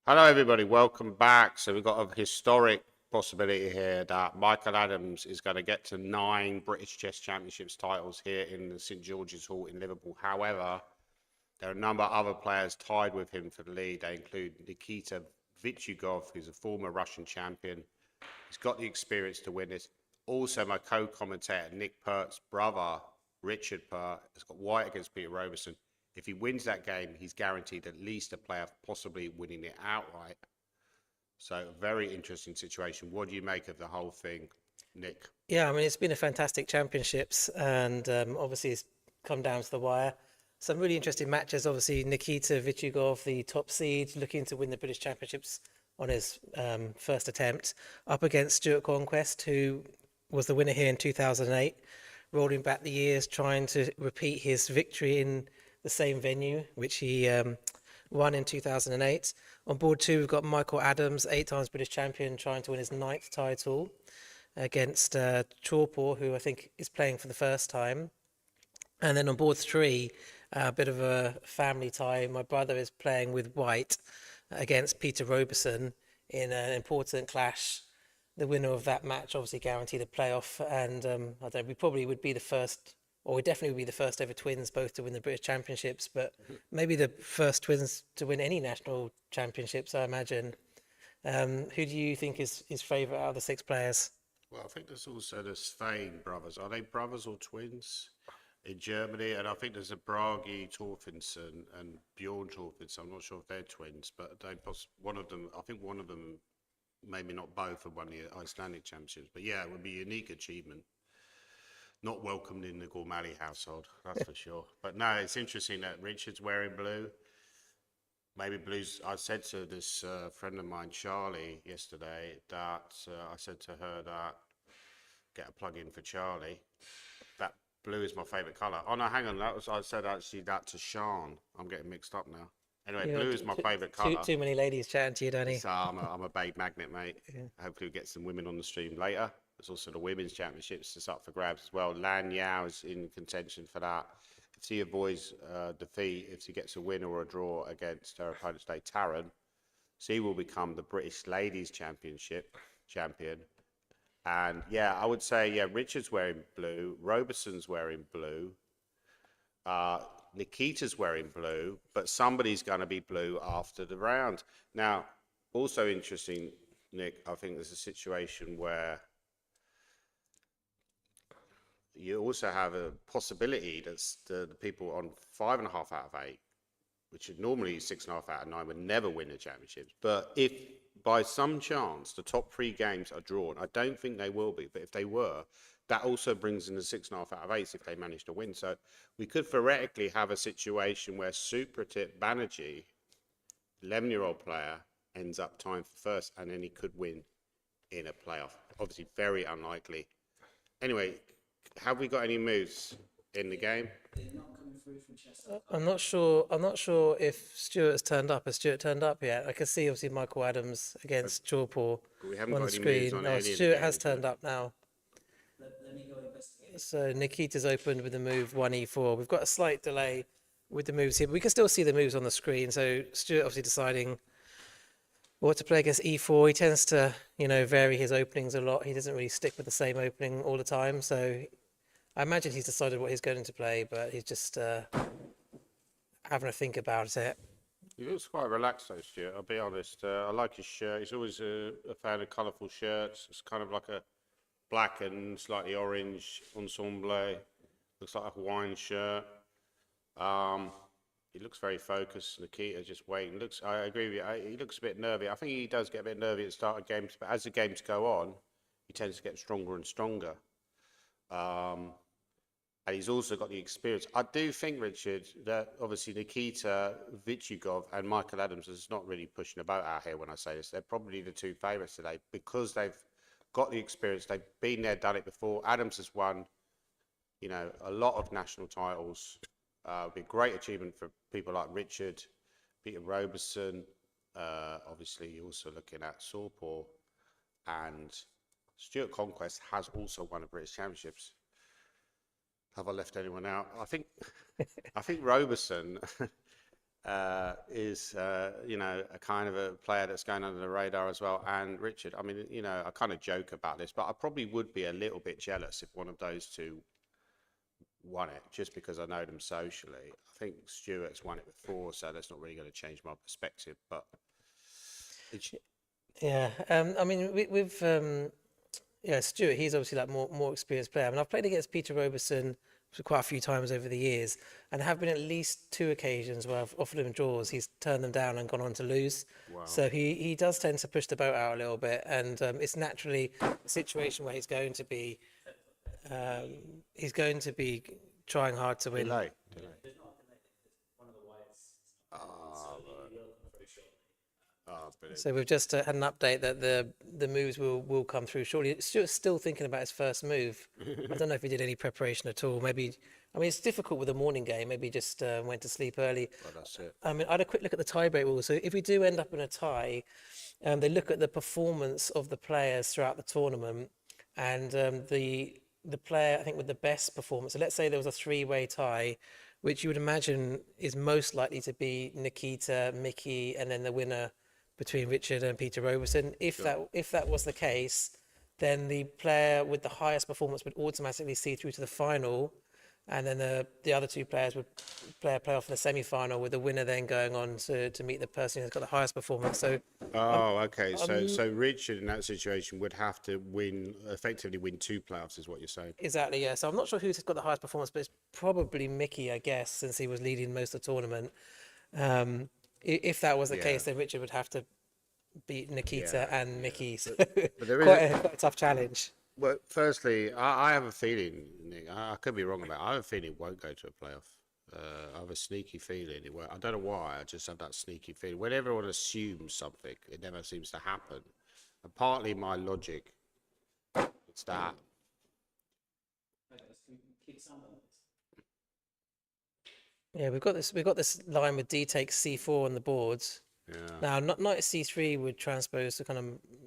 Hello, everybody. Welcome back. So we've got a historic possibility here that Michael Adams is going to get to 9 British Chess Championships titles here in the St George's Hall in Liverpool. However, there are a number of other players tied with him for the lead. They include Nikita Vichugov, who's a former Russian champion. He's got the experience to win this. Also, my co-commentator, Nick Pert's brother, Richard Pert, has got white against Peter Robertson. If he wins that game, he's guaranteed at least a playoff, possibly winning it outright. So, a very interesting situation. What do you make of the whole thing, Nick? Yeah, I mean, it's been a fantastic championships, and obviously it's come down to the wire. Some really interesting matches. Obviously, Nikita Vichugov, the top seed, looking to win the British Championships on his first attempt, up against Stuart Conquest, who was the winner here in 2008, rolling back the years, trying to repeat his victory in the same venue, which he won in 2008. On board two, we've got Michael Adams, 8 times British champion, trying to win his 9th title against Chorpor, who I think is playing for the first time. And then on board three, a bit of a family tie. My brother is playing with White against Peter Robertson in an important clash. The winner of that match obviously guaranteed a playoff, and I don't know, we probably would be the first, or we definitely would be the first ever twins both to win the British Championships, but maybe the first twins to win any national championships, I imagine. Who do you think is his favourite out of the 6 players? Well, I think there's also the Svein brothers. Are they brothers or twins in Germany? And I think there's a Bragi Torfinsson and Bjorn Torfinsson. I'm not sure if they're twins, but one of them, I think one of them, maybe not both, have won the Icelandic Championships. But yeah, it would be a unique achievement. Not welcomed in the Gormally household, that's for sure. But no, it's interesting that Richard's wearing blue. Maybe blues. I said to this friend of mine, Charlie, yesterday that I said to her that get a plug in for Charlie. That blue is my favourite colour. Oh no, hang on. That was I said actually that to Sean. I'm getting mixed up now. Anyway, You know, blue is my favourite too colour. too many ladies chatting to you, Danny. It's, I'm a babe magnet, mate. Yeah. Hopefully, we'll get some women on the stream later. There's also the women's championships that's up for grabs as well. Lan Yao is in contention for that. If she avoids defeat, if she gets a win or a draw against her opponent today, Taryn, she will become the British Ladies Championship champion. And yeah, I would say, yeah, Richard's wearing blue, Roberson's wearing blue, uh, Nikita's wearing blue, but somebody's going to be blue after the round. Now, also interesting, Nick, I think there's a situation where you also have a possibility that the people on 5.5 out of 8, which would normally 6.5 out of 9, would never win the championships. But if by some chance the top 3 games are drawn, I don't think they will be, but if they were, that also brings in the 6.5 out of 8 if they manage to win. So we could theoretically have a situation where Supratit Banerjee, 11-year-old player, ends up tying for first, and then he could win in a playoff. Obviously, very unlikely. Anyway, have we got any moves in the game? I'm not sure. I'm not sure if Stuart has turned up. Has Stuart turned up yet? I can see obviously Michael Adams against Chorpor We haven't on the got any moves screen. on Oh, any of the Stuart has games yet. turned up now. So Nikita's opened with the move 1e4. We've got a slight delay with the moves here, but we can still see the moves on the screen. So Stuart obviously deciding what to play against e4. He tends to, vary his openings a lot. He doesn't really stick with the same opening all the time. So I imagine he's decided what he's going to play, but he's just having a think about it. He looks quite relaxed, though, Stuart. I'll be honest. I like his shirt. He's always a fan of colourful shirts. It's kind of like a black and slightly orange ensemble. Looks like a Hawaiian shirt. He looks very focused. Nikita just waiting. I agree with you. He looks a bit nervy. I think he does get a bit nervy at the start of games, but as the games go on, he tends to get stronger and stronger. And he's also got the experience. I do think, Richard, that obviously Nikita Vichugov and Michael Adams is not really pushing a boat out here when I say this. They're probably the 2 favourites today because they've got the experience. They've been there, done it before. Adams has won, a lot of national titles. It'd be a great achievement for people like Richard, Peter Robertson. Obviously, you're also looking at Sorpor, and Stuart Conquest has also won the British Championships. Have I left anyone out? I think Roberson is a kind of a player that's going under the radar as well. And Richard, I mean, I kind of joke about this, but I probably would be a little bit jealous if one of those two won it, just because I know them socially. I think Stuart's won it before, so that's not really going to change my perspective. But it's, Yeah, I mean, with yeah, Stuart, he's obviously like more experienced player. I mean, I've played against Peter Robertson for quite a few times over the years, and there have been at least two occasions where I've offered him draws. He's turned them down and gone on to lose. wow. So he does tend to push the boat out a little bit, and it's naturally a situation where he's going to be trying hard to win. Delay. Brilliant. So we've just had an update that the moves will come through shortly. Stuart's still thinking about his first move. I don't know if he did any preparation at all. Maybe, I mean, it's difficult with a morning game. Maybe he just went to sleep early. Well, that's it. I mean, I had a quick look at the tiebreak rule. So if we do end up in a tie, they look at the performance of the players throughout the tournament, and the player, I think, with the best performance. So let's say there was a three-way tie, which you would imagine is most likely to be Nikita, Mickey, and then the winner between Richard and Peter Robertson. If that was the case, then the player with the highest performance would automatically see through to the final, and then the other two players would play off in the semi-final, with the winner then going on to meet the person who's got the highest performance. So Okay. So Richard in that situation would have to effectively win two playoffs, is what you're saying. exactly, yeah. So I'm not sure who's got the highest performance, but it's probably Mickey, I guess, since he was leading most of the tournament. If that was the case, then Richard would have to beat Nikita and Mickey. So there is quite a tough challenge. Well, firstly, I have a feeling, Nick, I could be wrong about it. I have a feeling it won't go to a playoff. I have a sneaky feeling it won't. I don't know why, I just have that sneaky feeling. When everyone assumes something, it never seems to happen. And partly my logic, it's that. Yeah, we've got this line with D takes C4 on the boards. Yeah. Now, knight C3 would transpose the kind of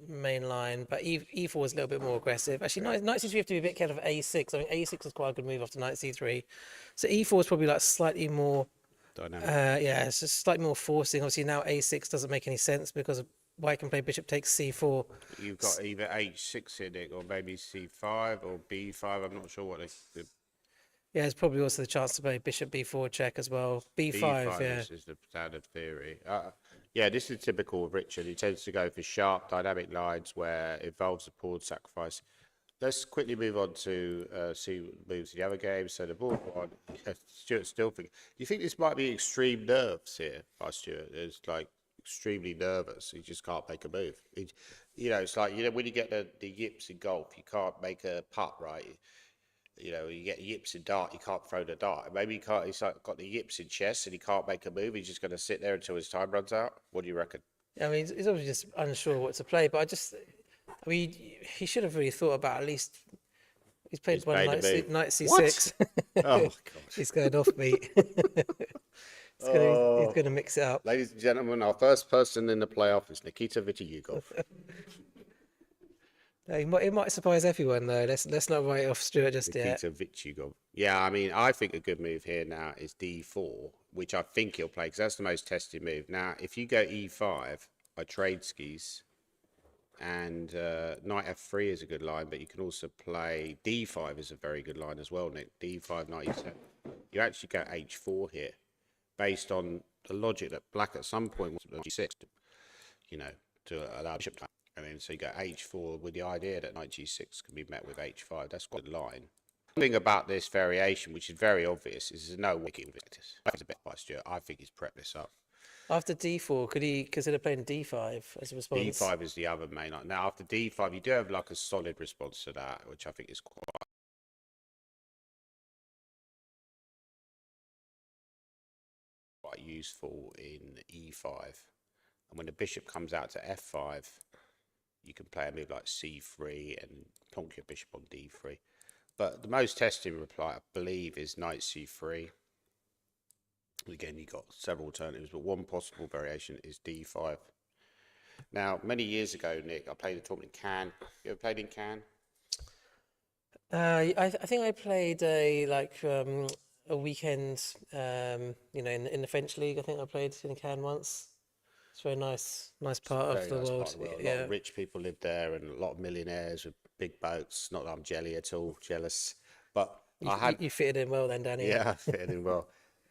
main line, but E4 is a little bit more aggressive. Actually, knight C3 have to be a bit careful of A6. I mean, A6 is quite a good move after knight C3. So E4 is probably like slightly more Dynamic. yeah, it's just slightly more forcing. Obviously, now A6 doesn't make any sense because white can play bishop takes C4. You've got either H6 in it, or maybe C5 or B5. I'm not sure what they. Yeah, there's probably also the chance to play bishop B4 check as well. B5, yeah. This is the standard theory. Yeah, this is typical of Richard. He tends to go for sharp, dynamic lines where it involves the pawn sacrifice. Let's quickly move on to see moves in the other games. So the board one, Stuart still thinking. Do you think this might be extreme nerves here by Stuart? It's like extremely nervous. He just can't make a move. It's like, when you get the yips in golf, you can't make a putt, right? You get yips in dart, you can't throw the dart. Maybe he's like got the yips in chess and he can't make a move. He's just going to sit there until his time runs out. What do you reckon? I mean, he's obviously just unsure what to play, but I mean, he should have really thought about at least. He's played one knight C6. Oh my God. He's going off beat. He's going to mix it up. Ladies and gentlemen, our first person in the playoff is Nikita Vityugov. It might surprise everyone though. Let's not write off Stuart just yet. Nikita Vityugov. Yeah, I mean, I think a good move here now is D4, which I think he'll play because that's the most tested move. Now, if you go E5, I trade skis, and knight F3 is a good line, but you can also play D5 is a very good line as well, Nick. D5, knight E7. You actually go H4 here, based on the logic that black at some point wants to G6, to allow bishop time. And then so you go H4 with the idea that knight G6 can be met with H5. That's quite a line. The thing about this variation, which is very obvious, is there's no wicket with this. That's a bit by Stuart. I think he's prepped this up. After D4, could he consider playing D5 as a response? D5 is the other main line. Now, after D5, you do have like a solid response to that, which I think is quite useful in E5. And when the bishop comes out to F5, you can play a move like C3 and plonk your bishop on D3. But the most testing reply, I believe, is knight C3. Again, you've got several alternatives, but one possible variation is D5. Now, many years ago, Nick, I played a tournament in Cannes. You ever played in Cannes? I think I played a a weekend, in the French league. I think I played in Cannes once. It's a very nice part of Very the nice part world. of the world. A lot Yeah, of rich people live there, and a lot of millionaires with big boats. Not that I'm jelly at all, jealous, but I had you fitted in well then, Danny. yeah, I fitted in well.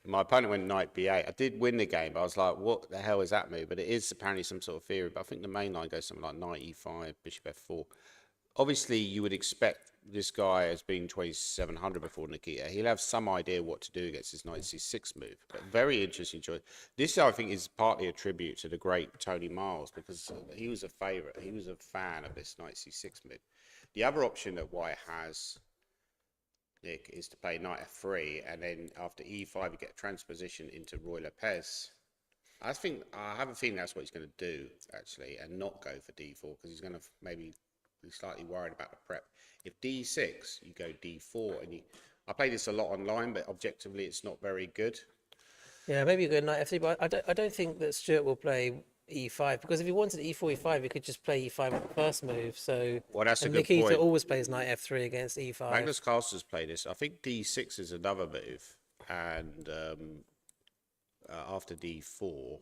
My opponent went knight b8. I did win the game, but I was like, what the hell is that move? But it is apparently some sort of theory. But I think the main line goes something like knight e5, bishop f4. Obviously, you would expect this guy as being 2700 before Nikita. He'll have some idea what to do against his knight c6 move. But very interesting choice. This, I think, is partly a tribute to the great Tony Miles because he was a favourite. He was a fan of this knight c6 move. The other option that White has, Nick, is to play knight f3, and then after e5 you get transposition into Roy Lopez. I have a feeling that's what he's going to do actually, and not go for d4 because he's going to maybe be slightly worried about the prep. If d6, you go d4, and I play this a lot online, but objectively it's not very good. Yeah, maybe you go knight f3, but I don't think that Stuart will play e5 because if he wanted e4, e5, he could just play e5 at the first move. So, Well, that's a and good Nikita point. always plays knight f3 against e5. Magnus Carlsen's play this. I think d6 is another move, and after d4.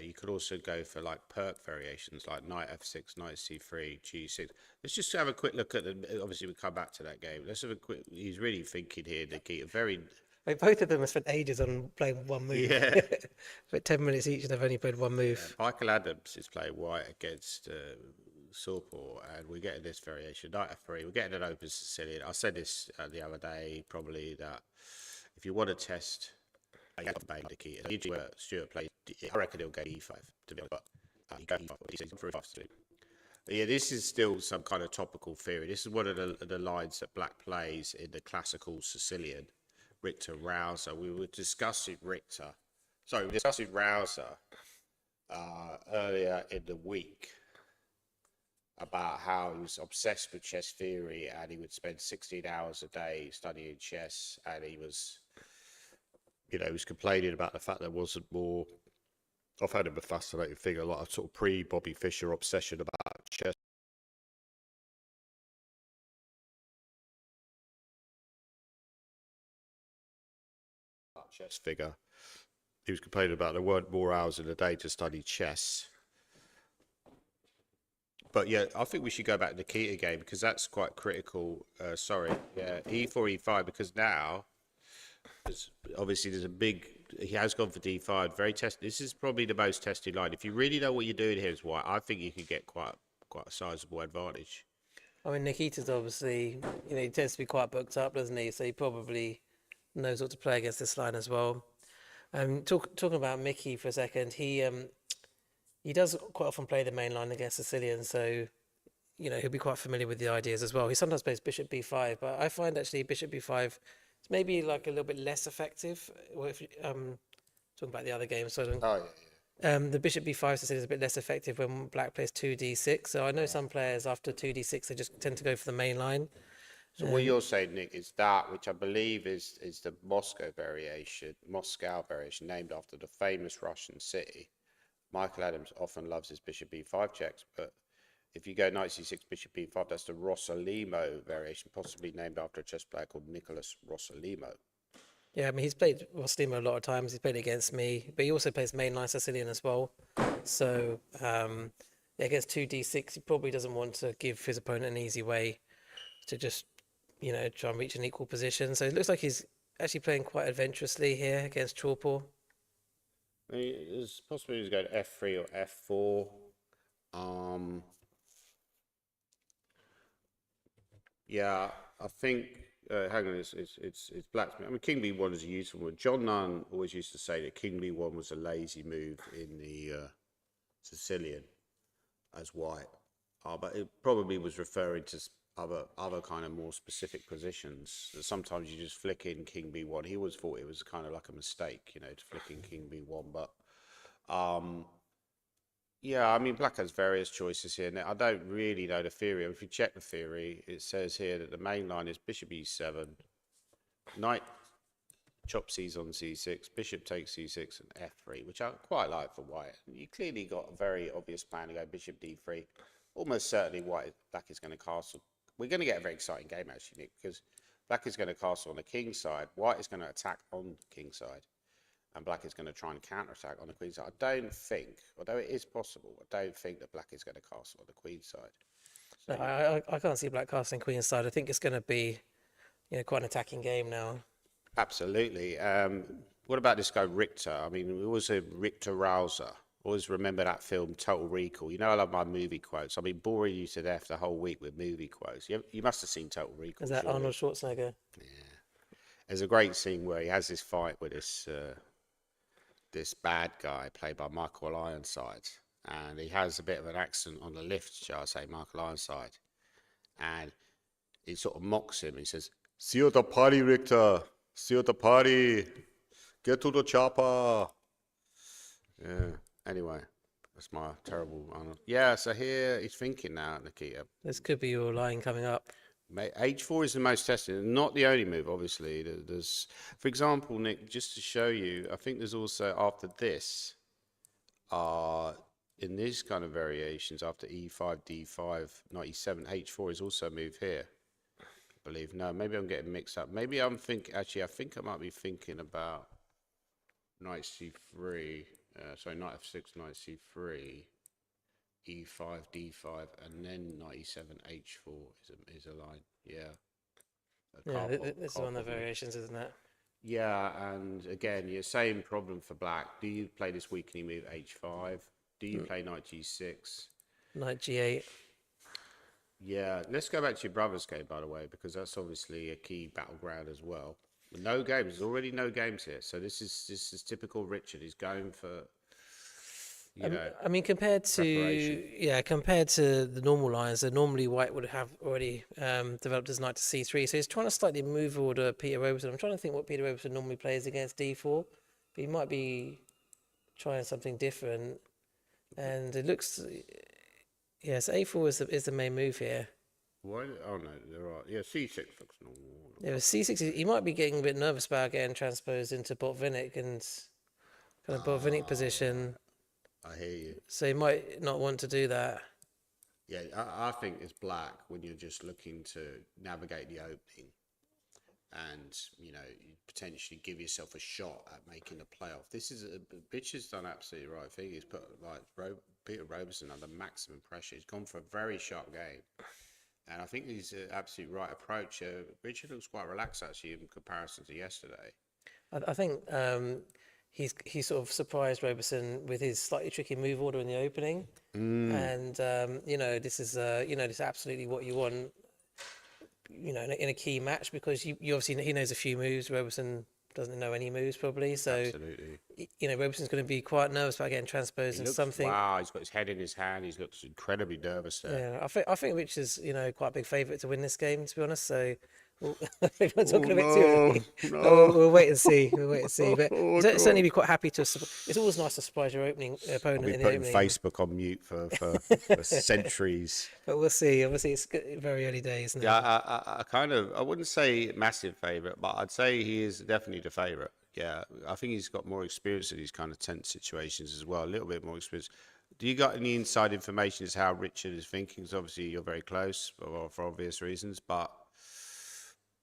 You could also go for like Pert variations like knight f6, knight c3, g6. Let's just have a quick look at the. Obviously, we come back to that game. Let's have a quick. He's really thinking here, Nikita. Very. Like, both of them have spent ages on playing one move. Yeah. But 10 minutes each, and they've only played one move. Michael Adams is playing white against Sorpor, and we're getting this variation. Knight f3. We're getting an open Sicilian. I said this the other day, probably, that if you want to test. Nikita. Usually where Stuart plays, I reckon he'll go e5 to be honest, but he goes e5, yeah, this is still some kind of topical theory. This is one of the lines that Black plays in the classical Sicilian, Richter Rouser. We were discussing Rouser earlier in the week about how he was obsessed with chess theory and he would spend 16 hours a day studying chess, and he was complaining about the fact there wasn't more. I found him a fascinating figure, like a sort of pre-Bobby Fischer obsession about chess. Chess figure. He was complaining about there weren't more hours in the day to study chess. But yeah, I think we should go back to the Nikita game because that's quite critical. E4, E5, because now. Obviously, he has gone for d5. Very tested. This is probably the most tested line. If you really know what you're doing here as White, I think you could get quite a sizable advantage. I mean, Nikita's obviously, he tends to be quite booked up, doesn't he? So he probably knows what to play against this line as well. Talking about Mickey for a second, he does quite often play the main line against Sicilian, so he'll be quite familiar with the ideas as well. He sometimes plays bishop b5, but I find actually bishop b5 it's maybe like a little bit less effective. Or if talking about the other games, so the bishop b5 is a bit less effective when Black plays 2d6. So I know some players after 2d6 they just tend to go for the main line. So what you're saying, Nick, is that which I believe is the Moscow variation named after the famous Russian city. Michael Adams often loves his bishop b5 checks, but if you go knight c6, bishop b5, that's the Rossolimo variation, possibly named after a chess player called Nicholas Rossolimo. Yeah, I mean, he's played Rossolimo a lot of times. He's played against me, but he also plays mainline Sicilian as well. So against 2d6, he probably doesn't want to give his opponent an easy way to just, try and reach an equal position. So it looks like he's actually playing quite adventurously here against Chorpor. There's possibilities to go to f3 or f4. Yeah, I think. Hang on, it's blacksmith. I mean, King B1 is a useful one. John Nunn always used to say that King B1 was a lazy move in the Sicilian as White, but it probably was referring to other kind of more specific positions. That sometimes you just flick in King B1. He always thought it was kind of like a mistake, to flick in King B1, but. Yeah, I mean, Black has various choices here. Now, I don't really know the theory. If you check the theory, it says here that the main line is bishop e7, knight chop c's on c6, bishop takes c6, and f3, which I quite like for White. You clearly got a very obvious plan to go bishop d3. Almost certainly Black is going to castle. We're going to get a very exciting game, actually, Nick, because Black is going to castle on the king side. White is going to attack on the king side. And black is going to try and counter-attack on the queen side. I don't think, although it is possible, I don't think that black is going to castle on the queen side. So, No, I can't see black casting queen side. I think it's going to be, quite an attacking game now. absolutely. What about this guy Richter? I mean, we always say Richter Rouser. Always remember that film Total Recall. You know I love my movie quotes. I've been boring you to death the whole week with movie quotes. You must have seen Total Recall. Is that surely. Arnold Schwarzenegger? Yeah. There's a great scene where he has this fight with this bad guy played by Michael Ironside, and he has a bit of an accent on the lift, shall I say, Michael Ironside, and he sort of mocks him. He says, "See you at the party, Richter. See you at the party. Get to the chopper." Yeah. Anyway, that's my terrible Arnold. Yeah. So here he's thinking now, Nikita. This could be your line coming up. H4 is the most tested, not the only move, obviously. There's, for example, Nick, just to show you, I think there's also after this, in these kind of variations, after E5, D5, knight E7, H4 is also a move here. I believe. No, maybe I'm getting mixed up. Maybe I'm thinking, actually, I think I might be thinking about knight C3, sorry, knight F6, knight C3. E5, D5, and then knight E7, H4 is a line. Yeah. This is one of the variations, isn't it? Yeah, and again, your same problem for black. Do you play this weakening move H5? Do you play knight G6? Knight G8. Yeah, let's go back to your brother's game, by the way, because that's obviously a key battleground as well. No games. There's already no games here, so this is typical Richard. He's going for. I mean, compared to the normal lines, normally white would have already developed his knight to c3. So he's trying to slightly move order Peter Robertson. I'm trying to think what Peter Robertson normally plays against d4, but he might be trying something different. And it looks, yes, a4 is the main move here. Why? Oh no, there are. Yeah, c6 looks normal. Yeah, c6. He might be getting a bit nervous about getting transposed into Botvinnik and kind of Botvinnik position. I hear you. So you might not want to do that. Yeah, I think it's black when you're just looking to navigate the opening and, potentially give yourself a shot at making a playoff. This is, Bitch has done absolutely the right thing. He's put, Peter Robertson under maximum pressure. He's gone for a very sharp game. And I think he's an absolute right approach. Richard looks quite relaxed, actually, in comparison to yesterday. I think he sort of surprised Robertson with his slightly tricky move order in the opening, and this is this is absolutely what you want, in a key match, because you obviously he knows a few moves. Robertson doesn't know any moves probably, so absolutely. Robertson's going to be quite nervous about getting transposed and something. Wow, he's got his head in his hand. He looks incredibly nervous there. Yeah, I think Rich is quite a big favourite to win this game, to be honest. So. We're not talking a bit too early. We'll wait and see. But certainly be quite happy to. It's always nice to surprise your opponent in the opening. Facebook on mute for centuries. But we'll see. Obviously, it's very early days. Isn't it? Yeah, I wouldn't say massive favourite, but I'd say he is definitely the favourite. Yeah, I think he's got more experience in these kind of tense situations as well. A little bit more experience. Do you got any inside information as how Richard is thinking? Because obviously you're very close for obvious reasons, but.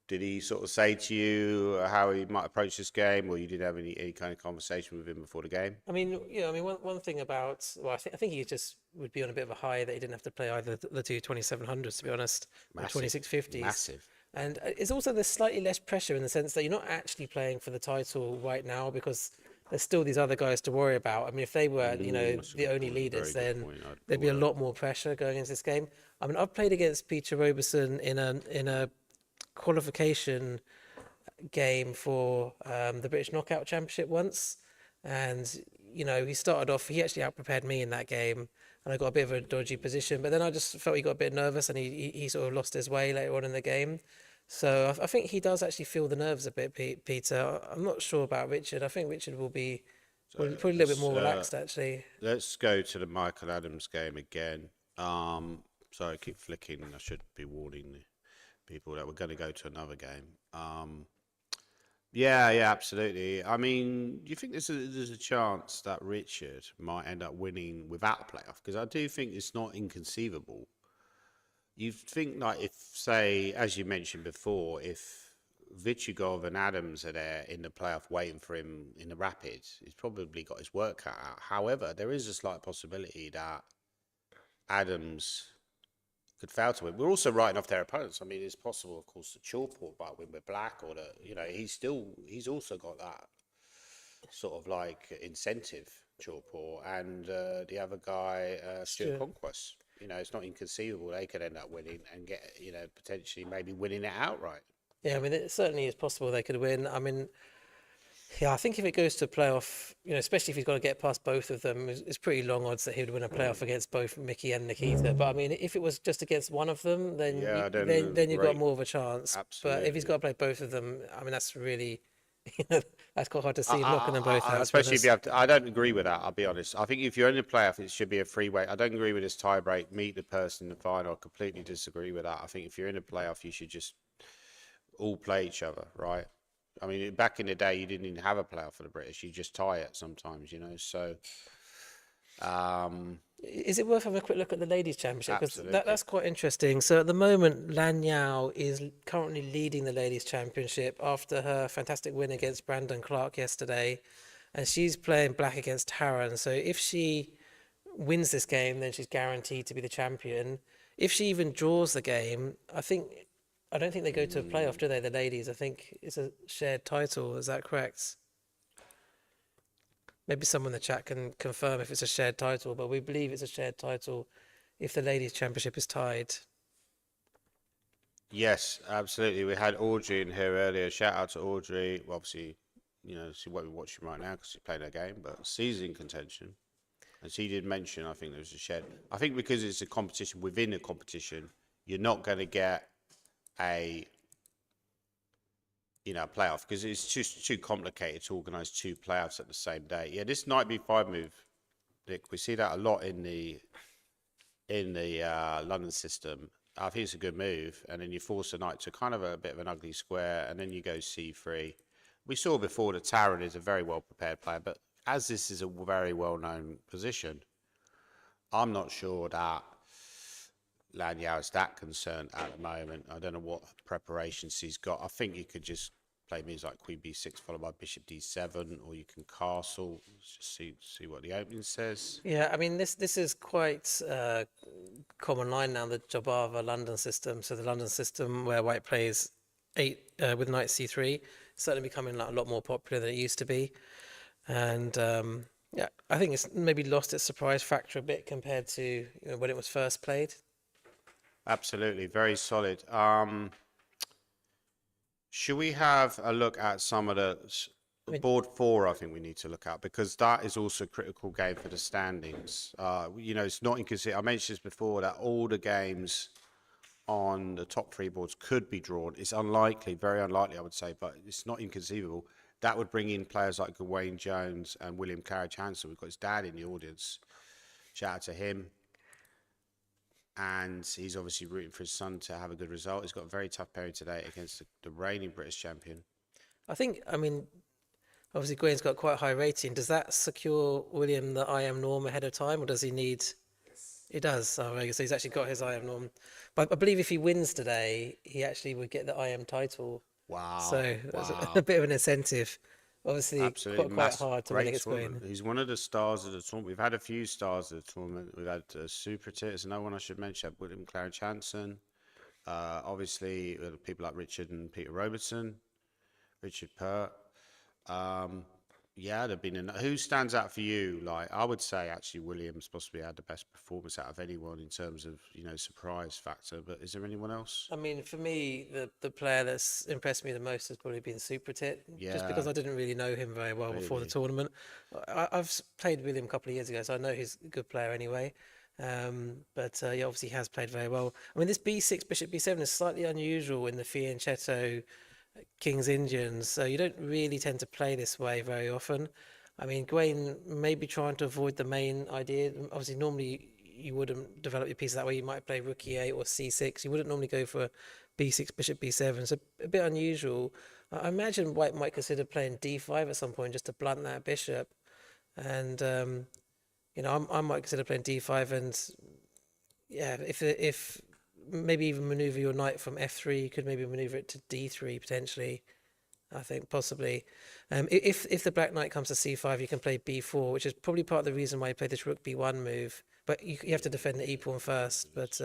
Did he sort of say to you how he might approach this game, or you didn't have any kind of conversation with him before the game? I mean, one thing about, I think he just would be on a bit of a high that he didn't have to play either the two 2700s, to be honest, or 2650s. Massive. And it's also there's slightly less pressure in the sense that you're not actually playing for the title right now, because there's still these other guys to worry about. I mean, if they were, the only leaders, then there'd be a lot more pressure going into this game. I mean, I've played against Peter Robertson in a qualification game for the British Knockout Championship once, and he started off, he actually outprepared me in that game, and I got a bit of a dodgy position, but then I just felt he got a bit nervous, and he sort of lost his way later on in the game. So I think he does actually feel the nerves a bit, Peter. I'm not sure about Richard. I think Richard will be probably a little bit more relaxed, actually. Let's go to the Michael Adams game again. Sorry, I keep flicking. I should be warning people that we're going to go to another game. Yeah, absolutely. I mean, do you think there's a chance that Richard might end up winning without a playoff? Because I do think it's not inconceivable. You think, like, if, say, as you mentioned before, if Vichugov and Adams are there in the playoff waiting for him in the Rapids, he's probably got his work cut out. However, there is a slight possibility that Adams could fail to win. We're also writing off their opponents. I mean, it's possible, of course, that Chalport might win with Black, or that, you know, he's also got that sort of like incentive, Chalport, and the other guy, Stuart Conquest. You know, it's not inconceivable they could end up winning and get, you know, potentially maybe winning it outright. Yeah, I mean, it certainly is possible they could win. I mean, yeah, I think if it goes to a playoff, you know, especially if he's got to get past both of them, it's pretty long odds that he would win a playoff against both Mickey and Nikita. But I mean, if it was just against one of them, then Yeah, then you've got great. more of a chance. But if he's got to play both of them, I mean, that's really, you know, that's quite hard to see knocking them both out. Especially if you have to, I don't agree with that, I'll be honest. I think if you're in the playoff, it should be a freeway. I don't agree with this tie break, meet the person in the final. I completely disagree with that. I think if you're in a playoff, you should just all play each other, right? I mean, back in the day, you didn't even have a playoff for the British. You just tie it sometimes, you know. So, is it worth having a quick look at the ladies' championship? Because Absolutely. that's quite interesting. So at the moment, Lan Yao is currently leading the ladies' championship after her fantastic win against Brandon Clark yesterday, and she's playing Black against Taran. So if she wins this game, then she's guaranteed to be the champion. If she even draws the game, I don't think they go to a playoff, do they? The ladies, I think it's a shared title. Is that correct? Maybe someone in the chat can confirm if it's a shared title, but we believe it's a shared title if the ladies' championship is tied. yes, absolutely. We had Audrey in here earlier. Shout out to Audrey. Well, obviously, you know, she won't be watching right now because she's playing her game, but she's in contention. And she did mention, I think there was a shared. I think because it's a competition within a competition, you're not going to get a playoff because it's just too complicated to organise two playoffs at the same day. Yeah, this knight b5 move, Nick, we see that a lot in the London system. I think it's a good move, and then you force a knight to kind of a bit of an ugly square, and then you go c3. We saw before that Taran is a very well prepared player, but as this is a very well known position, I'm not sure that Lan Yao is that concerned at the moment. I don't know what preparations he's got. I think you could just play moves like Queen b6 followed by Bishop d7, or you can castle. Let's just see what the opening says. Yeah, I mean this is quite common line now, the Jabava London system. So the London system where white plays 8 with knight c3, certainly becoming like a lot more popular than it used to be. And yeah, I think it's maybe lost its surprise factor a bit compared to when it was first played. Absolutely, very solid. Should we have a look at some of the board 4? I think we need to look at, because that is also a critical game for the standings. It's not inconceivable. I mentioned this before, that all the games on the top 3 boards could be drawn. It's unlikely, very unlikely, I would say, but it's not inconceivable. That would bring in players like Gawain Jones and William Carriage Hansen. We've got his dad in the audience. Shout out to him. And he's obviously rooting for his son to have a good result. He's got a very tough period today against the reigning British champion. I mean, obviously Gawain's got quite a high rating. Does that secure William the IM norm ahead of time, or does he need... Yes. He does. So he's actually got his IM norm. But I believe if he wins today, he actually would get the IM title. Wow. So that's a bit of an incentive. Obviously, absolutely quite hard to win against Gawain. He's one of the stars of the tournament. We've had a few stars of the tournament. We've had Supertit, there's another one I should mention, William Clarence Hansen. Obviously, people like Richard and Peter Robertson, Richard Pert. Yeah, there've been who stands out for you? Like, I would say actually Williams possibly had the best performance out of anyone in terms of surprise factor. But is there anyone else? I mean, for me, the player that's impressed me the most has probably been Supertit, just because I didn't really know him very well before the tournament. I've played with him a couple of years ago, so I know he's a good player anyway. But he obviously has played very well. I mean, this b6 Bishop b7 is slightly unusual in the fianchetto King's Indians, so you don't really tend to play this way very often. I mean, Gawain may be trying to avoid the main idea. Obviously, normally you wouldn't develop your piece that way. You might play rook e8 or c6. You wouldn't normally go for b6 Bishop b7. So a bit unusual. I imagine white might consider playing d5 at some point just to blunt that bishop. And I might consider playing d5. And yeah, if maybe even maneuver your knight from f3. You could maybe maneuver it to d3 potentially. I think possibly. If the black knight comes to c5, you can play b4, which is probably part of the reason why you play this rook b1 move. But you have to defend the e pawn first. But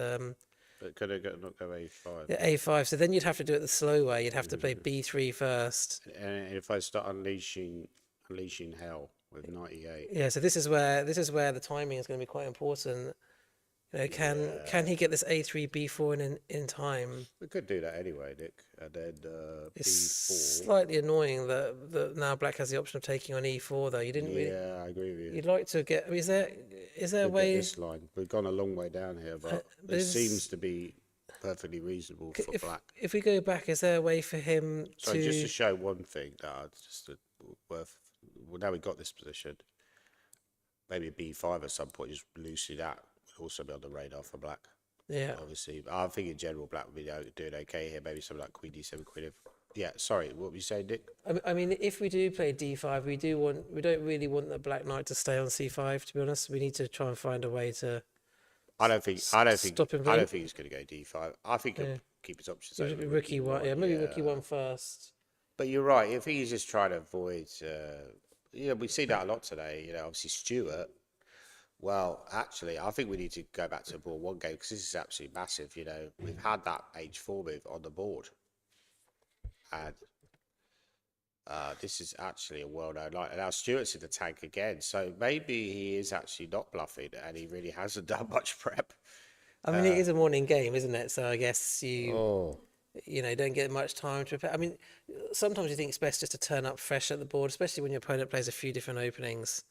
could it not go a5? yeah, a5. So then you'd have to do it the slow way. You'd have to play b3 first. And if I start unleashing hell with knight e8. Yeah. So this is where the timing is going to be quite important. You know, can he get this a3 b4 in time? We could do that anyway, Nick. And then It's b4. slightly annoying that now black has the option of taking on e4 though. You didn't really. Yeah, I agree with you. You'd like to get. I mean, is there a Get way? this line. We've gone a long way down here, but but it is- seems to be perfectly reasonable for black. If we go back, is there a way for him So to? just to show one thing that worth. Well, now we've got this position. Maybe b5 at some point, just loosely that would also be on the radar for black. Yeah. Obviously, but I think in general black would be doing okay here. Maybe something like queen d7, queen f. Yeah, sorry, what were you saying, Nick? I mean, if we do play d5, we don't really want the black knight to stay on c5. To be honest, we need to try and find a way to. I don't think stop him he's playing. going to go d5. I think he'll Yeah. keep his options open. Rook e1, yeah, maybe rook yeah. e1 first. But you're right. If he's just trying to avoid, we see that a lot today. Obviously Stewart. Well, actually, I think we need to go back to the board one game because this is absolutely massive. We've had that h4 move on the board, and this is actually a well-known line. And now Stewart's in the tank again, so maybe he is actually not bluffing, and he really hasn't done much prep. I mean, it is a morning game, isn't it? So I guess Oh. don't get much time to prepare. I mean, sometimes you think it's best just to turn up fresh at the board, especially when your opponent plays a few different openings.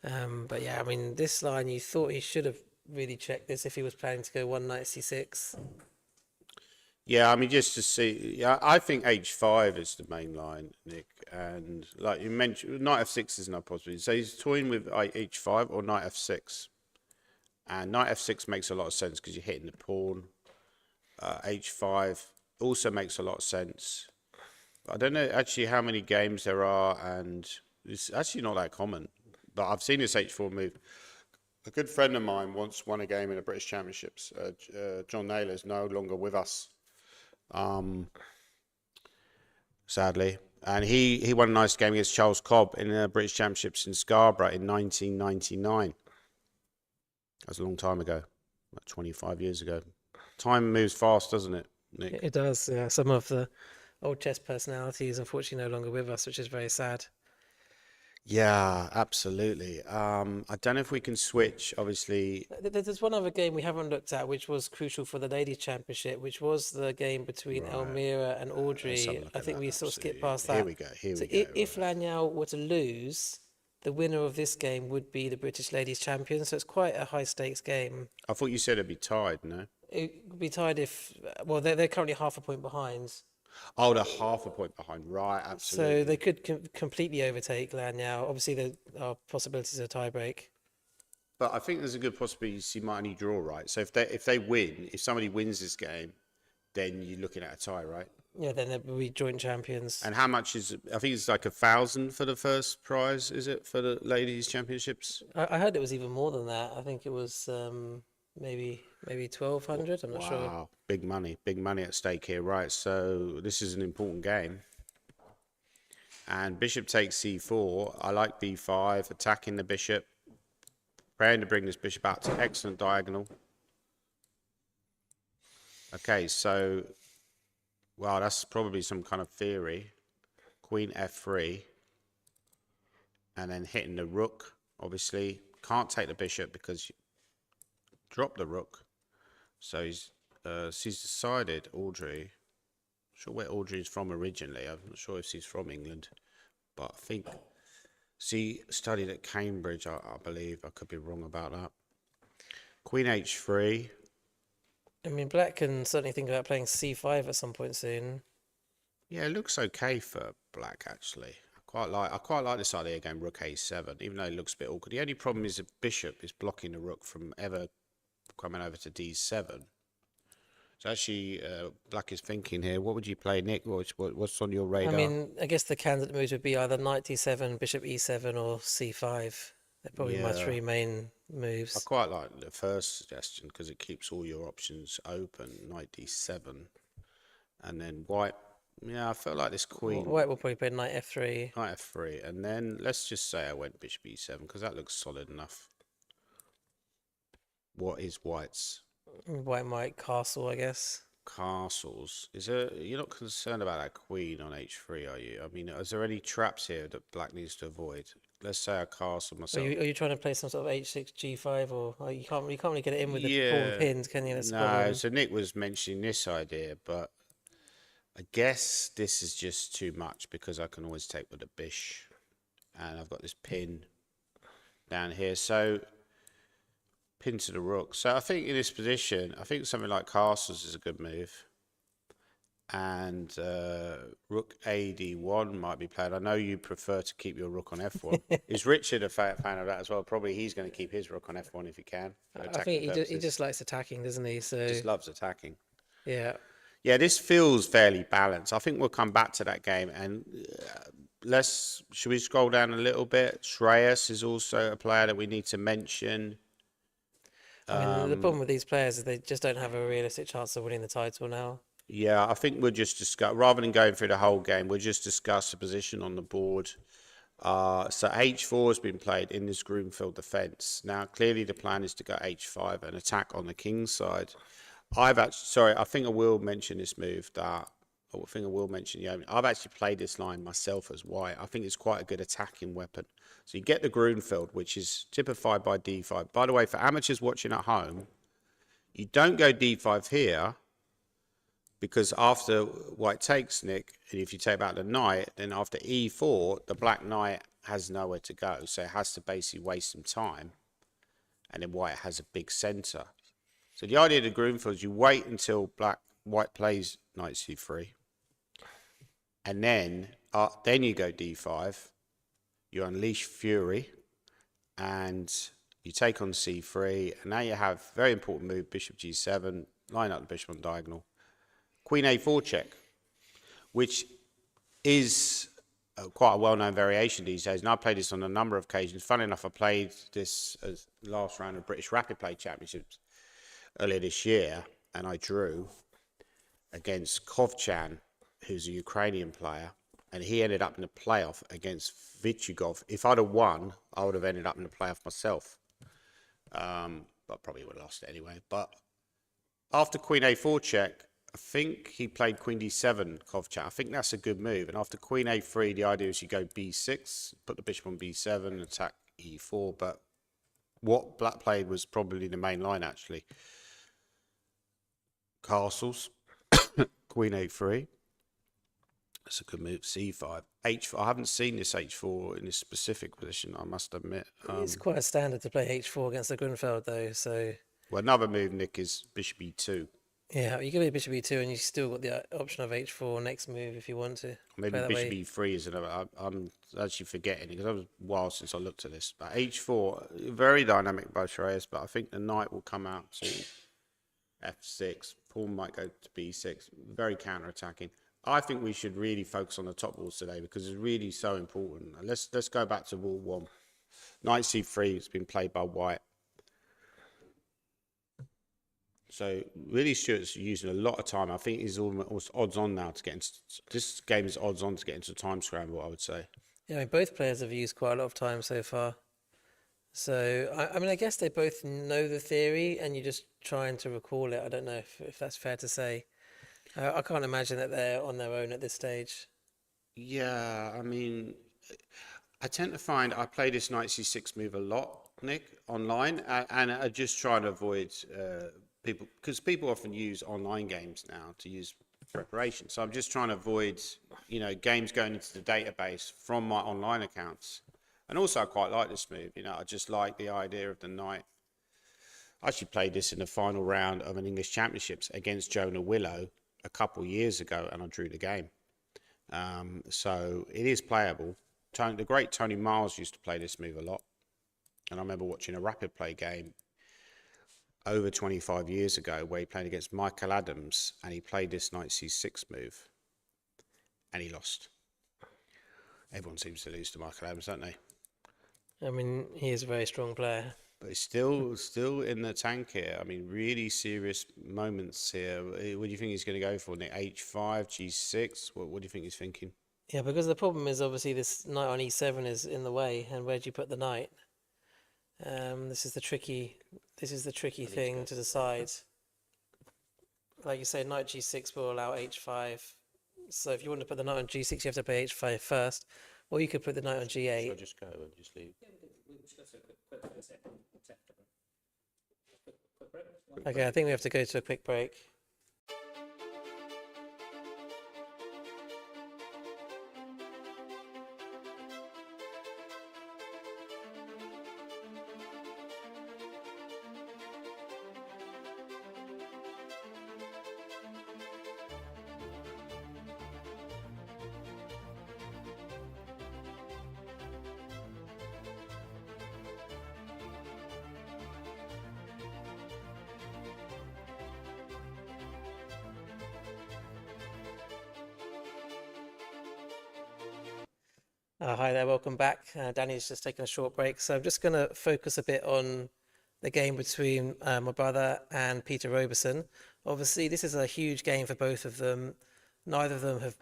But yeah, I mean, this line, you thought he should have really checked this if he was planning to go one knight c6. Yeah, I mean, just to see, yeah, I think h5 is the main line, Nick, and like you mentioned, knight f6 is not possible. So he's toying with h5 or knight f6, and knight f6 makes a lot of sense because you're hitting the pawn. H5 also makes a lot of sense. I don't know actually how many games there are, and it's actually not that common. But I've seen this h4 move. A good friend of mine once won a game in the British Championships. John Naylor is no longer with us, sadly. And he won a nice game against Charles Cobb in the British Championships in Scarborough in 1999. That's a long time ago, like 25 years ago. Time moves fast, doesn't it, Nick? It does, yeah. Some of the old chess personalities, unfortunately, no longer with us, which is very sad. Yeah, absolutely. I don't know if we can switch, obviously. There's one other game we haven't looked at, which was crucial for the Ladies' Championship, which was the game between Elmira and Let's have a Audrey. look I at think that, we sort of skipped absolutely. past that. Here we go, So here we go. if Lanyao were to lose, the winner of this game would be the British Ladies' Champion. So it's quite a high stakes game. I thought you said it'd be tied, no? It would be tied if, well, they're currently half a point behind. Oh, they're half a point behind. Right, absolutely. So they could completely overtake Lanyao. Obviously, there are possibilities of tiebreak. But I think there's a good possibility you might only draw, right? So if they win, if somebody wins this game, then you're looking at a tie, right? Yeah, then they'll be joint champions. And how much is? I think it's like 1,000 for the first prize. Is it for the Ladies' Championships? I heard it was even more than that. I think it was maybe 1,200. I'm not sure. Wow, big money at stake here, right? So this is an important game. And bishop takes c4. I like b5, attacking the bishop, preparing to bring this bishop out to excellent diagonal. Okay, so, wow, that's probably some kind of theory. Queen f3, and then hitting the rook. Obviously, can't take the bishop because you drop the rook. So she's decided, Audrey. Not sure where Audrey is from originally. I'm not sure if she's from England, but I think she studied at Cambridge, I believe. I could be wrong about that. Queen h3. I mean, black can certainly think about playing c5 at some point soon. Yeah, it looks okay for black actually. I quite like this idea going rook a7, even though it looks a bit awkward. The only problem is the bishop is blocking the rook from ever coming over to d7. So actually, black is thinking here. What would you play, Nick? What's on your radar? I mean, I guess the candidate moves would be either knight d7, bishop e7, or c5. They're probably my Yeah, three main I moves. quite like the first suggestion because it keeps all your options open. Knight d7, and then white. Yeah, I felt like this queen White will probably play knight f3. knight f3, and then let's just say I went bishop e7 because that looks solid enough. What is white's White might castle, I guess. castles? You're not concerned about that queen on h3, are you? I mean, is there any traps here that black needs to avoid? Let's say I castle myself. Are you trying to play some sort of h6, g5, or you can't really get it in with the pawn Yeah, pins, can you? That's the no. problem. So Nick was mentioning this idea, but I guess this is just too much because I can always take with the bish, and I've got this pin down here. So pin to the rook. So I think in this position, I think something like castles is a good move. And rook ad1 might be played. I know you prefer to keep your rook on f1. Is Richard a fan of that as well? Probably he's going to keep his rook on f1 if he can, for I attacking think he purposes. just likes attacking, doesn't he? So Just loves attacking. yeah, Yeah, this feels fairly balanced. I think we'll come back to that game, and should we scroll down a little bit? Shreyas is also a player that we need to mention. I mean the problem with these players is they just don't have a realistic chance of winning the title now. Yeah, I think we'll just discuss, rather than going through the whole game, we'll just discuss the position on the board. So h4 has been played in this Greenfield defence. Now, clearly the plan is to go h5 and attack on the king's side. I think I will mention this move I've actually played this line myself as white. I think it's quite a good attacking weapon. So you get the Grunfeld, which is typified by d5. By the way, for amateurs watching at home, you don't go d5 here because after white takes, Nick, and if you take back the knight, then after e4, the black knight has nowhere to go. So it has to basically waste some time. And then white has a big centre. So the idea of the Grunfeld is you wait until white plays knight c3. And then you go d5, you unleash fury, and you take on c3, and now you have very important move, bishop g7, line up the bishop on diagonal, queen a4 check, which is quite a well-known variation these days, and I played this on a number of occasions. Funny enough, I played this as last round of British Rapid Play Championships earlier this year, and I drew against Kovchan, who's a Ukrainian player, and he ended up in the playoff against Vichugov. If I'd have won, I would have ended up in the playoff myself, but probably would have lost it anyway. But after queen a4 check, I think he played queen d7, Kovchan. I think that's a good move. And after queen a3, the idea is you go b6, put the bishop on b7, attack e4. But what black played was probably the main line, actually. Castles, queen a3. That's a good move. c5, h4. I haven't seen this h4 in this specific position, I must admit. It's quite a standard to play h4 against the Grunfeld, though. So Well, another move, Nick, is bishop e2. yeah, you can play bishop e2, and you still got the option of h4 next move if you want to. Maybe play that bishop way. e3 is another. I'm actually forgetting because it was a while since I looked at this. But h4, very dynamic by Shreyas, but I think the knight will come out to f6. Pawn might go to b6. Very counter-attacking. I think we should really focus on the top walls today because it's really so important. And let's go back to wall 1. Knight c3 has been played by white. So really Stuart's using a lot of time. I think he's almost odds on now to get into this game is odds on to get into a time scramble, I would say. Yeah, I mean, both players have used quite a lot of time so far. So I mean, I guess they both know the theory, and you're just trying to recall it. I don't know if that's fair to say. I can't imagine that they're on their own at this stage. Yeah, I mean, I tend to find I play this knight c6 move a lot, Nick, online, and I just try to avoid people because people often use online games now to use preparation. So I'm just trying to avoid, games going into the database from my online accounts. And also, I quite like this move. I just like the idea of the knight. I actually played this in the final round of an English Championships against Jonah Willow a couple years ago, and I drew the game. So it is playable. The great Tony Miles used to play this move a lot. And I remember watching a rapid play game over 25 years ago where he played against Michael Adams, and he played this knight c6 move, and he lost. Everyone seems to lose to Michael Adams, don't they? I mean, he is a very strong player. But it's still in the tank here. I mean, really serious moments here. What do you think he's going to go for? Nick? H5, G6? What do you think he's thinking? Yeah, because the problem is obviously this knight on e7 is in the way, and where do you put the knight? This is the tricky thing to decide. Like you say, knight g6 will allow h5. So if you want to put the knight on g6, you have to play h5 first, or you could put the knight on g8. I'll just go and just leave. Okay, I think we have to go to a quick break. Hi there, welcome back. Danny's just taken a short break, so I'm just going to focus a bit on the game between my brother and Peter Roberson. Obviously, this is a huge game for both of them. Neither of them have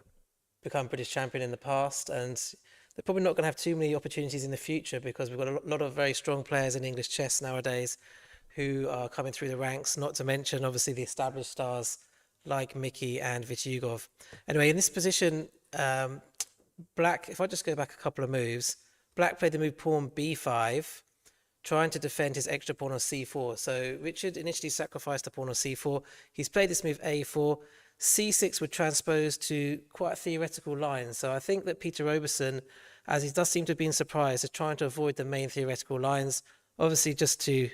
become British champion in the past, and they're probably not going to have too many opportunities in the future because we've got a lot of very strong players in English chess nowadays who are coming through the ranks, not to mention, obviously, the established stars like Mickey and Vityugov. Anyway, in this position, Black, if I just go back a couple of moves, Black played the move pawn b5, trying to defend his extra pawn on c4. So Richard initially sacrificed the pawn on c4. He's played this move a4. c6 would transpose to quite a theoretical line. So I think that Peter Roberson, as he does seem to have been surprised, is trying to avoid the main theoretical lines. Obviously, just to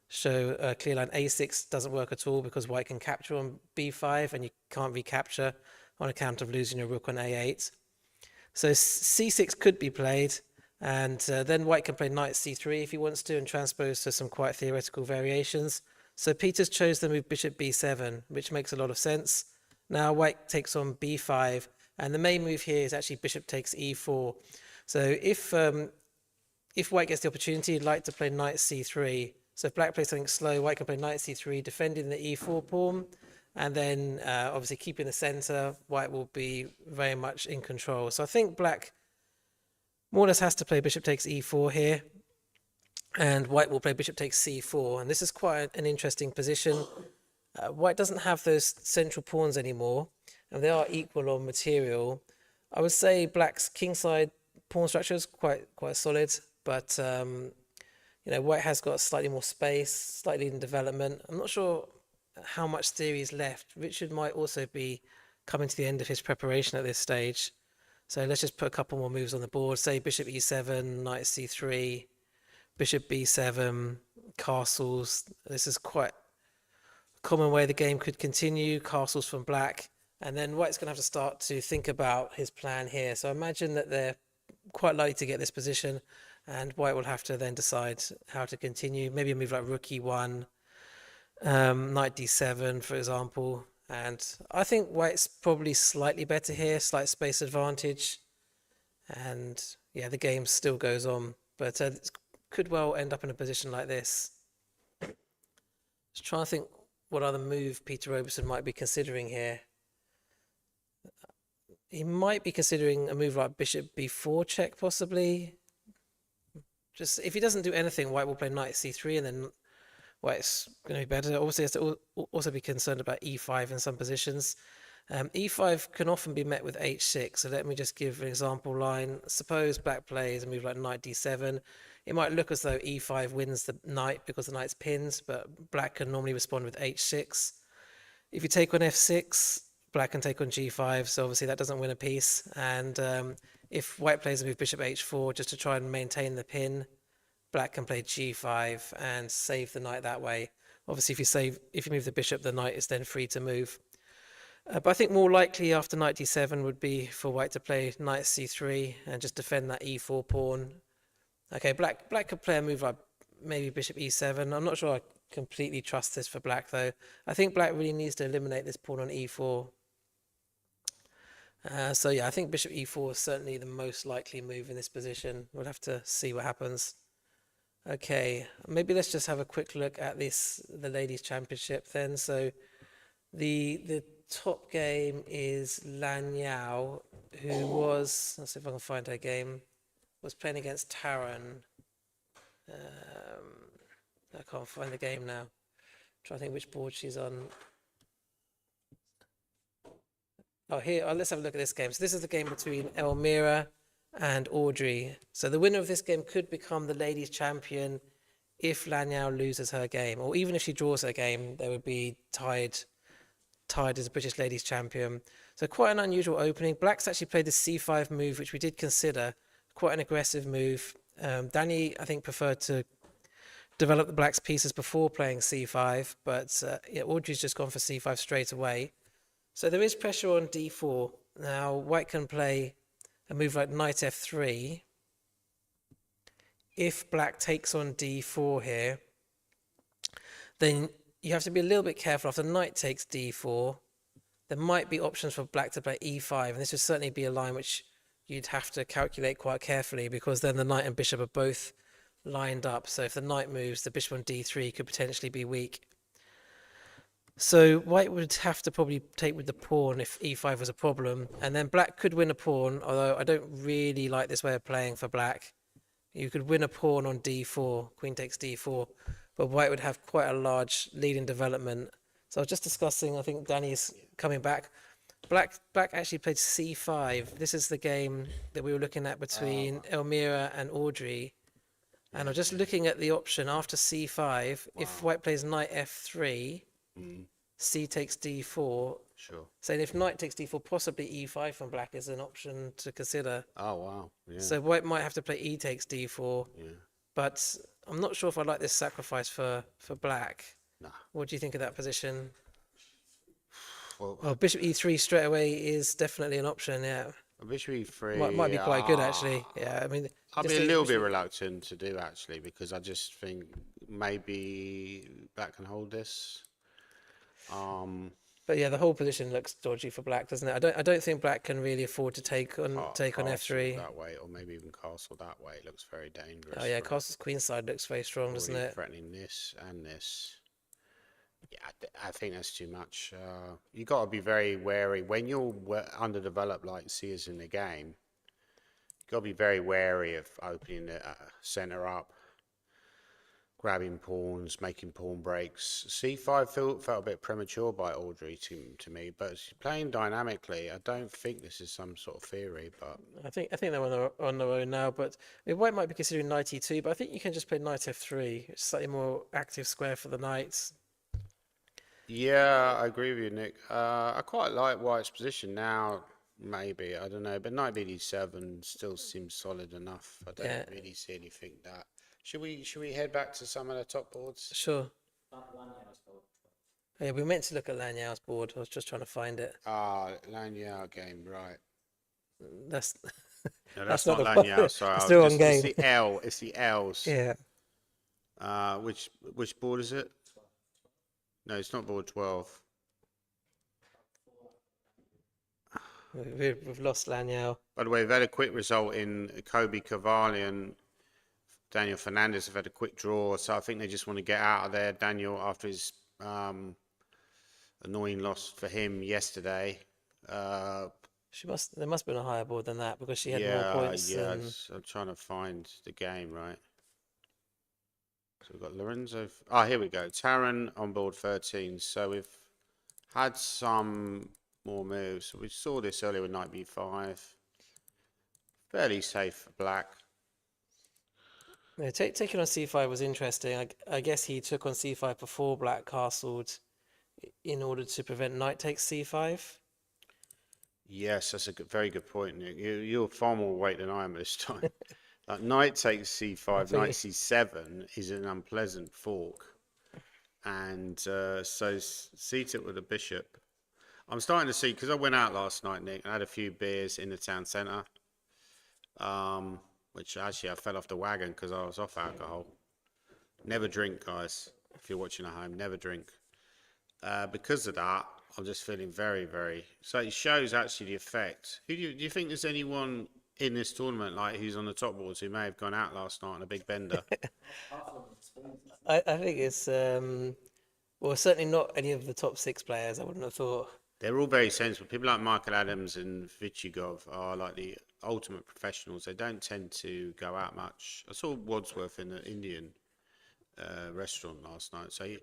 show a clear line, a6 doesn't work at all because white can capture on b5 and you can't recapture on account of losing your rook on a8. So c6 could be played, and then white can play knight c3 if he wants to and transpose to some quite theoretical variations. So Peter's chose the move bishop b7, which makes a lot of sense. Now white takes on b5, and the main move here is actually bishop takes e4. So if white gets the opportunity, he'd like to play knight c3. So if black plays something slow, white can play knight c3, defending the e4 pawn. And then obviously keeping the center, white will be very much in control. So I think black more or less has to play bishop takes e4 here. And white will play bishop takes c4. And this is quite an interesting position. White doesn't have those central pawns anymore. And they are equal on material. I would say black's kingside pawn structure is quite solid. But, white has got slightly more space, slightly in development. I'm not sure how much theory is left. Richard might also be coming to the end of his preparation at this stage. So let's just put a couple more moves on the board. Say bishop e7, knight c3, bishop b7, castles. This is quite a common way the game could continue. Castles from black. And then white's going to have to start to think about his plan here. So I imagine that they're quite likely to get this position. And white will have to then decide how to continue. Maybe a move like rook e1. Knight d7, for example, and I think white's probably slightly better here, slight space advantage, and yeah, the game still goes on, but it could well end up in a position like this. Just trying to think what other move Peter Roberson might be considering here. He might be considering a move like bishop b4 check, possibly. Just if he doesn't do anything, white will play knight c3, and then white's going to be better. Obviously, he has to also be concerned about e5 in some positions. E5 can often be met with h6. So let me just give an example line. Suppose black plays a move like knight d7. It might look as though e5 wins the knight because the knight's pinned, but black can normally respond with h6. If you take on f6, black can take on g5. So obviously that doesn't win a piece. And if white plays a move bishop h4 just to try and maintain the pin, black can play g5 and save the knight that way. Obviously, if you move the bishop, the knight is then free to move. But I think more likely after knight d7 would be for white to play knight c3 and just defend that e4 pawn. Okay, black could play a move like maybe bishop e7. I'm not sure I completely trust this for black, though. I think black really needs to eliminate this pawn on e4. So yeah, I think bishop e4 is certainly the most likely move in this position. We'll have to see what happens. Okay, maybe let's just have a quick look at the ladies' championship then. So the top game is Lan Yao, who was, let's see if I can find her game, was playing against Taran. I can't find the game now. Trying to think which board she's on. Oh, here, let's have a look at this game. So this is the game between Elmira and Audrey. So the winner of this game could become the ladies' champion if Lanyao loses her game, or even if she draws her game, they would be tied as a British ladies' champion. So quite an unusual opening. Black's actually played the c5 move, which we did consider quite an aggressive move. Danny, I think, preferred to develop the Black's pieces before playing c5, but yeah, Audrey's just gone for c5 straight away. So there is pressure on d4. Now, White can play a move like knight f3. If Black takes on d4 here, then you have to be a little bit careful. After knight takes d4, there might be options for Black to play e5, and this would certainly be a line which you'd have to calculate quite carefully, because then the knight and bishop are both lined up. So if the knight moves, the bishop on d3 could potentially be weak. So White would have to probably take with the pawn if e5 was a problem, and then Black could win a pawn, although I don't really like this way of playing for Black. You could win a pawn on d4, queen takes d4, but White would have quite a large lead in development. So I was just discussing, I think Danny's coming back. Black actually played c5. This is the game that we were looking at between Elmira and Audrey. And I'm just looking at the option after c5. If White plays knight f3, c takes d4. Sure. Saying if knight takes d4, possibly e5 from Black is an option to consider. Oh, wow. Yeah. So White might have to play e takes d4. Yeah. But I'm not sure if I like this sacrifice for Black. Nah. What do you think of that position? Well, Bishop e3 straight away is definitely an option, yeah. bishop e3 Might be quite good, actually. Yeah, I mean, I'd just be a the little bit bishop- reluctant to do, actually, because I just think maybe Black can hold this. But yeah, the whole position looks dodgy for Black, doesn't it? I don't think Black can really afford to take on Castle f3. that way, or maybe even castle that way. It looks very dangerous. Oh yeah, for castle's queenside looks very strong, doesn't already it? threatening this and this. Yeah, I think that's too much. You got to be very wary when you're underdeveloped, like Sears in the game. You got to be very wary of opening the center up, grabbing pawns, making pawn breaks. C5 felt a bit premature by Audrey to me, but she's playing dynamically. I don't think this is some sort of theory, but I think they're on their own now. But White might be considering knight e2, but I think you can just play knight f3. It's slightly more active square for the knights. yeah, I agree with you, Nick. I quite like White's position now. Maybe, I don't know, but knight bd7 still seems solid enough. I don't really see anything that. Should we head back to some of the top boards? Sure. Yeah, we meant to look at Lanyao's board. I was just trying to find it. Lanyao game, right. That's No, that's not not the Lanyao, sorry. it's the wrong game. It's the L, it's the L's. Yeah. Which board is it? No, it's not board 12. We've lost Lanyao. By the way, we've had a quick result in Kobe Cavalli and Daniel Fernandez have had a quick draw, so I think they just want to get out of there. Daniel, after his annoying loss for him yesterday. There must have been a higher board than that, because she had more points. Yes. I'm trying to find the game, right? So we've got Lorenzo. Oh, here we go. Taran on board 13. So we've had some more moves. So we saw this earlier with knight b5. Fairly safe for Black. Yeah, taking on c5 was interesting. I guess he took on c5 before Black castled in order to prevent knight takes c5. Yes, that's a very good point, Nick. You're far more weight than I am this time. Like knight takes c5, knight c7 is an unpleasant fork. And so seat it with a bishop. I'm starting to see, because I went out last night, Nick, and I had a few beers in the town centre. Which actually I fell off the wagon because I was off alcohol. Never drink, guys. If you're watching at home, never drink. Because of that, I'm just feeling very, very... So it shows actually the effect. Do you think there's anyone in this tournament, like who's on the top boards, who may have gone out last night on a big bender. I think it's well, certainly not any of the top 6 players. I wouldn't have thought. They're all very sensible. People like Michael Adams and Vichigov are like the ultimate professionals. They don't tend to go out much. I saw Wadsworth in the Indian restaurant last night. So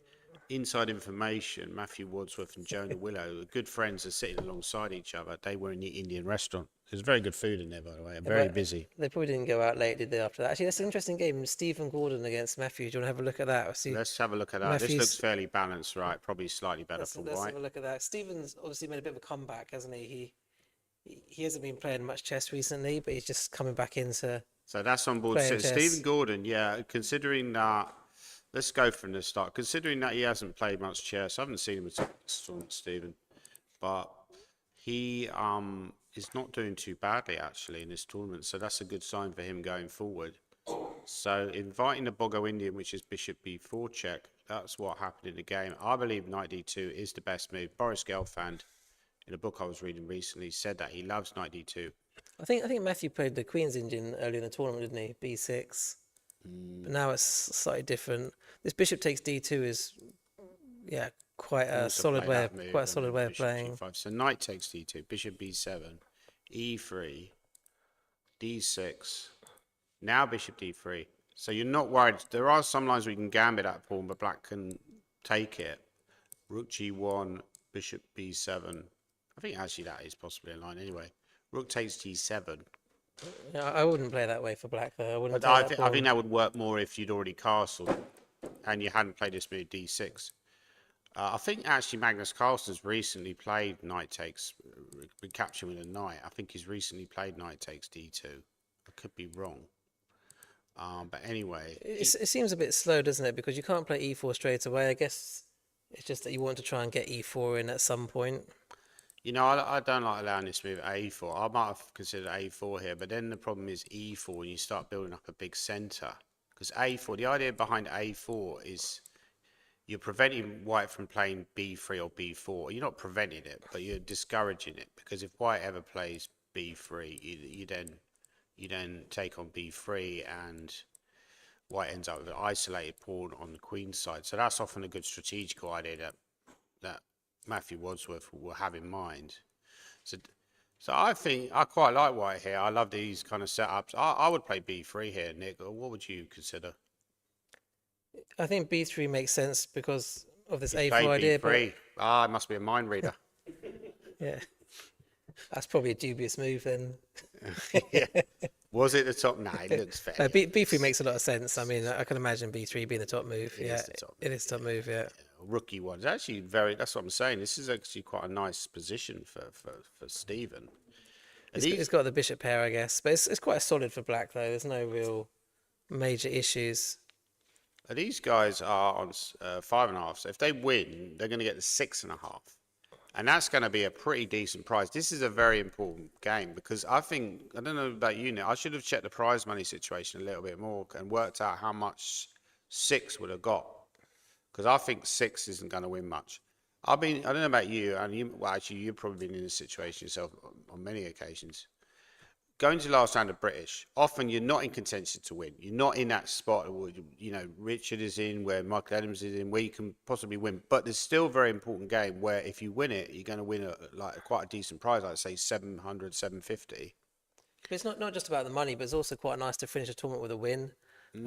inside information, Matthew Wadsworth and Jonah Willow, good friends, are sitting alongside each other. They were in the Indian restaurant. There's very good food in there, by the way. Very busy. They probably didn't go out late, did they? After that, actually, that's an interesting game. Stephen Gordon against Matthew. Do you want to have a look at that? Let's have a look at that. This looks fairly balanced, right? Probably slightly better for Let's white. have a look at that. Stephen's obviously made a bit of a comeback, hasn't he? He hasn't been playing much chess recently, but he's just coming back into. So that's on board playing 6. chess. Stephen Gordon, yeah, considering that, let's go from the start. Considering that he hasn't played much chess, I haven't seen him at all, Stephen, but he is not doing too badly actually in this tournament. So that's a good sign for him going forward. So inviting the Bogo Indian, which is Bishop B4 check, that's what happened in the game. I believe Knight D2 is the best move. Boris Gelfand, in a book I was reading recently, said that he loves Knight D2. I think Matthew played the Queen's Indian earlier in the tournament, didn't he? B6. But now it's slightly different. This Bishop takes D2 is, yeah, quite a solid way of playing. G5. So Knight takes D2, Bishop B7, E3, D6. Now Bishop D3. So you're not worried. There are some lines where you can gambit that pawn, but Black can take it. Rook G1, Bishop B7. I think actually that is possibly a line anyway. Rook takes G7. Yeah, I wouldn't play that way for Black though. I wouldn't. But I think that would work more if you'd already castled and you hadn't played this move D6. I think actually Magnus Carlsen's recently played Knight takes, recapturing with a knight. I think he's recently played Knight takes D2. I could be wrong. But anyway. It seems a bit slow, doesn't it? Because you can't play E4 straight away. I guess it's just that you want to try and get E4 in at some point. You know, I don't like allowing this move at A4. I might have considered A4 here, but then the problem is E4 and you start building up a big centre. Because A4, the idea behind A4 is you're preventing white from playing B3 or B4. You're not preventing it, but you're discouraging it. Because if white ever plays B3, you then take on B3 and white ends up with an isolated pawn on the queen's side. So that's often a good strategical idea that Matthew Wadsworth will have in mind. So I think I quite like white here. I love these kind of setups. I would play B3 here, Nick. What would you consider? I think B3 makes sense because of this You A4 play idea. B3. It must be a mind reader. Yeah, that's probably a dubious move then. Yeah. Was it the top? Nah, it looks fair. No, B3 makes a lot of sense. I mean, I can imagine B3 being the top move. It Yeah, is the top it is top move. Yeah. Rookie one. It's actually that's what I'm saying. This is actually quite a nice position for Stephen. It's got the bishop pair, I guess, but it's quite solid for Black though. There's no real major issues. These guys are on 5.5. So if they win, they're going to get the 6.5. And that's going to be a pretty decent prize. This is a very important game because I don't know about you, Nick, I should have checked the prize money situation a little bit more and worked out how much 6 would have got. Because I think 6 isn't going to win much. I don't know about you, and you've probably been in this situation yourself on many occasions. Going to the last round of British, often you're not in contention to win. You're not in that spot where, Richard is in, where Michael Adams is in, where you can possibly win. But there's still a very important game where if you win it, you're going to win quite a decent prize, like say 700, 750. But it's not just about the money, but it's also quite nice to finish a tournament with a win.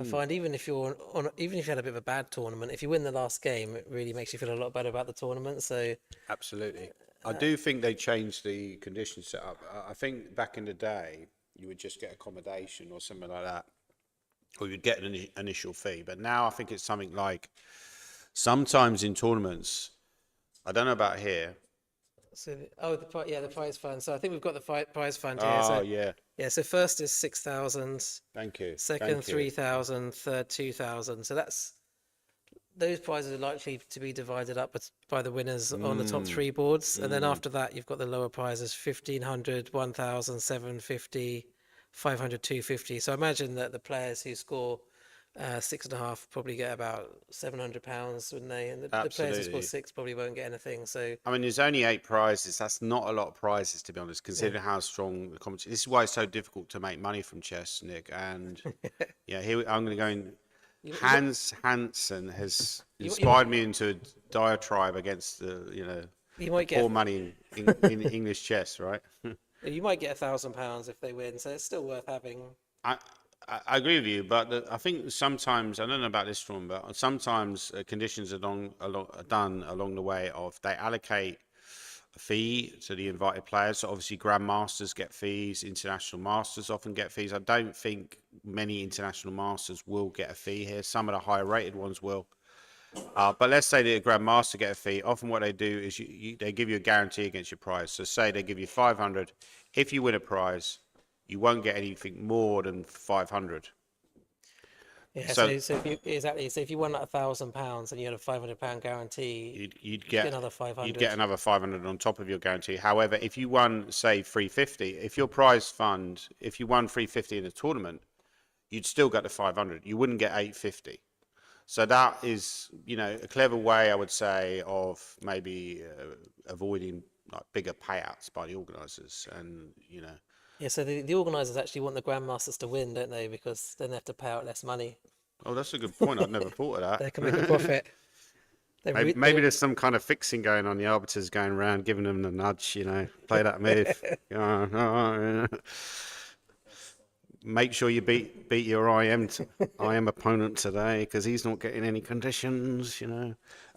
I find even if you had a bit of a bad tournament, if you win the last game, it really makes you feel a lot better about the tournament. So Absolutely. I do think they changed the condition setup. I think back in the day, you would just get accommodation or something like that, or you'd get an initial fee. But now I think it's something like, sometimes in tournaments, I don't know about here. So the prize fund. So I think we've got the prize fund here. Oh, So, yeah. yeah. So first is 6,000. Thank you. Second 3,000. Third 2,000. So those prizes are likely to be divided up by the winners on the top 3 boards, and then after that you've got the lower prizes: 1,500, 1,000, 750, 500, 250. So I imagine that the players who score 6.5 probably get about £700, wouldn't they? And the players who score Absolutely. 6 probably won't get anything. So I mean, there's only 8 prizes. That's not a lot of prizes, to be honest, yeah, considering how strong the competition. This is why it's so difficult to make money from chess, Nick. And yeah, I'm going to go in. you, you, Hans Hansen has you, inspired me into a diatribe against you the might poor get money in English chess, right? you might get £1,000 if they win. So it's still worth having. I, I agree with you, but I think sometimes, I don't know about this one, but sometimes conditions are done along the way of they allocate a fee to the invited players. So obviously, Grandmasters get fees, international masters often get fees. I don't think many international masters will get a fee here. Some of the higher rated ones will. But let's say the Grandmaster get a fee. Often what they do is they give you a guarantee against your prize. So say they give you 500. If you win a prize, you won't get anything more than 500. Yeah, So so if you exactly so if you won like £1,000 and you had a £500 guarantee, you'd you get get another you'd get 500. another 500 on top of your guarantee. However, if you won say 350, if your prize fund, if you won 350 in a tournament, you'd still get the 500. You wouldn't get 850. So that is, a clever way, I would say, of maybe avoiding like bigger payouts by the organisers, and Yeah, so the organisers actually want the Grandmasters to win, don't they? Because then they have to pay out less money. oh, that's a good point. I'd never thought of They can make a that. profit. Maybe there's some kind of fixing going on. The arbiters going around giving them the nudge, play that move. Make sure you beat your IM opponent today because he's not getting any conditions.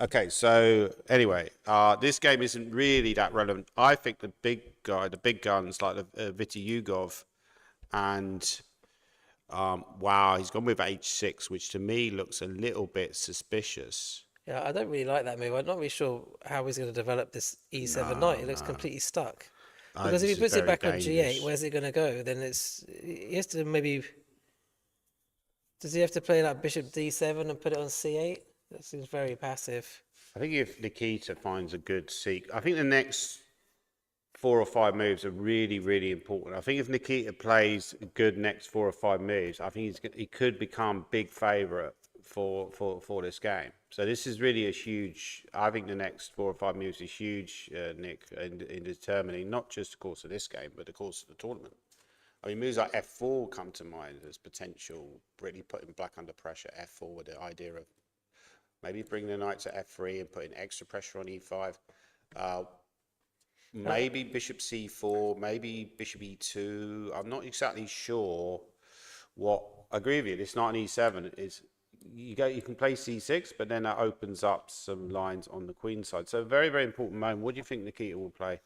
Okay, so anyway, this game isn't really that relevant. I think the big guns like the Viti Yugov, and wow, he's gone with H6, which to me looks a little bit suspicious. Yeah, I don't really like that move. I'm not really sure how he's going to develop this E7 knight. No, It looks no. completely stuck. I think Because if he this is puts it very back on G8, dangerous. where's it going to go? Then he has to maybe. Does he have to play like Bishop D7 and put it on C8? That seems very passive. I think if Nikita finds a good seek, I think the next 4 or 5 moves are really, really important. I think if Nikita plays good next 4 or 5 moves, I think he could become big favourite for this game. So this is really a huge. I think the next 4 or 5 moves is huge, Nick, in determining not just the course of this game, but the course of the tournament. I mean, moves like F4 come to mind as potential, really putting black under pressure. F4 with the idea of maybe bringing the knight to F3 and putting extra pressure on E5. Maybe Bishop C4, maybe Bishop E2. I'm not exactly sure what. I agree with you. This knight on E7 is you can play C6, but then that opens up some lines on the queen side. So very, very important moment. What do you think Nikita will play?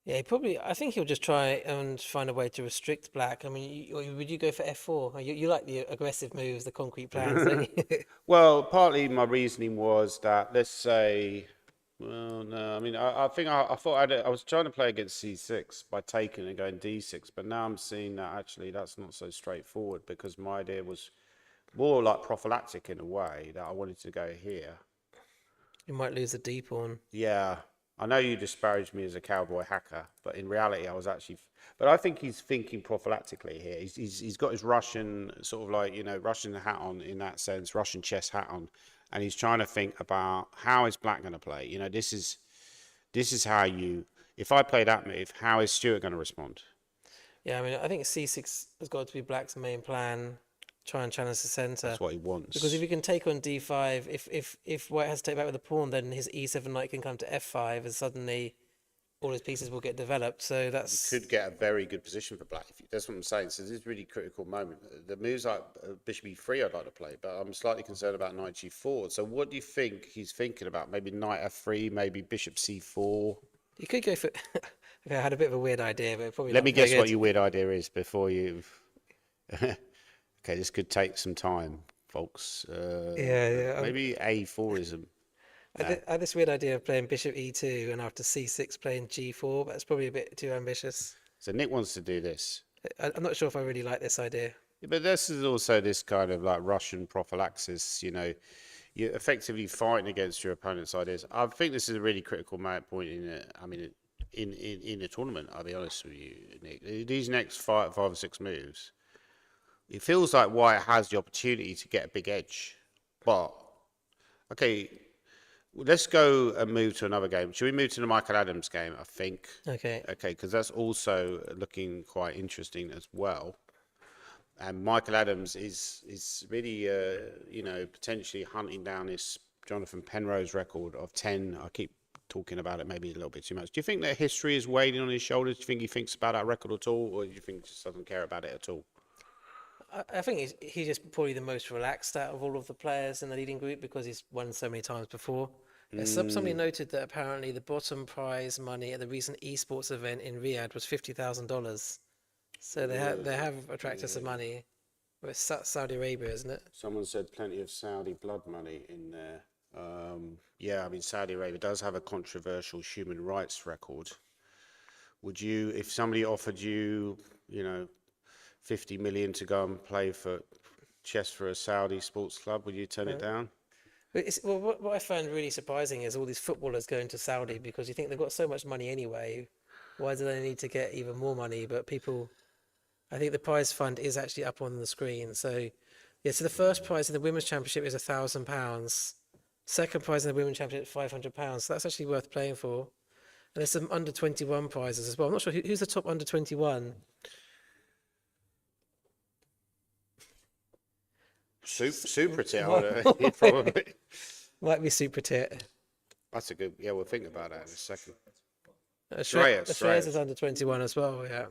Yeah, I think he'll just try and find a way to restrict black. I mean, would you go for F4? You like the aggressive moves, the concrete plans, don't you? Well, partly my reasoning was that, let's say, well, no, I mean, I think I thought I was trying to play against C6 by taking and going D6, but now I'm seeing that actually that's not so straightforward because my idea was more like prophylactic in a way that I wanted to go here. You might lose the D pawn. Yeah, I know you disparaged me as a cowboy hacker, but in reality, I was actually. But I think he's thinking prophylactically here. He's got his Russian sort of like Russian hat on in that sense, Russian chess hat on, and he's trying to think about how is Black going to play. This is how you. If I play that move, how is Stuart going to respond? Yeah, I mean, I think C6 has got to be black's main plan. Try and challenge the center. That's what he Because if wants. he can take on D5, if White has to take back with the pawn, then his E7 knight can come to F5, and suddenly all his pieces will get developed. So You that's could get a very good position for Black. That's what I'm saying. So this is a really critical moment. The moves like Bishop E3 I'd like to play, but I'm slightly concerned about Knight G4. So what do you think he's thinking about? Maybe Knight F3, maybe Bishop C4. you could go for. Okay, I had a bit of a weird idea, but probably Let not me very guess what good. your weird idea is before you. Okay, this could take some time, folks. Yeah, yeah. Maybe A4ism. No. I had this weird idea of playing Bishop E2 and after C6 playing G4, but it's probably a bit too ambitious. So Nick wants to do this. I'm not sure if I really like this idea. Yeah, but this is also this kind of like Russian prophylaxis, you're effectively fighting against your opponent's ideas. I think this is a really critical point in it. I mean, in the tournament, I'll be honest with you, Nick. These next five or six moves it feels like White has the opportunity to get a big edge. But, okay, let's go and move to another game. Should we move to the Michael Adams game, I think? Okay. Okay, because that's also looking quite interesting as well. And Michael Adams is really, potentially hunting down this Jonathan Penrose record of 10. I keep talking about it maybe a little bit too much. Do you think that history is weighing on his shoulders? Do you think he thinks about that record at all? Or do you think he just doesn't care about it at all? I think he's just probably the most relaxed out of all of the players in the leading group because he's won so many times before. Somebody noted that apparently the bottom prize money at the recent esports event in Riyadh was $50,000. So they have attracted some money. Well, it's Saudi Arabia, isn't it? Someone said plenty of Saudi blood money in there. Yeah, I mean, Saudi Arabia does have a controversial human rights record. Would you, if somebody offered you, 50 million to go and play for chess for a Saudi sports club, would you turn it down? But what I found really surprising is all these footballers going to Saudi because you think they've got so much money anyway. Why do they need to get even more money? But I think the prize fund is actually up on the screen. So, yeah, so the first prize in the Women's Championship is £1,000. Second prize in the Women's Championship, £500. So that's actually worth playing for. And there's some under 21 prizes as well. I'm not sure who's the top under 21. Super tit, probably. Might be Super Tit. That's a good. Yeah, we'll think about that in a second. Australia's is under 21 as well, yeah.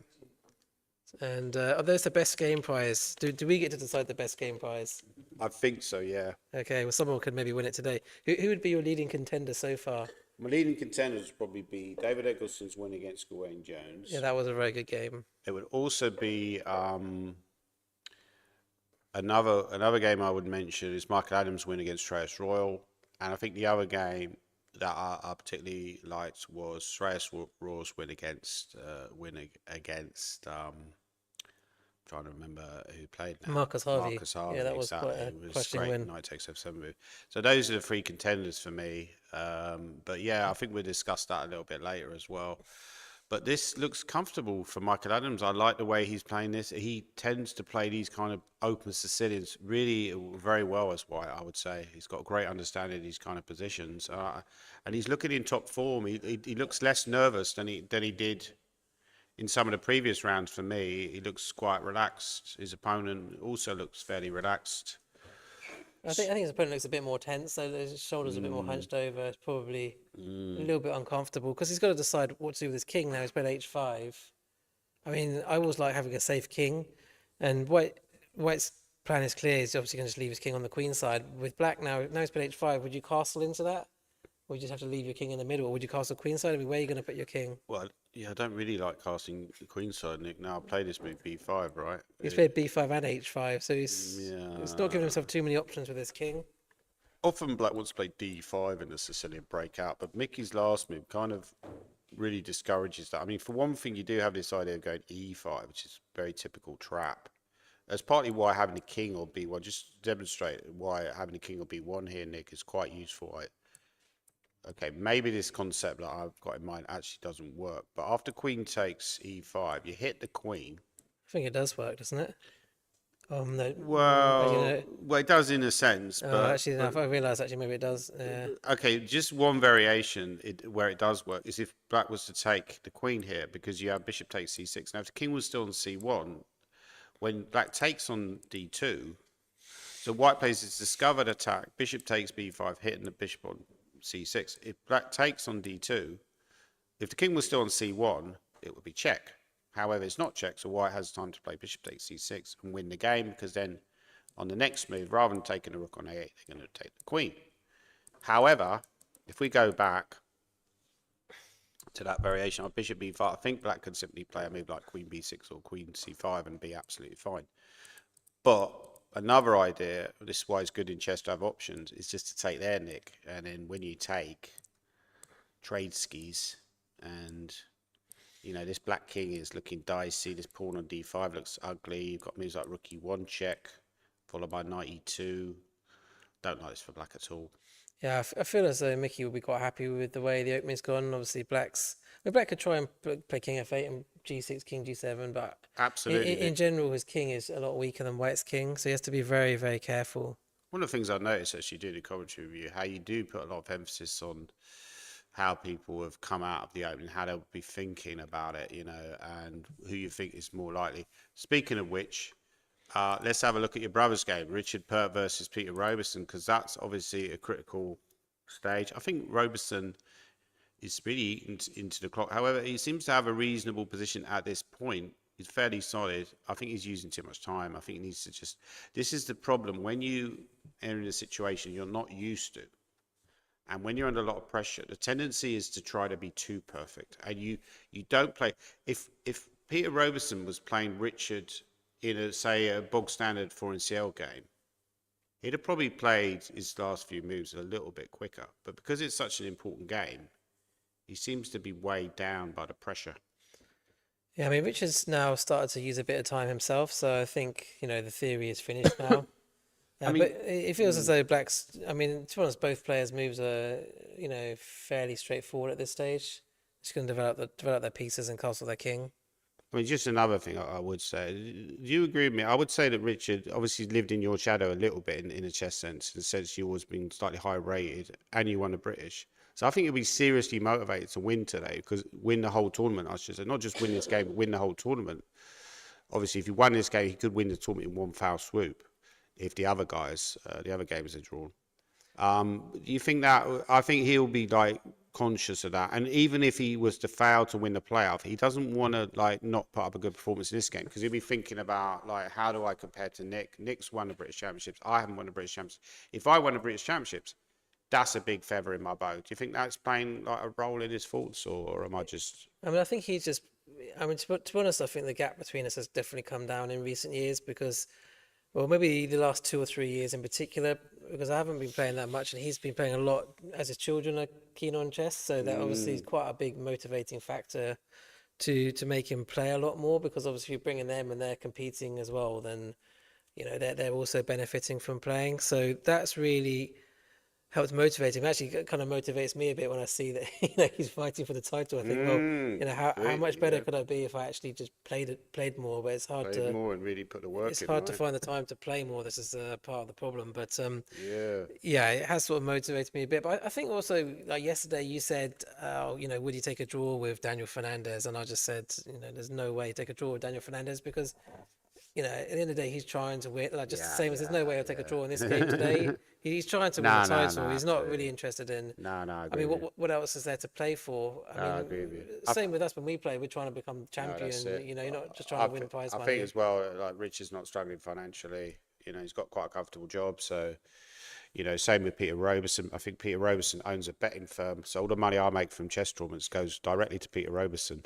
And are those the best game prize? Do we get to decide the best game prize? I think so, yeah. Okay, well, someone could maybe win it today. Who would be your leading contender so far? My leading contenders would probably be David Eggleston's win against Gawain Jones. Yeah, that was a very good game. It would also be another game I would mention is Michael Adams' win against Shreyas Royal, and I think the other game that I particularly liked was Shreyas Royal's win against trying to remember who played now. Marcus Harvey. Marcus Harvey, Yeah, that was exactly. quite a It was crushing great win. night takes F7 move. So those are the three contenders for me. But yeah, I think we'll discuss that a little bit later as well. But this looks comfortable for Michael Adams. I like the way he's playing this. He tends to play these kind of open Sicilians really very well as White, I would say. He's got a great understanding of these kind of positions. And he's looking in top form. He looks less nervous than he did in some of the previous rounds for me. He looks quite relaxed. His opponent also looks fairly relaxed. I think his opponent looks a bit more tense, so his shoulders are a bit more hunched over. It's probably a little bit uncomfortable because he's got to decide what to do with his king now. He's played h5. I mean, I always like having a safe king, and White's plan is clear. He's obviously going to just leave his king on the queen side. With Black now he's played h5. Would you castle into that? Or you just have to leave your king in the middle? Or would you castle queen side? I mean, where are you going to put your king? Well, yeah, I don't really like casting the queen side, Nick. Now I play this move b5, right? He's played b5 and h5, so he's not giving himself too many options with his king. Often Black wants to play d5 in the Sicilian breakout, but Mickey's last move kind of really discourages that. I mean, for one thing, you do have this idea of going e5, which is a very typical trap. That's partly why having a king or b1, just to demonstrate why having a king or b1 here, Nick, is quite useful. Okay, maybe this concept that I've got in mind actually doesn't work, but after queen takes e5, you hit the queen. I think it does work, doesn't it? No. Well, it does in a sense, but actually, no, I realise actually maybe it does. Yeah. Okay, just one variation where it does work is if Black was to take the queen here, because you have bishop takes c6. Now, if the king was still on c1, when Black takes on d2, so White plays its discovered attack, bishop takes b5, hitting the bishop on c6. If Black takes on d2, if the king was still on c1, it would be check. However, it's not check, so White has time to play bishop takes c6 and win the game, because then on the next move, rather than taking the rook on a8, they're going to take the queen. However, if we go back to that variation of bishop b5, I think Black could simply play a move like queen b6 or queen c5 and be absolutely fine. But another idea, this is why it's good in chess to have options, is just to take there, Nick, and then when you take, trade skis, and this Black king is looking dicey. This pawn on d5 looks ugly. You've got moves like rook e1 check, followed by knight e2. Don't like this for Black at all. Yeah, I feel as though Mickey will be quite happy with the way the opening's gone. Obviously, Black's The black could try and play king f8 and g6, king g7, but Absolutely. in general, his king is a lot weaker than white's king, so he has to be very, very careful. One of the things I noticed actually doing a commentary review, how you do put a lot of emphasis on how people have come out of the opening, how they'll be thinking about it, and who you think is more likely. Speaking of which, let's have a look at your brother's game, Richard Pert versus Peter Robertson, because that's obviously a critical stage. I think Robertson is really into the clock. However, he seems to have a reasonable position at this point. He's fairly solid. I think he's using too much time. I think he needs to just. This is the problem when you are in a situation you're not used to, and when you're under a lot of pressure, the tendency is to try to be too perfect, and you don't play. If Peter Robertson was playing Richard in a bog standard 4NCL game, he'd have probably played his last few moves a little bit quicker. But because it's such an important game, he seems to be weighed down by the pressure. Yeah, I mean, Richard's now started to use a bit of time himself, so I think, the theory is finished now. I mean, but it feels as though Black's, I mean, to be honest, both players' moves are, fairly straightforward at this stage. Just going to develop their pieces and castle their king. I mean, just another thing I would say. Do you agree with me? I would say that Richard obviously lived in your shadow a little bit in a chess sense, in the sense you always been slightly high rated and you won the British. So I think he'll be seriously motivated to win today, because win the whole tournament, I should say. Not just win this game, but win the whole tournament. Obviously, if he won this game, he could win the tournament in one foul swoop if the other guys, the other games are drawn. Do you think that? I think he'll be conscious of that, and even if he was to fail to win the playoff, he doesn't want to not put up a good performance in this game, because he'll be thinking about how do I compare to Nick? Nick's won the British Championships. I haven't won the British Championships. If I won the British Championships, that's a big feather in my bow. Do you think that's playing a role in his thoughts, or am I just? I mean, I think he's just. I mean, to be honest, I think the gap between us has definitely come down in recent years because. Well, maybe the last 2 or 3 years in particular, because I haven't been playing that much, and he's been playing a lot as his children are keen on chess. So that obviously is quite a big motivating factor to make him play a lot more. Because obviously, if you're bringing them and they're competing as well, then they're also benefiting from playing. So that's really helped motivate him. Actually, it kind of motivates me a bit when I see that he's fighting for the title. I think, well, how much better could I be if I actually just played more? But it's hard to more and really put the work in. It's hard to find the time to play more. This is part of the problem. But yeah, it has sort of motivated me a bit. But I think also, like yesterday, you said, would you take a draw with Daniel Fernandez? And I just said, there's no way to take a draw with Daniel Fernandez because. At the end of the day, he's trying to win. The same as there's no way he'll take a draw in this game today. He's trying to win the title. He's not really interested in. I mean, what else is there to play for? I agree with you. Same with us when we play. We're trying to become champion. You're not just trying to win prize money. I think as well, Richard's not struggling financially. He's got quite a comfortable job. So, same with Peter Robertson. I think Peter Robertson owns a betting firm, so all the money I make from chess tournaments goes directly to Peter Robertson.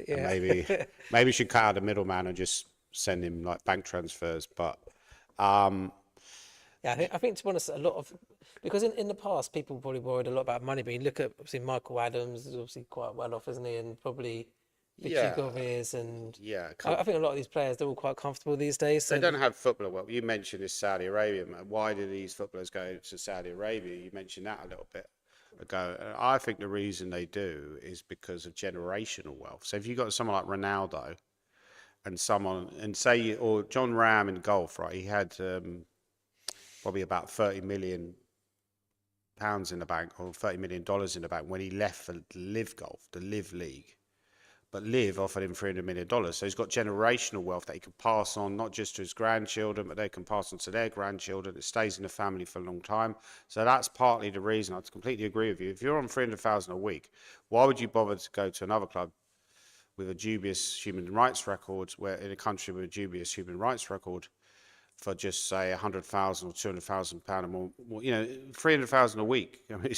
Yeah. And maybe we should cut out the middleman and just send him bank transfers, but I think to be honest, a lot of because in the past people probably worried a lot about money, but you look at obviously Michael Adams is obviously quite well off, isn't he? And probably Vichigov is, and I think a lot of these players they're all quite comfortable these days. So they don't have footballer. Well, you mentioned this Saudi Arabia. Why do these footballers go to Saudi Arabia? You mentioned that a little bit ago. I think the reason they do is because of generational wealth. So if you've got someone like Ronaldo. And or John Ram in golf, right? He had probably about £30 million in the bank, or $30 million in the bank when he left for Live Golf, the Live League. But Live offered him $300 million, so he's got generational wealth that he can pass on, not just to his grandchildren, but they can pass on to their grandchildren. It stays in the family for a long time. So that's partly the reason. I completely agree with you. If you're on $300,000 a week, why would you bother to go to another club with a dubious human rights record, where in a country with a dubious human rights record, for just say $100,000 or £200,000 or more, $300,000 a week. I mean,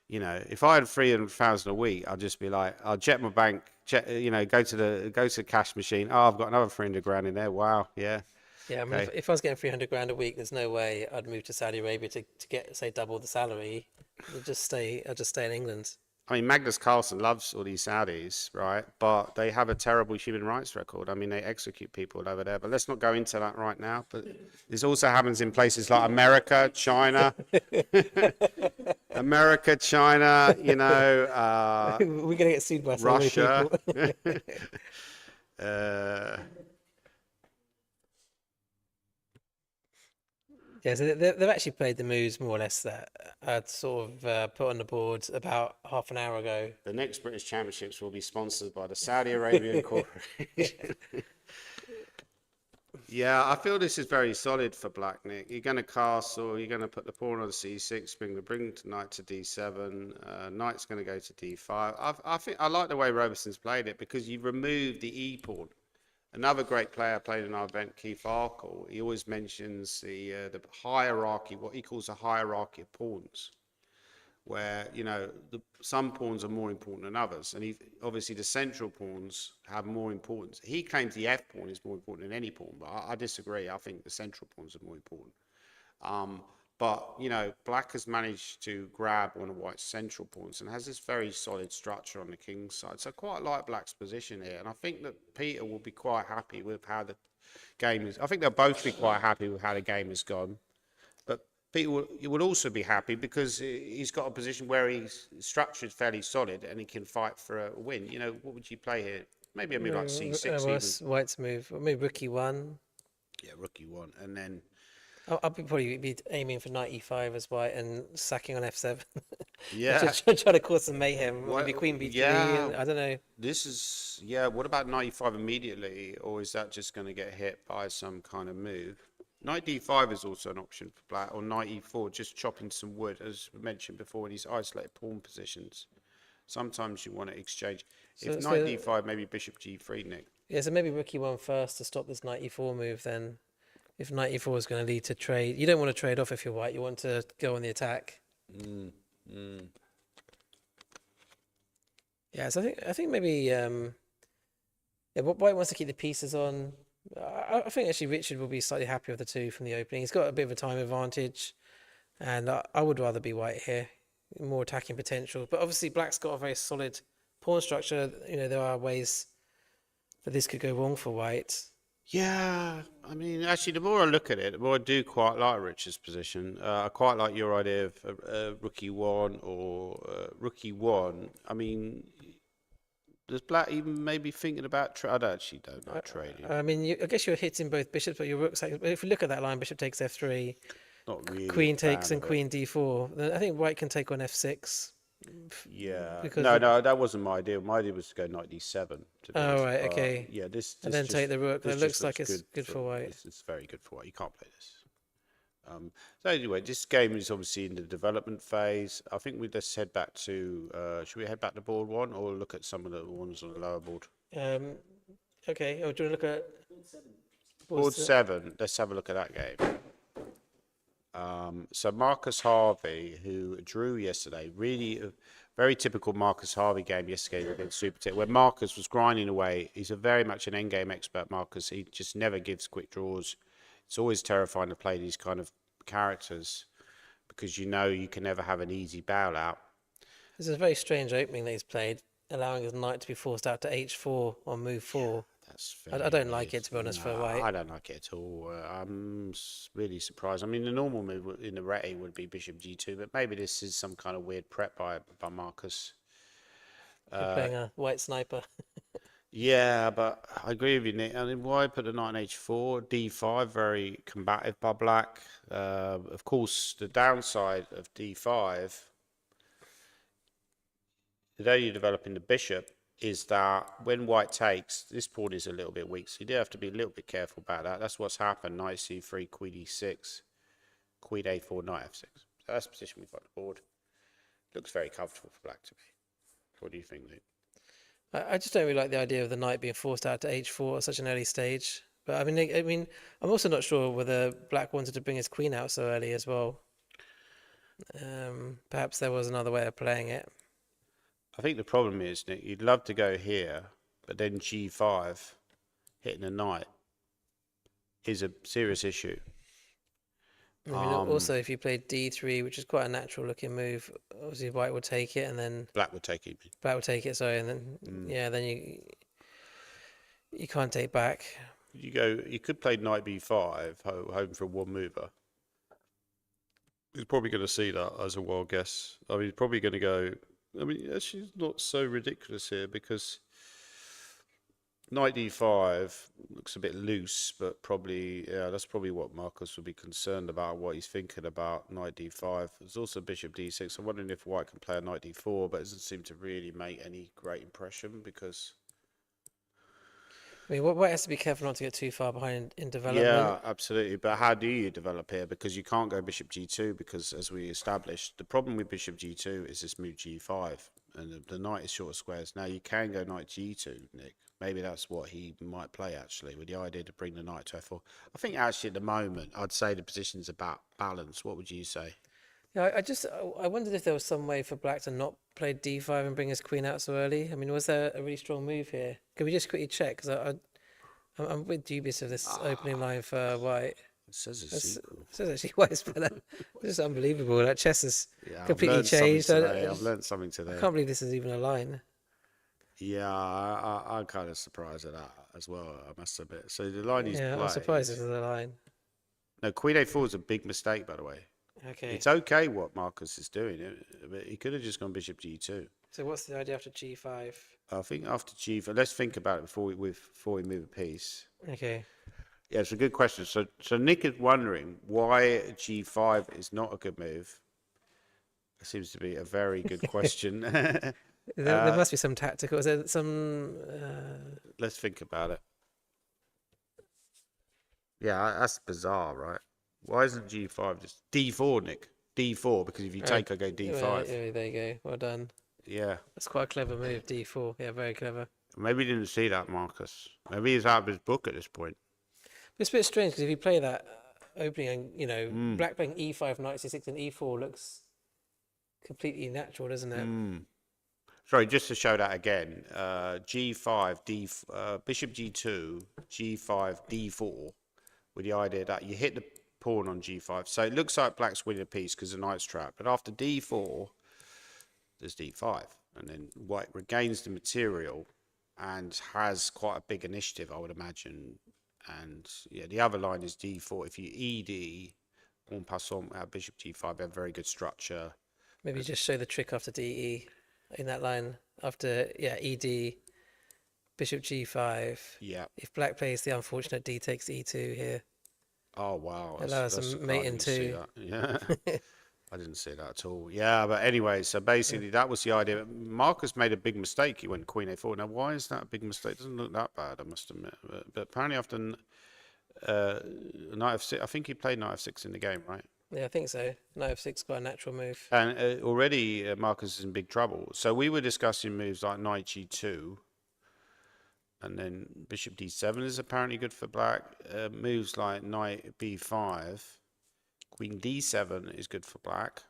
if I had $300,000 a week, I'd just be like, I'll jet my bank, go to the cash machine. Oh, I've got another 300 grand in there. Wow, yeah. Yeah, I mean, if I was getting 300 grand a week, there's no way I'd move to Saudi Arabia to get say double the salary. I'd just stay in England. I mean, Magnus Carlsen loves all these Saudis, right? But they have a terrible human rights record. I mean, they execute people over there. But let's not go into that right now. But this also happens in places like America, China, you know, We're gonna get sued by so many Russia. people. Yeah, so they've actually played the moves more or less that I'd sort of put on the board about half an hour ago. The next British Championships will be sponsored by the Saudi Arabian Corporation. Yeah, I feel this is very solid for Black, Nick. You're going to castle, you're going to put the pawn on c6, bring the knight to d7, knight's going to go to d5. I think I like the way Roberson's played it because you remove the e pawn. Another great player played in our event, Keith Arkle, he always mentions the hierarchy, what he calls a hierarchy of pawns, where, you know, some pawns are more important than others. And obviously the central pawns have more importance. He claims the F pawn is more important than any pawn, but I disagree. I think the central pawns are more important. But, you know, Black has managed to grab one of White's central pawns and has this very solid structure on the king's side. So I quite like Black's position here. And I think that Peter will be quite happy with how the game is. I think they'll both be quite happy with how the game has gone. But Peter will also be happy because he's got a position where he's structured fairly solid and he can fight for a win. You know, what would you play here? Maybe a move like c6 even. White's move, or maybe rook e1. Yeah, rook e1. And then... I'll probably be aiming for knight e5 as White and sacking on f7. Yeah. Just try to cause some mayhem. Maybe queen b3. Yeah. I don't know. This is, yeah, what about knight e5 immediately? Or is that just going to get hit by some kind of move? Knight d5 is also an option for Black, or knight e4, just chopping some wood, as mentioned before, in these isolated pawn positions. Sometimes you want to exchange. If knight d5, maybe bishop g3, Nick. Yeah, so maybe rook e1 first to stop this knight e4 move then. If knight e4 is going to lead to trade, you don't want to trade off if you're White. You want to go on the attack. Yeah, so I think maybe yeah, White wants to keep the pieces on. I think actually Richard will be slightly happier with the two from the opening. He's got a bit of a time advantage, and I would rather be White here, more attacking potential. But obviously Black's got a very solid pawn structure. You know, there are ways that this could go wrong for White. Yeah, I mean, actually, the more I look at it, the more I do quite like Richard's position. I quite like your idea of rook e1 or rook e1. I mean, does Black even maybe thinking about I actually don't like trading. I mean, I guess you're hitting both bishops, but your rook's. But if you look at that line, bishop takes f3, Not really queen takes, and queen d4. Then I think White can take on f6. Yeah. Because No, that wasn't my idea. My idea was to go knight d7. Oh, right, okay. Yeah, this and then just, take the rook. That looks like it's good for White. It's very good for White. You can't play this. So anyway, this game is obviously in the development phase. I think we just head back to. Should we head back to board one or look at some of the ones on the lower board? Okay. Oh, do you want to look at board 7? Let's have a look at that game. So Marcus Harvey, who drew yesterday, really a very typical Marcus Harvey game yesterday against Super Tech, where Marcus was grinding away. He's very much an endgame expert, Marcus. He just never gives quick draws. It's always terrifying to play these kind of characters because you know you can never have an easy bailout. This is a very strange opening that he's played, allowing his knight to be forced out to h4 on move 4. I don't like it, to be honest, for White. I don't like it at all. I'm really surprised. I mean, the normal move in the reti would be bishop g2, but maybe this is some kind of weird prep by Marcus. You're playing a White sniper. Yeah, but I agree with you, Nick. I mean, why put the knight on h4? d5, very combative by Black. Of course, the downside of d5, though you're developing the bishop, is that when White takes, this pawn is a little bit weak, so you do have to be a little bit careful about that. That's what's happened. Knight c3, queen e6, queen a4, knight f6. So that's the position we've got on the board. Looks very comfortable for Black to me. What do you think, Luke? I just don't really like the idea of the knight being forced out to h4 at such an early stage. But I mean, I'm also not sure whether Black wanted to bring his queen out so early as well. Perhaps there was another way of playing it. I think the problem is, Nick, you'd love to go here, but then g5, hitting a knight, is a serious issue. I mean, also if you played d3, which is quite a natural looking move, obviously white would take it, and then Black would take it. black would take it. Sorry, and then yeah, then you can't take back. You could play knight b5, hoping for a one mover. He's probably going to see that as a wild guess. I mean, he's probably going to go. I mean, actually, it's not so ridiculous here because knight d5 looks a bit loose, but probably, yeah, that's probably what Marcus would be concerned about, what he's thinking about. Knight d5. There's also bishop d6. I'm wondering if white can play a knight d4, but it doesn't seem to really make any great impression because. I mean, white has to be careful not to get too far behind in development. Yeah, absolutely. But how do you develop here? Because you can't go bishop g2 because, as we established, the problem with bishop g2 is this move g5, and the knight is short of squares. Now, you can go knight g2, Nick. Maybe that's what he might play, actually, with the idea to bring the knight to f4. I think, actually, at the moment, I'd say the position's about balance. What would you say? Yeah, I wondered if there was some way for black to not play d5 and bring his queen out so early. I mean, was there a really strong move here? Can we just quickly check? Because I'm a bit dubious of this opening line for white. It says it's sequel. It says actually white's better. This is unbelievable. That chess has Yeah, completely changed. I've learned something today. I can't believe this is even a line. Yeah, I'm kind of surprised at that as well, I must admit. So the line he's Yeah, I'm played. surprised this is a line. No, queen a4 is a big mistake, by the way. Okay. It's okay what Marcus is doing, but he could have just gone bishop g2. So what's the idea after g5? I think after g5, let's think about it before we move a piece. Okay. Yeah, it's a good question. So Nick is wondering why g5 is not a good move. It seems to be a very good question. There must be some tactical. Is there some? Let's think about it. Yeah, that's bizarre, right? Why isn't g5 just d4, Nick? d4, because if you take, I go d5. Yeah, there you go. Well done. Yeah. That's quite a clever move, d4. Yeah, very clever. Maybe he didn't see that, Marcus. Maybe he's out of his book at this point. But it's a bit strange because if you play that opening, and black playing e5, knight c6, and e4 looks completely natural, doesn't it? Sorry, just to show that again. G5, bishop g2, g5, d4, with the idea that you hit the pawn on g5. So it looks like black's winning a piece because the knight's trapped. But after d4, there's d5. And then white regains the material and has quite a big initiative, I would imagine. And yeah, the other line is d4. If you ed, en passant, bishop g5, have very good structure. Maybe just show the trick after de in that line. After, ed, bishop g5. Yeah. If black plays the unfortunate d takes e2 here. Oh, wow. Allows some mate in two. Yeah. I didn't see that at all. Yeah, but anyway, so basically that was the idea. Marcus made a big mistake. He went queen a4. Now, why is that a big mistake? It doesn't look that bad, I must admit. But apparently after knight f6, I think he played knight f6 in the game, right? Yeah, I think so. Knight f6 is quite a natural move. And already Marcus is in big trouble. So we were discussing moves like knight g2. And then bishop d7 is apparently good for black. Moves like knight b5. Queen d7 is good for black.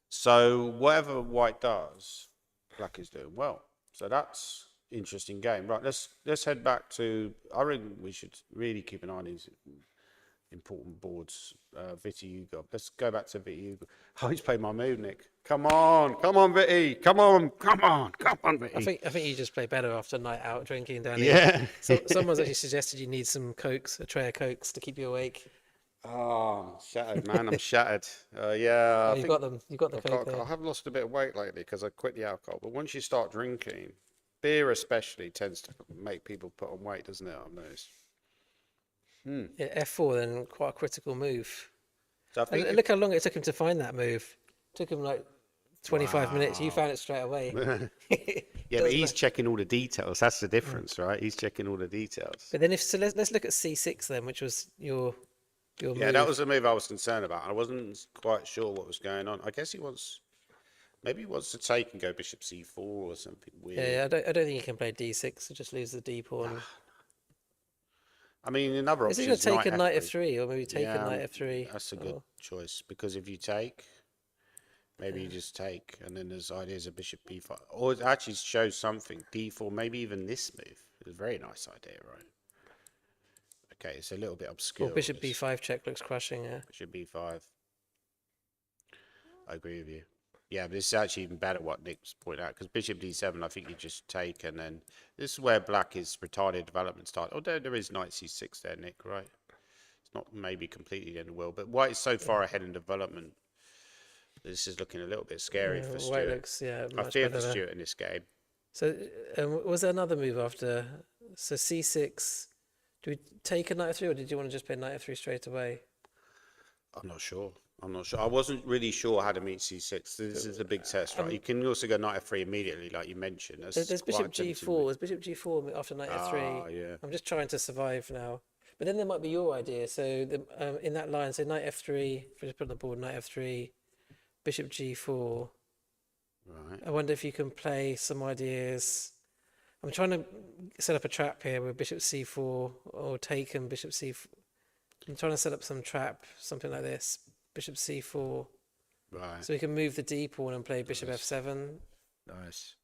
So whatever white does, black is doing well. So that's interesting game. Right, let's head back to. I reckon we should really keep an eye on these important boards. Viti Hugo. Let's go back to Viti Hugo. Oh, he's played my move, Nick. Come on, Viti. Come on, Viti. I think you just play better after a night out drinking down here. Yeah. Someone's actually suggested you need some cokes, a tray of cokes to keep you awake. Oh, I'm shattered, man. I'm shattered. Yeah. You've got them. You've got the coke there. I have lost a bit of weight lately because I quit the alcohol. But once you start drinking, beer especially tends to make people put on weight, doesn't it? I've noticed. Yeah, f4 then quite a critical move. So I think Look how long it took him to find that move. Took him like 25 minutes. You found it straight away. Yeah, but he's checking all the details. That's the difference, right? He's checking all the details. But then let's look at c6 then, which was your move. Yeah, that was the move I was concerned about. I wasn't quite sure what was going on. I guess maybe he wants to take and go bishop c4 or something weird. Yeah, I don't think you can play d6. So just lose the d pawn. I mean, another option is he going to take a knight f3. f3 or maybe take a knight f3? That's a good choice because if you take, maybe you just take, and then there's ideas of bishop b5, or it actually shows something d4. Maybe even this move is a very nice idea, right? okay, it's a little bit obscure. Or bishop It's b5 check looks crushing, yeah. bishop b5. I agree with you. Yeah, but this is actually even better what Nick's pointed out, because bishop d7, I think you just take, and then this is where black is retarded development start. Oh, there is knight c6 there, Nick, right? It's not maybe completely the end of the world, but white is so far ahead in development. This is looking a little bit scary for White Stuart. looks, yeah, I much fear better for there. Stuart in this game. So was there another move after? So c6. Do we take a knight f3, or did you want to just play knight f3 straight away? I'm not sure. I wasn't really sure how to meet c6. This is a big test, right? You can also go knight f3 immediately, like you mentioned. There's bishop g4. There's bishop g4 after knight f3. Yeah. I'm just trying to survive now. But then there might be your idea. So in that line, so knight f3. If I just put on the board, knight f3, bishop g4. Right. I wonder if you can play some ideas. I'm trying to set up a trap here with bishop c4 or taken bishop c4. I'm trying to set up some trap, something like this. Bishop c4. Right. So we can move the d pawn and play bishop f7. Nice.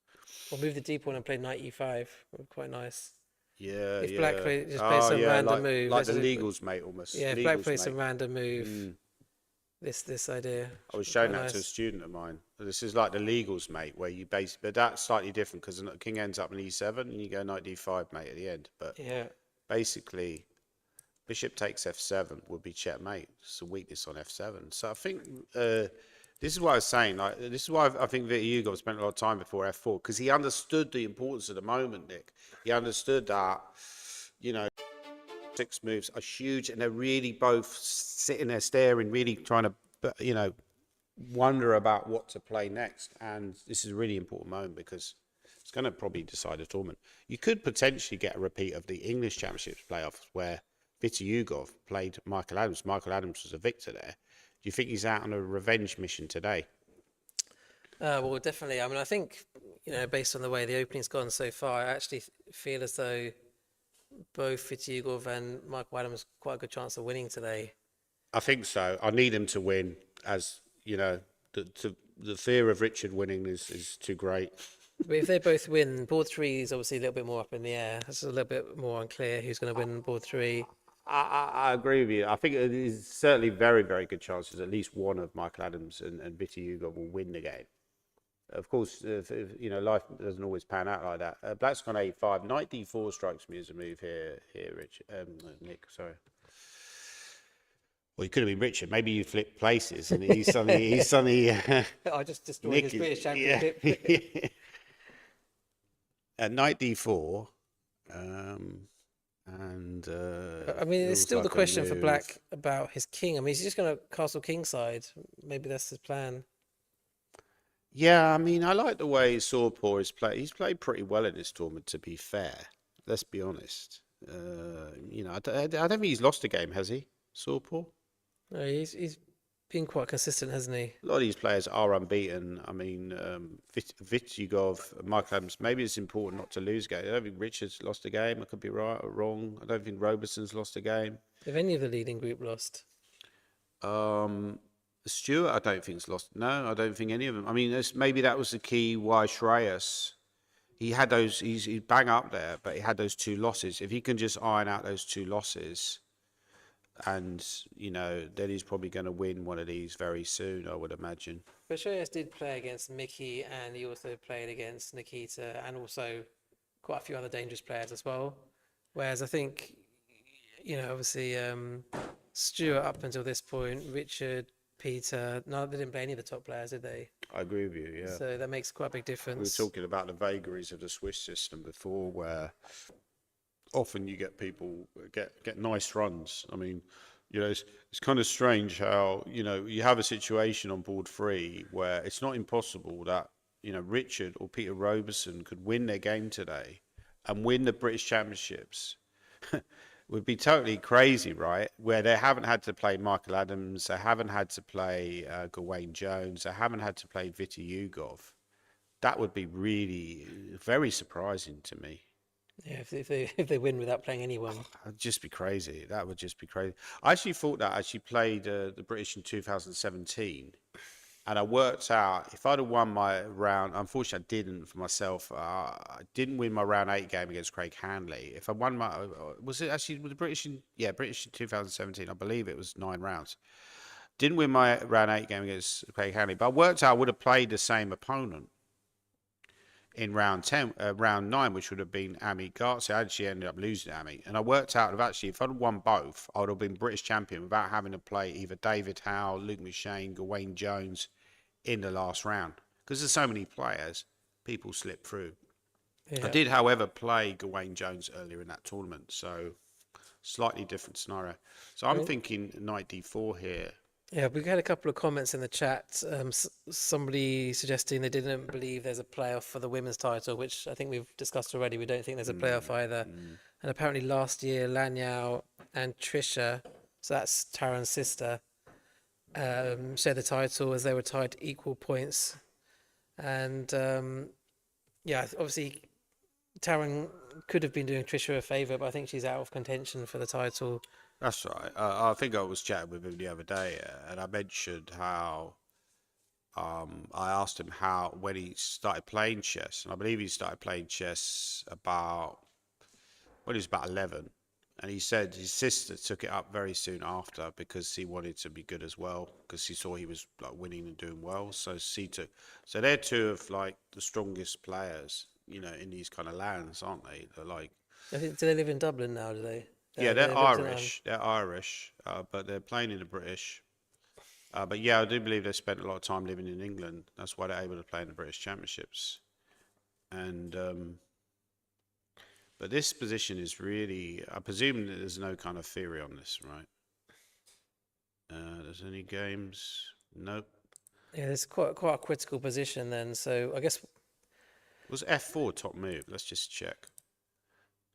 Or move the d pawn and play knight e5. Quite nice. Yeah, If yeah. black just plays some random move. Like the legals, mate, almost. Yeah, if legals, black plays mate. some random move. This idea. I was showing quite that to a nice. student of mine. This is like the legals, mate, where you base, but that's slightly different because the king ends up in e7 and you go knight d5, mate, at the end. But Yeah. basically, bishop takes f7 would be checkmate. It's a weakness on f7. So I think this is what I was saying. Like, this is why I think Victor Hugo spent a lot of time before f4, because he understood the importance of the moment, Nick. He understood that, you know, 6 moves are huge, and they're really both sitting there staring, really trying to, you know, wonder about what to play next. And this is a really important moment because it's going to probably decide a tournament. You could potentially get a repeat of the English Championships playoffs where Victor Hugo played Michael Adams. Michael Adams was a victor there. Do you think he's out on a revenge mission today? Well, definitely. I mean, I think, you know, based on the way the opening's gone so far, I actually feel as though both Fityugov and Michael Adams quite a good chance of winning today. I think so. I need him to win, as you know. The fear of Richard winning is too great. But if they both win, board 3 is obviously a little bit more up in the air. It's a little bit more unclear who's going to win board 3. I agree with you. I think it is certainly very, very good chances at least one of Michael Adams and Victor Hugo will win the game. Of course, if, you know, life doesn't always pan out like that. Black's gone a5. Knight d4 strikes me as a move here, Nick. Sorry. Well, he could have been Richard. Maybe you flip places and he's suddenly. I just destroyed his British championship. Yeah. Knight d4. I mean, it's feels still the like a question for move. Black about his king. I mean, he's just going to castle kingside. Maybe that's his plan. Yeah, I mean, I like the way Sawpaw is played. He's played pretty well in this tournament, to be fair. Let's be honest. You know, I don't think he's lost a game, has he, Sawpaw? No, he's been quite consistent, hasn't he? A lot of these players are unbeaten. I mean, Vityugov, Michael Adams, maybe it's important not to lose games. I don't think Richard's lost a game. I could be right or wrong. I don't think Robeson's lost a game. If any of the leading group lost. Stuart, I don't think's lost. No, I don't think any of them. I mean, maybe that was the key why Shreyas, he had those, he's bang up there, but he had those 2 losses. If he can just iron out those 2 losses, and, you know, then he's probably going to win one of these very soon, I would imagine. But Shreyas did play against Mickey, and he also played against Nikita, and also quite a few other dangerous players as well. Whereas I think, you know, obviously Stuart up until this point, Richard, Peter, no, they didn't play any of the top players, did they? I agree with you, yeah. So that makes quite a big We were difference. talking about the vagaries of the Swiss system before, where often you get people get nice runs. I mean, you know, it's kind of strange how, you know, you have a situation on board 3 where it's not impossible that, you know, Richard or Peter Robeson could win their game today and win the British Championships. Would be totally crazy, right? Where they haven't had to play Michael Adams, they haven't had to play Gawain Jones, they haven't had to play Vityugov. That would be really very surprising to me. Yeah, if they win without playing anyone. That'd just be crazy. That would just be crazy. I actually thought that played the British in 2017. And I worked out if I'd have won my round. Unfortunately, I didn't for myself. I didn't win my round 8 game against Craig Handley. If I won my, was it actually with the British? British in 2017. I believe it was 9 rounds. Didn't win my round 8 game against Craig Handley, but I worked out I would have played the same opponent in round 9, which would have been Ami Garcia. I actually ended up losing Ami, and I worked out actually if I'd have won both, I would have been British champion without having to play either David Howe, Luke McShane, Gawain Jones in the last round. Because there's so many players, people slip through. Yeah. I did, however, play Gawain Jones earlier in that tournament, so slightly different scenario. So I'm thinking knight d4 here. Yeah, we had a couple of comments in the chat. Somebody suggesting they didn't believe there's a playoff for the women's title, which I think we've discussed already. We don't think there's a playoff either. And apparently last year, Lanyao and Trisha, so that's Taran's sister, shared the title as they were tied equal points. And yeah, obviously Taran could have been doing Trisha a favour, but I think she's out of contention for the title. That's right. I think I was chatting with him the other day, and I mentioned how I asked him how when he started playing chess, and I believe he started playing chess about when he was about 11, and he said his sister took it up very soon after because he wanted to be good as well because he saw he was like winning and doing well. So they're two of like the strongest players, in these kind of lands, aren't they? They're like. I think, do they live in Dublin now? Do they? Yeah, they're Irish. They're Irish, but they're playing in the British. But yeah, I do believe they spent a lot of time living in England. That's why they're able to play in the British Championships. And but this position is really. I presume that there's no kind of theory on this, right? There's any games? Nope. Yeah, it's quite a critical position then. So I guess Was F4 top move? Let's just check.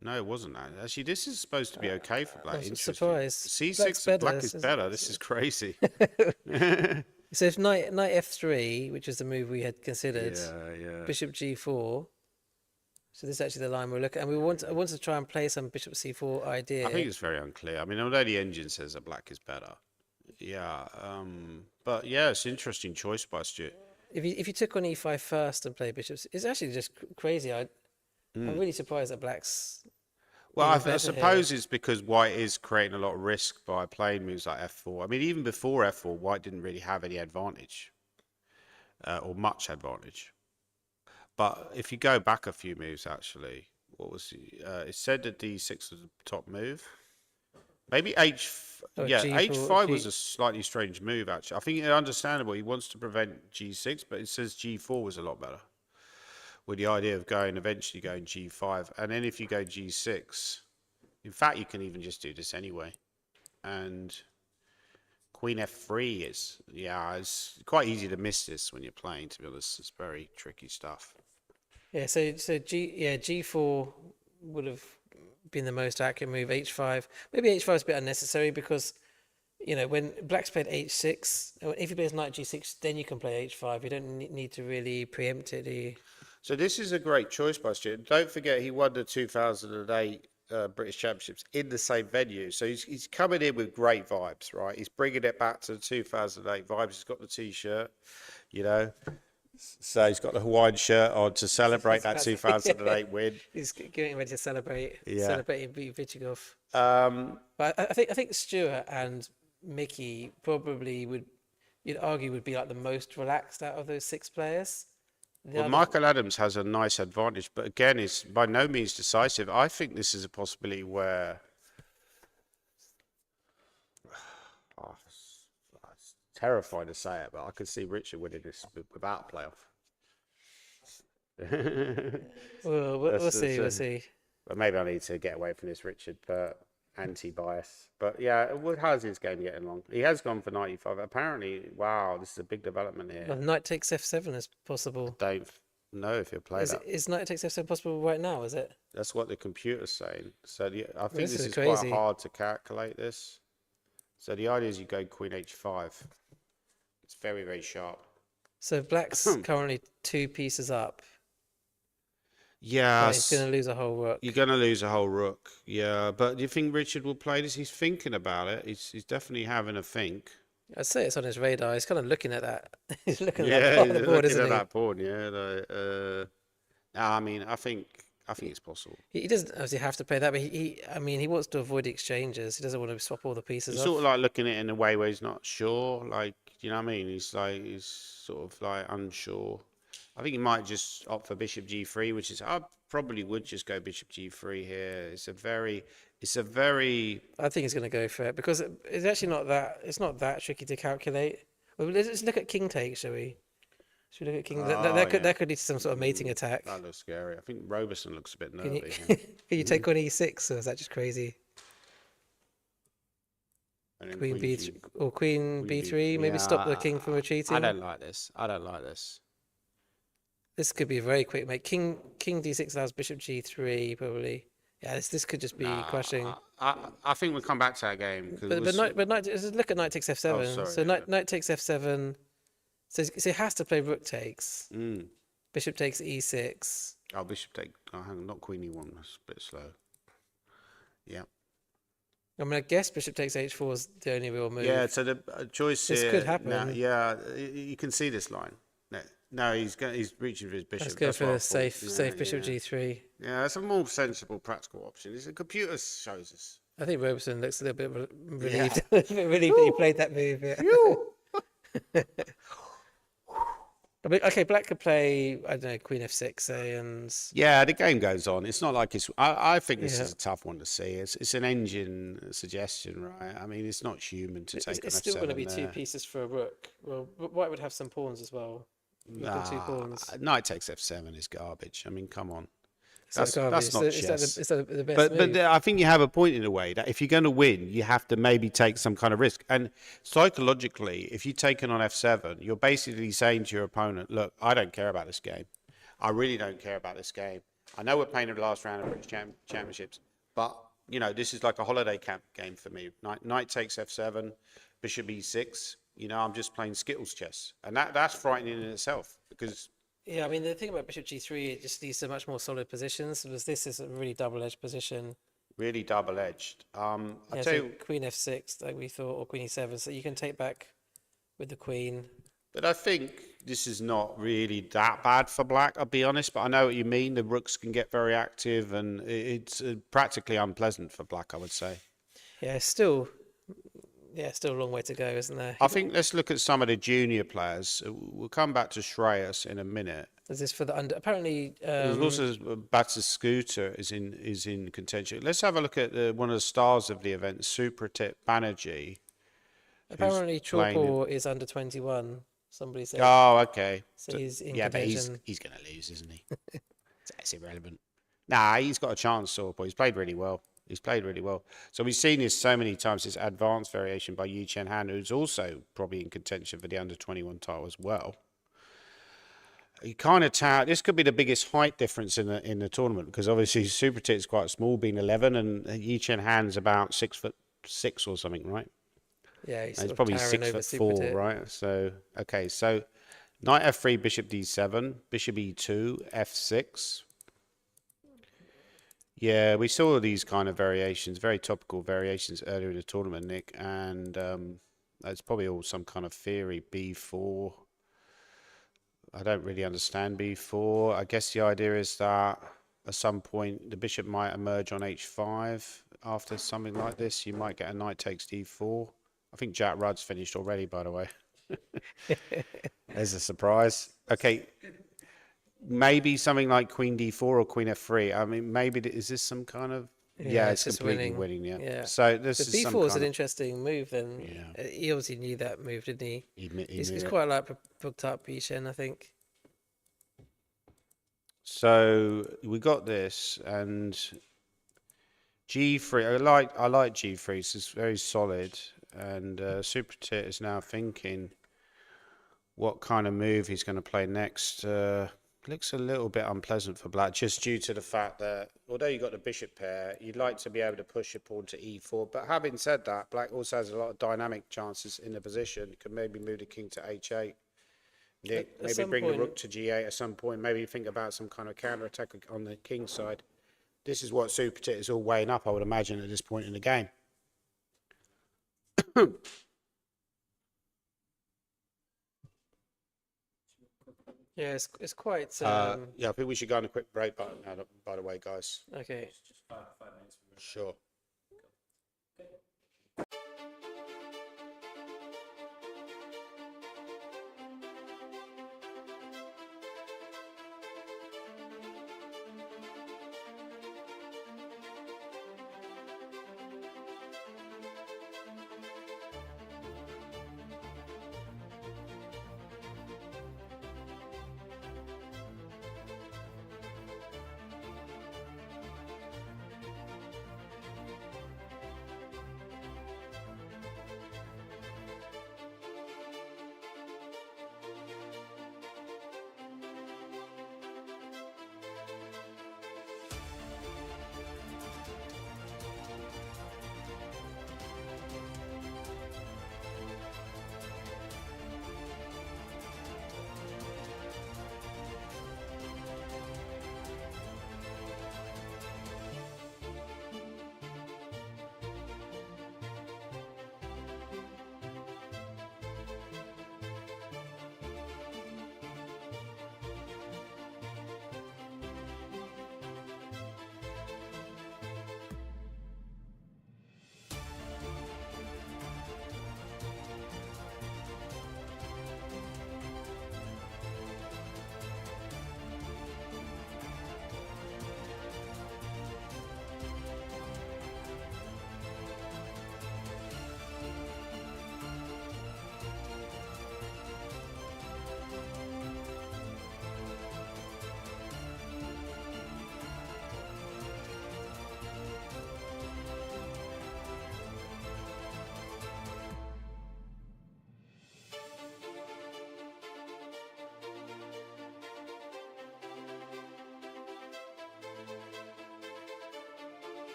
No, it wasn't that. Actually, this is supposed to be okay for black. I'm Interesting. surprised. C6 and black is better. This is crazy. So if knight F3, which is the move we had considered, yeah. bishop G4. So this is actually the line we're looking at. And I want to try and play some bishop C4 idea. I think it's very unclear. I mean, although the engine says that black is better. Yeah. But yeah, it's an interesting choice by Stuart. If you took on E5 first and play bishops, it's actually just crazy. I'm really surprised that black's. Well, I suppose it's because white is creating a lot of risk by playing moves like F4. I mean, even before F4, white didn't really have any advantage or much advantage. But if you go back a few moves, actually, what was it said that D6 was the top move? Maybe H5 was a slightly strange move, actually. I think it's understandable. He wants to prevent G6, but it says G4 was a lot better. With the idea of eventually going G5. And then if you go G6, in fact, you can even just do this anyway. And Queen F3 it's quite easy to miss this when you're playing, to be honest. It's very tricky stuff. Yeah, so G4 would have been the most accurate move. H5, maybe H5 is a bit unnecessary because, when black's played H6, if he plays knight G6, then you can play H5. You don't need to really preempt it, do you? So this is a great choice by Stuart. Don't forget he won the 2008 British Championships in the same venue. So he's coming in with great vibes, right? He's bringing it back to the 2008 vibes. He's got the T-shirt, So he's got the Hawaiian shirt on to celebrate that 2008 win. He's getting ready to celebrating Vichigov. But I think Stuart and Mickey probably you'd argue would be like the most relaxed out of those 6 players. Well, Michael Adams has a nice advantage, but again, it's by no means decisive. I think this is a possibility where it's terrifying to say it, but I could see Richard winning this without a playoff. Well, we'll see. But maybe I need to get away from this Richard Pert anti-bias. But yeah, how's his game getting along? He has gone for 95. Apparently, wow, this is a big development here. Well, knight takes F7 is possible. I don't know if he'll play that. Is knight takes F7 possible right now, is it? That's what the computer's saying. So I think this is crazy. quite hard to calculate this. So the idea is you go Queen H5. It's very, very sharp. So black's currently 2 pieces up. Yeah, he's going to lose a whole rook. You're going to lose a whole rook. Yeah, but do you think Richard will play this? He's thinking about it. He's definitely having a think. I'd say it's on his radar. He's kind of looking at that. He's looking at that Yeah, part of the board, looking isn't at he? that pawn, yeah. No, I mean, I think it's possible. He doesn't obviously have to play that, but I mean, he wants to avoid exchanges. He doesn't want to swap all the pieces He's sort of off. like looking at it in a way where he's not sure. Like, you know what I mean? He's sort of like unsure. I think he might just opt for bishop g3, which is I probably would just go bishop g3 here. It's a very I think he's going to go for it because it's actually not that. It's not that tricky to calculate. Well, let's look at king take, shall we? Should we look at king? oh yeah. That could lead to some sort of mating attack. That looks scary. I think Roberson looks a bit Can you nervy here. can you take on e6, or is that just crazy? And then Queen queen b3 g, or queen queen b3, maybe stop the king from I retreating. don't like this. I don't like this. This could be very quick, mate. King d6 allows bishop g3 probably. Yeah, this could just be crushing. I think we'll come back to that game because But knight. Let's look at knight takes oh f7. sorry So yeah. knight takes f7. So it has to play rook takes. Mm. Bishop takes e6. Oh, bishop take. Oh, hang on, not queen e1. That's a bit slow. Yeah. I mean, I guess bishop takes h4 is the only real move. Yeah. So the choice This here. could happen. Now, yeah, you can see this line. No, he's reaching for his bishop. Let's go That's for what I the thought. safe bishop yeah. g3. Yeah, it's a more sensible, practical option. It's a computer shows us. I think Roberson looks a little bit Yeah. relieved. A bit relieved that he played that move. Yeah. Phew. I mean, okay, black could play, I don't know, queen f6, say, and Yeah, the game goes on. It's not like it's. I think this Yeah. is a tough one to see. It's an engine suggestion, right? I mean, it's not human to take it's an still going to f7 be two there. pieces for a rook. Well, white would have some pawns as well. Rook and two pawns. Knight takes f7 is garbage. I mean, come on. So That's garbage. not So chess. is that the best But move? I think you have a point in a way that if you're going to win, you have to maybe take some kind of risk. And psychologically, if you take it on f7, you're basically saying to your opponent, "Look, I don't care about this game. I really don't care about this game. I know we're playing the last round of British Championships, but you know this is like a holiday camp game for me. Knight takes f7, bishop e6. You know, I'm just playing Skittles chess, and that's frightening in itself because." Yeah, I mean, the thing about bishop g3, it just leads to much more solid positions, because this is a really double-edged position. Really double-edged. I Yeah, tell so you, queen f6, like we thought, or queen e7, so you can take back with the queen. but I think this is not really that bad for black, I'll be honest, but I know what you mean. The rooks can get very active and it's practically unpleasant for black, I would say. Yeah, still a long way to go, isn't there? I think let's look at some of the junior players. We'll come back to Shreyas in a minute. Is this for the under? Apparently, There's also Batter Scooter is in contention. Let's have a look at one of the stars of the event, Supratit Banerjee. apparently playing Chopor is under 21. Somebody said. Oh, okay. So he's in yeah, but contention. he's going to lose, isn't he? That's irrelevant. Nah, he's got a chance, Sorpo. He's played really well. He's played really well. So we've seen this so many times, this advanced variation by Yu Chen Han, who's also probably in contention for the under-21 title as well. He kind of this could be the biggest height difference in the tournament because obviously Supratit is quite small, being 11, and Yu Chen Han's about 6'6" or something, right? Yeah, He's probably towering over 6'4", Supratit. right? So okay, so knight f3, bishop d7, bishop e2, f6. Yeah, we saw these kind of variations, very topical variations earlier in the tournament, Nick, and that's probably all some kind of theory. b4. I don't really understand b4. I guess the idea is that at some point the bishop might emerge on h5 after something like this. You might get a knight takes d4. I think Jack Rudd's finished already, by the way. There's a surprise. Okay. Maybe something like queen d4 or queen f3. I mean, maybe is this some kind of... Yeah, it's just completely winning, yeah. Yeah. So this The is some b4 is kind an of... interesting move then. Yeah. He obviously knew that move, didn't he? He's knew it. quite like booked up Yishen, I think. So we got this, and g3. I like g3. It's very solid, and Supratit is now thinking what kind of move he's going to play next. Looks a little bit unpleasant for black, just due to the fact that although you got the bishop pair, you'd like to be able to push your pawn to e4. But having said that, black also has a lot of dynamic chances in the position. You could maybe move the king to h8. Nick, At maybe some bring the point- rook to g8 at some point. Maybe think about some kind of counter attack on the king side. This is what Supratit is all weighing up, I would imagine, at this point in the game. Yeah, it's quite Yeah, I think we should go on a quick break button now, by the way, guys. okay. Sure.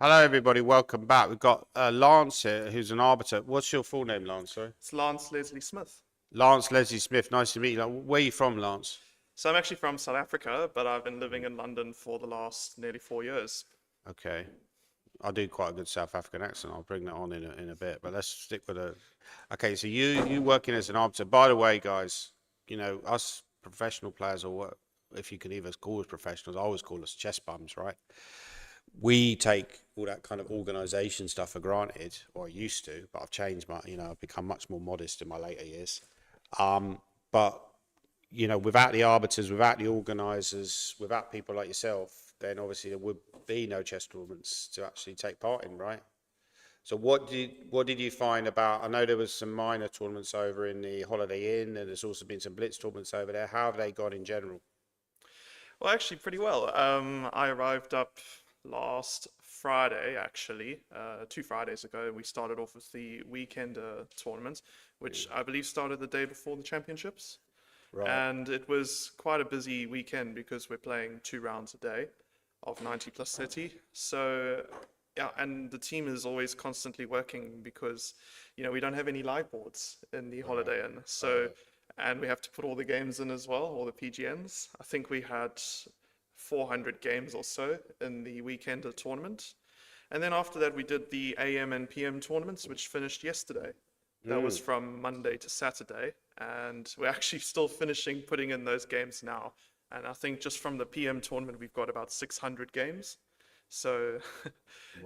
Hello, everybody. Welcome back. We've got Lance here, who's an arbiter. What's your full name, Lance? Sorry. It's Lance Leslie Smith. Lance Leslie Smith. Nice to meet you. Where are you from, Lance? So I'm actually from South Africa, but I've been living in London for the last nearly 4 years. Okay. I do quite a good South African accent. I'll bring that on in a bit, but let's stick with a. Okay, so you working as an arbiter. By the way, guys, you know us professional players, or what, if you can even call us professionals, I always call us chess bums, right? We take all that kind of organisation stuff for granted, or I used to, but I've changed I've become much more modest in my later years. But without the arbiters, without the organisers, without people like yourself, then obviously there would be no chess tournaments to actually take part in, right? So what did you find about? I know there was some minor tournaments over in the Holiday Inn, and there's also been some blitz tournaments over there. How have they gone in general? Well, actually, pretty well. I arrived up last Friday, actually, 2 Fridays ago. We started off with the weekend tournament, which I believe started the day before the championships. Right. And it was quite a busy weekend because we're playing 2 rounds a day of 90 plus 30. So yeah, and the team is always constantly working because, we don't have any live boards in the Holiday Inn. So, and we have to put all the games in as well, all the PGNs. I think we had 400 games or so in the weekend tournament. And then after that, we did the AM and PM tournaments, which finished yesterday. That was from Monday to Saturday. And we're actually still finishing putting in those games now. And I think just from the PM tournament, we've got about 600 games. So,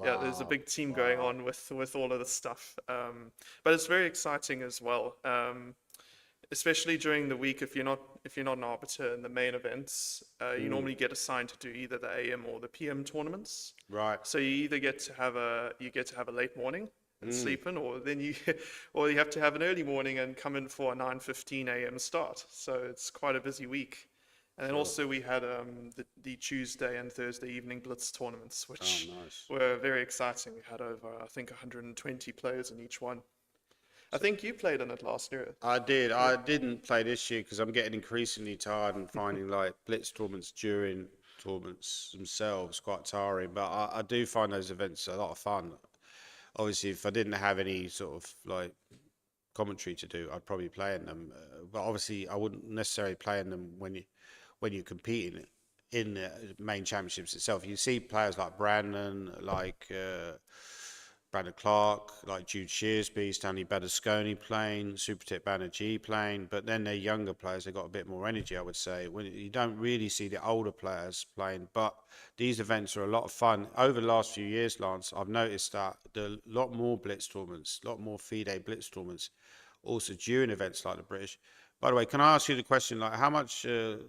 yeah, there's a big team going on with all of this stuff. But it's very exciting as well, especially during the week. If you're not an arbiter in the main events, you normally get assigned to do either the AM or the PM tournaments. Right. So you either get to have a late morning and sleep in, or then you have to have an early morning and come in for a 9:15 a.m. start. So it's quite a busy week. And then also we had the Tuesday and Thursday evening blitz tournaments, which were very exciting. We had over, I think, 120 players in each one. I think you played in it last year. I did. I didn't play this year because I'm getting increasingly tired and finding like blitz tournaments during tournaments themselves quite tiring. But I do find those events a lot of fun. Obviously, if I didn't have any sort of like commentary to do, I'd probably play in them. But obviously, I wouldn't necessarily play in them when you're competing in the main championships itself. You see players like Brandon Clark, like Jude Shearsby, Stanley Badasconi playing, Super Tip Banerjee playing, but then they're younger players, they've got a bit more energy, I would say. When you don't really see the older players playing, but these events are a lot of fun. Over the last few years, Lance, I've noticed that there are a lot more blitz tournaments, a lot more FIDE blitz tournaments, also during events like the British. By the way, can I ask you the question, like how much, do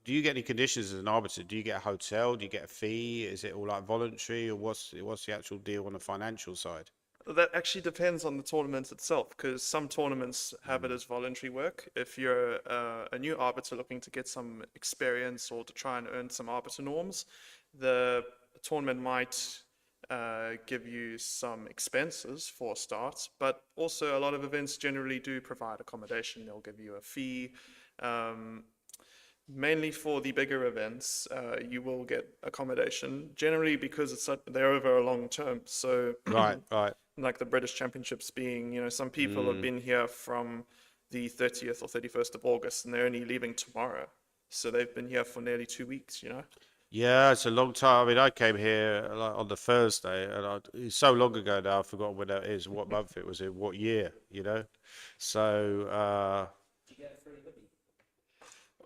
you get any conditions as an arbiter? Do you get a hotel? Do you get a fee? Is it all like voluntary, or what's the actual deal on the financial side? That actually depends on the tournament itself, because some tournaments have it as voluntary work. If you're a new arbiter looking to get some experience or to try and earn some arbiter norms, the tournament might give you some expenses for a start, but also a lot of events generally do provide accommodation. They'll give you a fee. Mainly for the bigger events, you will get accommodation, generally because they're over a long term. So, Right. like the British Championships being, some people have been here from the 30th or 31st of August, and they're only leaving tomorrow. So they've been here for nearly 2 weeks. Yeah, it's a long time. I mean, I came here like on the Thursday, and it's so long ago now. I've forgotten when that is, what month it was in, what year, So,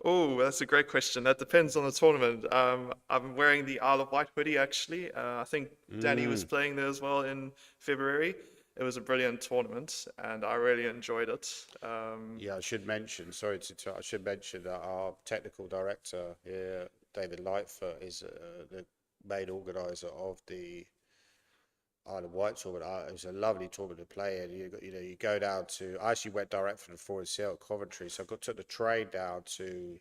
Oh, that's a great question. That depends on the tournament. I'm wearing the Isle of Wight hoodie, actually. I think Danny was playing there as well in February. It was a brilliant tournament, and I really enjoyed it. yeah, I should mention, I should mention that our technical director here, David Lightfoot, is the main organizer of the Isle of Wight tournament. It was a lovely tournament to play in. You go down to. I actually went direct from the 4CL at Coventry, so took the train down to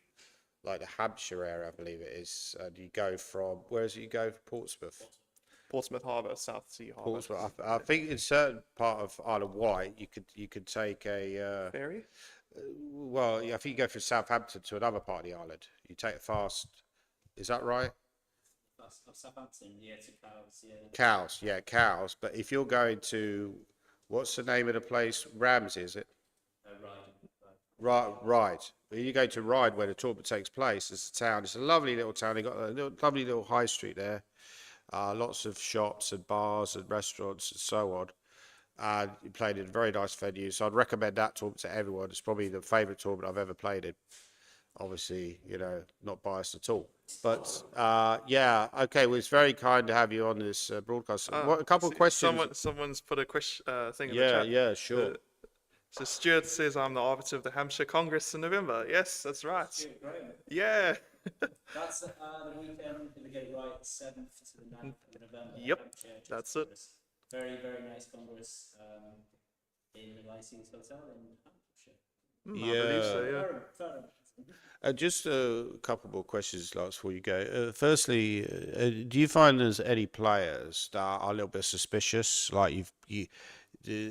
like the Hampshire area, I believe it is, and you go from where is it? You go from Portsmouth. Portsmouth Harbour, South Sea Harbour. Portsmouth. I think in certain part of Isle of Wight, you could take a Ferry? well, yeah, I think you go from Southampton to another part of the island. You take it fast. Is that right? Southampton, yeah, to Cowes, yeah. Cows. But if you're going to, what's the name of the place? Ramsey, is it? Ride. When you go to Ride, where the tournament takes place, it's a town. It's a lovely little town. They got a lovely little high street there. Lots of shops and bars and restaurants and so on. And you played in a very nice venue. So I'd recommend that tournament to everyone. It's probably the favourite tournament I've ever played in. Obviously, not biased at all. But yeah, okay. Well, it's very kind to have you on this broadcast. A couple of questions. Someone's put a question thing in the Yeah, chat. yeah, sure. So Stuart says I'm the arbiter of the Hampshire Congress in November. Yes, that's right. Yeah. That's the weekend, if I get it right, 7th to the 9th of November. Yep, Hampshire Chess that's it. Congress. Very, very nice congress in the Lysings Hotel in Hampshire. I believe so, yeah. Fair. Just a couple more questions, Lars, before you go. Firstly, do you find there's any players that are a little bit suspicious? Like,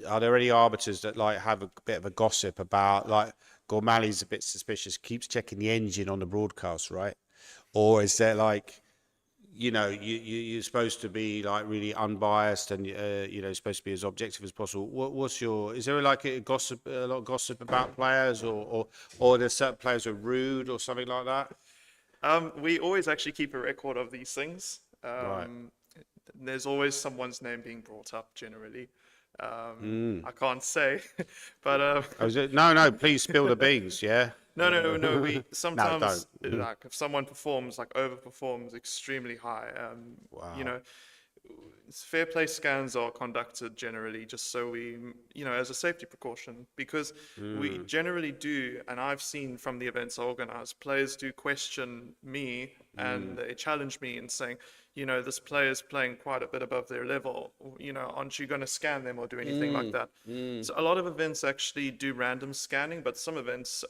are there any arbiters that like have a bit of a gossip about, like, Gormally's a bit suspicious, keeps checking the engine on the broadcast, right? Or is there like, you're supposed to be like really unbiased and supposed to be as objective as possible. Is there like a lot of gossip about players, or there's certain players who are rude or something like that? We always actually keep a record of these things. Right. There's always someone's name being brought up generally. I can't say, but Oh, is it? No, please spill the beans. Yeah. no. We No, sometimes don't. like if someone performs like overperforms extremely high, Wow. fair play scans are conducted generally just so we, as a safety precaution, because we generally do, and I've seen from the events I organize, players do question me and they challenge me in saying, this player is playing quite a bit above their level, aren't you going to scan them or do anything like that? So a lot of events actually do random scanning, but some events,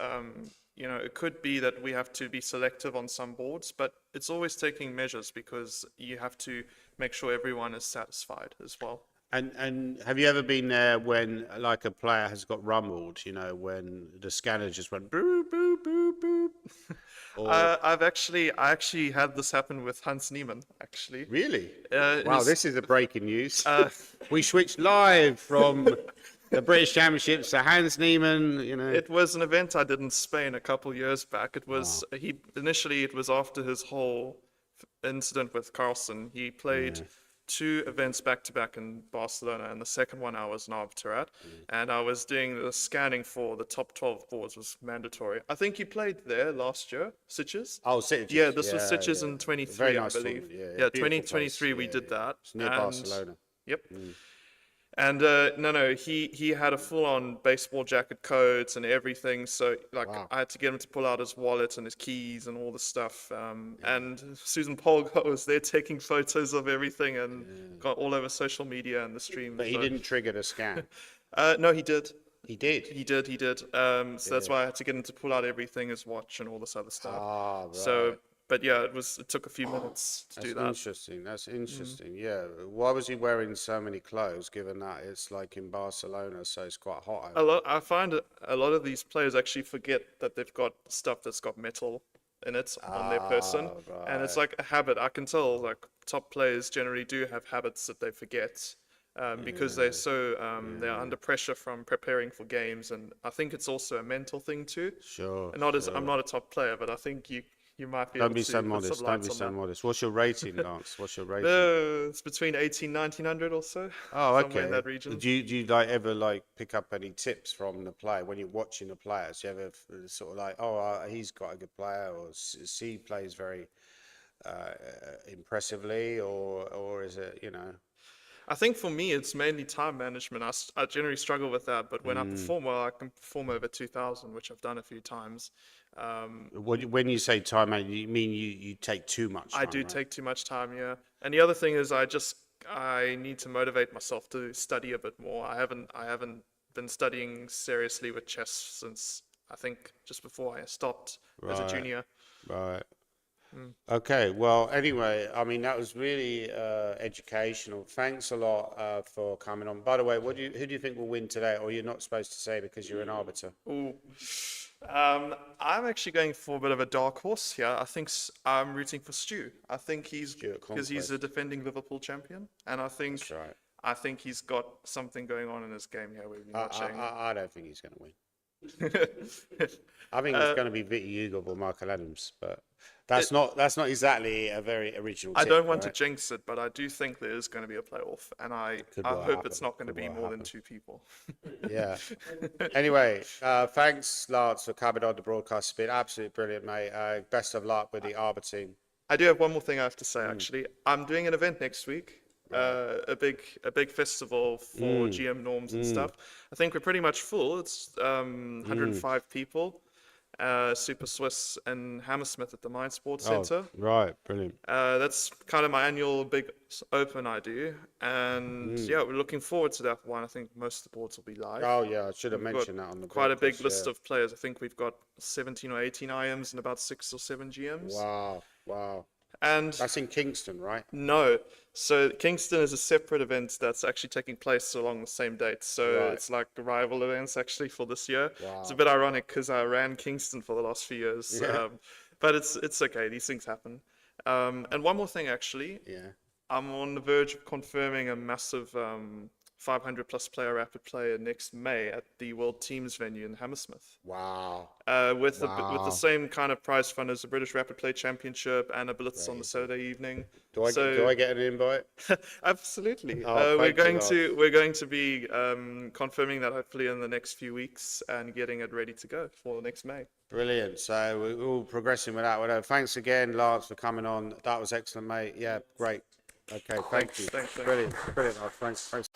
it could be that we have to be selective on some boards, but it's always taking measures because you have to make sure everyone is satisfied as well. And have you ever been there when like a player has got rumbled? When the scanner just went boop boop boop boop. I actually had this happen with Hans Niemann, actually. Really? Uh, Wow, his- this is a breaking news. We switched live from the British Championships to Hans Niemann. It was an event I did in Spain a couple years back. It was initially it was after his whole incident with Carlsen. He played 2 events back to back in Barcelona, and the second one I was an arbiter at, and I was doing the scanning for the top 12 boards was mandatory. I think you played there last year, Sitges. Oh, Sitges. Yeah, this was Yeah, Sitges yeah. in 23, Very I nice believe. tournament, Yeah, beautiful 2023 place. we Yeah, did yeah. that. It's near and- Barcelona. Yep. And no, he had a full-on baseball jacket coat and everything. So like Wow. I had to get him to pull out his wallet and his keys and all the stuff. And Susan Polgar was there taking photos of everything and got all over social media and the stream. But he so- didn't trigger the scan. No, he did. He did. He did. So that's why I had to get him to pull out everything, his watch and all this other stuff. Ah, right. So, but yeah, it took a few minutes to do that. Interesting. That's interesting. Yeah. Why was he wearing so many clothes, given that it's like in Barcelona, so it's quite hot over I find a lot of these players actually forget that they've got stuff that's got metal in it on their person, and it's like a habit. I can tell like top players generally do have habits that they forget. Because they're so they're under pressure from preparing for games, and I think it's also a mental thing too. Sure. And I'm not a top player, but I think you might be Don't able be to so put modest. some Don't lights be on so that. modest. What's your rating, Lance? What's your rating? It's between 1900 or so. Oh, somewhere okay. in that region. Do you like ever like pick up any tips from the player when you're watching the players? Do you ever sort of like, he's got a good player, or he plays very impressively, or is it I think for me, it's mainly time management. I generally struggle with that, but when I perform well, I can perform over 2000, which I've done a few times. when you say time management, you mean you take too much time, I do right? take too much time, yeah. And the other thing is I need to motivate myself to study a bit more. I haven't been studying seriously with chess since I think just before I stopped as a Right. junior. Right. Okay. Well, anyway, I mean that was really educational. Thanks a lot for coming on. By the way, who do you think will win today? Or you're not supposed to say because you're an arbiter. Ooh. I'm actually going for a bit of a dark horse here. I'm rooting for Stu. I think Stuart because he's Conquest. a defending Liverpool champion, and That's right. I think he's got something going on in his game here. We've been watching. I don't think he's going to win. I think it's going to be Vicky Hugo or Michael Adams, but that's not exactly a very original. I tip, don't want to right? jinx it, but I do think there is going to be a playoff, and I Could hope well it's happen. not going to Could be well more than happen. 2 people. Yeah. Anyway, thanks, Lance, for coming on the broadcast. It's been absolutely brilliant, mate. Best of luck with the arbitering. I do have one more thing I have to say. Actually, I'm doing an event next week. A big festival for GM norms and stuff. I think we're pretty much full. It's 105 people. Super Swiss and Hammersmith at the Mind Sports Centre. Right, brilliant. That's kind of my annual big open I do, and yeah, we're looking forward to that one. I think most of the boards will be live. Oh yeah, I should have We've got mentioned that on the quite a big broadcast, list yeah. of players. I think we've got 17 or 18 IMs and about 6 or 7 GMs. Wow. And That's in Kingston, right? no, so Kingston is a separate event that's actually taking place along the same date. So Right. it's like rival events actually for this year. Wow. It's a bit ironic because I ran Kingston for the last few years. Yeah. But it's okay. These things happen. And one more thing, actually. Yeah. I'm on the verge of confirming a massive 500 plus player rapid player next May at the World Teams venue in Hammersmith. Wow. With the Wow. same kind of prize fund as the British Rapid Play Championship and a blitz on the Saturday evening. Do I get an invite? Absolutely. Oh, We're thank you, going Lars. to be confirming that hopefully in the next few weeks and getting it ready to go for next May. Brilliant. So we're all progressing with that. Well, thanks again, Lars, for coming on. That was excellent, mate. Yeah, great. Okay, thank you. Thanks. Brilliant, Lars. Thanks.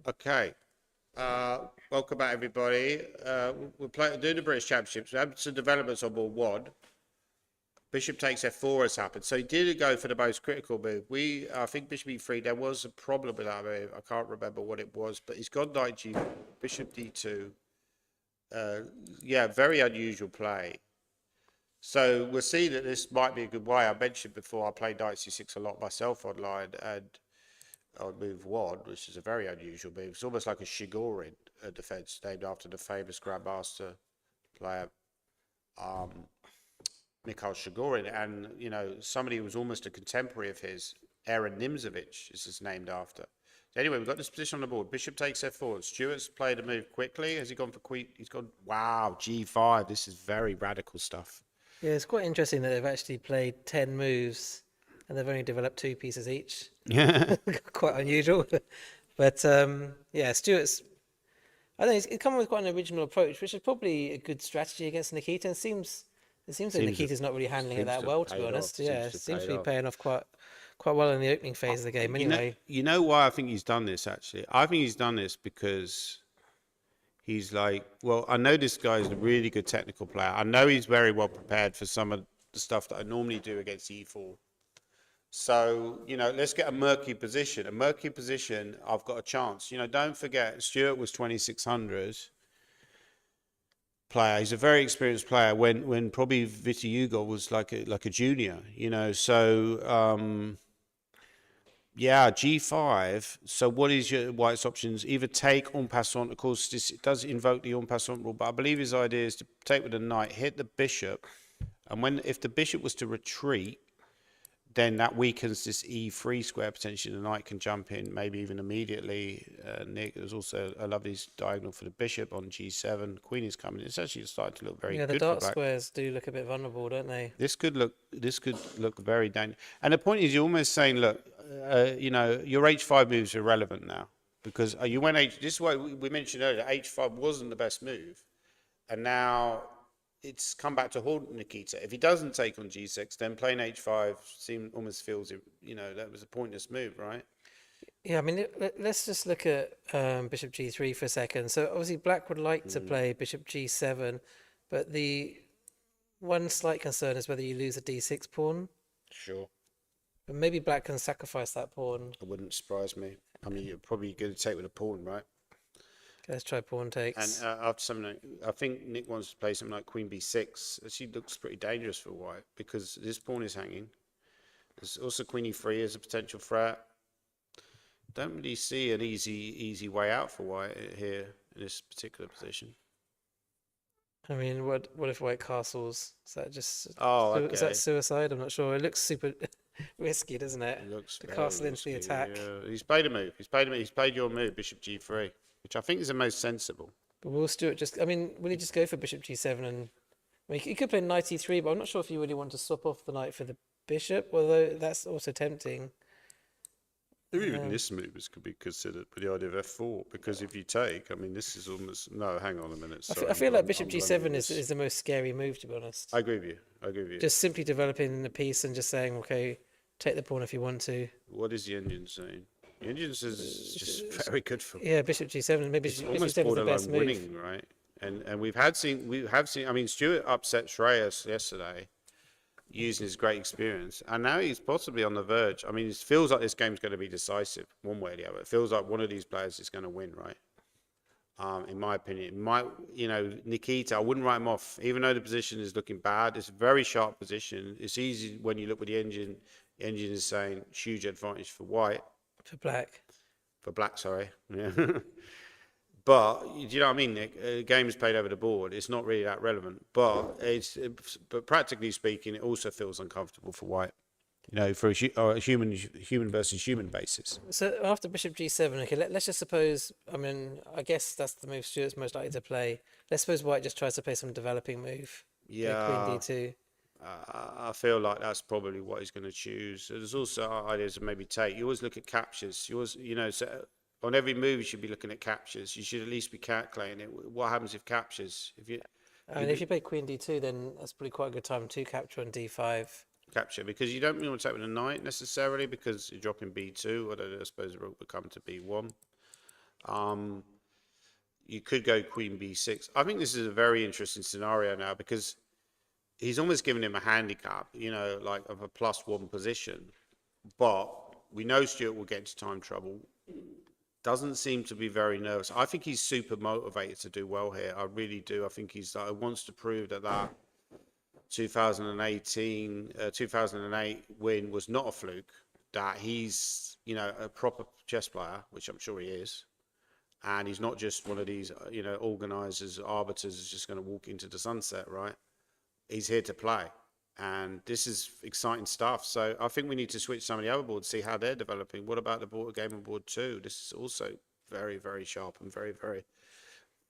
Okay. Welcome back, everybody. We're doing the British Championships. We had some developments on board WAD. Bishop takes F4 has happened. So he did go for the most critical move. I think Bishop E3, there was a problem with that move. I can't remember what it was, but he's gone Knight G, Bishop D2. Yeah, very unusual play. So we'll see that this might be a good way. I mentioned before I played Knight C6 a lot myself online, and on move one, which is a very unusual move. It's almost like a Shigorin defense named after the famous Grandmaster player, Mikhail Shigorin. And, you know, somebody who was almost a contemporary of his, Aaron Nimzovich, is named after. So anyway, we've got this position on the board. Bishop takes F4. Stuart's played a move quickly. Has he gone for queen? He's gone, wow, G5. This is very radical stuff. Yeah, it's quite interesting that they've actually played 10 moves and they've only developed 2 pieces each. Yeah. Quite unusual. But yeah, Stuart's, I think he's come up with quite an original approach, which is probably a good strategy against Nikita. And it seems that Nikita's not really handling it that well, to be honest. Yeah, it seems to be paying off quite well in the opening phase of the game anyway. You know why I think he's done this, actually? I think he's done this because he's like, well, I know this guy is a really good technical player. I know he's very well prepared for some of the stuff that I normally do against E4. So, you know, let's get a murky position. A murky position, I've got a chance. You know, don't forget, Stuart was 2600 player. He's a very experienced player when probably Viti Hugo was like a junior, you know. So, yeah, G5. So what is your white's options? Either take en passant. Of course, this does invoke the en passant rule, but I believe his idea is to take with the knight, hit the bishop, and if the bishop was to retreat, then that weakens this E3 square potentially. The knight can jump in, maybe even immediately. Nick, there's also a lovely diagonal for the bishop on G7. Queen is coming. It's actually starting to look very good. Yeah, the for dark black. squares do look a bit vulnerable, don't they? This could look very dangerous. And the point is, you're almost saying, look, you know, your H5 moves are irrelevant now because you went H. This is why we mentioned earlier. H5 wasn't the best move, and now it's come back to haunt Nikita. If he doesn't take on G6, then playing H5 almost feels, you know, that was a pointless move, right? Yeah, I mean, let's just look at Bishop G3 for a second. So obviously Black would like to play Bishop G7, but the one slight concern is whether you lose a D6 pawn. Sure. But maybe Black can sacrifice that pawn. It wouldn't surprise me. I mean, you're probably going to take with a pawn, right? Let's try pawn takes. And after something, I think Nick wants to play something like Queen B6. She looks pretty dangerous for White because this pawn is hanging. There's also Queen E3 as a potential threat. Don't really see an easy way out for White here in this particular position. I mean, what if White castles? Is that just is that okay. suicide? I'm not sure. It looks super risky, doesn't it? It looks The very castle into the risky, attack. Yeah. He's played a move. He's played your move, Bishop G3, which I think is the most sensible. But will Stuart just? I mean, will he just go for Bishop G7 and? I mean, he could play Knight E3, but I'm not sure if you really want to swap off the knight for the bishop. Although that's also tempting. Even this move could be considered with the idea of F4 because if you take, I mean, this is almost no. Hang on a minute. I feel like Bishop G7 is the most scary move, to be honest. I agree with you. Just simply developing the piece and just saying, okay, take the pawn if you want to. What is the engine saying? Indians is just very good for. Yeah, bishop G7. Maybe It's bishop almost G7 is the borderline best move. winning, right? And we have seen. I mean, Stuart upset Shreyas yesterday, using his great experience, and now he's possibly on the verge. I mean, it feels like this game's going to be decisive one way or the other. It feels like one of these players is going to win, right? In my opinion, Nikita, I wouldn't write him off, even though the position is looking bad. It's a very sharp position. It's easy when you look with the engine. The engine is saying huge advantage for white. For black, sorry. Yeah. But do you know what I mean, Nick? A game is played over the board. It's not really that relevant. But but practically speaking, it also feels uncomfortable for white. For a human versus human basis. So after bishop G7, okay, let's just suppose, I mean, I guess that's the move Stuart's most likely to play. Let's suppose white just tries to play some developing move. Yeah. Queen D2. I feel like that's probably what he's going to choose. There's also ideas of maybe take. You always look at captures. You always, so on every move you should be looking at captures. You should at least be calculating it. What happens if captures? If you play Queen D2, then that's probably quite a good time to capture on D5. Capture, because you don't really want to take with a knight necessarily, because you're dropping B2, although I suppose the rook would come to B1. You could go Queen B6. I think this is a very interesting scenario now, because he's almost given him a handicap, like of a +1 position. But we know Stuart will get into time trouble. Doesn't seem to be very nervous. I think he's super motivated to do well here. I really do. I think he wants to prove that 2008 win was not a fluke, that he's, a proper chess player, which I'm sure he is. And he's not just one of these, organizers, arbiters is just going to walk into the sunset, right? He's here to play. And this is exciting stuff. So I think we need to switch some of the other boards, see how they're developing. What about the game on board 2? This is also very, very sharp and very, very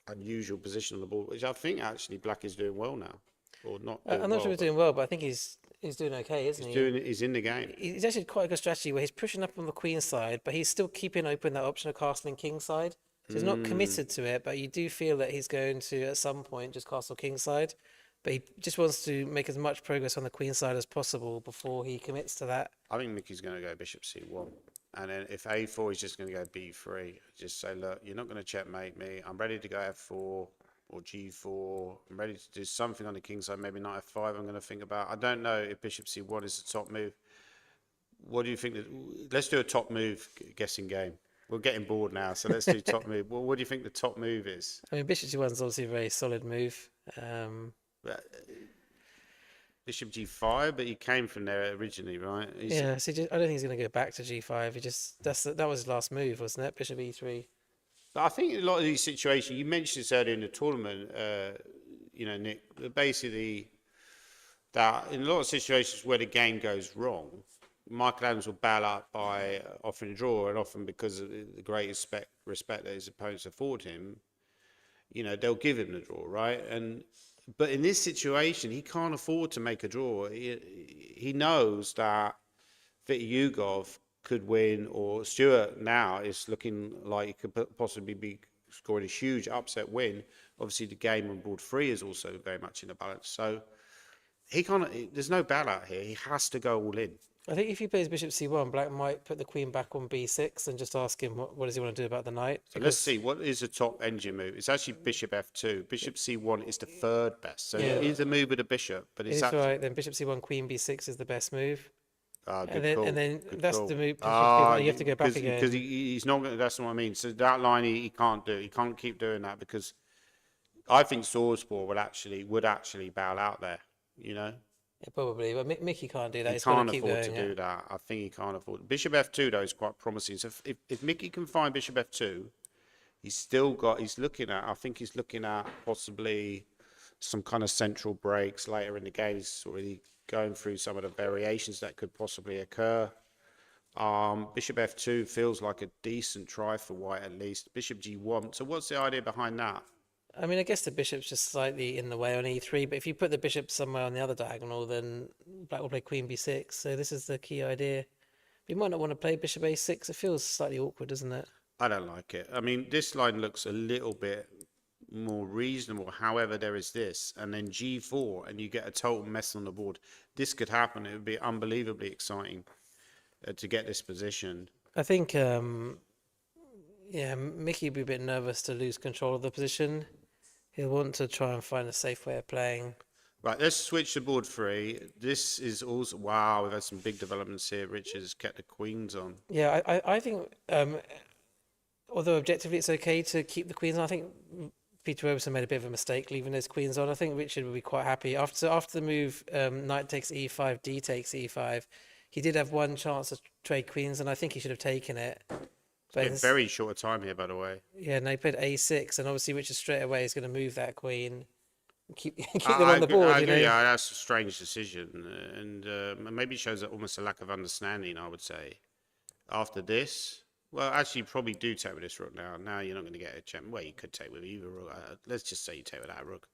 unusual position on the board, which I think actually black is doing well now. Or not. I'm not sure he's doing well, but I think he's doing okay, isn't he? He's in the game. He's actually quite a good strategy where he's pushing up on the queen side, but he's still keeping open that option of castling king side. So he's not committed to it, but you do feel that he's going to at some point just castle king side. But he just wants to make as much progress on the queen side as possible before he commits to that. I think Mickey's going to go bishop C1. And then if A4, he's just going to go B3. Just say, look, you're not going to checkmate me. I'm ready to go F4. Or G4. I'm ready to do something on the king side, maybe knight F5 I'm going to think about. I don't know if bishop C1 is the top move. What do you think? Let's do a top move guessing game. We're getting bored now, so let's do top move. Well, what do you think the top move is? I mean, bishop G1 is obviously a very solid move. Bishop G5, but he came from there originally, right? I don't think he's going to go back to G5. That was his last move, wasn't it? Bishop E3. But I think in a lot of these situations, you mentioned this earlier in the tournament, Nick, basically that in a lot of situations where the game goes wrong, Michael Adams will bail out by offering a draw, and often because of the great respect that his opponents afford him, they'll give him the draw, right? But in this situation, he can't afford to make a draw. He knows that Vityugov could win, or Stuart now is looking like he could possibly be scoring a huge upset win. Obviously, the game on board 3 is also very much in the balance. So he can't. There's no bailout here. He has to go all in. I think if he plays bishop C1, black might put the queen back on B6 and just ask him what does he want to do about the knight. So let's see, what is the top engine move? It's actually bishop F2. Bishop C1 is the third best. So it is a move with a bishop, but it's right. Then bishop C1, queen B6 is the best move. Good call. And then that's call. the move. You have to go back again. Because he's not going to, that's what I mean. So that line he can't do. He can't keep doing that, because I think Swordspoor would actually bail out there, Yeah, probably. But Mickey can't do that. He can't afford to do that. I think he can't afford. Bishop F2 though is quite promising. So if Mickey can find Bishop F2, he's looking at possibly some kind of central breaks later in the game. He's already going through some of the variations that could possibly occur. Bishop F2 feels like a decent try for white at least. Bishop G1. So what's the idea behind that? I mean, I guess the bishop's just slightly in the way on E3, but if you put the bishop somewhere on the other diagonal, then black will play queen B6. So this is the key idea. You might not want to play bishop A6. It feels slightly awkward, doesn't it? I don't like it. I mean, this line looks a little bit more reasonable. However, there is this, and then G4, and you get a total mess on the board. This could happen. It would be unbelievably exciting to get this position. I think, yeah, Mickey would be a bit nervous to lose control of the position. He'll want to try and find a safe way of playing. Right, let's switch to board 3. This is also, wow, we've had some big developments here. Richard's kept the queens on. Yeah, I think, although objectively it's okay to keep the queens on, I think Peter Robertson made a bit of a mistake leaving those queens on. I think Richard would be quite happy. After the move, knight takes e5, d takes e5, he did have one chance to trade queens, and I think he should have taken it. But In very short time here, by the way. yeah, no, he played a6, and obviously Richard straight away is going to move that queen, keep keep I- them I on the agree- board. I You know, agree, yeah, that's a strange decision, and maybe shows almost a lack of understanding. I would say, after this, well, actually, you probably do take with this rook now. Now you're not going to get a champ. Well, you could take with either rook. Let's just say you take with that rook.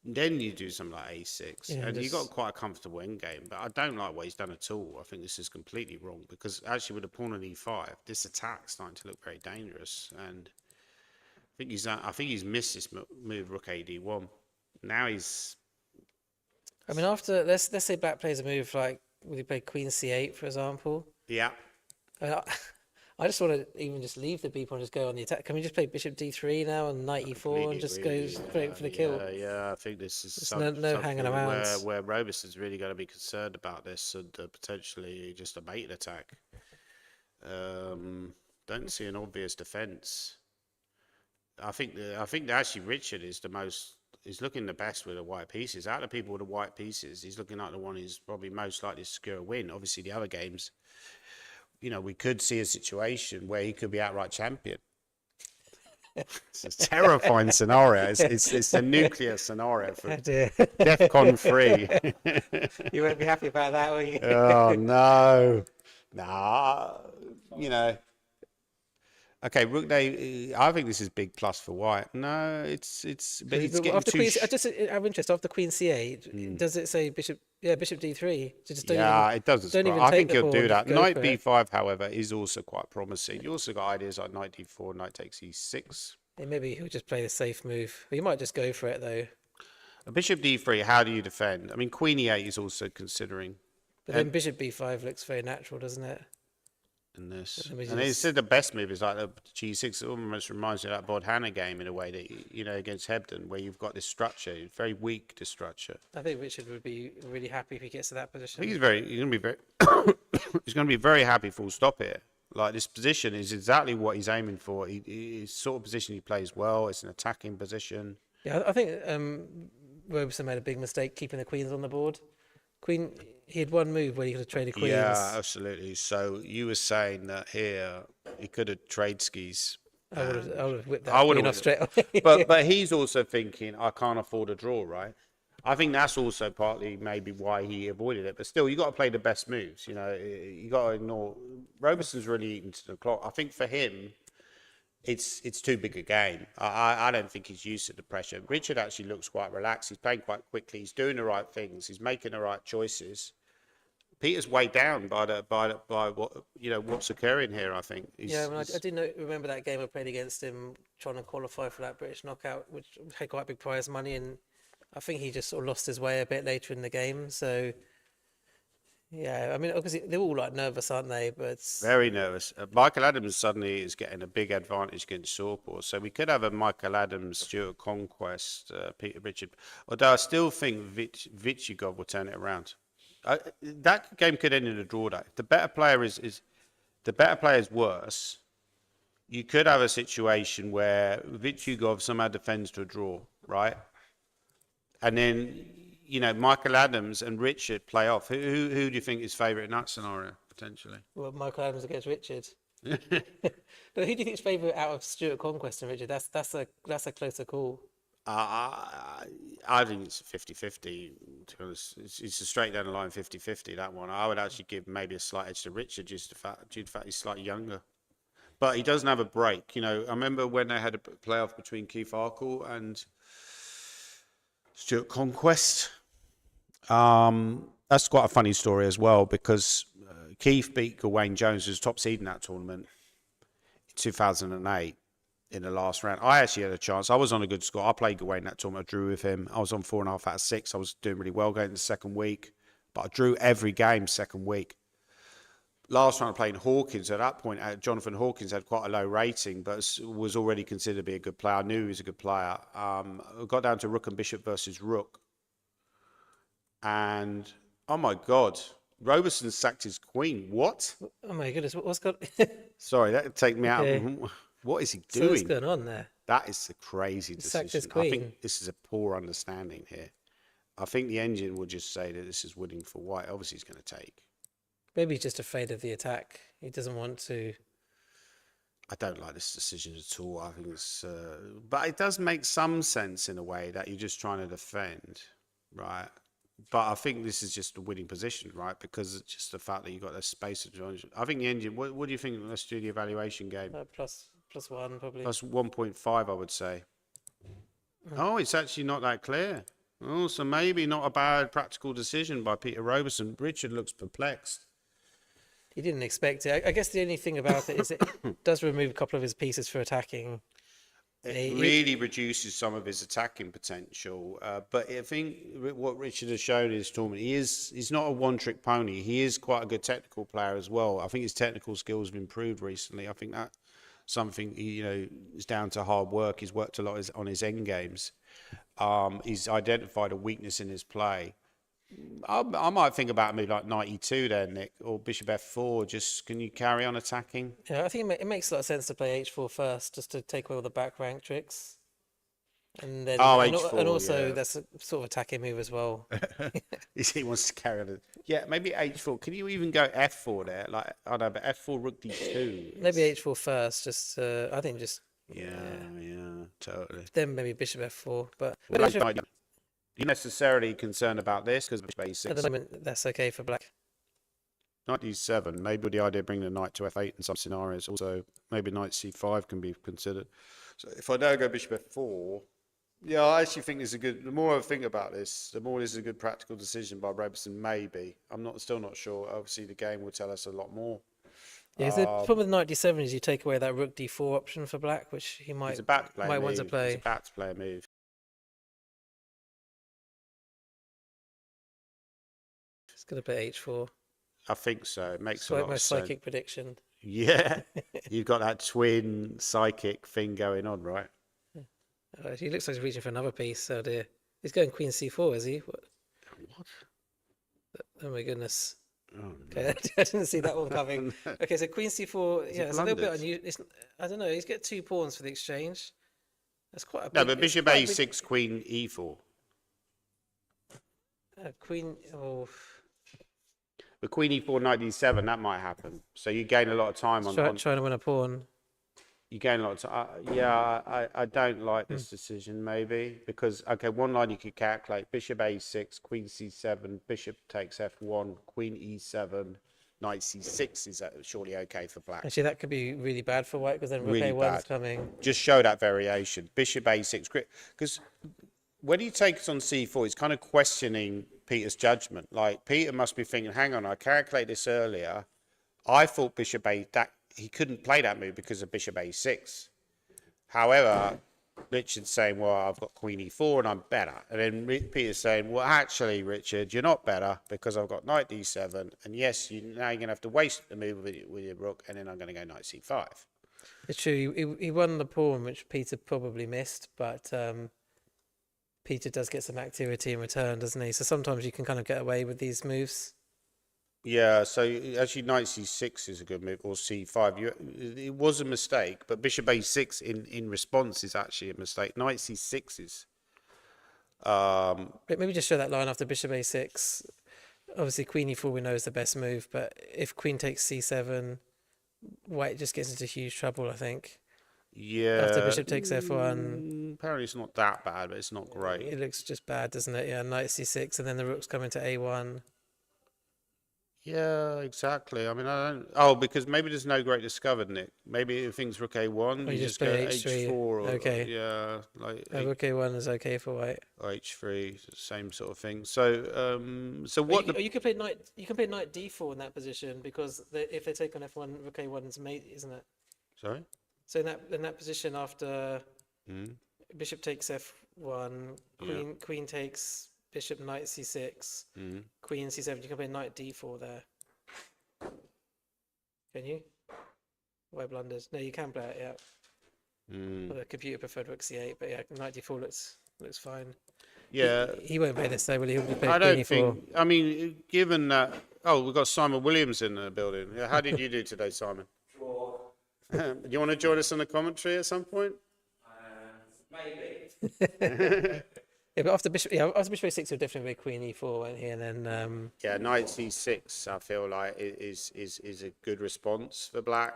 Then you do something like a6, Yeah, and you just- got quite a comfortable endgame. But I don't like what he's done at all. I think this is completely wrong because actually, with the pawn on e5, this attack's starting to look very dangerous. And I think he's missed this move, rook ad1. Now he's I mean, after let's say Black plays a move like would he play Queen C8, for example? yeah. I, mean, I just want to even just leave the b pawn and just go on the attack. Can we just play Bishop D3 now and Knight E4 and just go straight for the kill? Yeah, I think this is no hanging something around. where Robuson's really going to be concerned about this and potentially just a bait attack. Don't see an obvious defense. I think actually Richard is looking the best with the white pieces. Out of people with the white pieces, he's looking like the one who's probably most likely to secure a win. Obviously, the other games, we could see a situation where he could be outright champion. It's a terrifying scenario. It's a nuclear scenario for Oh dear. DEFCON 3. You won't be happy about that, will you? Oh no, nah. Okay, rook day. I think this is big plus for white. No, but it's getting after too. Queen, just out of interest, after Queen C8, does it say Bishop D3? So just don't Yeah, even, it does. don't even I take think the he'll pawn, do just that. go Knight for it. b5, however, is also quite promising. You also got ideas like knight d4, knight takes e6. Yeah, maybe he'll just play the safe move. But he might just go for it though. A bishop d3. How do you defend? I mean, queen e8 is also considering But then Bishop B5 looks very natural, doesn't it? in this. Let me And they just- said the best move is like the g6. It almost reminds me of that Bodhana game in a way that against Hebden, where you've got this structure. It's very weak, this structure. I think Richard would be really happy if he gets to that position. I think he's going to be very he's going to be very happy full stop here. Like this position is exactly what he's aiming for. He's sort of position he plays well. It's an attacking position. Yeah, I think Roberson made a big mistake keeping the queens on the board. He had one move where he could have traded queens. Yeah, absolutely. So you were saying that here he could have trade skis. I would have whipped I that would've queen off whipped straight away. But he's also thinking I can't afford a draw, right? I think that's also partly maybe why he avoided it. But still, you got to play the best moves. You got to ignore. Robeson's really eaten to the clock. I think for him, it's too big a game. I don't think he's used to the pressure. Richard actually looks quite relaxed. He's playing quite quickly. He's doing the right things. He's making the right choices. Peter's weighed down by what what's occurring here. I think. Yeah, I mean, I do remember that game I played against him, trying to qualify for that British knockout, which had quite big prize money, and I think he just sort of lost his way a bit later in the game. So, yeah, I mean, obviously they're all like nervous, aren't they? But Very nervous. Michael Adams suddenly is getting a big advantage against Sawport. So we could have a Michael Adams, Stuart Conquest, Peter Richard. Although I still think Vichigov will turn it around. That game could end in a draw. If the better player is worse, you could have a situation where Vichigov somehow defends to a draw, right? And then Michael Adams and Richard play off. Who do you think is favourite in that scenario potentially? well, Michael Adams against Richard. But who do you think is favourite out of Stuart Conquest and Richard? That's a closer call. I think it's 50-50, to be honest. It's a straight down the line 50-50, that one. I would actually give maybe a slight edge to Richard due to the fact he's slightly younger. But he doesn't have a break. I remember when they had a playoff between Keith Arkle and Stuart Conquest. That's quite a funny story as well because Keith beat Gawain Jones, who was top seed in that tournament in 2008. In the last round, I actually had a chance. I was on a good score. I played Gawain that tournament. I drew with him. I was on 4.5 out of 6. I was doing really well going into the second week, but I drew every game second week. last round playing Hawkins. At that point, Jonathan Hawkins had quite a low rating, but was already considered to be a good player. I knew he was a good player. Got down to Rook and Bishop versus Rook. And, oh my God, Robertson sacked his queen. What? Oh my goodness, what's got? Sorry, that would take me Okay. out. What is he So what's doing? going on there? That is a crazy Sacked his decision. I queen. think this is a poor understanding here. I think the engine will just say that this is winning for white. Obviously, he's going to take. Maybe he's just afraid of the attack. He doesn't want to. I don't like this decision at all. I think it's, but it does make some sense in a way that you're just trying to defend, right? But I think this is just a winning position, right? Because it's just the fact that you've got that space advantage. I think the engine. What do you think? Let's do the evaluation game. Plus one probably. Plus 1.5, I would say. Oh, it's actually not that clear. Oh, so maybe not a bad practical decision by Peter Robertson. Richard looks perplexed. He didn't expect it. I guess the only thing about it is it does remove a couple of his pieces for attacking. It really reduces some of his attacking potential. But I think what Richard has shown in his tournament, he's not a one-trick pony. He is quite a good technical player as well. I think his technical skills have improved recently. I think that something is down to hard work. He's worked a lot on his end games. He's identified a weakness in his play. I might think about a move like 92 there, Nick, or Bishop F4. Just can you carry on attacking? Yeah, I think it makes a lot of sense to play H4 first, just to take away all the back rank tricks. And then, H4, and also yeah. that's a sort of attacking move as well. He wants to carry on. Yeah, maybe H4. Can you even go F4 there? Like, I know, but F4 Rook D2. Maybe H4 first, just I think just Yeah, totally. then maybe Bishop F4. But Well, you're necessarily concerned about this because Bishop A6. at the moment, that's okay for black. Knight D7. Maybe with the idea of bringing the knight to F8 in some scenarios. Also, maybe knight C5 can be considered. So if I now go Bishop F4, yeah, I actually think this is a good. The more I think about this, the more this is a good practical decision by Robertson. Maybe still not sure. Obviously, the game will tell us a lot more. Yeah, the problem with knight D7 is you take away that Rook D4 option for black, which he might He's about to play. might want to play. He's about to play a move. It's going to play H4. I think so. It makes It's a like lot my of sense. psychic prediction. Yeah, you've got that twin psychic thing going on, right? He looks like he's reaching for another piece. Oh dear. He's going Queen C4, is he? What? Oh my goodness. Oh, no. Okay, I didn't see that one coming. Okay, so Queen C4, yeah, it's a little bit blundered? unusual. I don't know, he's got 2 pawns for the exchange. That's quite a No, big... but Bishop quite a big- A6, Queen E4. Queen... Oh, But Queen E4, Knight D7, that might happen. So you gain a lot of time on. trying to win a pawn. You gain a lot of time. I don't like this decision, maybe. Because, okay, one line you could calculate. Bishop A6, Queen C7, Bishop takes F1, Queen E7, Knight C6 is surely okay for black. Actually, that could be really bad for white because then Rook Really A1's bad. coming. Just show that variation. Bishop A6, because when he takes on C4, he's kind of questioning Peter's judgment. Like, Peter must be thinking, hang on, I calculated this earlier. I thought Bishop A, that he couldn't play that move because of Bishop A6. However, Richard's saying, well, I've got Queen E4 and I'm better. And then Peter's saying, well, actually, Richard, you're not better because I've got Knight D7. And yes, now you're going to have to waste the move with your Rook, and then I'm going to go Knight C5. It's true, he won the pawn, which Peter probably missed, but Peter does get some activity in return, doesn't he? So sometimes you can kind of get away with these moves. Yeah, so actually Knight C6 is a good move, or C5. It was a mistake, but Bishop A6 in response is actually a mistake. Knight C6 is... Maybe just show that line after Bishop A6. Obviously, Queen E4 we know is the best move, but if Queen takes C7, white just gets into huge trouble, I think. Yeah. After Bishop takes F1. Apparently it's not that bad, but it's not great. It looks just bad, doesn't it? Yeah, Knight C6, and then the Rook's coming to A1. Yeah, exactly. I mean, I don't... Oh, because maybe there's no great discovered, Nick. Maybe if things Rook A1, Or you just go play H3. H4. Or, Okay. Yeah, like Rook A1 is okay for white. or H3, same sort of thing. So, so what... Or you could play Knight. You can play Knight D4 in that position because if they take on F1, Rook A1 is mate, isn't it? Sorry? So in that position after Hmm? Bishop takes F1, Queen takes Bishop Knight C6, Hmm? Queen C7. You can play Knight D4 there. Can you? White blunders. No, you can play it. Yeah. Mm. The computer preferred rook c8, but yeah, knight d4 looks fine. Yeah, He won't play this though, will he? He'll be I playing queen don't e4. think. I mean, given that. Oh, we've got Simon Williams in the building. Yeah, how did you do today, Simon? Draw. You want to join us on the commentary at some point? Maybe. Yeah, but after bishop a6, he'll definitely be queen e4, won't he? And then Yeah, knight c6. I feel like is a good response for black.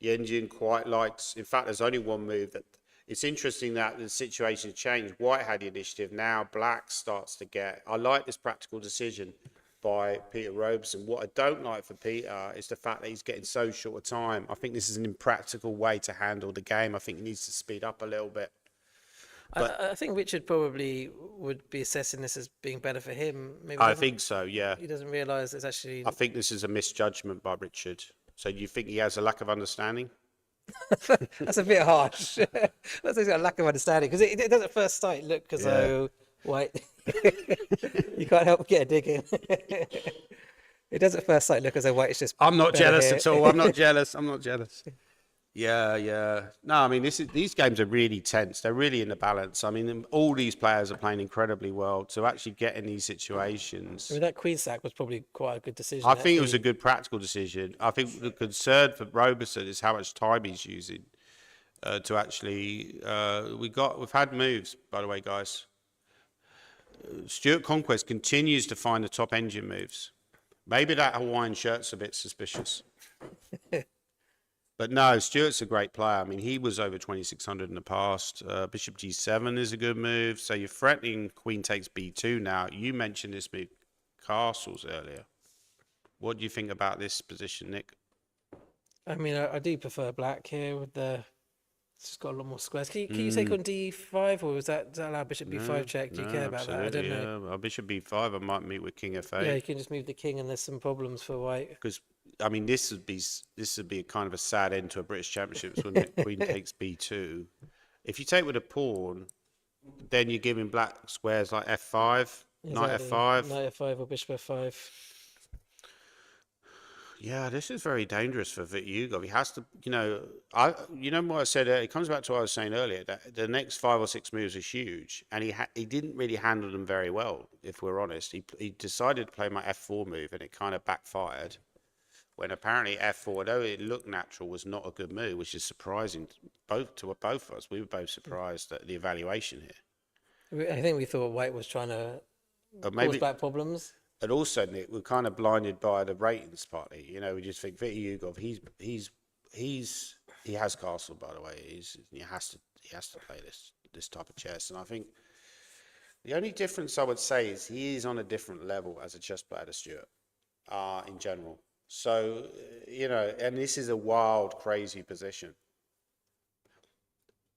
The engine quite likes. In fact, there's only one move that. It's interesting that the situation changed. White had the initiative. Now black starts to get. I like this practical decision by Peter Robeson. What I don't like for Peter is the fact that he's getting so short a time. I think this is an impractical way to handle the game. I think he needs to speed up a little bit. I think Richard probably would be assessing this as being better for him. Maybe I think so, yeah. he doesn't realise it's actually. I think this is a misjudgment by Richard. So you think he has a lack of understanding? That's a bit harsh. That's a lack of understanding because it does at first sight look as though White. You can't help but get a dig in. It does at first sight look as though White is just. I'm not better jealous here. at all. I'm not jealous. I'm not jealous. Yeah. No, I mean, these games are really tense. They're really in the balance. I mean, all these players are playing incredibly well to actually get in these situations. I mean, that queen sack was probably quite a good decision. I think it was a actually. good practical decision. I think the concern for Robeson is how much time he's using to actually. We've had moves, by the way, guys. Stuart Conquest continues to find the top engine moves. Maybe that Hawaiian shirt's a bit suspicious. But no, Stuart's a great player. I mean, he was over 2,600 in the past. Bishop g7 is a good move. So you're threatening queen takes b2 now. You mentioned this move, castles, earlier. What do you think about this position, Nick? I mean, I do prefer black here with the. It's just got a lot more squares. Can you take on d5 or does that allow bishop b5 check? Do you care about that? I don't know. Yeah. Bishop b5, I might meet with king f8. Yeah, you can just move the king and there's some problems for White. Because I mean, this would be kind of a sad end to a British Championships when the queen takes b2. If you take with a pawn, then you're giving black squares like f5, knight Exactly. f5. Knight f5 or bishop f5. Yeah, this is very dangerous for Vityugov. He has to, you know what I said. It comes back to what I was saying earlier. That the next 5 or 6 moves are huge, and he didn't really handle them very well. If we're honest, he decided to play my f4 move, and it kind of backfired. When apparently f4, although it looked natural, was not a good move, which is surprising to both of us. We were both surprised at the evaluation here. I think we thought White was trying to cause back problems. And also, Nick, we're kind of blinded by the ratings partly. You know, we just think Vityugov, he has castle, by the way. He has to play this type of chess. And I think the only difference I would say is he is on a different level as a chess player to Stuart, in general. So, you know, and this is a wild, crazy position.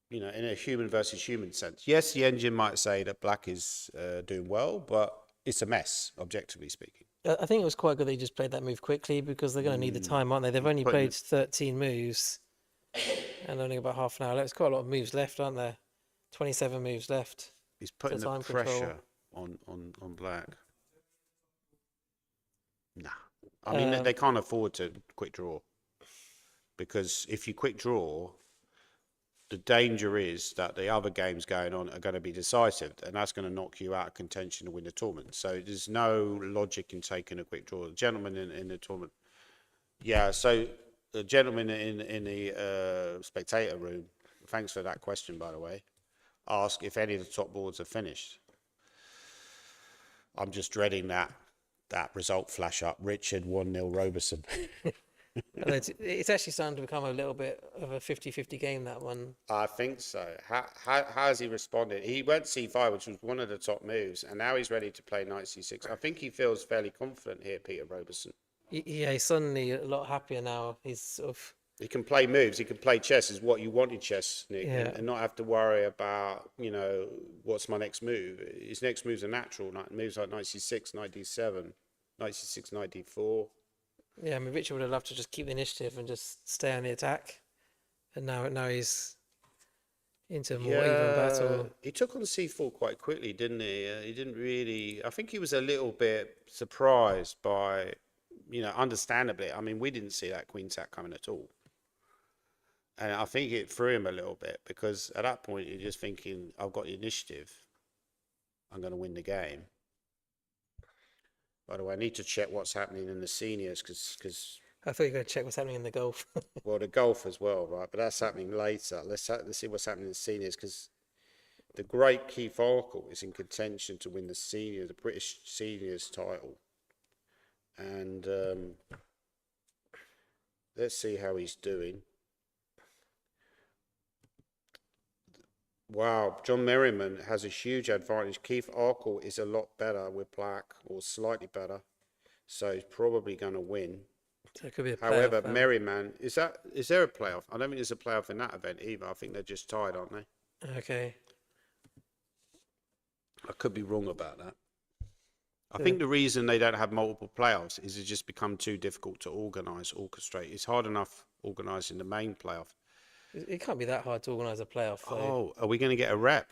You know, in a human versus human sense. Yes, the engine might say that black is doing well, but it's a mess, objectively speaking. I think it was quite good that he just played that move quickly because they're going to need the time, aren't they? They've only played 13 moves and only about half an hour left. There's quite a lot of moves left, aren't there? 27 moves left. He's putting the time pressure on black. Nah. I mean, they can't afford to quick draw. Because if you quick draw, the danger is that the other games going on are going to be decisive, and that's going to knock you out of contention to win the tournament. So there's no logic in taking a quick draw. The gentleman in the tournament, yeah. So the gentleman in the spectator room, thanks for that question, by the way, asked if any of the top boards are finished. I'm just dreading that result flash up. Richard 1-0 Robeson. It's actually starting to become a little bit of a 50-50 game, that one. I think so. How has he responded? He went c5, which was one of the top moves, and now he's ready to play knight c6. I think he feels fairly confident here, Peter Robeson. Yeah, he's suddenly a lot happier now. He's sort of... He can play moves. He can play chess. Is what you want in chess, Nick, Yeah. and not have to worry about, you know, what's my next move. His next moves are natural. Moves like knight c6, knight d7, knight c6, knight d4. Yeah, I mean, Richard would have loved to just keep the initiative and just stay on the attack. And now he's into a more even battle. He took on c4 quite quickly, didn't he? He didn't really... I think he was a little bit surprised by understandably, I mean, we didn't see that queen sack coming at all. And I think it threw him a little bit because at that point, you're just thinking, I've got the initiative. I'm going to win the game. By the way, I need to check what's happening in the seniors because I thought you were going to check what's happening in the golf. well, the golf as well, right? But that's happening later. Let's see what's happening in the seniors because the great Keith Arkle is in contention to win the British seniors title. And let's see how he's doing. Wow, John Merriman has a huge advantage. Keith Arkle is a lot better with black, or slightly better, so he's probably going to win. So it could be a However, playoff, Merriman, is there a playoff? I don't think there's a playoff in that event either. I think they're just tied, aren't they? Okay. I could be wrong about that. I think the reason they don't have multiple playoffs is it's just become too difficult to orchestrate. It's hard enough organising the main playoff. It can't be that hard to organise a playoff, though. Oh, are we going to get a rep?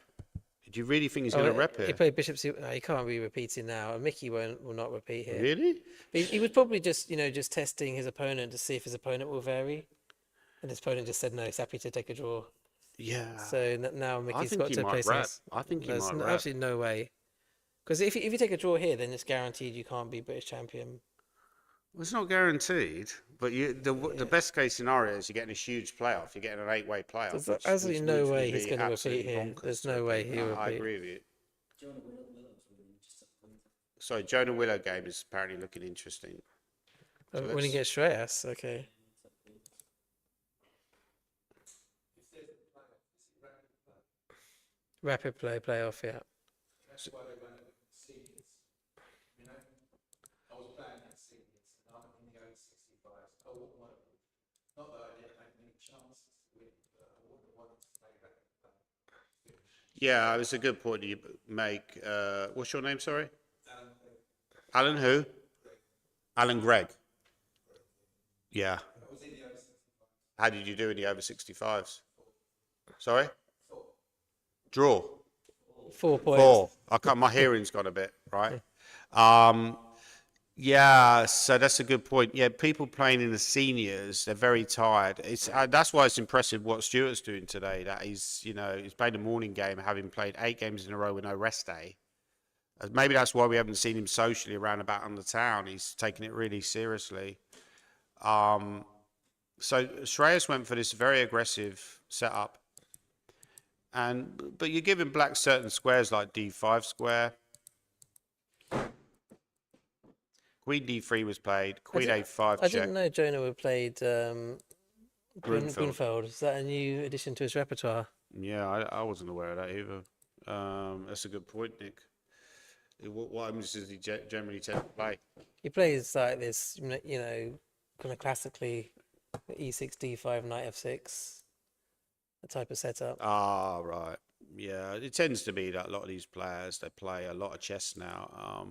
Do you really think he's going to rep He here? played Bishop's. No, he can't be repeating now. And Mickey will not repeat here. Really? But he was probably just testing his opponent to see if his opponent will vary. And his opponent just said no, he's happy to take a draw. Yeah. So now Mickey's think got he to might place rep. us. I think he There's might rep. absolutely no way. Because if you take a draw here, then it's guaranteed you can't be British champion. Well, it's not guaranteed, but the best case scenario is you're getting a huge playoff. You're getting an 8-way playoff. There's which absolutely no would way he's be going to repeat absolutely here. bonkers There's to no way repeat. he'll I repeat. agree with you. Jonah Willow's winning just at the point. So Jonah Willow game is apparently looking interesting. So When he let's- gets Shreyas, okay. Rapid play playoff, yeah. That's why they went with seniors. You know, I was playing at seniors and I'm in the over 65s. I wouldn't want to, not that I didn't have any chances to win, but I wouldn't want to play that finish. Yeah, it's a good point you make. What's your name, sorry? Alan who? Alan Gregg. Yeah. I was in the over 65s. How did you do in the over 65s? Sorry? Draw. 4 points. 4. My hearing's gone a bit, right? Yeah, so that's a good point. Yeah, people playing in the seniors, they're very tired. That's why it's impressive what Stuart's doing today. That he's played a morning game, having played 8 games in a row with no rest day. Maybe that's why we haven't seen him socially around about on the town. He's taking it really seriously. So Shreyas went for this very aggressive setup. But you're giving black certain squares like D5 square. Queen D3 was played. Queen A5 I check. didn't know Jonah had played Grunfeld. Grunfeld. Is that a new addition to his repertoire? Yeah, I wasn't aware of that either. That's a good point, Nick. What happens does he generally tend to play? He plays like this, kind of classically E6, D5, Knight F6, the type of setup. Ah, right. Yeah, it tends to be that a lot of these players, they play a lot of chess now.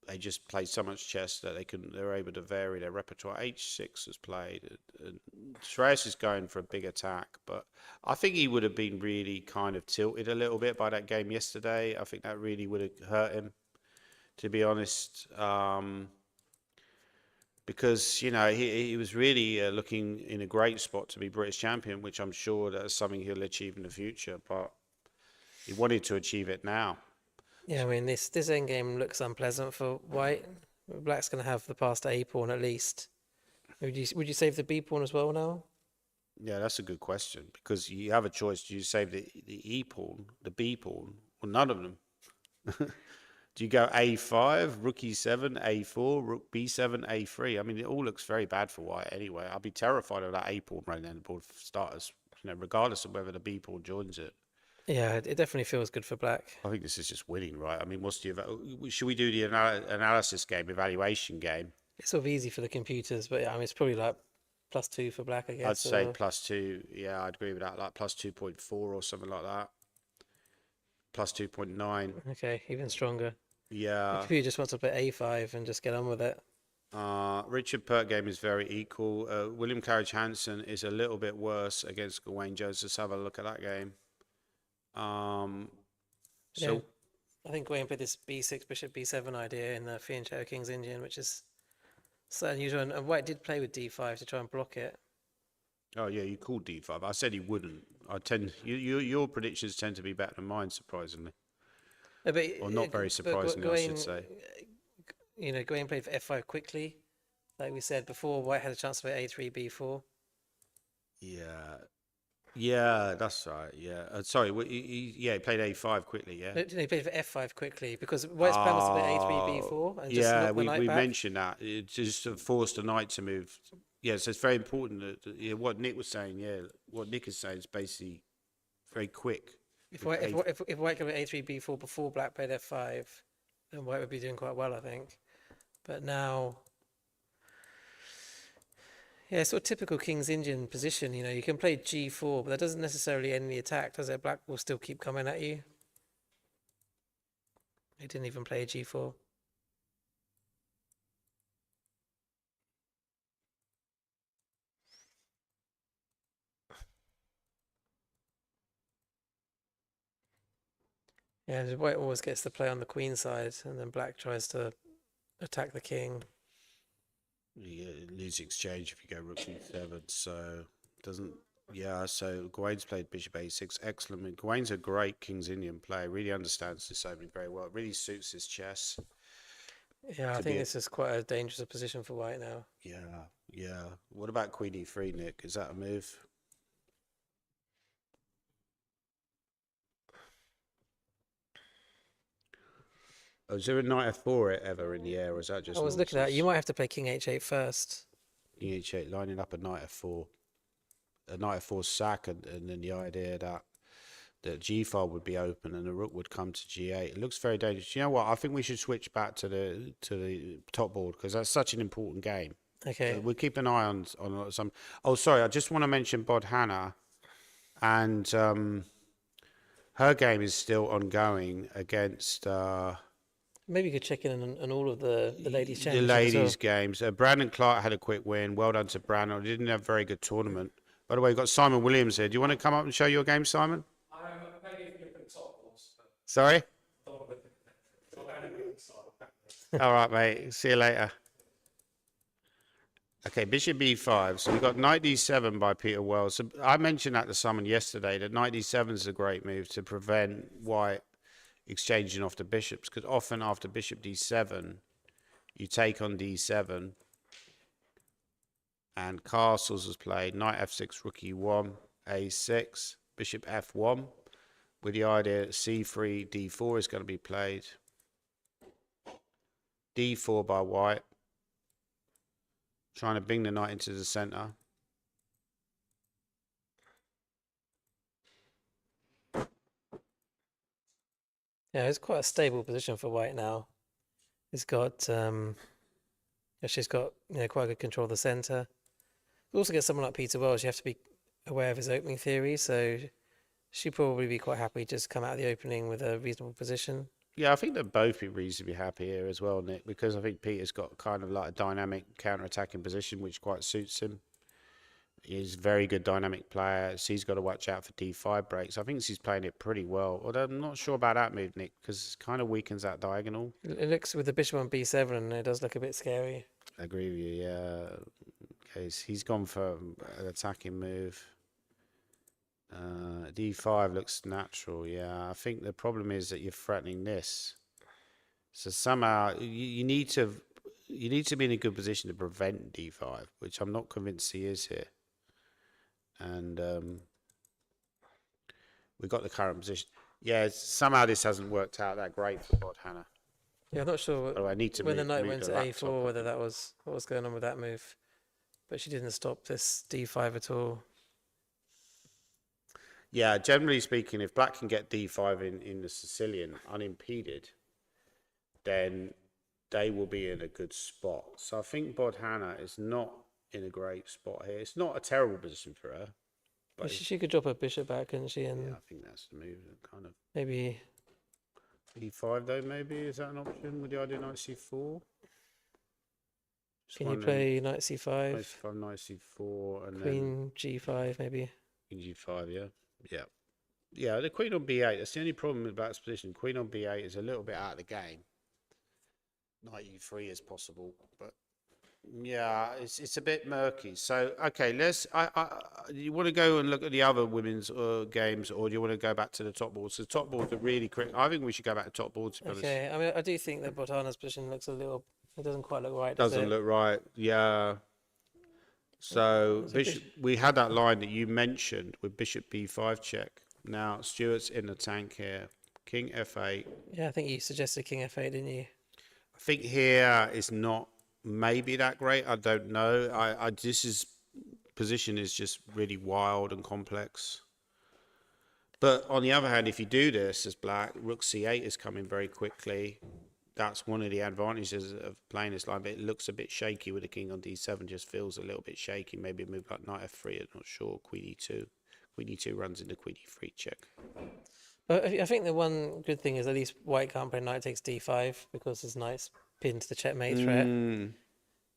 They just play so much chess that they're able to vary their repertoire. H6 has played. Shreyas is going for a big attack, but I think he would have been really kind of tilted a little bit by that game yesterday. I think that really would have hurt him, to be honest. Because, he was really looking in a great spot to be British champion, which I'm sure that's something he'll achieve in the future, but he wanted to achieve it now. Yeah, I mean, this endgame looks unpleasant for White. Black's going to have the passed A pawn at least. Would you save the B pawn as well now? Yeah, that's a good question, because you have a choice. Do you save the E pawn, the B pawn, or none of them? Do you go A5, rook E7, A4, rook B7, A3? I mean, it all looks very bad for White anyway. I'd be terrified of that A pawn running down the board for starters, regardless of whether the B pawn joins it. Yeah, it definitely feels good for Black. I think this is just winning, right? I mean, should we do the analysis game, evaluation game? It's sort of easy for the computers, but yeah, I mean, it's probably like +2 for Black, I guess. I'd say or- +2. Yeah, I'd agree with that. Like +2.4 or something like that. +2.9. Okay, even stronger. The Yeah. computer just wants to play A5 and just get on with it. Richard Pert game is very equal. William Carriage Hansen is a little bit worse against Gawain Jones. Let's have a look at that game. So Yeah. I think Wayne played this B6 Bishop B7 idea in the Fianchetto King's Indian, which is So unusual. And White did play with d5 to try and block it. Oh yeah, you called d5. I said he wouldn't. Your predictions tend to be better than mine, surprisingly, But, or not very surprisingly, I should say. Gawain played for f5 quickly, like we said before. White had a chance to play a3, b4. Yeah, that's right. Yeah, sorry. He played a5 quickly. Yeah. No, he played for f5 quickly because White's plan was to play a3, b4 and just yeah, knock the knight we back. mentioned that. It just forced the knight to move. Yeah, so it's very important that what Nick was saying. Yeah, what Nick is saying is basically very quick. If White could play a3, b4 before Black played f5, then White would be doing quite well, I think. But now, yeah, sort of typical King's Indian position. You can play g4, but that doesn't necessarily end the attack, does it? Black will still keep coming at you. He didn't even play g4. Yeah, White always gets to play on the queen side, and then Black tries to attack the king. You lose exchange if you go rook e7, so doesn't. Yeah, so Gawain's played bishop a6, excellent. I mean, Gawain's a great King's Indian player. Really understands this opening very well. It really suits his chess. Yeah, I think this is quite a dangerous position for White now. Yeah. What about Queen e3, Nick? Is that a move? Oh, is there a knight f4 ever in the air, or is that just? I was looking at it. You might have to play king h8 first. King h8, lining up a knight f4. A knight f4 sack, and then the idea that g file would be open and the rook would come to g8. It looks very dangerous. You know what? I think we should switch back to the top board because that's such an important game. Okay. We'll keep an eye on some. Oh, sorry. I just want to mention Bod Hannah, and her game is still ongoing against. Maybe you could check in on all of the ladies' The championships. ladies' games. Brandon Clark had a quick win. Well done to Brandon. He didn't have a very good tournament. By the way, we've got Simon Williams here. Do you want to come up and show your game, Simon? Maybe if you put the top balls. Sorry? All right, mate. See you later. Okay, bishop b5. So we've got knight d7 by Peter Wells. So I mentioned that to someone yesterday, that knight d7 is a great move to prevent White exchanging off the bishops, because often after bishop d7, you take on d7, and castles was played, knight f6, rook e1, a6, bishop f1, with the idea that c3, d4 is going to be played, d4 by White, trying to bring the knight into the center. Yeah, it's quite a stable position for White now. It's got she's got quite good control of the center. You also get someone like Peter Wells. You have to be aware of his opening theory, so she'd probably be quite happy just come out of the opening with a reasonable position. Yeah, I think they'll both be reasonably happy here as well, Nick, because I think Peter's got kind of like a dynamic counter-attacking position which quite suits him. He's a very good dynamic player. So he's got to watch out for d5 breaks. I think he's playing it pretty well. Although I'm not sure about that move, Nick, because it kind of weakens that diagonal. It looks with the bishop on b7, and it does look a bit scary. I agree with you, yeah. Okay, so he's gone for an attacking move. D5 looks natural, yeah. I think the problem is that you're threatening this. So somehow you need to be in a good position to prevent d5, which I'm not convinced he is here. And we've got the current position. Yeah, somehow this hasn't worked out that great for Bod Hannah. Yeah, I'm not sure I need to when the move- knight move went the to laptop. a4 whether that was what was going on with that move, but she didn't stop this d5 at all. Yeah, generally speaking, if Black can get d5 in the Sicilian unimpeded, then they will be in a good spot. So I think Bod Hannah is not in a great spot here. It's not a terrible position for her. But But she could drop her bishop back, couldn't she? And yeah, I think that's the move. Kind of maybe e5 though, maybe is that an option with the idea knight c4? Just can you wondering. play knight Knight c5, c5, knight c4, and then queen g5 maybe? Queen g5, yeah. The queen on b8. That's the only problem about this position. Queen on b8 is a little bit out of the game. Knight e3 is possible, but Yeah, it's a bit murky. So okay, let's. You want to go and look at the other women's games, or do you want to go back to the top boards? The top boards are really quick. I think we should go back to top boards. To be honest, Okay, I mean, I do think that Botana's position looks a little. It doesn't quite look right, does doesn't it? look right. Yeah. So So Bishop, we had that line that you mentioned with Bishop B5 check. Now Stuart's in the tank here. King F8. Yeah, I think you suggested King F8, didn't you? I think here is not maybe that great. I don't know. This is position is just really wild and complex. But on the other hand, if you do this as black, Rook C8 is coming very quickly. That's one of the advantages of playing this line, but it looks a bit shaky with the king on D7, just feels a little bit shaky. Maybe a move like Knight F3, I'm not sure. Queen E2. Queen E2 runs into Queen E3 check. But I think the one good thing is at least white can't play knight takes D5 because his knight's pinned to the checkmate threat.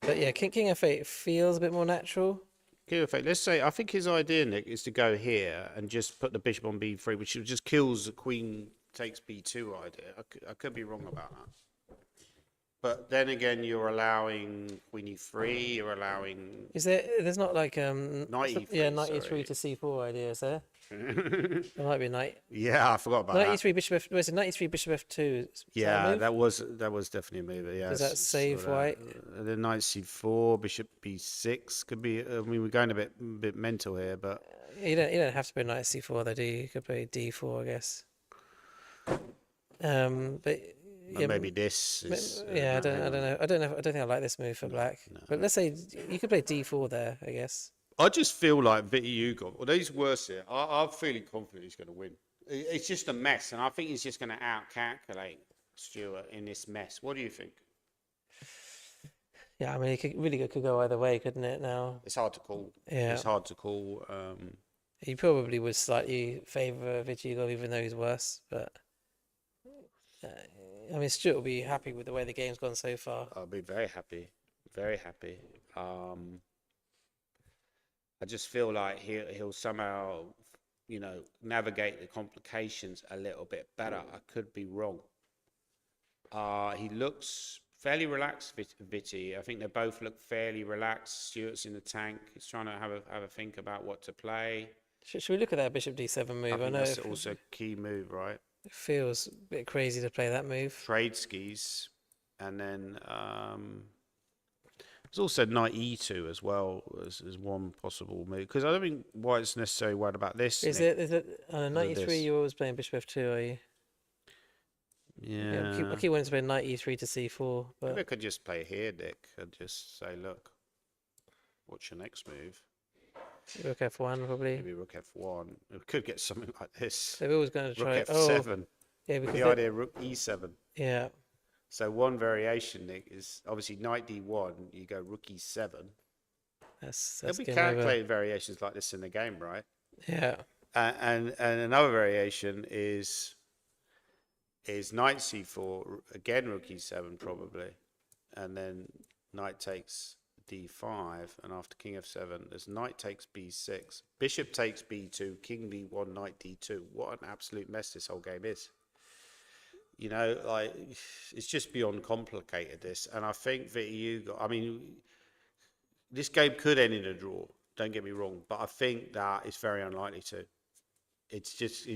But yeah, King F8 feels a bit more natural. King F8, let's say, I think his idea, Nick, is to go here and just put the bishop on B3, which just kills the queen takes B2 idea. I could be wrong about that. But then again, you're allowing Queen E3, you're allowing Is there's not like Knight E3. yeah, knight sorry. E3 to C4 idea, is there? There might be knight. Yeah, I forgot about Knight that. E3 bishop F. Where's it? Knight E3 bishop F2. Is Yeah, that a move? that was definitely a move. Yeah, Does that save white? Then Knight C4, Bishop B6 could be. I mean, we're going a bit mental here, but You don't have to play knight C4 though, do you? You could play D4, I guess. But yeah, maybe this is. yeah, I don't know. I don't think I like this move for black. But let's say you could play D4 there, I guess. I just feel like Viti Hugo, although he's worse here, I'm feeling confident he's going to win. It's just a mess, and I think he's just going to out-calculate Stuart in this mess. What do you think? Yeah, I mean, it could go either way, couldn't it? Now, It's hard to call. Yeah. It's hard to call. he probably would slightly favour Vichigov, even though he's worse. But I mean, Stuart will be happy with the way the game's gone so far. I'll be very happy. Very happy. I just feel like he'll somehow, navigate the complications a little bit better. I could be wrong. He looks fairly relaxed, Viti. I think they both look fairly relaxed. Stuart's in the tank. He's trying to have a think about what to play. Should we look at that Bishop D7 move? I think know that's it also a key move, right? feels a bit crazy to play that move. Trade skis, and then there's also Knight E2 as well as one possible move, because I don't think White's necessarily worried about this. Is Nick. it 93? this. You're always playing Bishop F2, are you? Yeah. I keep wanting to play Knight E3 to C4, Maybe I but could just play here, Nick, and just say, look, what's your next move? Rook F1 probably. Maybe Rook F1. We could get something like this. They're always going to try. Rook F7. Yeah, because The idea of Rook E7. yeah, So one variation, Nick, is obviously Knight D1. You go Rook E7. that's There'll be game over. calculated variations like this in the game, right? Yeah, And another variation is Knight C4, again Rook E7 probably, and then Knight takes D5, and after King F7, there's Knight takes B6, Bishop takes B2, King D1, Knight D2. What an absolute mess this whole game is. It's just beyond complicated, this. And I think this game could end in a draw, don't get me wrong, but I think that it's very unlikely to. It's just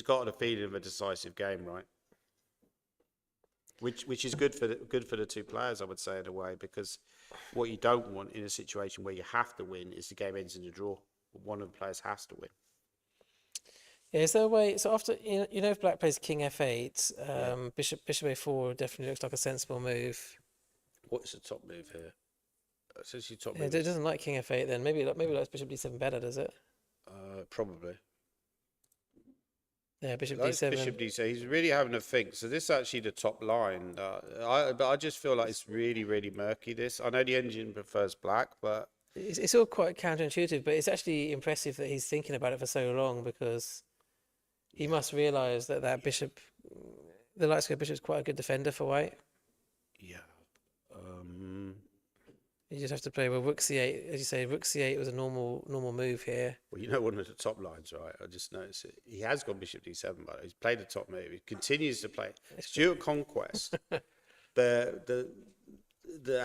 got a feeling of a decisive game, right? Which is good for the two players, I would say, in a way, because what you don't want in a situation where you have to win is the game ends in a draw. One of the players has to win. yeah. Is there a way? So after if Black plays King F8, Bishop A4 definitely looks like a sensible move. What's the top move here? Essentially, top Yeah, move. it doesn't like King F8 then. Maybe likes Bishop D7 better, does it? Probably. Yeah, Bishop Likes D7. Bishop D7. He's really having a think. So this is actually the top line. But I just feel like it's really, really murky. This. I know the engine prefers black, but It's all quite counterintuitive, but it's actually impressive that he's thinking about it for so long, because he must realise that bishop, the light square bishop, is quite a good defender for white. yeah. You just have to play with Rook C8, as you say. Rook C8 was a normal move here. Well, one of the top lines, right? I just noticed it. He has gone Bishop D7, but he's played the top move. He continues to play. Stuart Conquest.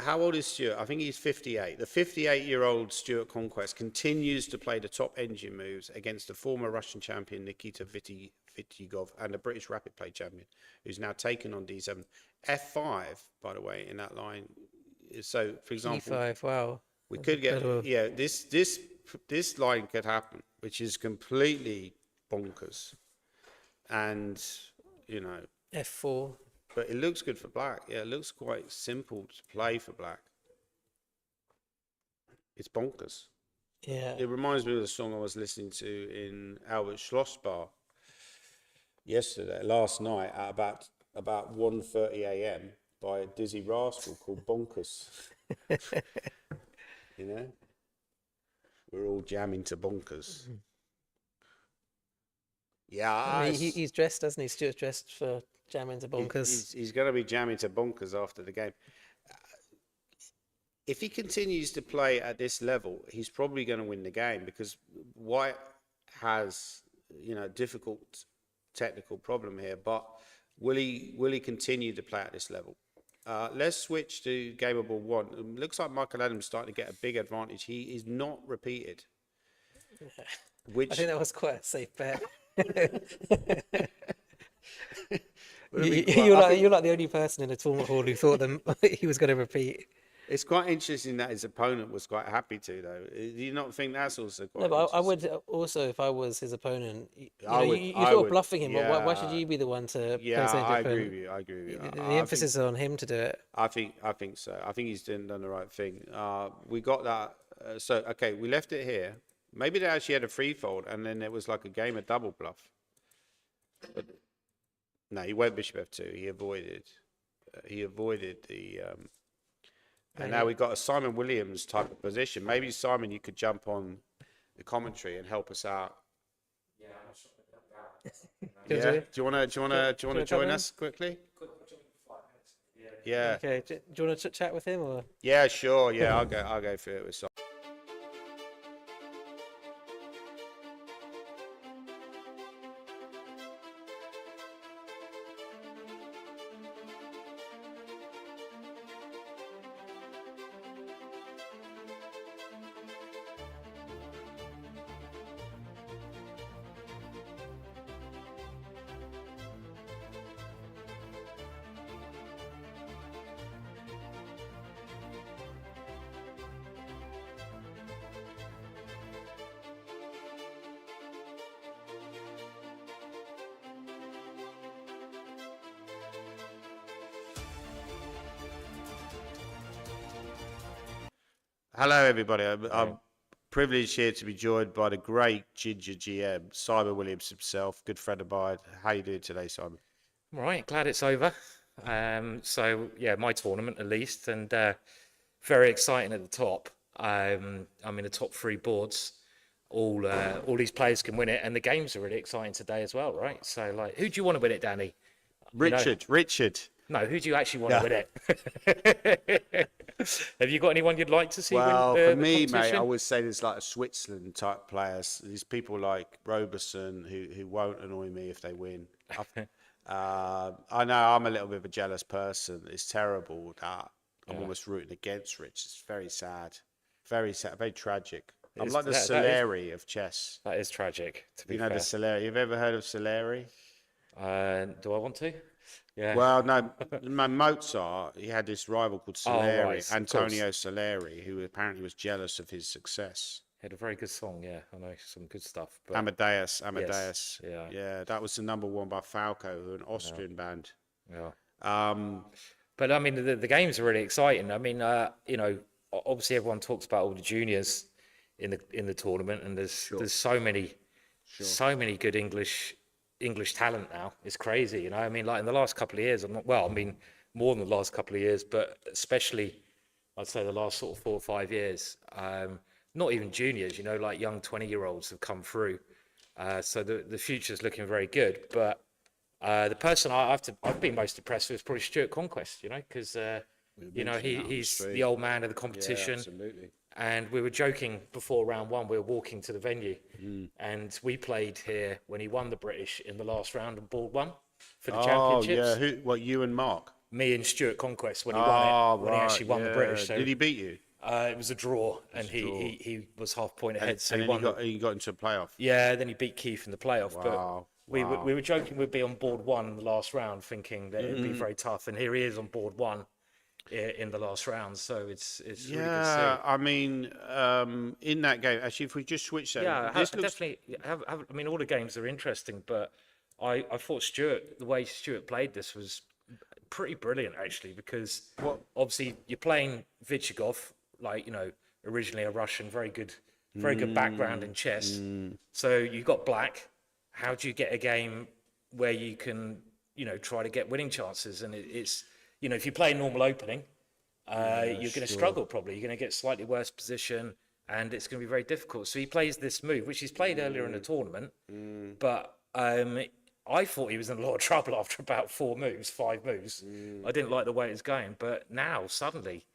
how old is Stuart? I think he's 58. The 58-year-old Stuart Conquest continues to play the top engine moves against the former Russian champion Nikita Vityugov and the British rapid play champion, who's now taken on D7. F5, by the way, in that line. So, for example, E5, wow. we could get this line could happen, which is completely bonkers, and F4. but it looks good for black. Yeah, it looks quite simple to play for black. It's bonkers. Yeah. It reminds me of the song I was listening to in Albert Schlossbar last night at about 1:30 a.m. by a Dizzy Rascal called Bonkers. We're all jamming to Bonkers. Yeah, I mean, he's dressed, doesn't he? Stuart's dressed for jamming to Bonkers. He's going to be jamming to Bonkers after the game. If he continues to play at this level, he's probably going to win the game because White has, difficult technical problem here. But will he continue to play at this level? Let's switch to gameable one. It looks like Michael Adams starting to get a big advantage. He is not repeated. I think that was quite a safe bet. You're like the only person in the tournament hall who thought that he was going to repeat. It's quite interesting that his opponent was quite happy to, though. Do you not think that's also quite No, but I would also, if I was his opponent, you're sort of bluffing him. Yeah. Why should you be the one to Yeah, play something I different? agree with you. The emphasis is on him to do it. I think so. I think he's done the right thing. We got that. Okay, we left it here. Maybe they actually had a free fold, and then it was like a game of double bluff. But no, he went bishop f2. He avoided the. And now we've got a Simon Williams type of position. Maybe Simon, you could jump on the commentary and help us out. Yeah, I'm not sure about that. Yeah. Do you want to join us quickly? Yeah. Okay. Do you want to chat with him or? Yeah, sure. Yeah, I'll go through it with Simon. Hello, everybody. I'm privileged here to be joined by the great Ginger GM, Simon Williams himself, good friend of mine. How you doing today, Simon? All right, glad it's over. So yeah, my tournament at least, and very exciting at the top. I'm in the top three boards. All these players can win it, and the games are really exciting today as well, right? So like, who do you want to win it, Danny? Richard. No, who do you actually want to win it? Have you got anyone you'd like to see win for me, mate, competition? I would say there's like a Switzerland type players. There's people like Roberson who won't annoy me if they win. I know I'm a little bit of a jealous person. It's terrible that I'm almost rooting against Rich. It's very sad, very tragic. I'm like the Soleri of chess. That is tragic, to be fair. The Soleri. You've ever heard of Soleri? Do I want to? Yeah. Well, no, Mozart, he had this rival called Soleri, right, Antonio Soleri, who apparently was jealous of his success. He had a very good song, yeah. I know some good stuff. But Amadeus. yes, yeah. Yeah, that was the #1 by Falco, who are an Austrian band. Yeah. But I mean, the games are really exciting. I mean, obviously everyone talks about all the juniors in the tournament, and there's so many good English talent now. It's crazy, I mean, like in the last couple of years, more than the last couple of years, but especially I'd say the last sort of 4 or 5 years. Not even juniors, like young 20-year-olds have come through. So the future's looking very good. But the person I've been most impressed with is probably Stuart Conquest, because he's the old man of the competition. Yeah, absolutely. And we were joking before round one, we were walking to the venue, and we played here when he won the British in the last round and ball one for the championships. Oh, yeah. You and Mark? me in Stuart Conquest when he won Oh, it, when he actually won the British. So Did he beat you? it was a draw, and he was half point ahead. So And he then won. he got into a playoff. Yeah, then he beat Keith in the playoff. Wow, But we were joking we'd be on board one in the last round, thinking that it'd be very tough. And here he is on board one in the last round. So it's really good to see. Yeah, I mean, in that game, actually, if we just switch that, Yeah, this looks definitely. I mean, all the games are interesting, but I thought the way Stuart played this was pretty brilliant, actually, because obviously you're playing Vichigov, like, originally a Russian, very good background in chess. So you got black. How do you get a game where you can, try to get winning chances? And it's, if you play normal opening, you're going to struggle probably. You're going to get slightly worse position, and it's going to be very difficult. So he plays this move, which he's played earlier in the tournament, but I thought he was in a lot of trouble after about 5 moves. I didn't like the way it was going, but now suddenly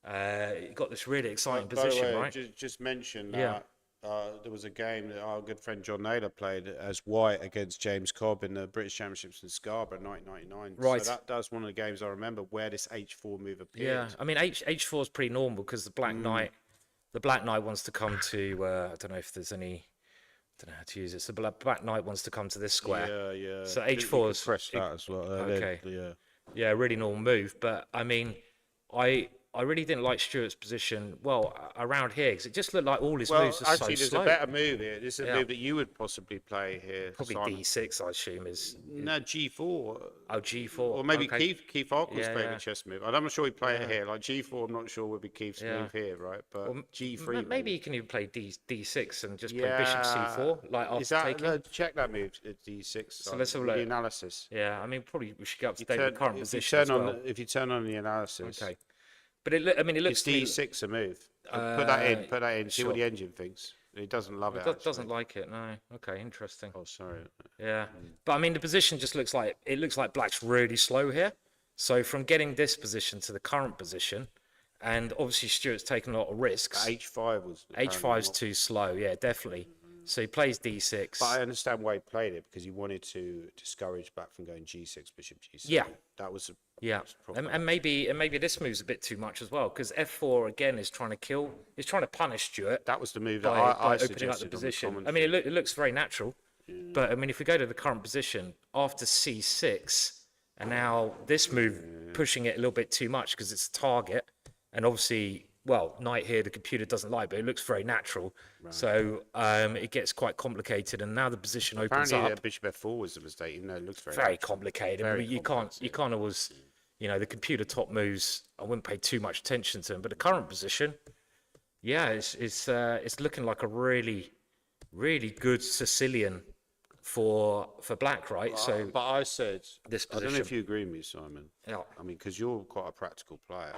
he got this really exciting position, by the way, right? just mention Yeah. that there was a game that our good friend John Naylor played as white against James Cobb in the British Championships in Scarborough, 1999. Right. So that's one of the games I remember where this H4 move appeared. Yeah, I mean H4 is pretty normal because the Black Knight wants to come to. I don't know if there's any. I don't know how to use it. So the Black Knight wants to come to this square. Yeah. So You H4 could is press that as well. okay. Yeah. Yeah, really normal move. But I mean, I really didn't like Stuart's position. Well, around here because it just looked like all his Well, moves are actually, so there's slow. a better move here. This is a Yeah. move that you would possibly play here. Probably Simon. D6, I assume is. No, G4. Oh, G4. Or maybe okay. Keith Arkell's Yeah, playing yeah. a chess move. I'm not sure he'd play it here. Like G4, I'm not sure would be Keith's Yeah. move here, right? But Well, G3. Maybe you can even play D6 and just play Bishop C4, like Is after that, taking. no, check that move, D6. So let's have a The look. analysis. Yeah, I mean, probably we should get up to You date with the current if you position turn as well. if you turn on the analysis, Okay, but it looks it's to me- D6 a move. Put that in. See what sure. the engine thinks. He doesn't love it. doesn't actually. like it. No. Okay, interesting. Oh, sorry. Yeah, but I mean, the position just looks like Black's really slow here. So from getting this position to the current position, and obviously Stuart's taken a lot of risks. H5 was. apparently H5's not- too slow. Yeah, definitely. So he plays D6. But I understand why he played it because he wanted to discourage Black from going G6, Bishop G7. Yeah. That was. Yeah, proper. and maybe this move's a bit too much as well because F4 again is trying to punish Stuart That was the move that by I opening up suggested the on position. I commentary. mean, it looks very natural, but I mean, if we go to the current position after C6, and now this move pushing it a little bit too much because it's a target, and obviously, well, knight here the computer doesn't like, but it looks very natural, so it gets quite complicated, and now the position opens Apparently, up. Bishop F4 was a mistake, even though it looks very. Very natural. complicated. I Very mean, you can't always, the computer top moves. I wouldn't pay too much attention to them, but the current position, yeah, it's looking like a really, really good Sicilian for Black, right? So But I said, this I don't know position, if you agree with me, Simon. yeah, I mean, because you're quite a practical player.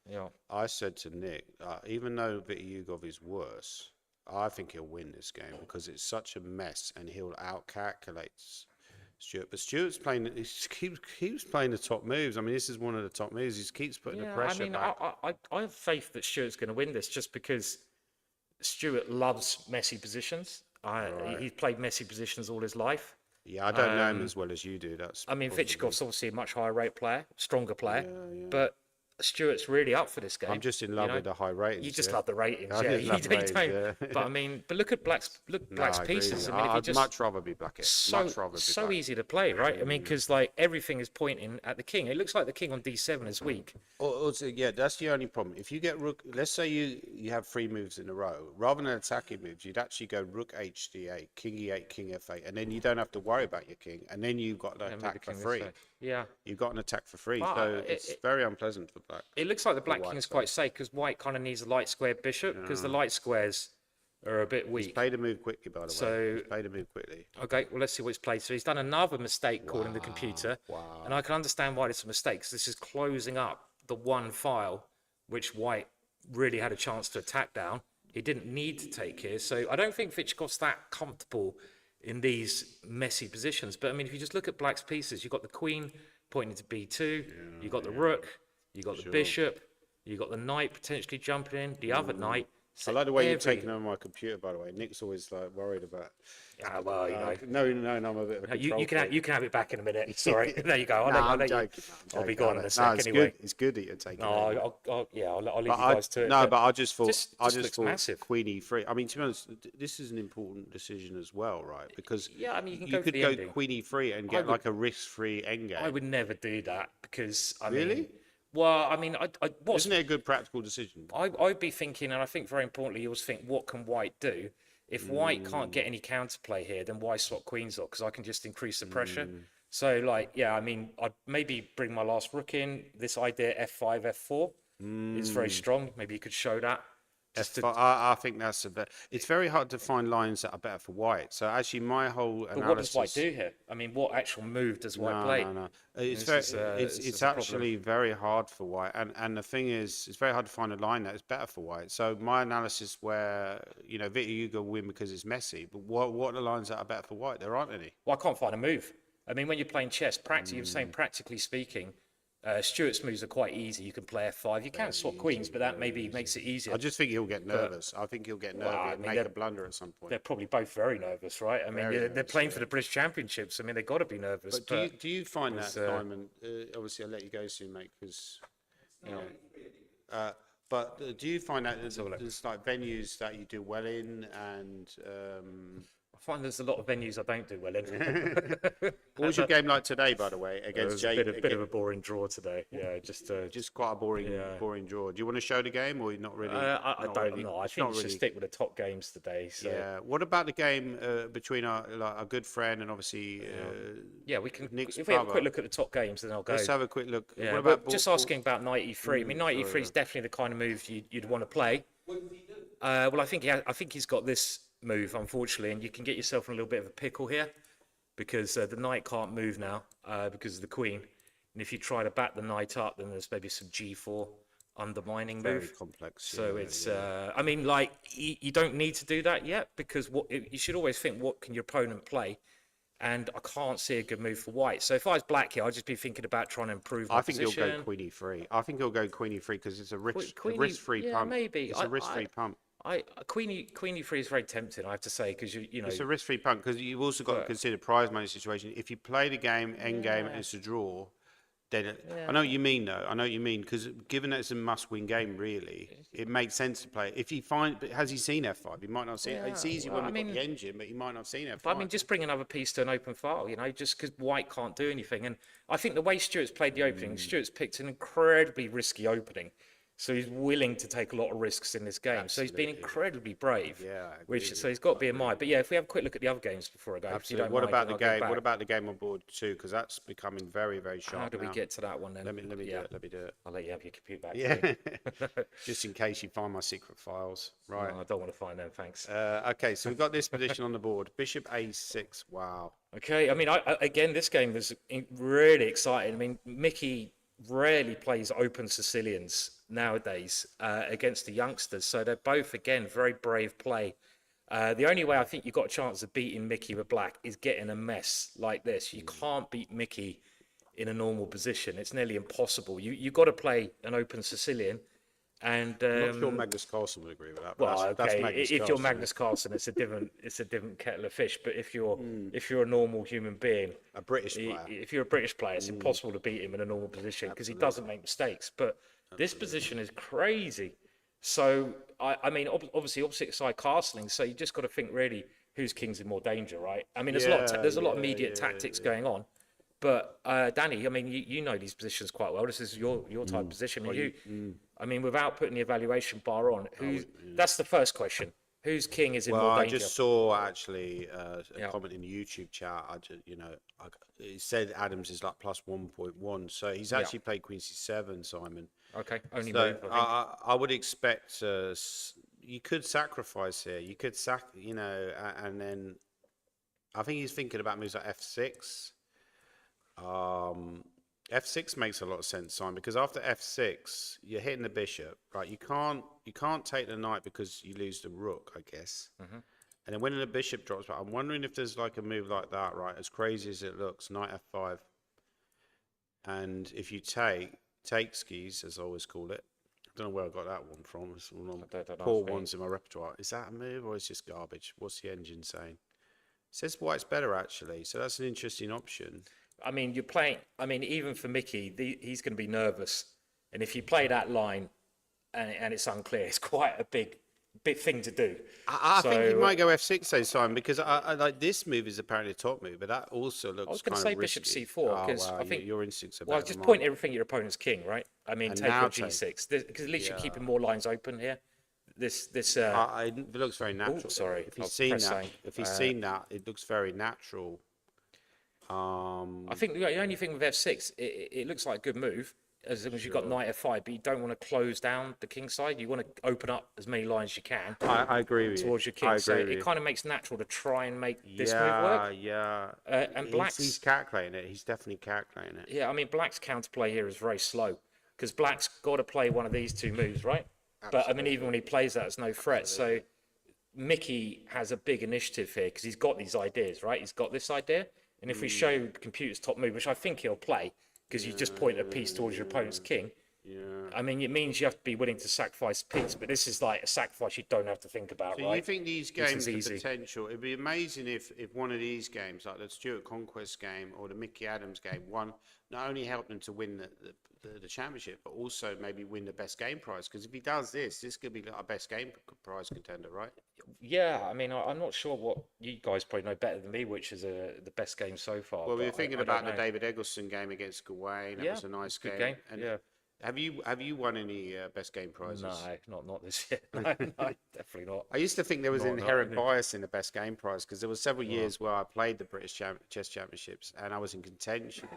yeah, I said to Nick, even though Vityugov is worse, I think he'll win this game because it's such a mess and he'll outcalculate Stuart. But Stuart's playing, he keeps playing the top moves. I mean, this is one of the top moves. He keeps putting the yeah. I pressure mean, back. I have faith that Stuart's going to win this just because Stuart loves messy positions. He's played messy positions all his life. Yeah, I don't know him as well as you do. That's. I mean, probably- Vichkov's obviously a much higher rate player, stronger player, but Stuart's really up for this game. I'm just in love with the high ratings. You just yeah. love the ratings, I yeah. just You love don't, ratings, yeah. But I mean, but look at Black's No, Black's I agree with pieces. you. I mean, if you I'd just much rather be black. Much rather be so black. easy to play, right? I mean, because like everything is pointing at the king. It looks like the king on D7 is weak. Also, yeah, that's the only problem. If you get rook, let's say you have 3 moves in a row, rather than attacking moves, you'd actually go rook HD8, king E8, king F8, and then you don't have to worry about your king, and then you've got an And with attack the for king this free. way. Yeah, You've got an attack for free, But so it's very unpleasant for black. it looks like the black white king is side. quite safe because white kind of needs a light squared bishop because the light squares are a bit He's weak. played a move quickly, by the way. So- He's played a move quickly. Okay, well, let's see what he's played. So he's done another mistake calling the computer. Wow. And I can understand why it's a mistake, because this is closing up the one file which White really had a chance to attack down. He didn't need to take here. So I don't think Vichkov's that comfortable in these messy positions. But I mean, if you just look at Black's pieces, you've got the queen pointing to B2, you've got the rook, you've got the bishop, you've got the knight potentially jumping in, the other knight I like the way you're taking over my computer, by the way. Nick's always like worried about. Well, you know. No, I'm a bit of a control You freak. can have it back in a minute. Sorry. There you go. No, I'm let joking. you. I'm I'll be joking. gone in a No, sec it's anyway. good. It's good that you're taking No, over. I'll leave But you guys to it. no, but but I just thought just looks massive. Queenie free. I mean, to be honest, this is an important decision as well, right? Because Yeah, I mean, you can go for could the go ending. Queenie free and get like a risk-free endgame. I would never do that because I Really? mean, well, I mean, what's Isn't it a good practical decision? I'd be thinking, and I think very importantly, you always think, what can White do? If White can't get any counterplay here, then why swap Queens off? Because I can just increase the pressure. So, like, yeah, I mean, I'd maybe bring my last rook in. This idea F5, F4 is very strong. Maybe you could show that. I think that's a bit. It's very hard to find lines that are better for White. So actually, my whole analysis. But what does White do here? I mean, what actual move does White play? No. It's This very. is, this It's is a problem. actually very hard for White, and the thing is, it's very hard to find a line that is better for White. So my analysis, where Victor Hugo will win because it's messy, but what are the lines that are better for White? There aren't any. Well, I can't find a move. I mean, when you're playing chess, you're saying practically speaking, Stuart's moves are quite easy. You can play F5. You can swap queens, but that maybe makes it easier. I just think he'll get nervous. I think he'll get nervous and make a blunder at some point. They're probably both very nervous, right? I mean, they're playing for the British Championships. I mean, they've got to be nervous. But do you find that, Simon? Obviously, I'll let you go soon, mate, because but do you find that there's like venues that you do well in, and I find there's a lot of venues I don't do well in. what was your game like today, by the way, It against was Jake? a bit of a boring draw today. Yeah, Just quite a boring draw. Do you want to show the game, or not really? I Not don't really? know. I It's think not we should really- stick with the top games today. So Yeah. What about the game between our good friend and obviously yeah, we can. Nick's If we have a brother? quick look at the top games, then I'll go. Let's have a quick look. Yeah, What but about just asking about knight e3. I mean, knight e3 is definitely the kind of move you'd want to play. Well, I think he's got this move, unfortunately, and you can get yourself in a little bit of a pickle here because the knight can't move now because of the queen. And if you try to back the knight up, then there's maybe some g4 undermining Very move. complex. So it's, I mean, like you don't need to do that yet because you should always think, what can your opponent play? And I can't see a good move for White. So if I was black here, I'd just be thinking about trying to improve my I think position. he'll go queen e3. I think he'll go queen e3 because it's a Queen risk-free yeah, pump. maybe. It's a risk-free pump. Queen e3 is very tempting, I have to say, because you know. It's a risk-free punt because you've also got to consider prize money situation. If you play the game, end game, and it's a draw, then I know what you mean, though. I know what you mean because given that it's a must-win game, really, it makes sense to play. If you find, but has he seen F5? He might not see it. It's easy when we've got the engine, but he might not have seen F5. But I mean, just bring another piece to an open file, you know, just because White can't do anything. And I think the way Stuart's played the opening, Stuart's picked an incredibly risky opening. So he's willing to take a lot of risks in this game. So he's been incredibly brave. Yeah, I agree so he's got to be in mind. But yeah, if we have a quick look at the other games before I go. Absolutely. What about the game? What about the game on board too? Because that's becoming very, very sharp. How do we now. get to that one then? Let me do it. Let me do it. I'll let you have your computer back. Yeah. Just in case you find my secret files. Right. I don't want to find them, thanks. Okay, so we've got this position on the board. Bishop a6. Wow. Okay, I mean, again, this game was really exciting. I mean, Mickey rarely plays open Sicilians nowadays against the youngsters, so they're both, again, very brave play. The only way I think you've got a chance of beating Mickey with black is getting a mess like this. You can't beat Mickey in a normal position. It's nearly impossible. You've got to play an open Sicilian. And I'm not sure Magnus Carlsen would agree with that. Well, But that's okay. Magnus If you're Carlsen. Magnus Carlsen, it's a different kettle of fish. But if you're a normal human being, A British player. if you're a British player, it's impossible to beat him in a normal position because he doesn't make mistakes. But this position is crazy. So I mean, obviously opposite side castling. So you just got to think really whose king's in more danger, right? I mean, there's a lot of immediate tactics going on. But Danny, I mean, you know these positions quite well. This is your type of position. I mean, without putting the evaluation bar on, that's the first question. Whose king is in Well, more I danger? just saw actually a comment in the YouTube chat. It said Adams is like plus 1.1, so he's actually played Queen C7, Simon. Okay, only So move. I think. I would expect you could sacrifice here. You could and then I think he's thinking about moves like F6. F6 makes a lot of sense, Simon, because after F6 you're hitting the bishop, right? You can't take the knight because you lose the rook, I guess. And then when the bishop drops, but I'm wondering if there's like a move like that, right? As crazy as it looks, knight F5, and if you take skis, as I always call it, Don't know where I got that one from. It's one of the don't poor ask me. ones in my repertoire. Is that a move or is it just garbage? What's the engine saying? It says white's better actually, so that's an interesting option. I mean, you're playing. I mean, even for Mickey, he's going to be nervous, and if you play that line, and it's unclear, it's quite a big thing to do. I think you So- might go F6 though, Simon, because I like this move is apparently a top move, but that also looks. I was going to kind say of Bishop risky. C4 because wow, I think your instincts are Well, better just than point mine. everything at your opponent's king, right? I mean, And take now your take- G6 because at least you're keeping Yeah. more lines open here. This It looks very natural. sorry, If he's I've seen pressed that, something. if he's seen that, it looks very natural. I think the only thing with F6, it looks like a good move as long as you've got knight F5, but you don't want to close down the king side. You want to open up as many lines as you can I agree with you. towards your king. I So agree with it you. kind of makes natural to try and make this move Yeah, work. yeah. And He's calculating it. He's definitely calculating it. Yeah, I mean, black's counterplay here is very slow because black's got to play one of these two moves, right? But I mean, even when he plays that, it's no threat. So Mickey has a big initiative here because he's got these ideas, right? He's got this idea. And if we show the computer's top move, which I think he'll play because you just point a piece towards your opponent's king. Yeah. I mean, it means you have to be willing to sacrifice a piece, but this is like a sacrifice you don't have to think about, So right? you think these This games is have easy. potential? It'd be amazing if one of these games, like the Stuart Conquest game or the Mickey Adams game, one not only help them to win the championship, but also maybe win the best game prize. Because if he does this could be like a best game prize contender, right? Yeah, I mean, I'm not sure what you guys probably know better than me, which is the best game so far. Well, we were but thinking I don't about the know. David Eggleston game against Gawain. That Yeah, was a nice it's a good game. game, And yeah. Have you won any best game prizes? No, not this year. No, definitely not. I used to think there was Not inherent really. bias in the best game prize because there was several years where I played the British Chess Championships and I was in contention,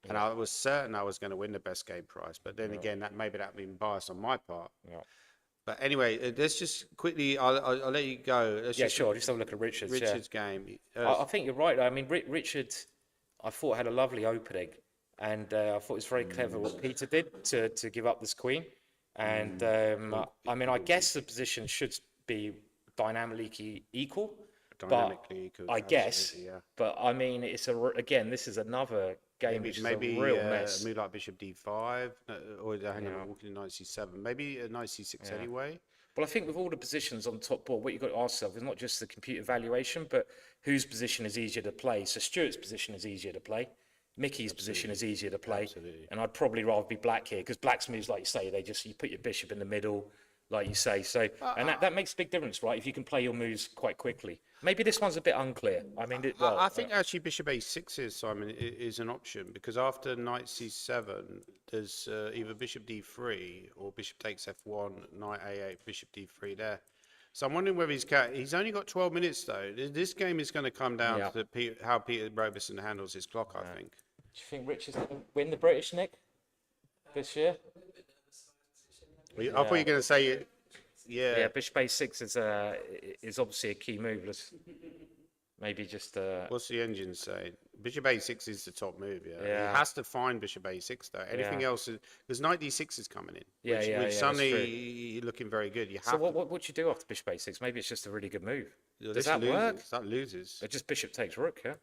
and I was certain I was going to win the best game prize. But then again, that been biased on my part. Yeah. But anyway, let's just quickly. I'll let you go. Let's Yeah, just sure. Just have a look at Richard's. Richard's game. I think you're right. I mean, Richard, I thought had a lovely opening, and I thought it was very clever what Peter did to give up this queen. And I mean, I guess the position should be dynamically equal. Dynamically equal, I guess. absolutely, yeah. But I mean, again, this is another game which maybe is a real mess. a move like Bishop D5, or hang on, walking to Knight C7. Maybe a Knight C6 anyway. Well, I think with all the positions on top board, what you've got to ask yourself is not just the computer valuation, but whose position is easier to play. So Stuart's position is easier to play. Mickey's position is easier to play. Absolutely. And I'd probably rather be black here because black's moves, like you say, you put your bishop in the middle, like you say. So, and that makes a big difference, right? If you can play your moves quite quickly. Maybe this one's a bit unclear. I mean, I think actually Bishop A6 is an option because after Knight C7, there's either Bishop D3 or Bishop takes F1, Knight A8, Bishop D3 there. So I'm wondering whether he's only got 12 minutes though. This game is going to come down to how Peter Robertson handles his clock, I think. do you think Richard's going to win the British, Nick, this year? I thought you were going to say, Yeah, Bishop A6 is obviously a key move. Let's maybe just What's the engine saying? Bishop A6 is the top move, yeah. Yeah. He has to find Bishop A6 though. Anything Yeah. else is because Knight D6 is coming in. Yeah, which, yeah, which yeah, that's suddenly looking very good. You have So what would you do after Bishop A6? Maybe it's just a really good move. Does that work? That loses. Or just Bishop takes Rook, yeah?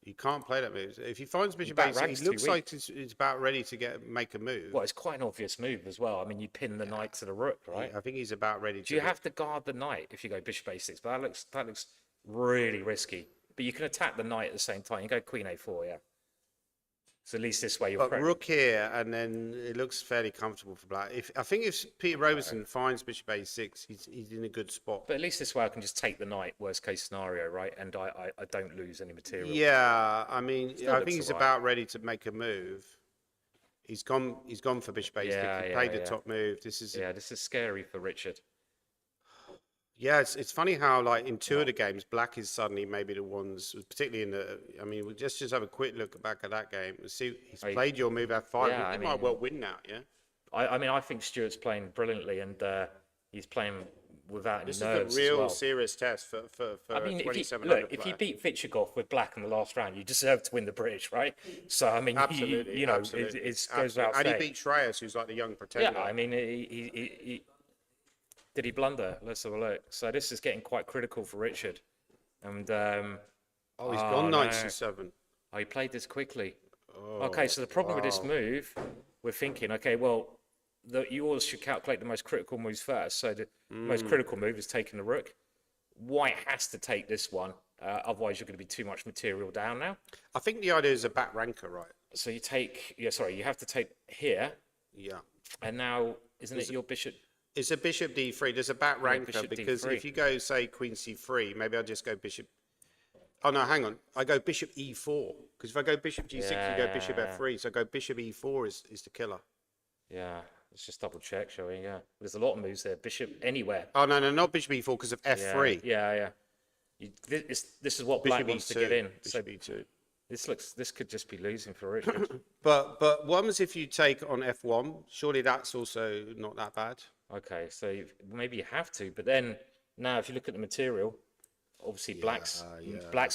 You can't play that move. If he finds Bishop back A6, rank's he looks too weak. like he's about ready to make a move. Well, it's quite an obvious move as well. I mean, you pin the knight to the Rook, right? I think he's about ready to. Do you have to guard the knight if you go Bishop A6? But that looks really risky. But you can attack the knight at the same time. You go Queen A4, yeah. So at least this way you're But prepped. Rook here, and then it looks fairly comfortable for black. I think if Peter Robertson finds Bishop A6, he's in a good spot. But at least this way I can just take the knight, worst case scenario, right? And I don't lose any material. Yeah, I mean, Still I looks think he's alright. about ready to make a move. He's gone for Bishop A6. Yeah, he yeah, played the yeah. top move. This is This is scary for Richard. Yeah, it's funny how like in two of the games, black is suddenly maybe the ones, particularly in the. I mean, we'll just have a quick look back at that game and see. He's played your move F5. Yeah, He I might mean- well win now. Yeah. I mean, I think Stuart's playing brilliantly, and he's playing without any This nerves is the real as well. serious test for I mean, a if 2700 you player. beat Vichigov with black in the last round, you deserve to win the British, right? So I mean, Absolutely, you know, absolutely. it goes Absolutely. without And he saying. beat Shreyas, who's like the young pretender. Yeah, I mean, he did he blunder? Let's have a look. So this is getting quite critical for Richard, and oh, he's gone knight no. C7. oh, he played this quickly. Oh, Okay, so the problem with this wow. move, we're thinking, okay, well, that you always should calculate the most critical moves first. So the most critical move is taking the rook. White has to take this one, otherwise you're going to be too much material down now. I think the idea is a back ranker, right? So you take, you have to take here, Yeah. and now isn't it your bishop? It's a bishop d3. There's a back ranker bishop because d3. if you go, say, queen c3, maybe I'll just go bishop. Oh, no, hang on. I go bishop e4. Because if I go bishop g6, you go bishop f3. So I go bishop e4 is the killer. Yeah, let's just double check, shall we? Yeah, there's a lot of moves there. Bishop anywhere. Oh, no, not bishop e4 because of f3. Yeah. This is what black wants to get in. So Bishop e2. this could just be losing for Richard. But what happens if you take on f1? Surely that's also not that bad. Okay, so maybe you have to, but then now if you look at the material, obviously black's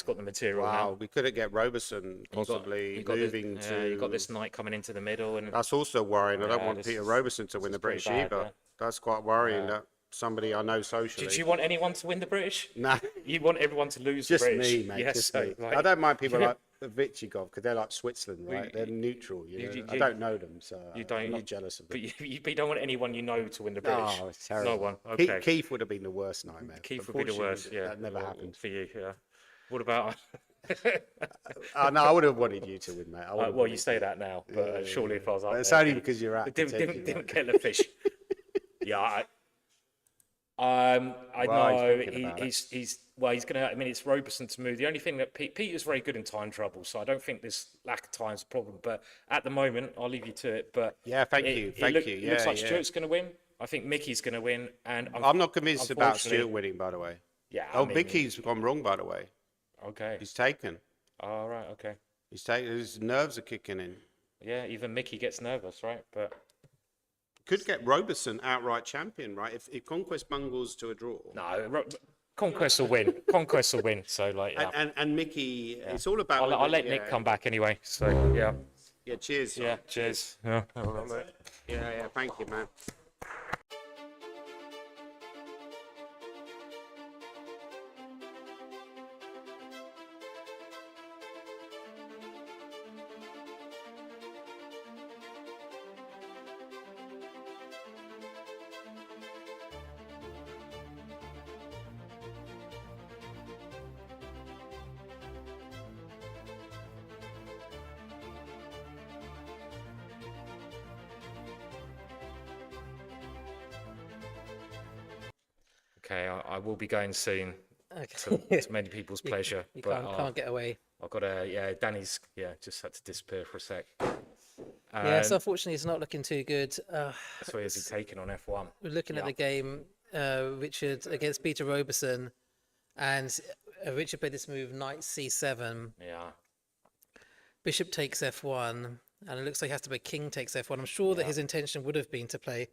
got the material now. Wow, we couldn't get Roberson possibly moving to. You got this knight coming into the middle, and That's also worrying. I don't want this Peter is- Roberson to win the pretty British bad, either. yeah. That's quite worrying that somebody I know socially. did you want anyone to win the British? Nah, You want everyone to lose just the British? me, mate. Yes, just so, me. like, I don't mind people like Vichigov because they're like Switzerland, right? They're neutral. You know? you- I don't know them, so you don't- I'm not you- jealous of them. But you don't want anyone you know to win the British. Oh, it's terrible. No one. Okay. Keith would have been the worst nightmare. Keith would be the worst. Unfortunately, Yeah, that never well, happened. for you. Yeah. What about? No, I would have wanted you to win, mate. I would have Well, you wanted say that now, but surely if I was up But it's there, only because you're at didn't get the fish. Yeah, I Well, know he's thinking about it. he's gonna. I mean, it's Roberson to move. The only thing that Peter's very good in time trouble, so I don't think this lack of time is a problem. But at the moment, I'll leave you to it. But Yeah, thank you. Thank you. It looks Yeah, like yeah. Stuart's gonna win. I think Mickey's gonna win, and I'm not convinced about unfortunately- Stuart winning, by the way. Yeah. Oh, I mean, Mickey's gone wrong, by the way. Okay. He's taken. All right. Okay. He's taken. His nerves are kicking in. Yeah. Even Mickey gets nervous, right? But Could get Roberson outright champion, right? If Conquest bungles to a draw. no, Conquest will win. Conquest will win. So like, yeah. And Mickey, it's all about. I'll let yeah, Nick come back anyway. So yeah. Yeah, cheers. Yeah. Cheers. Yeah. Yeah, thank you, man. Okay, I will be going soon. Okay. To many people's pleasure. You but can't get away. I've got Danny's just had to disappear for a sec. Yeah, so unfortunately, it's not looking too good. That's why he's taken on F1. We're looking at the game, Richard against Peter Roberson, and Richard played this move, knight c7, Yeah. bishop takes f1, and it looks like he has to play king takes f1. I'm sure that his intention would have been to play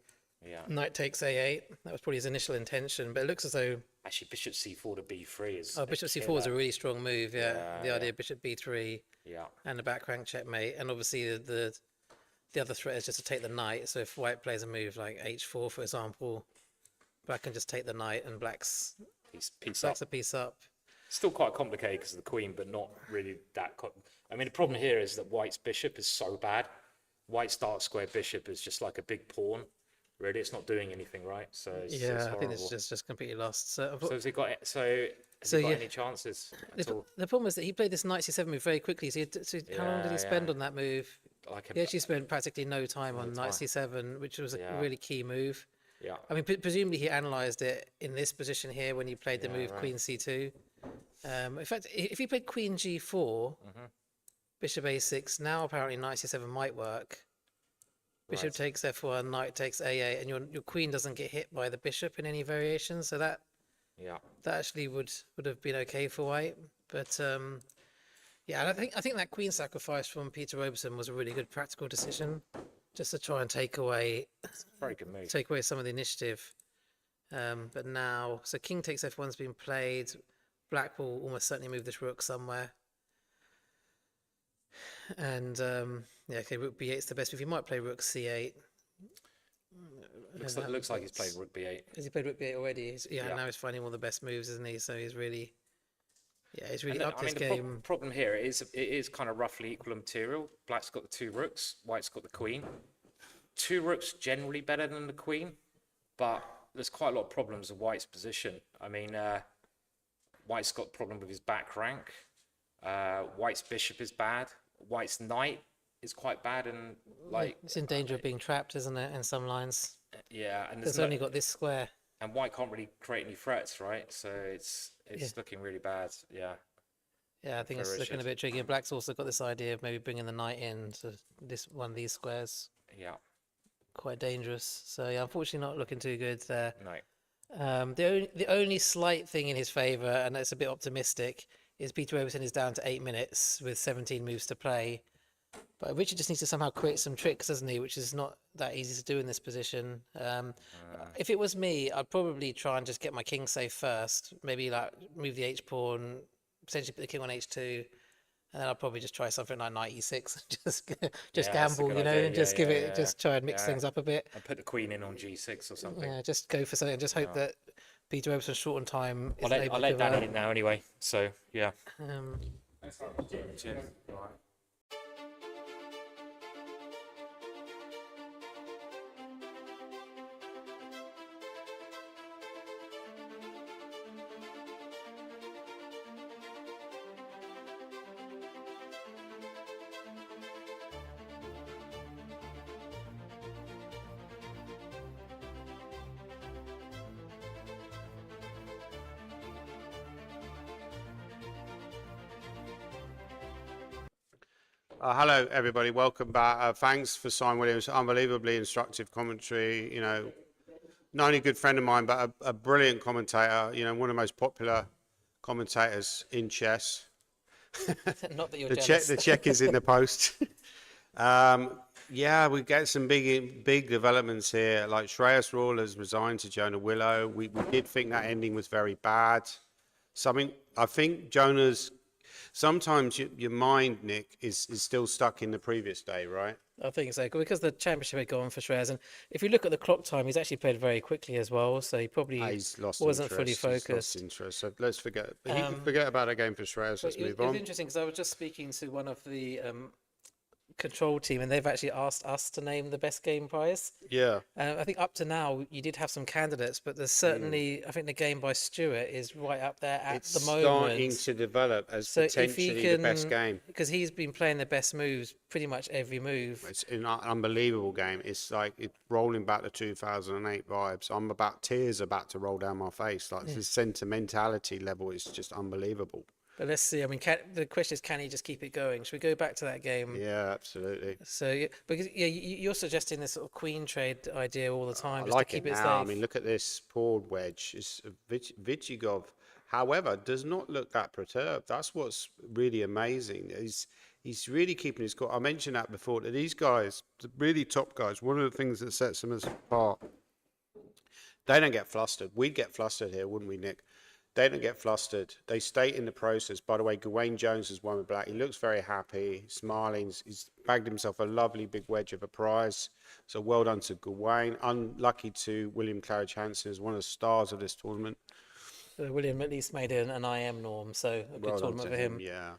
Yeah. knight takes a8. That was probably his initial intention, but it looks as though Actually, bishop c4 to b3 is. bishop c4 is a really strong move. Yeah, the idea of bishop b3 Yeah. and a back rank checkmate, and obviously the other threat is just to take the knight. So if white plays a move like h4, for example, black can just take the knight, and black's Piece up. a piece up. Still quite complicated because of the queen, but not really that. I mean, the problem here is that white's bishop is so bad. White's dark square bishop is just like a big pawn. Really, it's not doing anything right. So it's Yeah, I think horrible. it's just completely lost. So, So has he got? Has So, he got yeah. any chances at all? the problem is that he played this knight c7 move very quickly. So, how long did he spend Yeah. on that move? Like He actually spent practically no time on knight c7, which was a Yeah. really key move. yeah. I mean, presumably he analysed it in this position here when he played the move queen c2. In fact, if he played queen g4, Mm-hmm. bishop a6, now apparently knight c7 might work. Bishop Right. takes f1, knight takes a8, and your queen doesn't get hit by the bishop in any variation. So that Yeah. actually would have been okay for white. But yeah, and I think that queen sacrifice from Peter Roberson was a really good practical decision, just to try and take away Very good move. some of the initiative. But now, so king takes f1's been played. Black will almost certainly move this rook somewhere. And yeah, okay, rook b8's the best move. He might play rook c8. Looks like he's played rook b8. Has he played rook b8 already? Yeah, Yeah. now he's finding all the best moves, isn't he? So he's really, he's And really then, upped I his mean, the game. problem here is it is kind of roughly equal material. Black's got the two rooks, white's got the queen. two rooks generally better than the queen, but there's quite a lot of problems with White's position. I mean, White's got a problem with his back rank. White's bishop is bad. White's knight is quite bad, and like It's in danger of being trapped, isn't it, in some lines? yeah, and It's only got this square. and White can't really create any threats, right? So it's looking really bad. Yeah. Yeah, I think For it's looking a Richard. bit tricky. And Black's also got this idea of maybe bringing the knight in to this one of these squares. Yeah. Quite dangerous. So yeah, unfortunately not looking too good there. No. The only slight thing in his favour, and that's a bit optimistic, is Peter Overton is down to 8 minutes with 17 moves to play. But Richard just needs to somehow create some tricks, doesn't he? Which is not that easy to do in this position. If it was me, I'd probably try and just get my king safe first. Maybe like move the h pawn, potentially put the king on h2, and then I'll probably just try something like knight e6 and just Yeah, that's a gamble, good you know, idea. and just Yeah, give yeah, it, yeah. just try and mix Yeah. things up a bit. And put the queen in on g6 or something. Yeah, just go for something and just hope that Peter Overton short on time is able I'll to let convert. Danny in now anyway. So yeah. Um, Cheers. Hello, everybody. Welcome back. Thanks for Simon Williams. Unbelievably instructive commentary. You know, not only a good friend of mine, but a brilliant commentator. You know, one of the most popular commentators in chess. not that you're The jealous. check is in the post. Yeah, we get some big developments here. Like Shreyas Rawal has resigned to Jonah Willow. We did think that ending was very bad. I think Jonah's. Sometimes your mind, Nick, is still stuck in the previous day, right? I think so, because the championship had gone for Shreyas, and if you look at the clock time, he's actually played very quickly as well, so he probably He's lost wasn't interest. fully He's lost focused. interest. So let's forget. You can forget about that game for Shreyas. Let's It move was on. interesting because I was just speaking to one of the control team, and they've actually asked us to name the best game prize. Yeah. I think up to now you did have some candidates, but there's certainly I think the game by Stewart is right up there at It's the starting moment. to develop as So if he potentially the best game. because he's been playing the best moves pretty much every move. It's an unbelievable game. It's like it's rolling back to 2008 vibes. Tears about to roll down my face. Like the sentimentality level is just unbelievable. But let's see. I mean, the question is, can he just keep it going? Should we go back to that game? Yeah, absolutely. So, because you're suggesting this sort of queen trade idea all the time, I just like to keep it it now. I safe. mean, look at this pawn wedge. It's Vichigov, however, does not look that perturbed. That's what's really amazing. He's really keeping his cool. I mentioned that before, that these guys, the really top guys, one of the things that sets them apart, they don't get flustered. We'd get flustered here, wouldn't we, Nick? They don't get flustered. They stay in the process. By the way, Gawain Jones has won with black. He looks very happy, smiling. He's bagged himself a lovely big wedge of a prize. So well done to Gawain. Unlucky to William Claridge Hansen, who's one of the stars of this tournament. So William at least made an IM norm, so a good Well done tournament to for him. Yeah.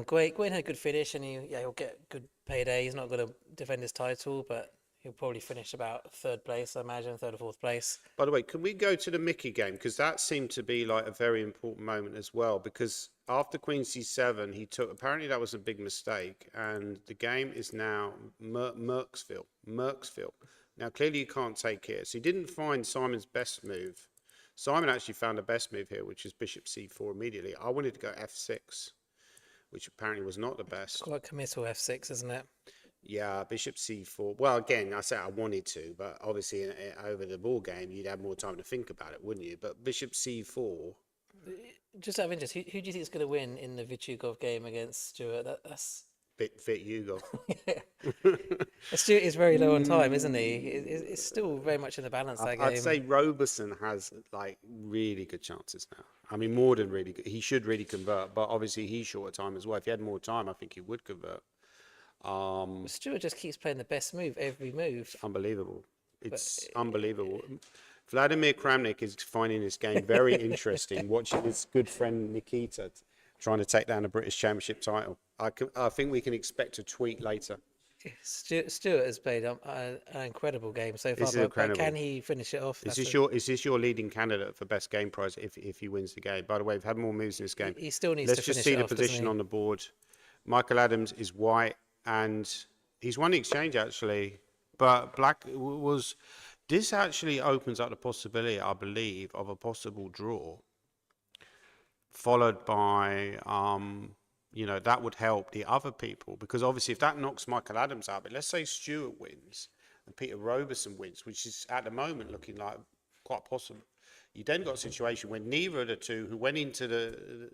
Gawain had a good finish, and he'll get good payday. He's not going to defend his title, but he'll probably finish about third place, I imagine, third or fourth place. By the way, can we go to the Mickey game? Because that seemed to be like a very important moment as well. Because after Queen C7, apparently that was a big mistake. And the game is now Merksville. Now, clearly you can't take it. So he didn't find Simon's best move. Simon actually found the best move here, which is Bishop C4 immediately. I wanted to go F6, which apparently was not the best. Quite committal F6, isn't it? Yeah, Bishop C4. Well, again, I said I wanted to, but obviously over the ball game, you'd have more time to think about it, wouldn't you? But Bishop C4. Just out of interest, who do you think is going to win in the Vichugov game against Stewart? That's Fit Hugo. Stewart is very low on time, isn't he? It's still very much in the balance, that game. I'd say Roberson has like really good chances now. I mean, more than really good. He should really convert, but obviously he's short of time as well. If he had more time, I think he would convert. Stewart just keeps playing the best move every move. Unbelievable. It's unbelievable. Vladimir Kramnik is finding this game very interesting, watching his good friend Nikita trying to take down a British Championship title. I think we can expect a tweet later. Stuart has played an incredible game so far, This is but incredible. can he finish it off? Is That's this your leading candidate for best game prize if he wins the game? By the way, we've had more moves in this game. he still needs Let's to just finish see it the off, doesn't position he? on the board. Michael Adams is white, and he's won the exchange actually, but black was. This actually opens up the possibility, I believe, of a possible draw, followed by that would help the other people, because obviously if that knocks Michael Adams out, but let's say Stewart wins and Peter Robertson wins, which is at the moment looking like quite possible, you then got a situation where neither of the two who went into the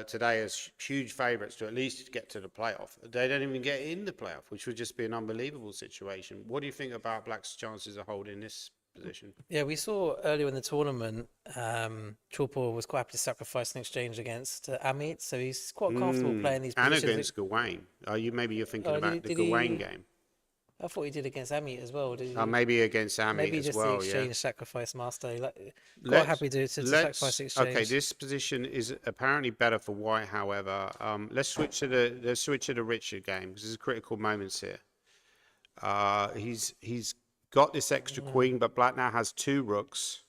today as huge favourites to at least get to the playoff, they don't even get in the playoff, which would just be an unbelievable situation. What do you think about Black's chances of holding this position? Yeah, we saw earlier in the tournament, Chopor was quite happy to sacrifice an exchange against Amit, so he's quite comfortable playing these And positions. against Gawain. Maybe you're thinking Oh, about did the he- Gawain game. I thought he did against Amit as well. Did he? Maybe against Amit Maybe as just well, the yeah. exchange sacrifice master. Quite Let's- happy to sacrifice the exchange. Okay, this position is apparently better for White. However, let's switch to the Richard game, because there's critical moments here. He's got this extra queen, but Black now has 2 rooks.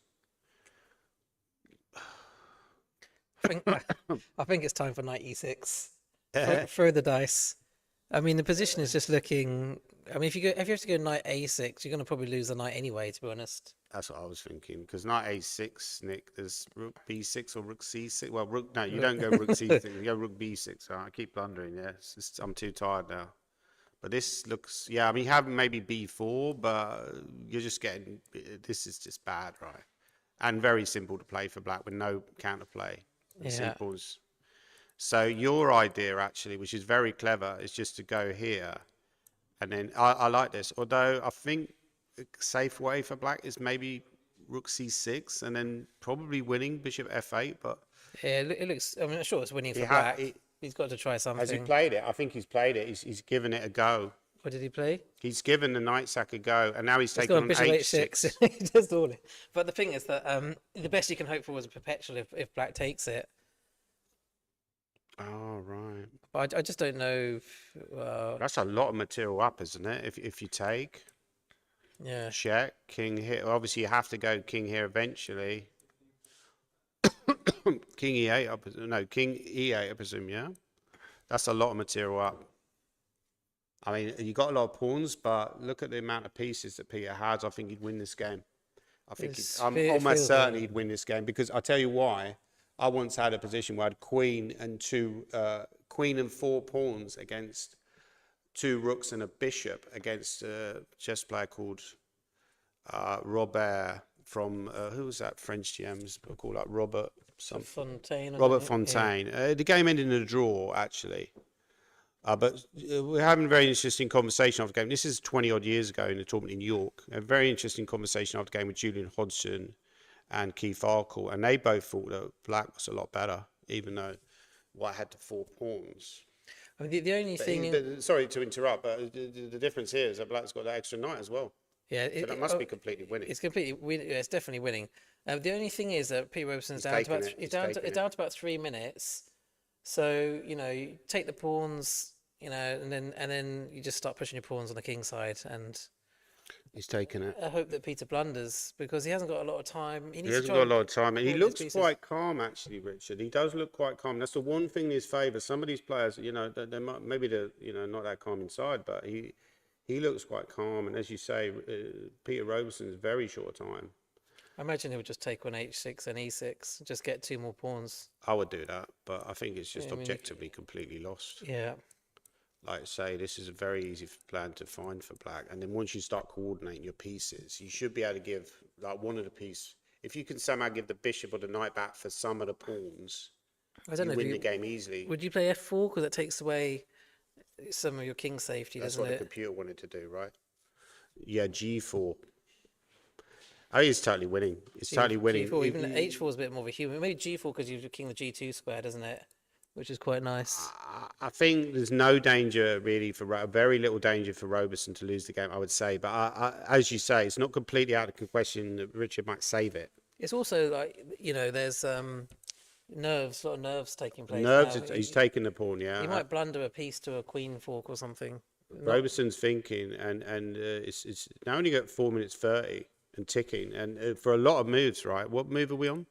I think it's time for knight e6. Throw the dice. I mean, the position is just looking. I mean, if you have to go knight a6, you're going to probably lose the knight anyway. To be honest. That's what I was thinking, because knight a6, Nick, there's rook b6 or rook c6. Well, rook, no, you don't go rook c6, you go rook b6. I keep blundering, yeah. I'm too tired now. But this looks, yeah, I mean, you have maybe b4, but you're just getting, this is just bad, right? And very simple to play for Black with no counterplay. Yeah. Simple as. So your idea, actually, which is very clever, is just to go here. And then, I like this, although I think a safe way for Black is maybe rook c6 and then probably winning bishop f8, but Yeah, it looks. I mean, I'm sure it's winning for He Black. ha- he- He's got to try something. has he played it? I think he's played it. He's given it a go. What did he play? He's given the knight sack a go, and now he's He's taken got on bishop h6. h6. He does all it. But the thing is that the best you can hope for is a perpetual if Black takes it. Oh, right. But I just don't know. That's a lot of material up, isn't it? If you take, Yeah. check, king here. Obviously, you have to go king here eventually. King e8, king e8, I presume, yeah? That's a lot of material up. I mean, you got a lot of pawns, but look at the amount of pieces that Peter has. I think he'd win this game. I'm It almost feels certain like- he'd win this game, because I'll tell you why. I once had a position where I had queen and 4 pawns against 2 rooks and a bishop against a chess player called Robert from who was that French GMs called, like Robert something. Fontaine. or Robert something, yeah. Fontaine. The game ended in a draw, actually. But we're having a very interesting conversation after the game. This is 20 odd years ago in the tournament in York. A very interesting conversation after the game with Julian Hodgson and Keith Arkle. And they both thought that Black was a lot better, even though White had the 4 pawns. I mean, the only thing. Sorry to interrupt, but the difference here is that Black's got that extra knight as well. Yeah, So that must be completely winning. It's completely yeah, it's definitely winning. The only thing is that Pete Robeson's He's down to taken about it, he's he's down to taken it's it. down to about 3 minutes. So you take the pawns, and then you just start pushing your pawns on the king side, and He's taken it. I hope that Peter blunders because he hasn't got a lot of time. He needs to hasn't try got a and lot of time, and he hold his looks pieces. quite calm, actually, Richard. He does look quite calm. That's the one thing in his favour. Some of these players, they might, maybe they're, not that calm inside, but he looks quite calm. And as you say, Peter Robeson's very short time. I imagine he would just take on h6 and e6, just get 2 more pawns. I would do that, but I think it's just Yeah, I mean, objectively completely lost. Yeah. Like I say, this is a very easy plan to find for Black. And then once you start coordinating your pieces, you should be able to give like one of the piece. If you can somehow give the bishop or the knight back for some of the pawns, I don't you know. win the game easily. Would you play f4 because that takes away some of your king safety, That's doesn't what the it? computer wanted to do, right? Yeah, g4. Oh, he's totally winning. It's totally winning. G4, even h4 is a bit more of a human. Maybe g4 because you've king the g2 square, doesn't it? Which is quite nice. I think there's no danger really very little danger for Roberson to lose the game, I would say. But as you say, it's not completely out of the question that Richard might save it. It's also like there's a lot of nerves taking place. Nerves, now. he's taken the pawn, yeah. He might blunder a piece to a queen fork or something. Robeson's thinking, and it's now only got 4 minutes 30 and ticking, and for a lot of moves, right? What move are we on?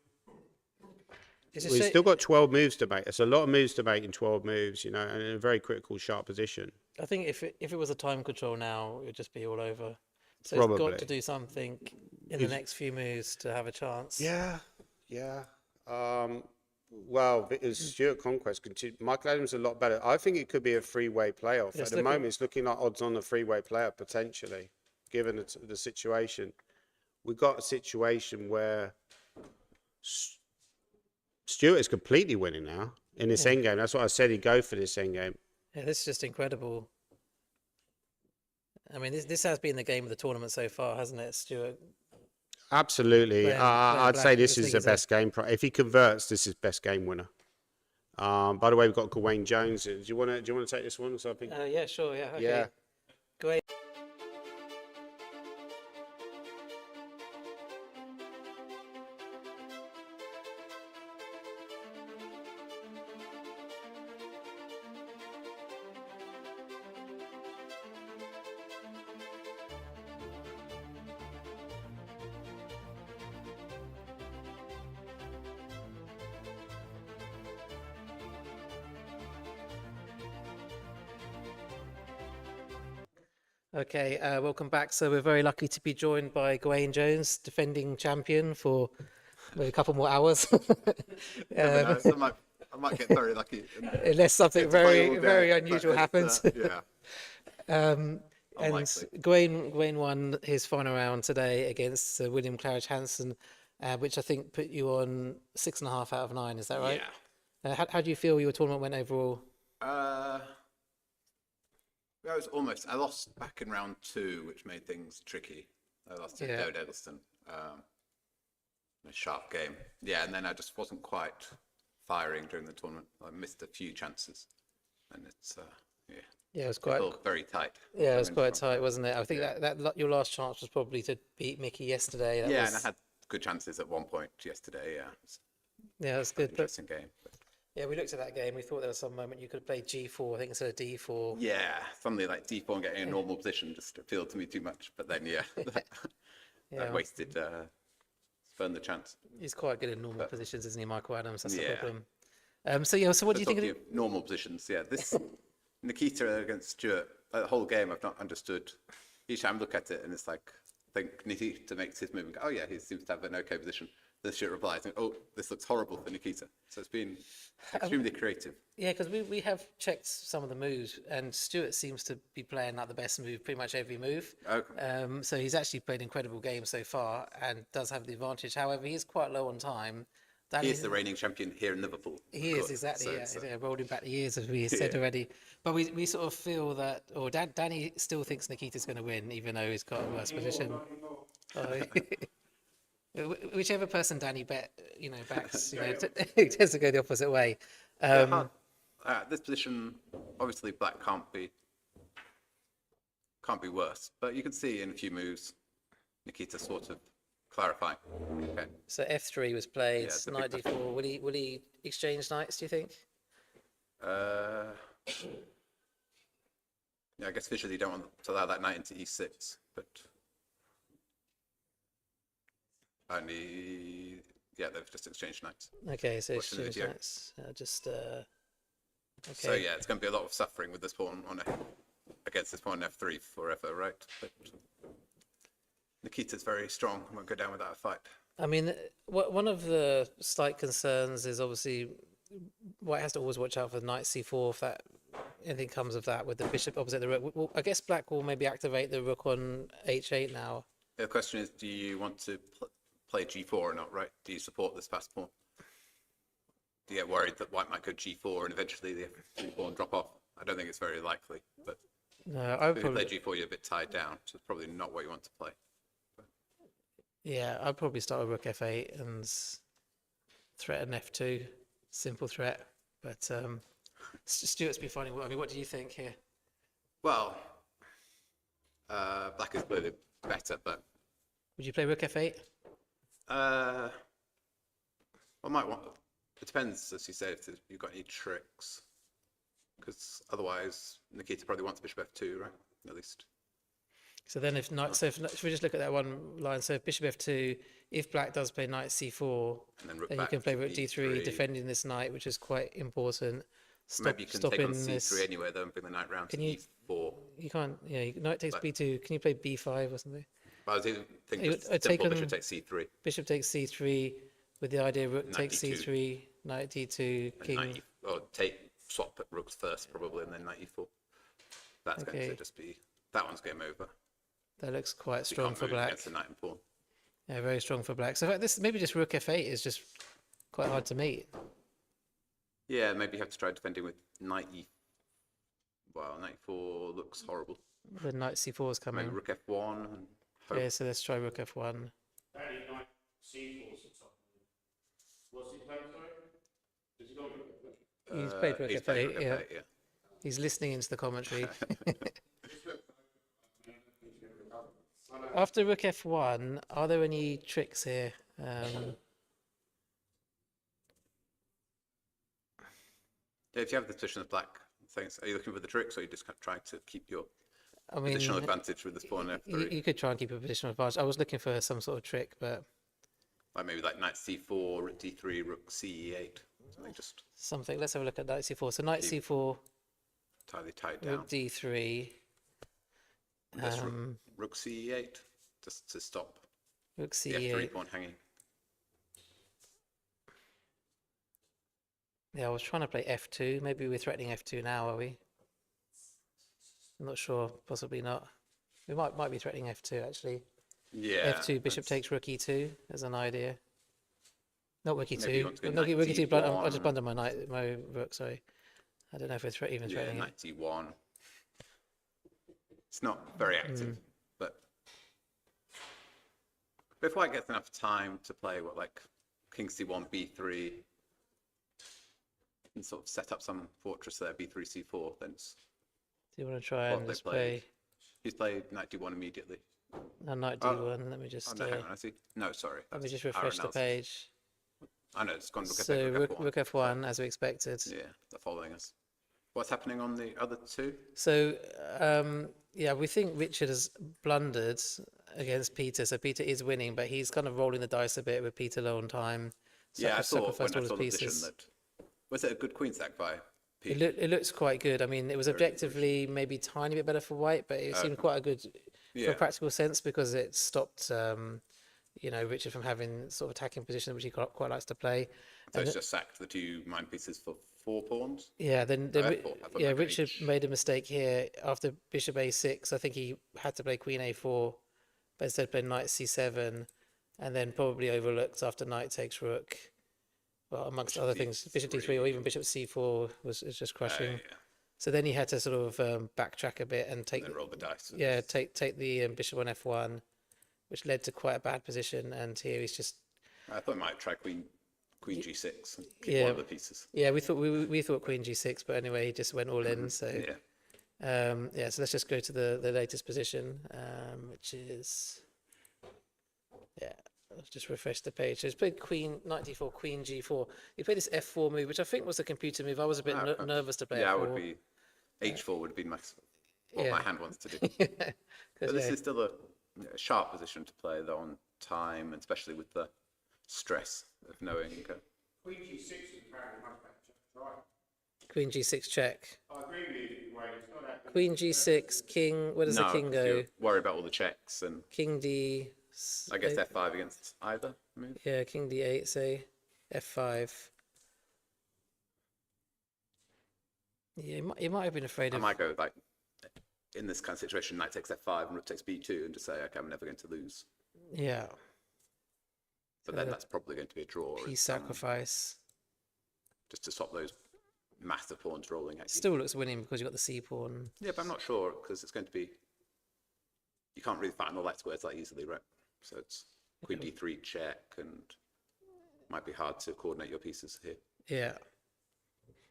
It's a We've shame- still got 12 moves to make. It's a lot of moves to make in 12 moves, and in a very critical, sharp position. I think if it was a time control now, it would just be all over. So it's Probably. got to do something in the next few moves to have a chance. Yeah. Well, as Stuart Conquest continued, Michael Adams is a lot better. I think it could be a three-way playoff. At the moment, it's looking like odds on a three-way playoff potentially, given the situation. We've got a situation where Stuart is completely winning now in this end game. That's what I said. He'd go for this end game. Yeah, this is just incredible. I mean, this has been the game of the tournament so far, hasn't it, Stuart? Absolutely. Playing I'd black say in this this is league, the best game. If he converts, this is best game winner. By the way, we've got Gawain Jones. Do you want to take this one? So I think. Yeah, sure. Yeah. Okay. Yeah. Go ahead. Okay, welcome back. So we're very lucky to be joined by Gawain Jones, defending champion for maybe a couple more hours. Never know. I might get very lucky. Unless something get to play all very day, unusual but happens. yeah. And Unlikely. Gawain won his final round today against William Claridge Hansen, which I think put you on 6.5 out of 9. Is that right? Yeah. How do you feel your tournament went overall? I was almost. I lost back in round 2, which made things tricky. I lost to David Eggleston. A sharp game. Yeah, and then I just wasn't quite firing during the tournament. I missed a few chances, and it's Yeah, it was it quite. felt very tight. Yeah, it was Going quite from- tight, wasn't it? I think that your last chance was probably to beat Mickey yesterday. That Yeah, was, and I had good chances at one point yesterday. Yeah, it's yeah, that's an good. But interesting game. But yeah, we looked at that game. We thought there was some moment you could have played G4, I think, instead of D4. yeah, something like D4 and getting a normal position just appealed to me too much. But then, yeah, Yeah. I wasted, spurned the chance. He's quite good in normal positions, isn't he, Michael Adams? That's the Yeah. problem. So what do you think? Talking of normal positions, yeah, this Nikita against Stuart, the whole game I've not understood. Each time I look at it and it's like, I think Nikita makes his move and go, oh yeah, he seems to have an okay position. Then Stuart replies, oh, this looks horrible for Nikita. So it's been extremely creative. Yeah, because we have checked some of the moves, and Stuart seems to be playing like the best move pretty much every move. Okay. So he's actually played an incredible game so far and does have the advantage. However, he is quite low on time. He is the reigning champion here in Liverpool. He of is, course. exactly, So yeah. it's, Yeah, rolling back the years, as we said already. But we sort of feel that, or Danny still thinks Nikita's going to win, even though he's got a worse position. Whichever person Danny backs, it tends to go the opposite way. this position, obviously black can't be worse, but you can see in a few moves, Nikita sort of clarifying. Okay. So F3 was played, it's a knight big d4. Will he exchange knights, do you think? Yeah, I guess visually you don't want to allow that knight into e6, but only, yeah, they've just exchanged knights. Okay, so Watching the exchange video. knights. Okay. So yeah, it's going to be a lot of suffering with this pawn on against this pawn on f3 forever, right? But Nikita's very strong. Won't go down without a fight. I mean, one of the slight concerns is obviously White has to always watch out for knight c4 if that anything comes of that with the bishop opposite the rook. Well, I guess Black will maybe activate the rook on h8 now. The question is, do you want to play g4 or not, right? Do you support this fast pawn? Do you get worried that White might go g4 and eventually the f3 pawn drop off? I don't think it's very likely, but No, I would if you probably, play g4, you're a bit tied down, so it's probably not what you want to play. yeah, I'd probably start with rook f8 and threaten f2, simple threat. But Stuart's been finding. I mean, what do you think here? Well, Black is clearly better, but Would you play rook f8? I might want. It depends, as you say, if you've got any tricks. because otherwise Nikita probably wants bishop f2, right? At least. So then if we just look at that one line, so if bishop f2, if black does play knight c4, And then rook then you back can play to rook d3, defending this knight, which is quite important. Maybe you can take on c3 this. anyway, though, and bring the knight round to Can you- e4. You can't, yeah, knight takes b2. Can you play b5 or something? But I was even thinking It just would take simple on- bishop takes c3, Bishop takes c3 with the idea rook Knight takes d2. c3, knight d2, and king. knight or swap at rooks first probably, and then knight e4. That's going Okay. to just be, that one's game over. That looks quite You strong can't for move black. against the knight and pawn. Yeah, very strong for black. So in fact, this maybe just rook f8 is just quite hard to meet. Yeah, maybe you have to try defending with knight e. Well, knight e4 looks horrible. The knight c4 is coming. Maybe rook f1 and hope. Okay, so let's try rook f1. Apparently knight c4 is the top. What's he playing, sorry? Has he got He's played rook he's f8, played rook yeah. f8, yeah. He's listening into the commentary. After rook f1, are there any tricks here? Yeah, if you have the position of black, things, are you looking for the tricks, or are you just trying to keep your I mean, positional advantage with this pawn and f3? you could try and keep a positional advantage. I was looking for some sort of trick, but Like maybe like knight c4, rook d3, rook ce8, something just something. Let's have a look at knight c4. So knight Keep c4, entirely tied down. rook d3, And just rook ce8, just to stop rook the f3 c8. pawn hanging. Yeah, I was trying to play f2. Maybe we're threatening f2 now, are we? I'm not sure. Possibly not. We might be threatening f2 actually. Yeah. f2, bishop takes rook e2 as an idea. Not rook Maybe you want to go e2. Not knight rook e2. I d1. just blundered my rook. Sorry. I don't know if we're even Yeah, threatening it. knight d1. It's not very active, but if white gets enough time to play what like king c1, b3, and sort of set up some fortress there, b3, c4, then it's Do you want to try what and they just played. play He's played knight d1 immediately. knight Oh. d1? Let me just Oh no, hang on, I see. No, sorry. let me that's just our refresh the analysis. page. I know, it's gone rook So f8, rook f1 as we expected. Yeah, they're following us. What's happening on the other two? So yeah, we think Richard has blundered against Peter. So Peter is winning, but he's kind of rolling the dice a bit with Peter low on time. Yeah, I thought when sacrificed I all saw his the position pieces. that was it a good queen sack by Pete? It looks quite good. I mean, it was objectively maybe tiny bit better for white, but it seemed quite a good for Yeah. a practical sense because it stopped, Richard from having sort of attacking position, which he quite likes to play. So it's just sacked the two mine pieces for 4 pawns. Yeah, then I thought yeah, maybe Richard each. made a mistake here after bishop a6. I think he had to play queen a4, but instead played knight c7, and then probably overlooked after knight takes rook. Well, amongst other things, bishop d3 or even bishop c4 was just crushing. Yeah. So then he had to sort of backtrack a bit and take Then roll the dice. yeah take the bishop on f1, which led to quite a bad position. And here he's just I thought I might try queen g6 and keep Yeah. one of the pieces. yeah we thought queen g6, but anyway he just went all in. So Yeah. yeah, so let's just go to the latest position, which is yeah. Let's just refresh the page. So he's played queen knight d4, queen g4. He played this f4 move, which I think was the computer move. I was a bit nervous to play Yeah, I f4. would be h4 would have been what Yeah. my hand wants to do. 'Cause, But this yeah, is still a sharp position to play though on time, and especially with the stress of knowing. Queen g6 is apparently much better. Right. queen g6 check. I agree with you, Wayne. It's not that. Queen g6, king. Where does the king 'cause go? you worry about all the checks, and King d. I guess f5 against either move. Yeah, king d8, say f5. Yeah, you might have been afraid I of. might go like in this kind of situation, knight takes f5 and rook takes b2, and just say, okay, I'm never going to lose. Yeah, But then that's probably going to be a draw. piece It's, sacrifice. just to stop those massive pawns rolling at you. Still looks winning because you got the c pawn. Yeah, but I'm not sure because it's going to be. You can't really find all that squares that easily, right? So it's queen d3 check, and might be hard to coordinate your pieces here. Yeah.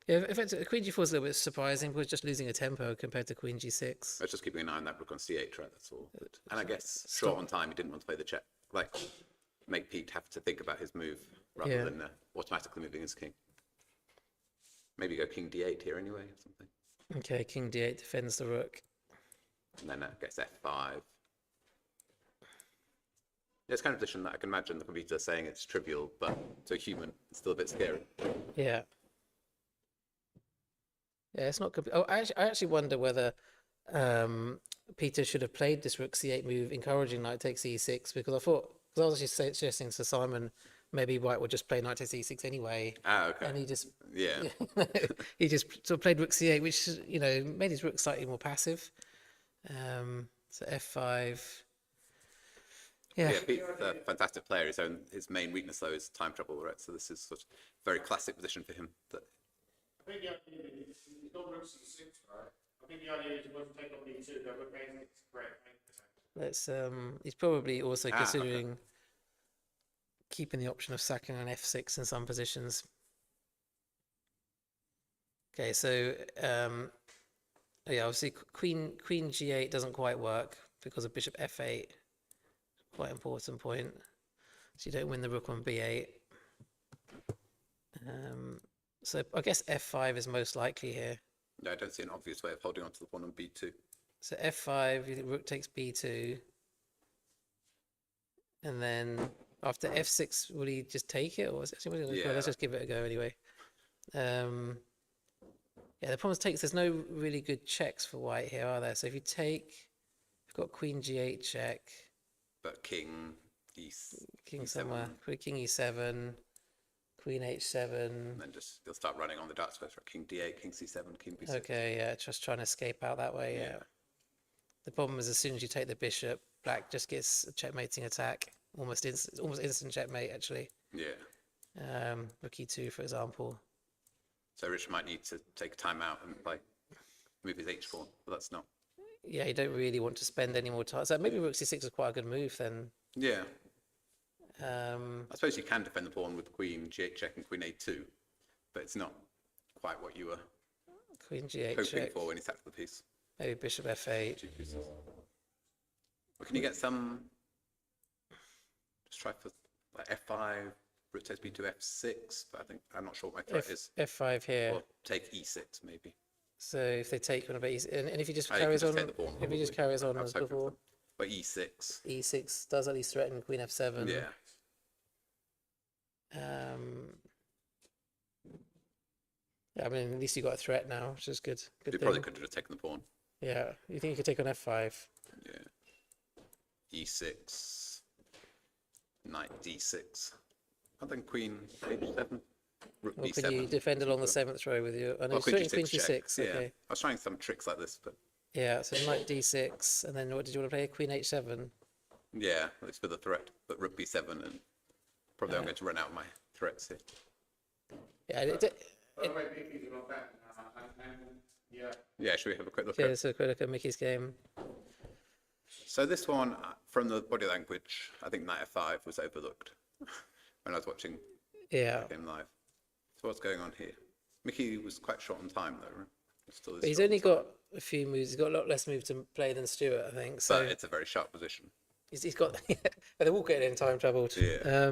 Yeah, in fact, queen g4 is a little bit surprising because just losing a tempo compared to queen g6. I was just keeping an eye on that rook on c8, right? That's all. And I guess short on time, he didn't want to play the check, like make Pete have to think about his move rather Yeah. than automatically moving his king. Maybe go king d8 here anyway or something. Okay, king d8 defends the rook. And then it gets f5. It's kind of a position that I can imagine the computer saying it's trivial, but to a human, it's still a bit scary. Yeah. Yeah, it's not. Oh, I actually wonder whether Peter should have played this rook c8 move, encouraging knight takes e6, because I was actually suggesting to Simon maybe White would just play knight takes e6 anyway, Ah, okay. and he just Yeah. he just sort of played rook c8, which made his rook slightly more passive. So f5. Yeah. Pete's a fantastic player. His main weakness, though, is time trouble, right? So this is sort of a very classic position for him. That I think the idea is he's got rook c6, right? I think the idea is he wants to take on b2, go rook a6, great. Let's he's probably also okay. considering keeping the option of sacking on f6 in some positions. Okay, so yeah, obviously queen g8 doesn't quite work because of bishop f8. Quite important point. So you don't win the rook on b8. So I guess f5 is most likely here. I don't see an obvious way of holding on to the pawn on b2. So f5, you think rook takes b2, and then after f6, will he just take it, or is it? Yeah. Let's just give it a go anyway. Yeah, the problem is there's no really good checks for White here, are there? So if you take, you've got queen g8 check, But king king e7, somewhere, king e7, queen h7. and then you'll start running on the dark squares for king d8, king c7, king b6. Okay, yeah, just trying to escape out that way. Yeah. The problem is as soon as you take the bishop, Black just gets a checkmating attack, almost instant checkmate actually. Yeah. Rook e2, for example. So Rich might need to take time out and move his h pawn, but that's not. Yeah, you don't really want to spend any more time. So maybe rook c6 is quite a good move then. Yeah. I suppose you can defend the pawn with queen g8 check and queen a2, but it's not quite what you were Queen g8 hoping check. for when you sacked the piece. Maybe bishop f8. Two pieces. Or can you get some? Just try for f5, rook takes b2, f6, but I'm not sure what my threat is. f5 here. Or take e6 maybe. So if they take one of these, and if he just You carries can on, just take the pawn, if he just probably. carries on I was as hoping for before, that. But e6. e6 does at least threaten queen f7. Yeah. Yeah, I mean, at least you got a threat now, which is good. Good You thing. probably could have taken the pawn. Yeah, you think you could take on f5? Yeah. e6. Knight d6. I think queen h7. Rook Or b7. could you defend along the 7th row with your? I know, Well, queen queen g6 g6. check. Okay. Yeah. I was trying some tricks like this, but Yeah, so knight d6, and then what did you want to play? Queen h7. yeah, at least for the threat. But rook b7, and probably I'm going to run out of my threats here. Yeah, By the way, Mickey's not bad. Yeah. Yeah, should we have a quick look okay, at? so a quick look at Mickey's game. So this one, from the body language, I think knight f5 was overlooked when I was watching Yeah, the game live. So what's going on here? Mickey was quite short on time though, right? Still is but he's short only on time. got a few moves. He's got a lot less move to play than Stuart, I think. So But it's a very sharp position. he's got. They're all getting in time trouble. Yeah.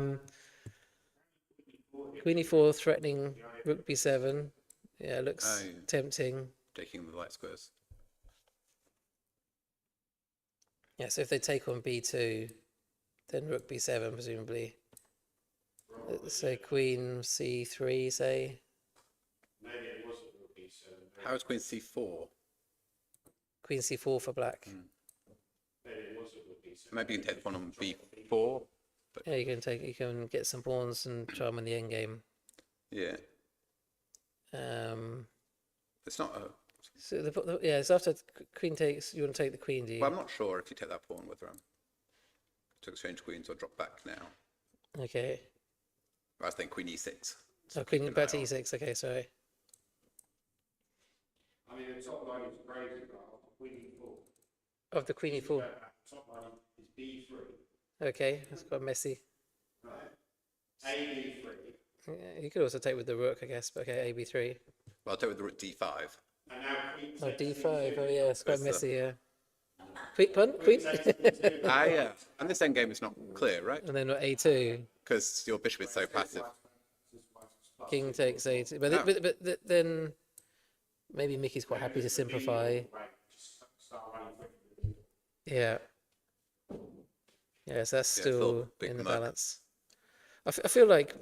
Queen e4 threatening rook b7. Yeah, looks Oh. tempting. Taking the light squares. Yeah, so if they take on b2, then rook b7 presumably. So queen c3, say. Maybe it wasn't rook b7. How is queen c4? Queen c4 for black. Maybe it wasn't rook b7. Maybe you can take the pawn on b4. Yeah, you can get some pawns and try them in the endgame. Yeah. It's not a. So so after queen takes, you want to take the queen, do you? Well, I'm not sure if you take that pawn whether I'm to exchange queens or drop back now. Okay. I was thinking queen e6. Oh, queen keep back to an eye on. e6. Okay, sorry. I mean, the top line is crazy, but queen e4. Of the queen e4. Top line is b3. Okay, that's quite messy. Right. ab3. Yeah, you could also take with the rook, I guess. But okay, ab3. Well, I'll take with the rook d5. And now queen Oh, takes d5. Oh c2. yeah, it's quite Where's the- messy. Yeah. Queen, pun, queen. Takes c2. Ah, yeah. And this endgame is not clear, right? And then what, a2. Because your bishop is so passive. King takes a2. But, Oh. but then maybe Mickey's quite happy to simplify. Yeah. Yeah, so that's Yeah, thought still big in the mug. balance. I feel like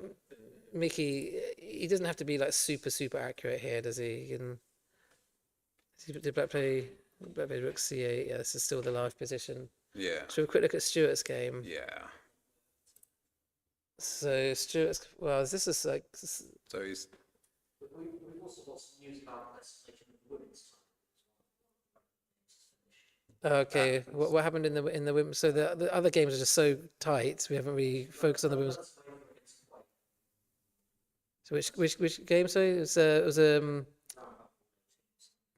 Mickey, he doesn't have to be like super accurate here, does he? Did Black play Rook C8? Yeah, this is still the live position. Yeah. Should we have a quick look at Stuart's game? Yeah. So Stuart's, well, this is like, So he's We've also got some news about legislation of women's okay. What happened in the women? So the other games are just so tight. We haven't really focused on the women's. So which game? Sorry, it was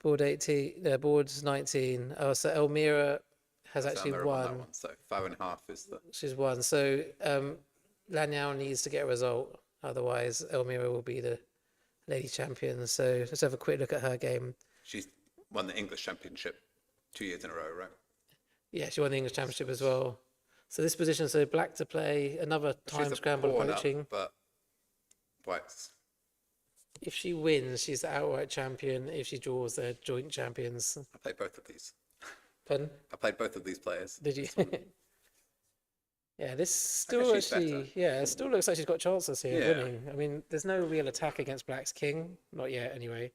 board 18, board 19. Oh, so Elmira has actually Almira won that won. one. So 5.5 is the. She's won. So Lanyao needs to get a result. Otherwise, Elmira will be the lady champion. So let's have a quick look at her game. She's won the English Championship 2 years in a row, right? Yeah, she won the English Championship as well. So this position, so Black to play another time She's a scramble pawn up, approaching. but White's. If she wins, she's the outright champion. If she draws, they're joint champions. I played both of these. Pardon? I played both of these players. Did you? Yeah, this I guess still she's actually, better. yeah, it still looks like she's got chances here of Yeah. winning. I mean, there's no real attack against Black's king, not yet anyway.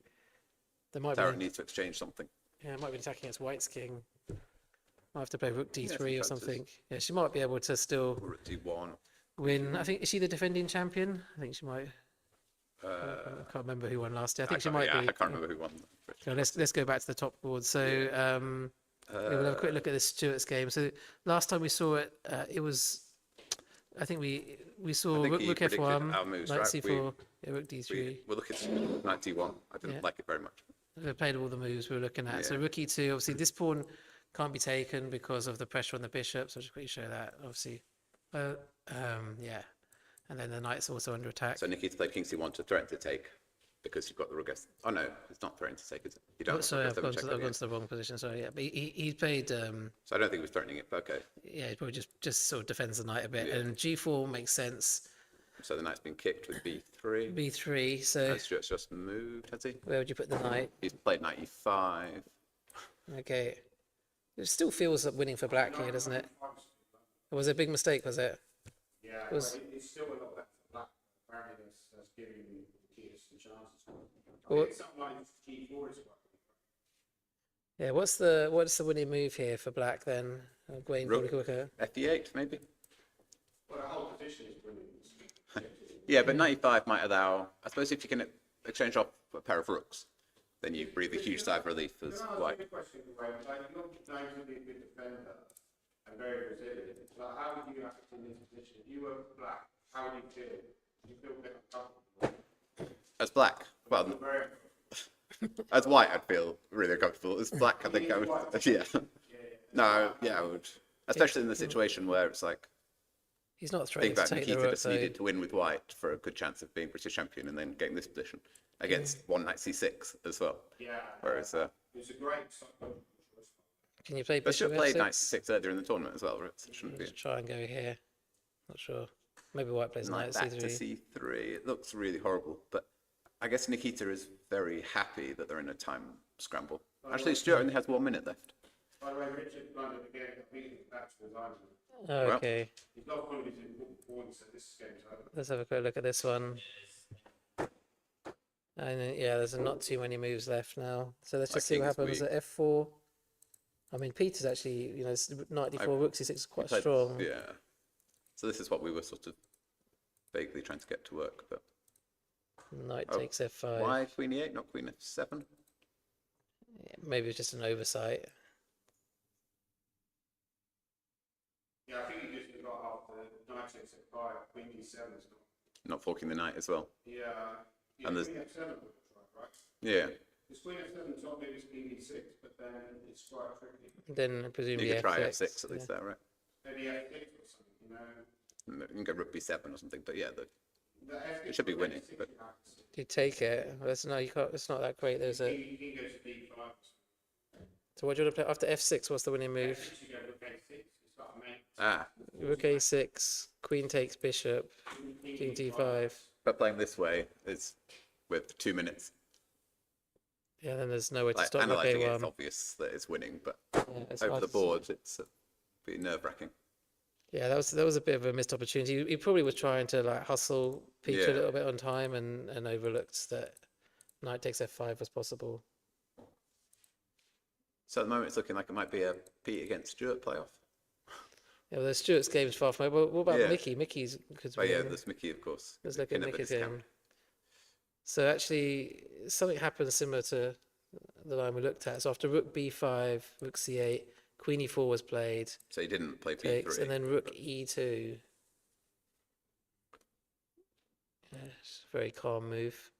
There might Tarot be, needs to exchange something. yeah, it might be an attack against White's king. Might have to play Rook D3 some or chances. something. Yeah, she might be able to still Or at D1. win. I think, is she the defending champion? I think she might. I can't remember who won last year. I think she might be. I can't remember who won. So let's go back to the top board. So yeah, we'll have a quick look at this Stuart's game. So last time we saw it, it was, I think we saw think Rook, he Rook predicted F1, our moves, Knight right? C4, yeah, Rook D3. We'll look at Knight D1. I didn't Yeah. like it very much. We played all the moves we were looking at. So Yeah. Rook E2, obviously this pawn can't be taken because of the pressure on the bishop. So I'll just quickly show that, obviously. Yeah. And then the knight's also under attack. So Nikita played King C1 to threaten to take because you've got the rook S. Oh no, it's not threatening to take, is it? You don't. Oh, have sorry, rook I've S7 gone check to, over I've here. gone to the wrong position. Sorry, yeah, but he played. So I don't think he was threatening it, but okay. Yeah, he probably just sort of defends the knight a bit, Yeah. and G4 makes sense. So the knight's been kicked with B3. B3. So And Stuart's just moved, has he? where would you put the knight? He's played Knight E5. Okay, it still feels like winning for Black here, doesn't it? It was a big mistake, was it? Yeah, Was- it's still a lot better for Black. Apparently, that's giving Keys some chances. Well- Something like G4 is well. Yeah. What's the winning move here for Black then? Gwaine Rook. probably quicker. F8, maybe? Well, the whole position is winning. Yeah, but Knight E5 might allow. I suppose if you can exchange off a pair of rooks, then you breathe a huge sigh of relief as White. Good question, Wayne. Like, you're known to be a good defender and very resilient. Like, how would you act in this position? If you were Black, how would you feel? Do you feel a bit uncomfortable? As Black, well, Very. as White, I'd feel really uncomfortable. As Black, I think I would. Yeah. No, yeah, I would. Especially in the situation where it's like, He's not think threatening to about take the Nikita rook, just so needed to win with White for a good chance of being British champion and then getting this position against one Knight C6 as well. Yeah. Whereas, It's a great psychological choice. can you play they should bishop have played F6? Knight C6 earlier in the tournament as well, right? So it shouldn't be Let's try and go here. Not sure. Maybe White plays Knight knight back to C3. C3. It looks really horrible, but I guess Nikita is very happy that they're in a time scramble. Actually, Stuart only has 1 minute left. By the way, Richard blundered again. I think he's back to his island. Okay, He's not one of his important points, so this game's over. let's have a quick look at this one. And yeah, there's not too many moves left now. So let's just see what King's happens weak. at F4. I mean, Peter's actually, knight D4, rook C6 is quite Played- strong. Yeah. So this is what we were sort of vaguely trying to get to work, but Knight Oh, takes F5. why Queen E8, not Queen F7? Yeah, maybe it's just an oversight. Yeah, I think he just got off the knight takes F5, Queen D7 is not. Not forking the knight as well. Yeah. Yeah, And there's- Queen F7 would try, right? Yeah. Because Queen F7 top maybe it's King E6, but then it's quite tricky. Then presumably You could try F6. F6 at least there, right? Maybe F6 or something, you know. And you can go Rook B7 or something, but yeah, The F6 it should be winning. F6 But you have to see. You take it. Well, no, you can't. It's not that great. There's a. He goes to D5. So what do you want to play after F6? What's the winning move? F6 you go Rook A6, it's got a mate. ah, Rook A6, Queen takes Bishop, King D5. but playing this way is with 2 minutes. Yeah, then there's nowhere to Like stop rook analysing it, it's A1. obvious that it's winning, but Yeah, it's over hard the to see. board, it's a bit nerve-wracking. Yeah, that was a bit of a missed opportunity. He probably was trying to like hustle Peter a Yeah. little bit on time and overlooked that knight takes F5 was possible. So at the moment, it's looking like it might be a Pete against Stuart playoff. Yeah, well, Stuart's game's far from over. What about Yeah. Mickey? Mickey's could But yeah, win. there's Mickey, of course. Let's who look can at never Mickey's discount. game. So actually, something happened similar to the line we looked at. So after rook b5, rook c8, queen e4 was played, So he didn't play takes, B3. and then rook e2. Yeah, it's a very calm move.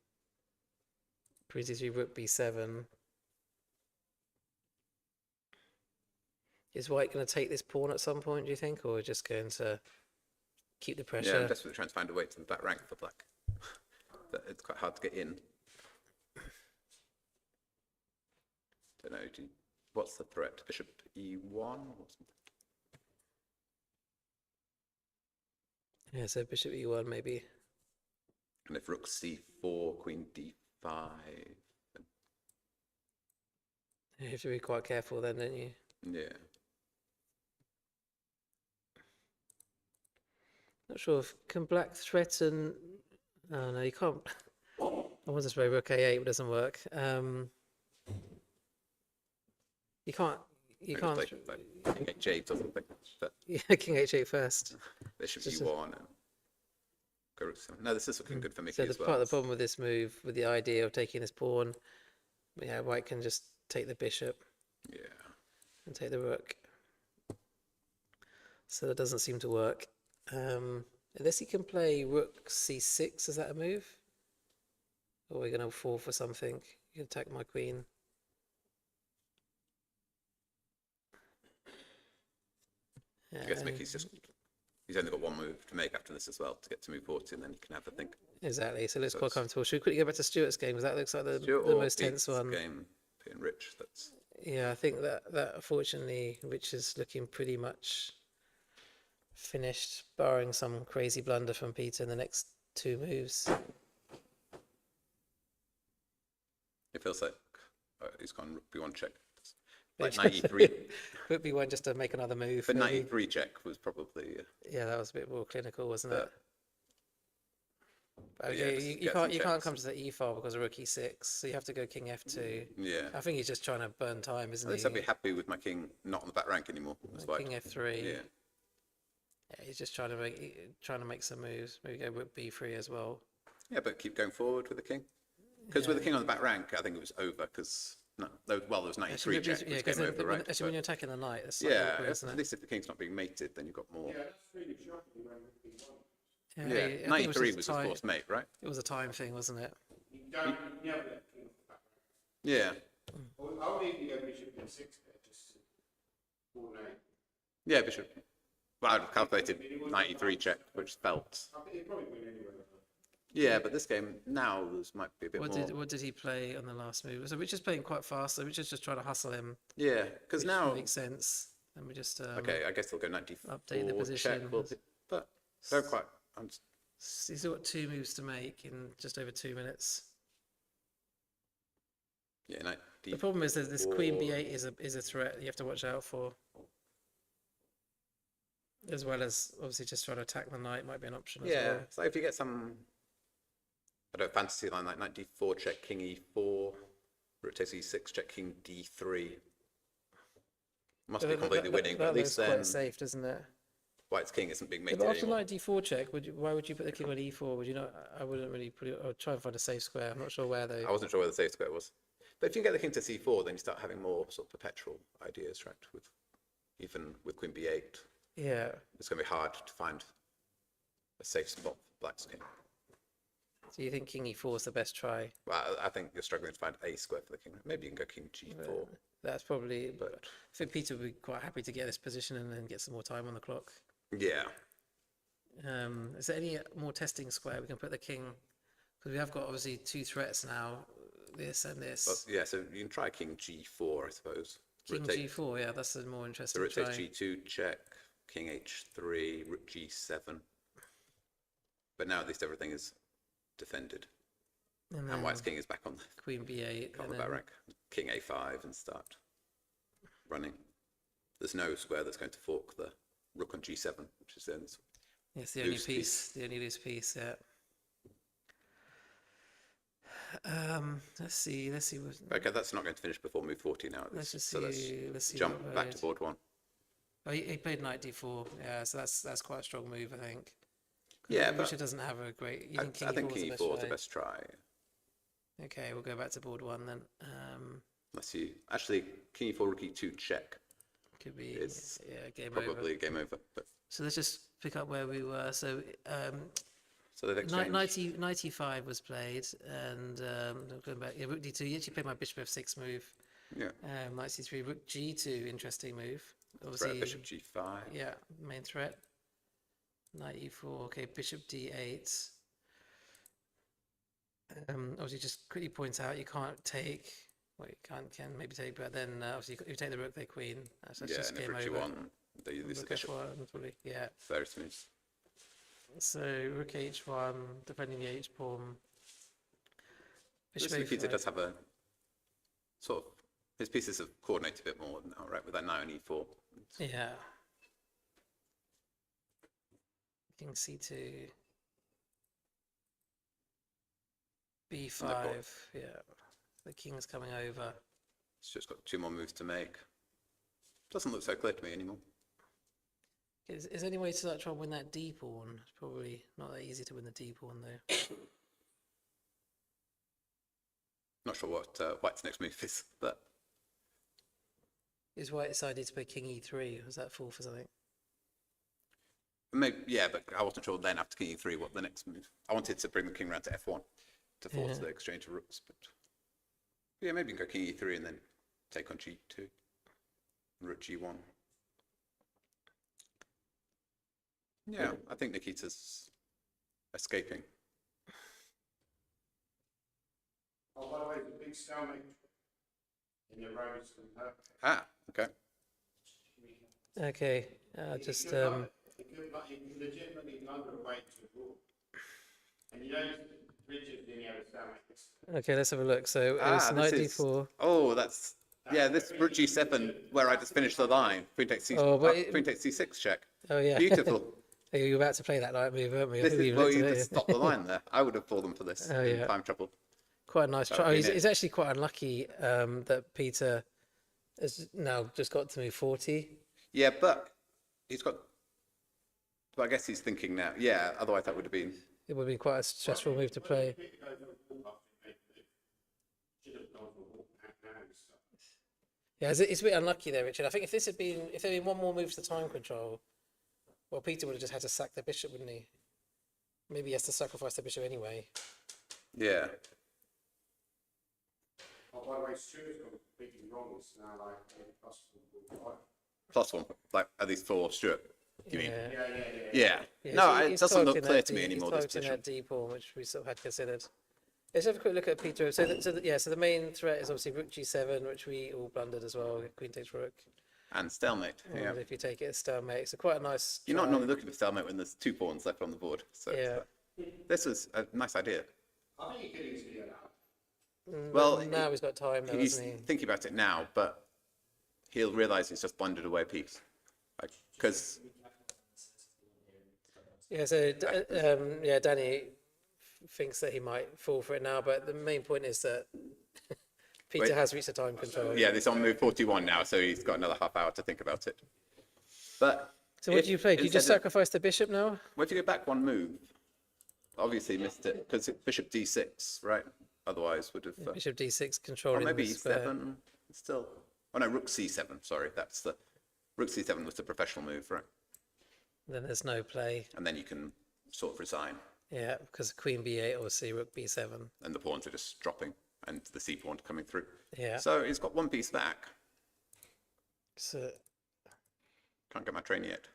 Queen c3, rook b7. Is White going to take this pawn at some point, do you think, or just going to keep the Yeah, pressure? I'm desperately trying to find a way to the back rank for black. But it's quite hard to get in. Don't know. What's the threat? Bishop E1 or something? Yeah, so bishop e1 maybe. And if rook C4, queen D5. You have to be quite careful then, don't you? Yeah. Not sure if can black threaten. Oh no, you can't. I wanted to play rook a8, but it doesn't work. You can't. You Maybe can't. play like H8 or something. But Yeah, king h8 first. bishop Just E1 and go rook 7. No, this is looking good for Mickey So the as well. part of the problem with this move, with the idea of taking this pawn, yeah, White can just take the bishop Yeah. and take the rook. So that doesn't seem to work. Unless he can play rook c6, is that a move? Or are we going to fall for something? You can attack my queen. I guess Mickey's just, he's only got one move to make after this as well to get to move 40, and then he can have a think. Exactly. So it looks So quite it's- comfortable. Should we quickly go back to Stuart's game? Because that looks like the Stuart most or tense Pete's one. game, Pete and Rich, that's Yeah, I think that unfortunately, Rich is looking pretty much finished, barring some crazy blunder from Peter in the next two moves. it feels like he's gone rook B1 check. Yeah, Like 93, Would be one just to make another move. but maybe. 93 check was probably Yeah, that was a bit more clinical, wasn't it? But yeah, okay, just you get can't some come checks. to the e file because of rook e6, so you have to go king f2. yeah. I think he's just trying to burn time, isn't At least he? I'd be happy with my king not on the back rank anymore. That's why. King f3. Yeah, Yeah, he's just trying to make some moves. Maybe go rook b3 as well. yeah, but keep going forward with the king. Because with the king on the back rank, I think it was over. Because there was 93 check, yeah, which because came over, right? actually when But you're attacking the knight, that's slightly yeah, awkward, isn't at it? least if the king's not being mated, then you've got more. Yeah, that's really shocking when we won. Yeah, Yeah, I think it 93 just was a of time- course mate, right? It was a time thing, wasn't it? You don't, you never let king off the back. Yeah, Or I would even go bishop in 6 there, just to coordinate. yeah, bishop. Well, I'd have calculated 93 check, which felt. I think he'd probably win anyway. Yeah, but this game now might be a bit more. What did he play on the last move? So Richard's playing quite fast, so Richard's just trying to hustle him, Yeah, because which now. makes sense. And we just Okay, I guess they'll go 94 update the position. check. But they're quite. He's still got two moves to make in just over 2 minutes. Yeah, The problem is that this queen 94. b8 is a threat you have to watch out for. As well as obviously just trying to attack the knight might be an option as Yeah, well. so if you get some, I don't know, fantasy line like 94 check king e4, rook takes e6 check king d3. Must be completely winning, but at least looks then quite safe, doesn't it? White's king isn't being Yeah, mated but after anymore. knight d4 check, why would you put the king on e4? Would you not? I wouldn't really put it. Or try and find a safe square. I'm not sure where though. I wasn't sure where the safe square was. But if you get the king to c4, then you start having more sort of perpetual ideas, right? Even with queen b8, Yeah. it's going to be hard to find a safe spot for black's king. So you think king e4 is the best try? Well, I think you're struggling to find a square for the king. Maybe you can go king g4. That's probably. But I think Peter would be quite happy to get this position and then get some more time on the clock. yeah, Is there any more testing square we can put the king? Because we have got obviously two threats now, this and this. but yeah. So you can try king g4, I suppose. King Rook take- g4, yeah, that's a more So interesting rook try. takes g2 check, king h3, rook g7. But now at least everything is defended. And And White's then king is back on the Queen B8. And back then, rank. King A5 and start running. There's no square that's going to fork the rook on G7, which is then it's the only loose piece, the only loose piece, yeah. Let's see what, okay. That's not going to finish before move 40 now. let's just So see, let's see jump what back to road. board 1. Oh, he played knight d4, yeah, so that's quite a strong move, I think. Yeah, but Richard doesn't have a great, you I, think king I think e4 king is E4 is the try? best try. Okay, we'll go back to board 1 then. Unless you actually king E4 rook E2 check Could be, is yeah, game over. probably game over. But So let's just pick up where we were. So so they've exchanged. 95 was played, and going back, yeah, rook d2. You actually played my bishop f6 move. Yeah. Knight c3, rook g2, interesting move. Threat Obviously, bishop G5. yeah, main threat. Knight e4. Okay, bishop d8. Obviously, just quickly point out you can't take. Well, you can maybe take, but then obviously you take the rook, they queen. So that's Yeah, just and if game rook over. G1, they lose the Rook bishop. h1, probably, yeah. Very smooth. So rook h1, defending the h pawn. This Bishop Nikita a5. does have a sort of his pieces have coordinated a bit more now, right? With that knight on E4. Yeah. King c2. b5. Yeah. The king's coming over. It's just got 2 more moves to make. Doesn't look so clear to me anymore. Is there any way to try and win that d pawn? It's probably not that easy to win the d pawn though. Not sure what White's next move is, but Is White decided to play king e3? Was that fall for something? maybe yeah. But I wasn't sure then after king E3 what the next move. I wanted to bring the king round to F1 to force the exchange of rooks, but yeah, maybe you can go king E3 and then take on G2, rook G1. Yeah, I think Nikita's escaping. Oh, by the way, the big stalemate in your roads and that. Ah, okay. Okay. Just It could legitimately blunder away to the rule. And you don't Richard didn't have a stalemate. okay. Let's have a look. So it's knight d4. Oh, that's yeah. This rook G7 where I just finished the line. Queen takes C, Oh, but Queen takes C6 check. Oh yeah. Beautiful. You were about to play that knight move, weren't we? I This think we is well, looked you at it. just stopped the line there. I would have fallen for this Oh, in yeah. time trouble. Quite a nice That try. would be He's, it. he's actually quite unlucky that Peter has now just got to move 40. Yeah, but he's got. Well, I guess he's thinking now. Yeah, otherwise that would have been. It would have been quite a stressful move to play. Yeah, it's a bit unlucky there, Richard. I think if there had been one more move to time control, well, Peter would have just had to sack the bishop, wouldn't he? Maybe he has to sacrifice the bishop anyway. Yeah. Oh, by the way, Stuart's got completely wrong. It's now like +1, like at least 4 Stuart. You mean? Yeah. Yeah. Yeah, No, he's- it he's doesn't look targeting clear that to me D- anymore. He's This targeting position. that d pawn, which we sort of had considered. Let's have a quick look at Peter. So the main threat is obviously rook g7, which we all blundered as well. Queen takes rook. And stalemate. Yeah. And if you take it as stalemate, so quite a nice. You're not try. normally looking for stalemate when there's 2 pawns left on the board. So Yeah. this was a nice idea. I think you could easily do that. Well, Now he's got time, though, He's hasn't he? thinking about it now, but he'll realise he's just blundered away a piece. Because Yeah, so Danny thinks that he might fall for it now, but the main point is that Peter Wait. has reached the time control. yeah, this on move 41 now, so he's got another half hour to think about it. But So what if do you play? Do you just instead of- sacrifice the bishop now? Well, if you go back 1 move, obviously missed it because bishop d6, right? Otherwise would have. Bishop d6 Or controlling maybe the square. e7 still. Oh no, rook c7. Sorry, that's the rook c7 was the professional move, right? Then there's no play. And then you can sort of resign, Yeah, because queen b8 or c rook b7. and the pawns are just dropping, and the c pawn coming through. Yeah. So he's got 1 piece back. So Can't get my train yet.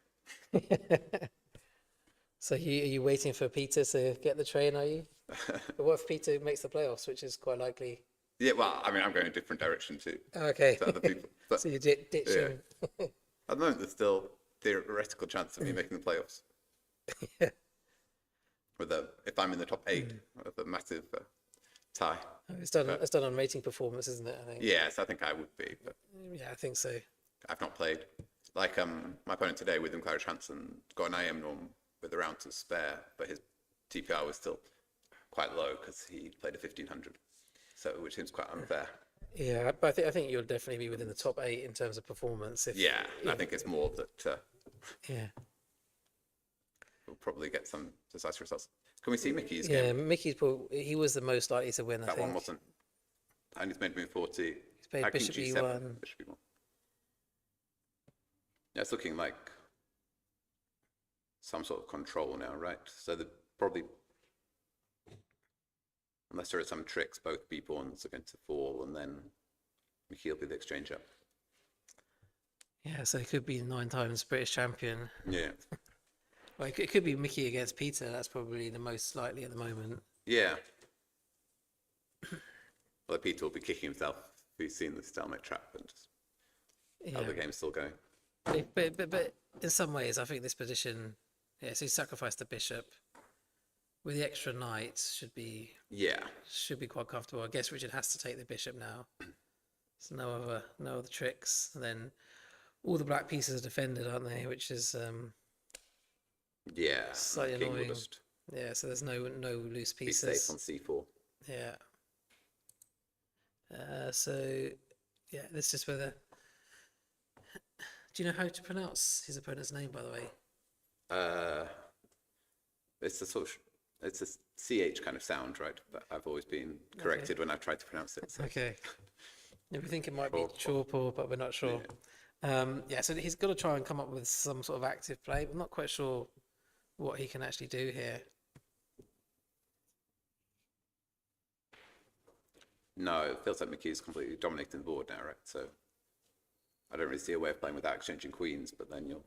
So are you waiting for Peter to get the train, are you? But what if Peter makes the playoffs, which is quite likely? Yeah, well, I mean, I'm going a different direction to Okay. other people. But So you're ditching. at the moment, there's still theoretical chance of me making the playoffs. Yeah. If I'm in the top 8 of a massive tie. It's done on rating performance, isn't it? I think. Yes, I think I would be, but Yeah, I think so. I've not played. Like my opponent today, William Claridge Hansen, got an IM norm with a round to spare, but his TPR was still quite low because he played a 1500, so which seems quite unfair. Yeah, but I think you'll definitely be within the top 8 in terms of performance. Yeah, and I think it's more that Yeah. we'll probably get some decisive results. Can we see Mickey's Yeah, game? he was the most likely to win. I That think one wasn't. And he's made move 40. he's played King Bishop G7, E1. Bishop E1. Yeah, it's looking like some sort of control now, right? So the probably, unless there are some tricks, both B pawns are going to fall, and then Mickey will be the exchange up. Yeah, so it could be 9 times British champion. Yeah, Well, it could be Mickey against Peter. That's probably the most likely at the moment. yeah. Well, Peter will be kicking himself if he's seen the stalemate trap and just how the game's still going. But in some ways, I think this position, yeah. So he sacrificed the bishop with the extra knight should be Yeah, quite comfortable. I guess Richard has to take the bishop now. There's no other tricks. And then all the black pieces are defended, aren't they? Which is yeah. slightly King will annoying. just Yeah. So there's no loose be pieces. safe on C4. Yeah. So yeah, this is whether. Do you know how to pronounce his opponent's name, by the way? It's a sort of, it's a CH kind of sound, right? But I've always been corrected when I've tried to pronounce it. So. Okay. Yeah, we think it might be Chorpor. Chorpor, but we're not sure. Yeah, so he's got to try and come up with some sort of active play. I'm not quite sure what he can actually do here. No, it feels like Mickey's completely dominating the board now, right? So I don't really see a way of playing without exchanging queens, but then you'll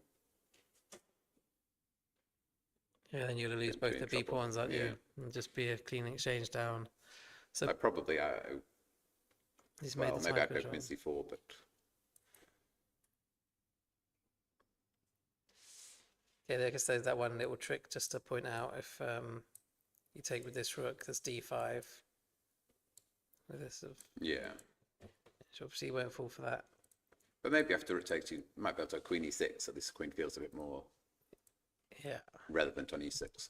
Yeah, then you're going to lose Gonna both be the in B trouble. pawns, aren't you? Yeah. And just be a clean exchange down. So I probably, he's made well, the maybe time I'd go control. queen C4, but Yeah, I guess there's that one little trick just to point out. If you take with this rook, that's D5. With this, yeah. which obviously you won't fall for that. But maybe after it takes, you might be able to have queen E6, so this queen feels a bit more Yeah. relevant on E6.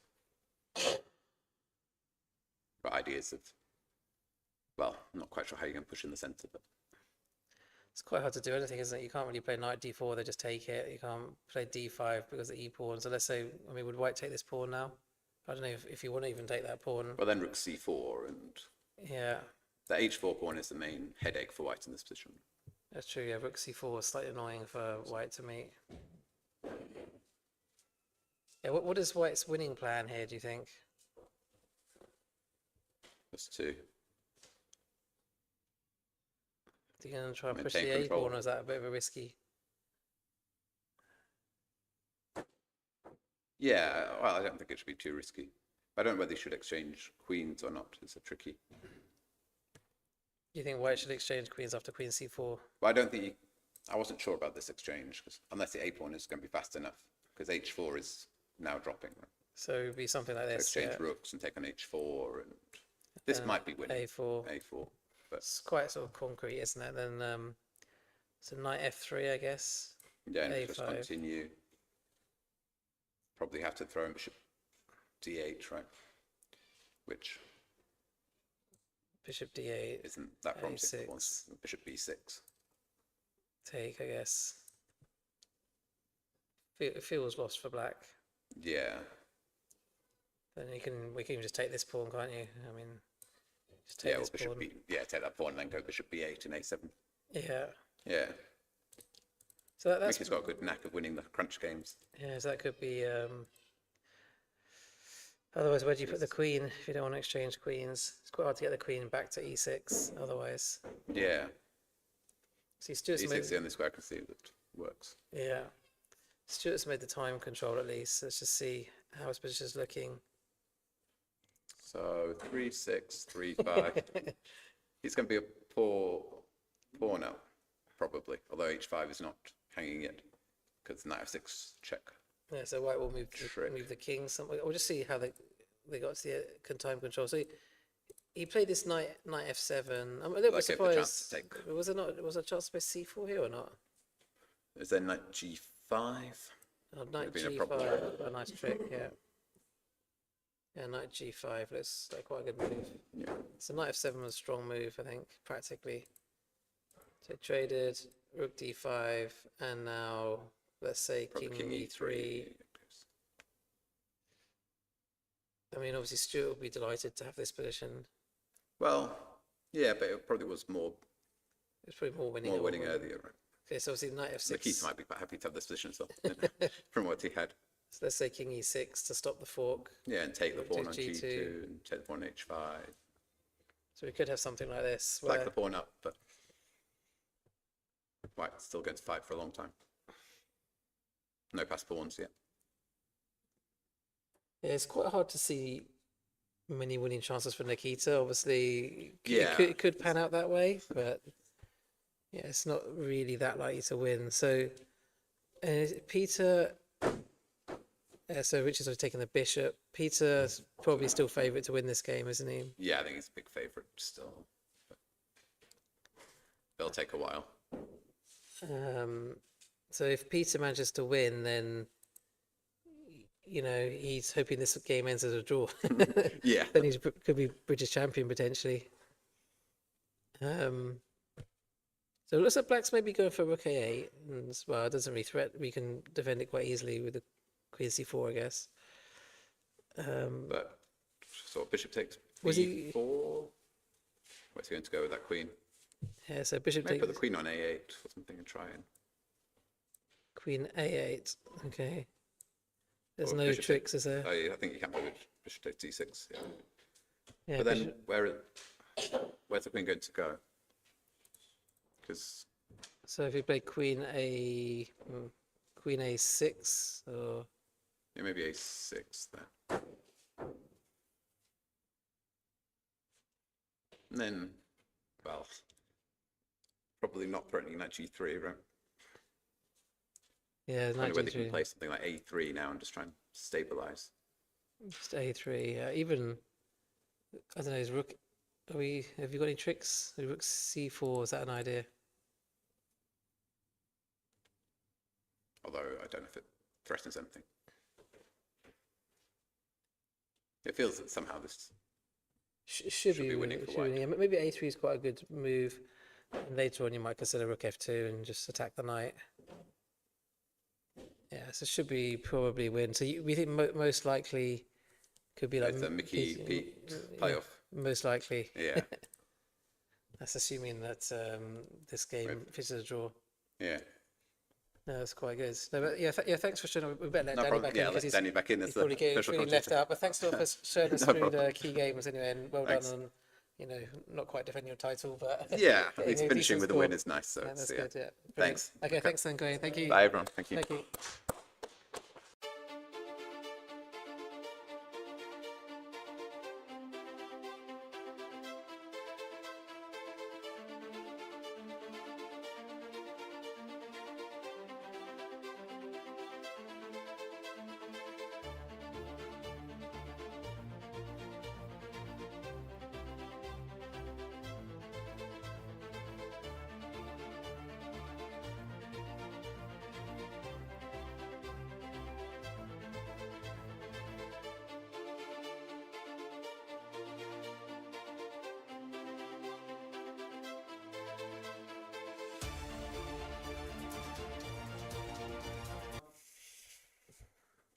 But ideas of, well, I'm not quite sure how you're going to push in the centre, but It's quite hard to do anything, isn't it? You can't really play knight d4, they just take it. You can't play d5 because the e pawn. So let's say, I mean, would white take this pawn now? I don't know if you want to even take that pawn. well, then rook C4, and Yeah, the H4 pawn is the main headache for white in this position. that's true. Yeah, rook c4 is slightly annoying for white to meet. Yeah, what is white's winning plan here, do you think? That's two. Are you going to try and push the Maintain a control. pawn, or is that a bit of a risky? Yeah, well, I don't think it should be too risky. I don't know whether you should exchange queens or not. It's a tricky. Do you think white should exchange queens after queen c4? But I don't think you, I wasn't sure about this exchange, 'cause unless the A pawn is going to be fast enough, because H4 is now dropping. Right? So it would be something like So this. exchange Yeah. rooks and take on H4, and this might be winning. A4. A4, but It's quite sort of concrete, isn't it? Then so knight f3, I guess. yeah, and just A5. continue. Probably have to throw in bishop D8, right? Which Bishop d8, isn't that promising. A6. For once. Bishop B6. take, I guess. It feels lost for black. Yeah, Then we can just take this pawn, can't you? I mean, just take yeah, or this bishop pawn. B. Yeah, take that pawn and then go bishop B8 and A7. Yeah. Yeah, So that's Mickey's got a good knack of winning the crunch games. yeah. So that could be. Otherwise, where do you put the queen if you don't want to exchange queens? It's quite hard to get the queen back to e6. Otherwise, Yeah, see, Stuart's E6 made, is the only square I can see that works. yeah. Stuart's made the time control at least. Let's just see how his position's looking. So 3-6, 3-5. He's going to be a poor now, probably. Although H5 is not hanging yet, because knight F6 check. Yeah, so white will move Trick. the king somewhere. We'll just see how they got to the time control. So he played this knight f7. I'm a little bit Like, gave the chance to surprised. take. Was there a chance to play c4 here or not? Is there knight g5? Oh, knight been a problem. g5. A nice trick, yeah. Yeah, knight g5 looks like quite a good move. Yeah. So knight f7 was a strong move, I think, practically. So traded, rook d5, and now let's say Probably king e3. I mean, obviously Stuart will be delighted to have this position. Well, yeah, but it probably was more It's probably more winning. earlier, right? Okay, so obviously knight f6. Nikita might be quite happy to have this position as well, from what he had. So let's say king e6 to stop the fork. Yeah, and take the Rook pawn to on G2. g2, and take the pawn on h5. So we could have something like this. Flag Where, the pawn up, but White's still going to fight for a long time. No passed pawns yet. yeah, it's quite hard to see many winning chances for Nikita. Obviously, Yeah. it could pan out that way, but yeah, it's not really that likely to win. So Peter, so Richard's sort of taking the bishop. Peter's probably still favourite to win this game, isn't he? Yeah, I think he's a big favourite still. But it'll take a while. So if Peter manages to win, then he's hoping this game ends as a draw. Yeah. Then he could be British champion potentially. So it looks like Black's maybe going for rook a8, and well, it doesn't really threat. We can defend it quite easily with the queen c4, I guess. But so bishop takes Was b4. he- Where's he going to go with that queen? Yeah, so bishop Maybe takes put the queen on a8 or something and try and. queen a8. Okay. There's or no bishop tricks, take- is there? Oh, yeah, I think you can play with bishop takes d6. Yeah. Yeah, But then bishop- where's the queen going to go? Because So if you play queen a6, or yeah, maybe a6 then. And then, well, probably not threatening knight g3, right? yeah, Only knight whether you can g3, play something like a3 now and just try and stabilize. just a3. Even I don't know. Is rook? Have you got any tricks? Rook c4. Is that an idea? Although I don't know if it threatens anything. It feels that somehow this. Should be winning for white. Yeah, maybe a3 is quite a good move. And later on, you might consider rook f2 and just attack the knight. Yeah, so should be probably win. So we think most likely could be like It's a Mickey Pete- Pete playoff. Most likely. Yeah, That's assuming that this game finishes a draw. yeah. No, that's quite good. No, but yeah, thanks for showing. We better let No Danny problem. back Yeah, in let because Danny back in as he's the probably getting special feeling left commentator. out. But thanks for showing us No through problem. the key games anyway, and well Thanks. done on not quite defending your title, but Yeah, at getting least a finishing decent with a score. win is nice. So Yeah, it's, that's yeah. good. Yeah. Brilliant. Thanks. Okay, thanks then, Graham. Thank you. Bye, everyone. Thank you. Thank you.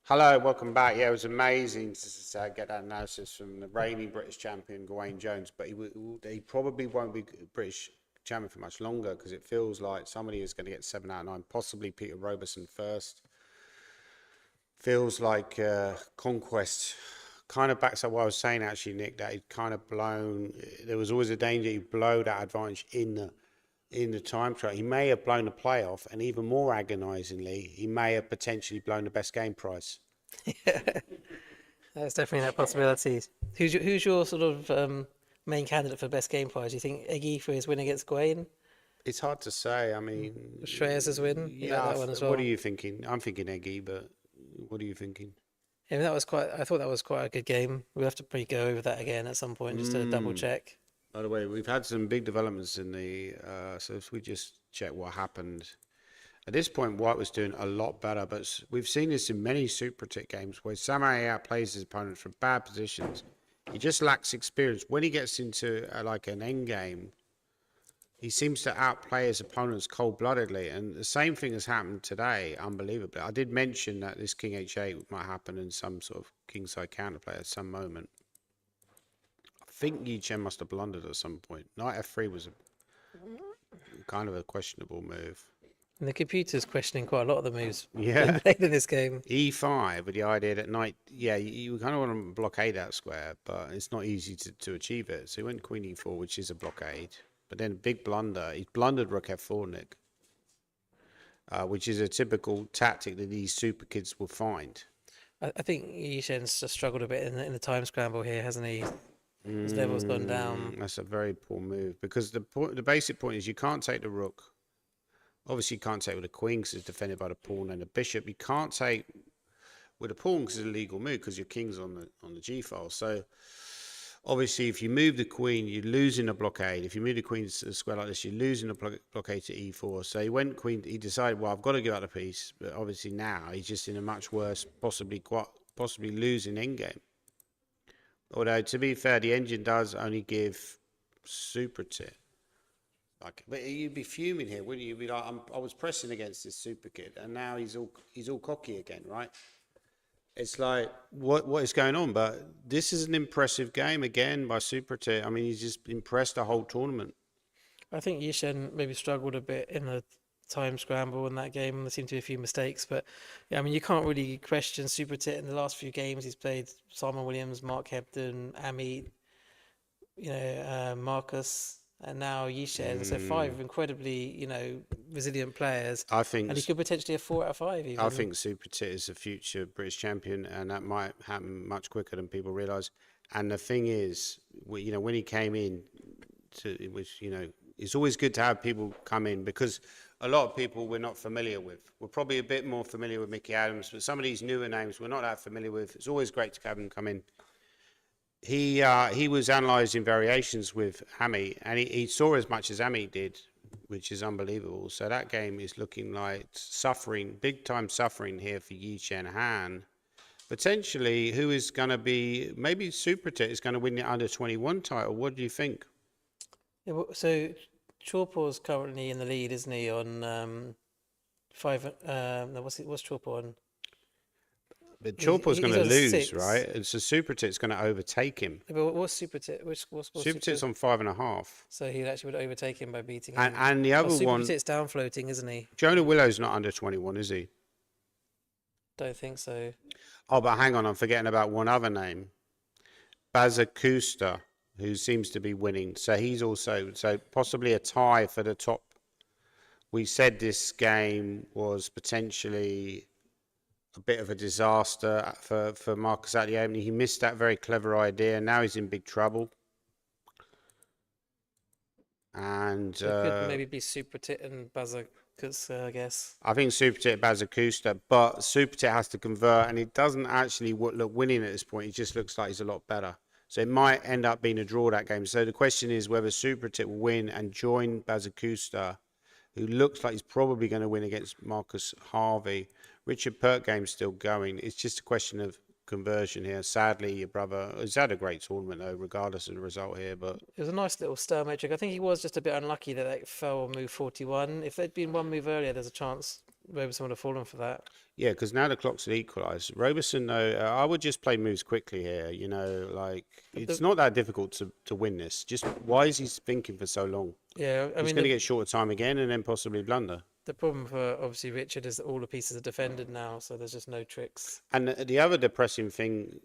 Hello, welcome back. Yeah, it was amazing to get that analysis from the reigning British champion, Gawain Jones, but he probably won't be British champion for much longer because it feels like somebody is going to get 7 out of 9, possibly Peter Robertson first. Feels like Conquest kind of backs up what I was saying, actually, Nick, that he'd kind of blown, there was always a danger he'd blow that advantage in the time trial. He may have blown the playoff, and even more agonisingly, he may have potentially blown the best game price. That's definitely that possibility. Who's your sort of main candidate for best game prize? Do you think Eggy for his win against Gawain? It's hard to say. I mean, Shreyas' win? You like that one as well? What are you thinking? I'm thinking Eggy, but what are you thinking? Yeah, that was quite. I thought that was quite a good game. We'll have to probably go over that again at some point just to double check. By the way, we've had some big developments in the. So if we just check what happened. At this point, White was doing a lot better, but we've seen this in many Super Tit games where Samurai outplays his opponents from bad positions. He just lacks experience. When he gets into like an end game, he seems to outplay his opponents cold-bloodedly, and the same thing has happened today, unbelievably. I did mention that this King H8 might happen in some sort of kingside counterplay at some moment. I think Yi Chen must have blundered at some point. Knight F3 was kind of a questionable move. And the computer's questioning quite a lot of the moves Yeah. played in this game. E5 with the idea that knight, yeah, you kind of want to blockade that square, but it's not easy to achieve it. So he went queen E4, which is a blockade. But then big blunder. He blundered rook F4, Nick, which is a typical tactic that these super kids will find. I think Yishen's just struggled a bit in the time scramble here, hasn't he? His level's gone down. That's a very poor move because the basic point is you can't take the rook. Obviously, you can't take with a queen because it's defended by the pawn and the bishop. You can't take with a pawn because it's a legal move because your king's on the g file. So obviously, if you move the queen, you're losing a blockade. If you move the queen to a square like this, you're losing a blockade to e4. So he went queen. He decided, well, I've got to give up the piece. But obviously now he's just in a much worse, possibly losing endgame. Although to be fair, the engine does only give super tit. Like, but you'd be fuming here, wouldn't you? You'd be like, I was pressing against this super kid, and now he's all cocky again, right? It's like, what is going on? But this is an impressive game again by Super Tit. I mean, he's just impressed the whole tournament. I think Yishen maybe struggled a bit in the time scramble in that game. There seemed to be a few mistakes, but yeah, I mean, you can't really question Super Tit in the last few games. He's played Simon Williams, Mark Hebden, Amit, Marcus, and now Yishen. So 5 incredibly, resilient players. I think, and he could potentially have 4 out of 5. Even. I think Super Tit is a future British champion, and that might happen much quicker than people realise. And the thing is, when he came in, it was, it's always good to have people come in because a lot of people we're not familiar with. We're probably a bit more familiar with Mickey Adams, but some of these newer names we're not that familiar with. It's always great to have them come in. He was analysing variations with Ami, and he saw as much as Ami did, which is unbelievable. So that game is looking like suffering, big time suffering here for Yi Chen Han. Potentially, who is going to be, maybe Super Tit is going to win the under-21 title. What do you think? Yeah, so Chorpor's currently in the lead, isn't he? On 5. No, what's Chorpor on? But Chorpor's going to on lose, 6. right? And so Super Tit's going to overtake him. Yeah, but what's Super Tit? What's Super Tit's on 5.5. So he actually would overtake him by beating him. And the other Super one, Tit's down floating, isn't he? Jonah Willow's not under 21, is he? Don't think so. Oh, but hang on, I'm forgetting about one other name. Bazakusta, who seems to be winning. So he's also, possibly a tie for the top. We said this game was potentially a bit of a disaster for Marcus at the opening. He missed that very clever idea. Now he's in big trouble. And So it could maybe be Super Tit and Bazakusta, I guess. I think Super Tit Bazakusta, but Super Tit has to convert, and it doesn't actually look winning at this point. It just looks like he's a lot better. So it might end up being a draw that game. So the question is whether Super Tit will win and join Bazakusta, who looks like he's probably going to win against Marcus Harvey. Richard Pert game's still going. It's just a question of conversion here. Sadly, your brother has had a great tournament, though, regardless of the result here. But It was a nice little stir metric. I think he was just a bit unlucky that it fell on move 41. If there'd been one move earlier, there's a chance Roberson would have fallen for that. yeah, because now the clock's at equalised. Roberson, though, I would just play moves quickly here. It's not that difficult to win this. Just why is he thinking for so long? Yeah, I He's mean, going to get shorter time again and then possibly blunder. the problem for obviously Richard is that all the pieces are defended now, so there's just no tricks. And the other depressing thing,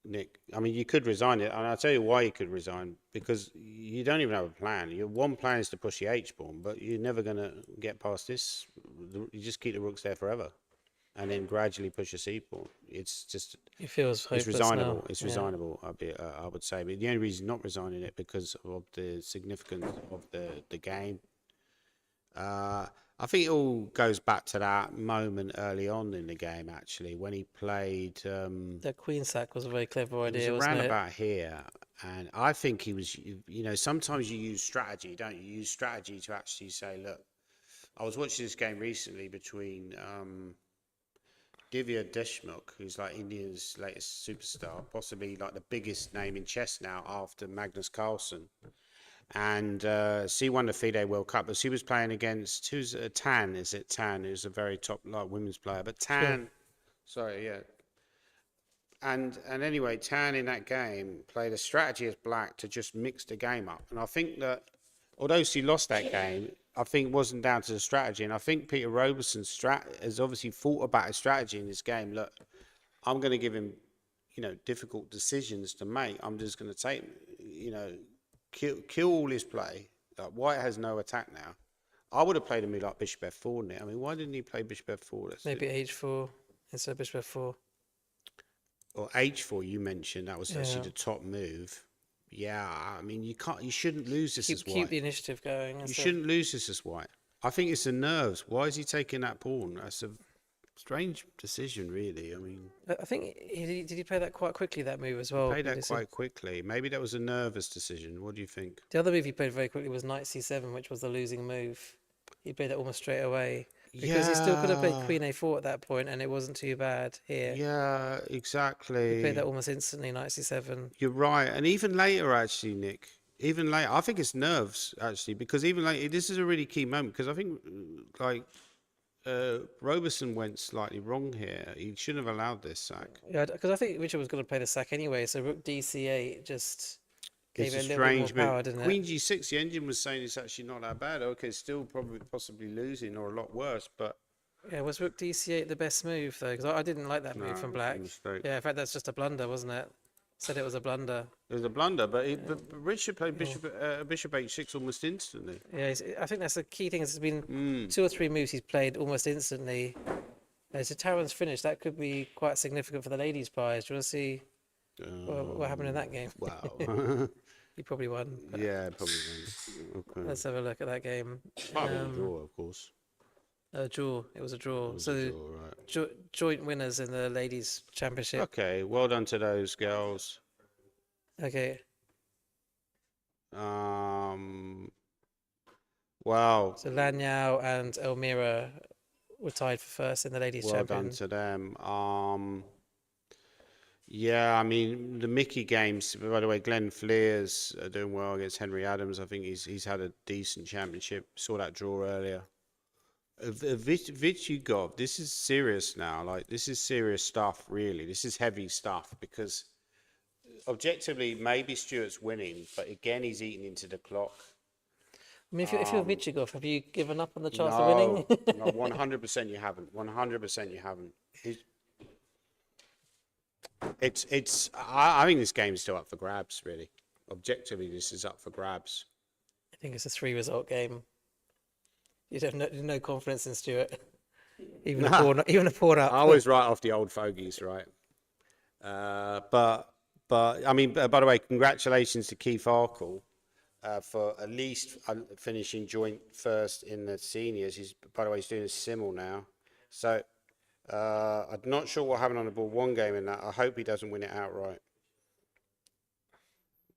Nick, I mean, you could resign it, and I'll tell you why you could resign, because you don't even have a plan. Your one plan is to push the H-pawn, but you're never going to get past this. You just keep the rooks there forever, and then gradually push a C-pawn. It's just... He feels hopeless It's resignable. now. It's Yeah. resignable. I would say, but the only reason not resigning it because of the significance of the game. I think it all goes back to that moment early on in the game, actually, when he played. The queen sack was a very clever It was idea, wasn't around it? about here, and I think he was. You know, sometimes you use strategy, don't you? You use strategy to actually say, look. I was watching this game recently between Divya Deshmukh, who's like India's latest superstar, possibly like the biggest name in chess now after Magnus Carlsen. And she won the FIDE World Cup, but she was playing against who's Tan? Is it Tan? Who's a very top like women's player? But Tan, sorry, yeah. And anyway, Tan in that game played a strategy as black to just mix the game up. And I think that although she lost that game, I think it wasn't down to the strategy. And I think Peter Robeson's has obviously thought about his strategy in this game. Look, I'm going to give him, you know, difficult decisions to make. I'm just going to take, you know, kill all his play. Like White has no attack now. I would have played him like Bishop F4 now. I mean, why didn't he play Bishop F4? Maybe H4 instead of Bishop F4. Or H4 you mentioned, that was actually Yeah. the top move. Yeah, I mean, you shouldn't lose this as Keep White. the initiative going. You shouldn't lose this as White. I think it's the nerves. Why is he taking that pawn? That's a strange decision, really. I mean, I think did he play that quite quickly, that move as well? played that Did he- quite quickly. Maybe that was a nervous decision. What do you think? The other move he played very quickly was Knight C7, which was the losing move. He played that almost straight away. Because he still could have played Queen A4 at that point, and it wasn't too bad here. Yeah, He exactly. played that almost instantly, Knight C7. You're right. And even later, actually, Nick, even later, I think it's nerves, actually, because even later, this is a really key moment, because I think, like, Robeson went slightly wrong here. He shouldn't have allowed this sack. Yeah, because I think Richard was going to play the sack anyway, so Rook DC8 just gave It's it a a little bit more strange power, move. didn't Queen it? G6, the engine was saying it's actually not that bad. Okay, still probably possibly losing or a lot worse, but Yeah, was Rook DC8 the best move, though? Because I didn't like that No, move from it was a Black. mistake. Yeah, in fact, that's just a blunder, wasn't it? Said it was a blunder. it was a blunder. But Richard played Bishop H6 almost instantly. Yeah, I think that's the key thing. It's been 2 or 3 moves he's played almost instantly. So Taran's finish, that could be quite significant for the ladies' prize. Do you want to see what happened in that game? Wow. He probably won. But Yeah, probably. Okay. let's have a look at that game. Might be a draw, of course. A draw. It was a draw. It was So a draw, right. joint winners in the ladies' championship. Okay, well done to those girls. Okay. Wow. So Lanyao and Elmira were tied for first in the ladies' Well done champion. to them. Yeah, I mean the Mickey games. By the way, Glenn Fleers are doing well against Henry Adams. I think he's had a decent championship. Saw that draw earlier. Vichugov, this is serious now. Like this is serious stuff, really. This is heavy stuff because objectively, maybe Stewart's winning, but again, he's eating into the clock. I mean, if you're Vichigov, have you given up on the chance of No, winning? no, 100% you haven't. 100% you haven't. I think this game's still up for grabs, really. Objectively, this is up for grabs. I think it's a 3-result game. You'd have no confidence in Stewart. Even a pawn up. I always write off the old fogies, right? But I mean, by the way, congratulations to Keith Arkle for at least finishing joint first in the seniors. By the way, he's doing a simul now. So I'm not sure what happened on the board one game in that. I hope he doesn't win it outright,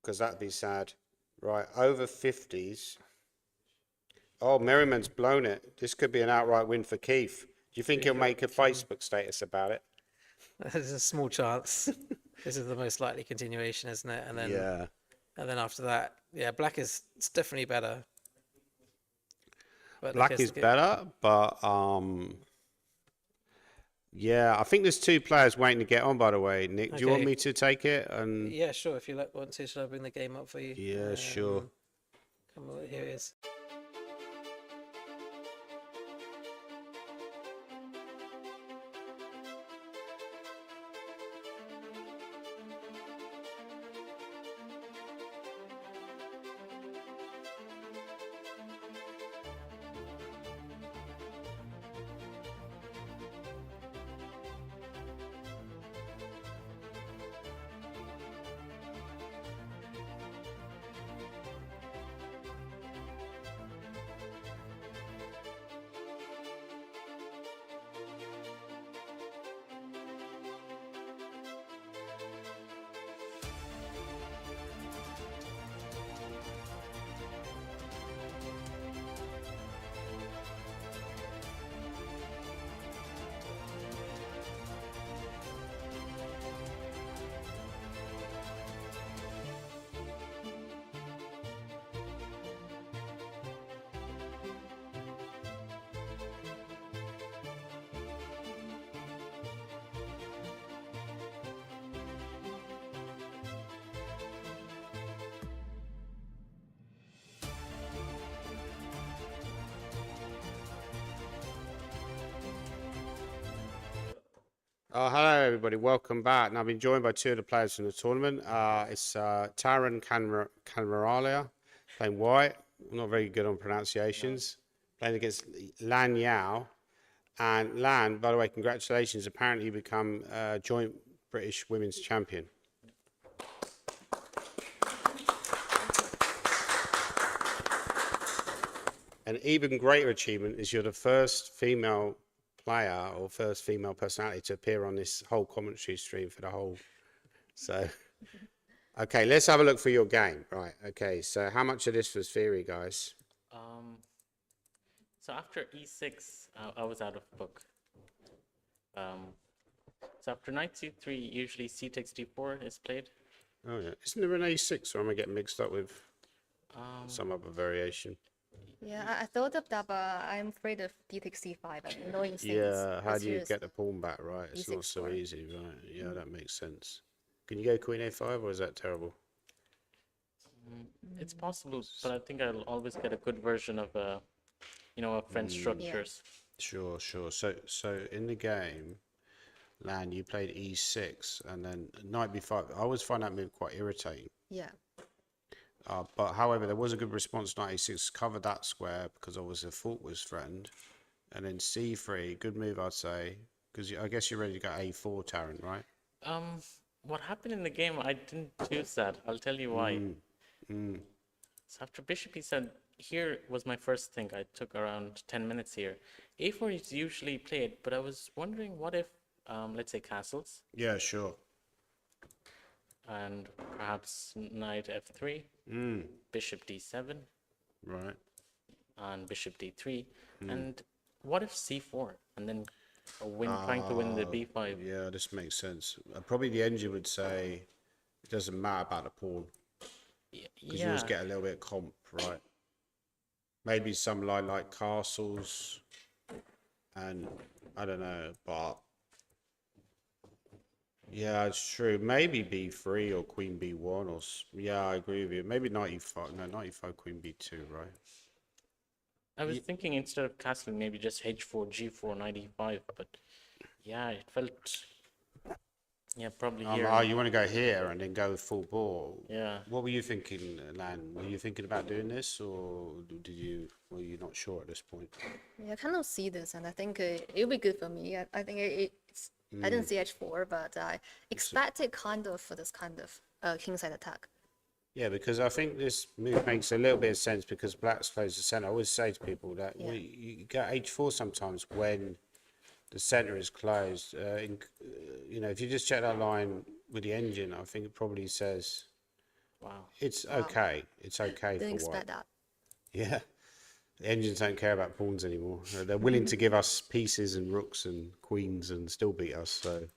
because that'd be sad. Right, over 50s. Oh, Merriman's blown it. This could be an outright win for Keith. Do you think he'll make a Facebook status about it? There's a small chance. This is the most likely continuation, isn't it? And then, Yeah. and then after that, yeah, Black is it's definitely better. But Black like, is it's- better, but yeah, I think there's 2 players waiting to get on. By the way, Nick, do you want Okay. me to take it? And Yeah, sure. If you want to, should I bring the game up for you? yeah, sure. Come on, here it is. Oh, hello everybody, welcome back. And I've been joined by two of the players from the tournament. It's Taran Canveralia, playing white. I'm not very good on pronunciations. Playing against Lan Yao. And Lan, by the way, congratulations. Apparently you become joint British women's champion. An even greater achievement is you're the first female player or first female personality to appear on this whole commentary stream for the whole. So, okay, let's have a look for your game. Right, okay, so how much of this was theory, guys? So after e6, I was out of book. So after knight c3, usually c takes d4 is played. Oh, yeah. Isn't there an a6, or am I getting mixed up with some other variation? Yeah, I thought of that, but I'm afraid of d takes c5 and annoying things. Yeah, how It's do you just get the pawn back right? It's not so e6 easy, right? Yeah, that makes sense. Can you go queen a5, or is that terrible? It's possible, but I think I'll always get a good version of of French structures. Sure, sure. So in the game, Lan, you played e6 and then knight b5. I always find that move quite irritating. Yeah. But however, there was a good response. Knight e6 covered that square because obviously the fault was threatened. And then c3, good move, I'd say, because I guess you're ready to go a4, Taran, right? What happened in the game, I didn't choose that. I'll tell you why. So after bishop e7, here was my first thing. I took around 10 minutes here. a4 is usually played, but I was wondering what if, let's say castles, Yeah, sure. and perhaps knight f3, bishop d7, Right. and bishop d3, and what if c4, and then trying to win the b5. Yeah, this makes sense. Probably the engine would say it doesn't matter about the pawn because you always get a little bit of comp, right? Maybe some line like castles, and I don't know, but yeah, it's true. Maybe b3 or queen b1 or yeah, I agree with you. Maybe knight e5. No, knight e5, queen b2, right? I was thinking instead of castling, maybe just h4, g4, knight e5, but yeah, it felt, probably here. Oh, you want to go here and then go full bore? Yeah. What were you thinking, Lan? Were you thinking about doing this, or were you not sure at this point? Yeah, I kind of see this, and I think it'll be good for me. I think it's. I didn't see h4, but I expected kind of for this kind of kingside attack. Yeah, because I think this move makes a little bit of sense because black's closed the center. I always say to people that you get h4 sometimes when the center is closed. If you just check that line with the engine, I think it probably says, Wow. It's okay. It's okay Didn't for white. expect that. Yeah. The engines don't care about pawns anymore. They're willing to give us pieces and rooks and queens and still beat us. So,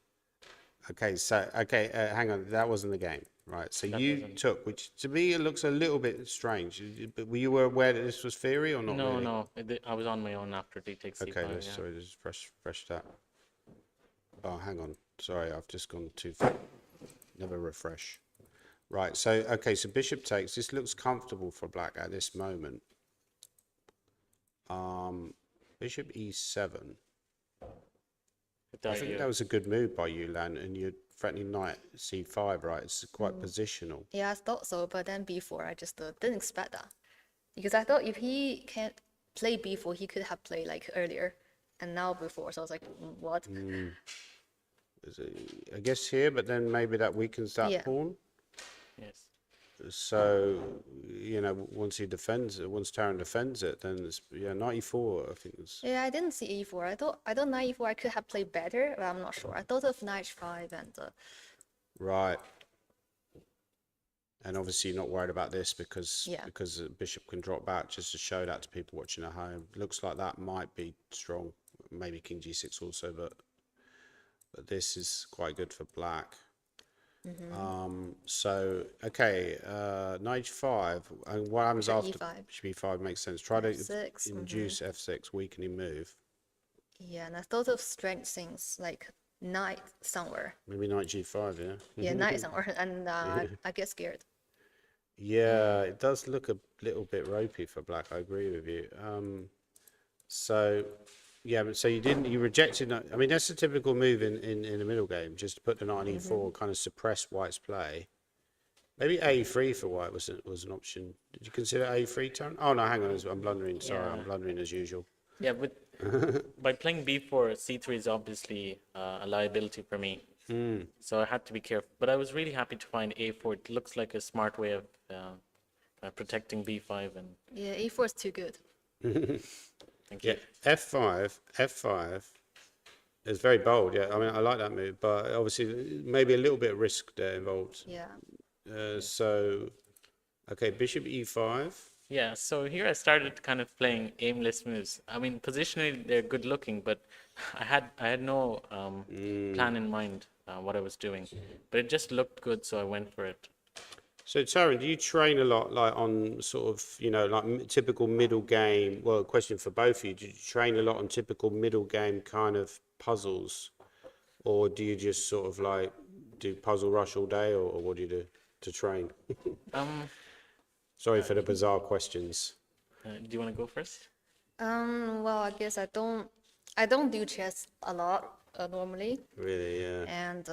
hang on. That wasn't the game, right? So you took, which to me it looks a little bit strange. But were you aware that this was theory or not? No, really? no, I was on my own after d takes c5. Okay, sorry, just fresh that. Oh, hang on. Sorry, I've just gone too far. Never refresh. Right. So bishop takes. This looks comfortable for black at this moment. Bishop e7. I think that was a good move by you, Lan, and you're threatening knight c5, right? It's quite positional. Yeah, I thought so, but then b4, I just didn't expect that. Because I thought if he can't play b4, he could have played like earlier, and now b4. So I was like, what? I guess here, but then maybe that weakens that pawn. Yes. So, once Taran defends it, then it's, knight e4, I think it's... Yeah, I didn't see e4. I thought knight e4 I could have played better, but I'm not sure. I thought of knight h5 and... Right. And obviously you're not worried about this because the bishop can drop back, just to show that to people watching at home. Looks like that might be strong. Maybe king g6 also, but this is quite good for black. Knight h5, and what happens after e5. b5 makes sense. Try to f6, induce f6, weakening move. Yeah, and I thought of strange things like knight somewhere. Maybe knight g5, yeah? Yeah, knight somewhere, and I get scared. Yeah, it does look a little bit ropey for black, I agree with you. So, Yeah, but so you rejected. I mean, that's a typical move in the middle game, just to put the knight on e4, kind of suppress white's play. Maybe a3 for white was an option. Did you consider a3 turn? Oh no, hang on, I'm blundering. Sorry, I'm Yeah. blundering as usual. Yeah, but by playing b4, c3 is obviously a liability for me. So I had to be careful. But I was really happy to find a4. It looks like a smart way of protecting b5. And Yeah, a4 is too good. thank Yeah, you. f5 is very bold. Yeah, I mean, I like that move, but obviously maybe a little bit of risk there involved. Yeah. So, okay, bishop e5. Yeah, so here I started kind of playing aimless moves. I mean, positionally they're good looking, but I had no plan in mind what I was doing. But it just looked good, so I went for it. So, Taryn, do you train a lot, like on sort of, like typical middle game? Well, question for both of you: do you train a lot on typical middle game kind of puzzles, or do you just sort of like do puzzle rush all day, or what do you do to train? Sorry for the bizarre questions. Do you want to go first? Well, I guess I don't do chess a lot normally, Really, yeah. and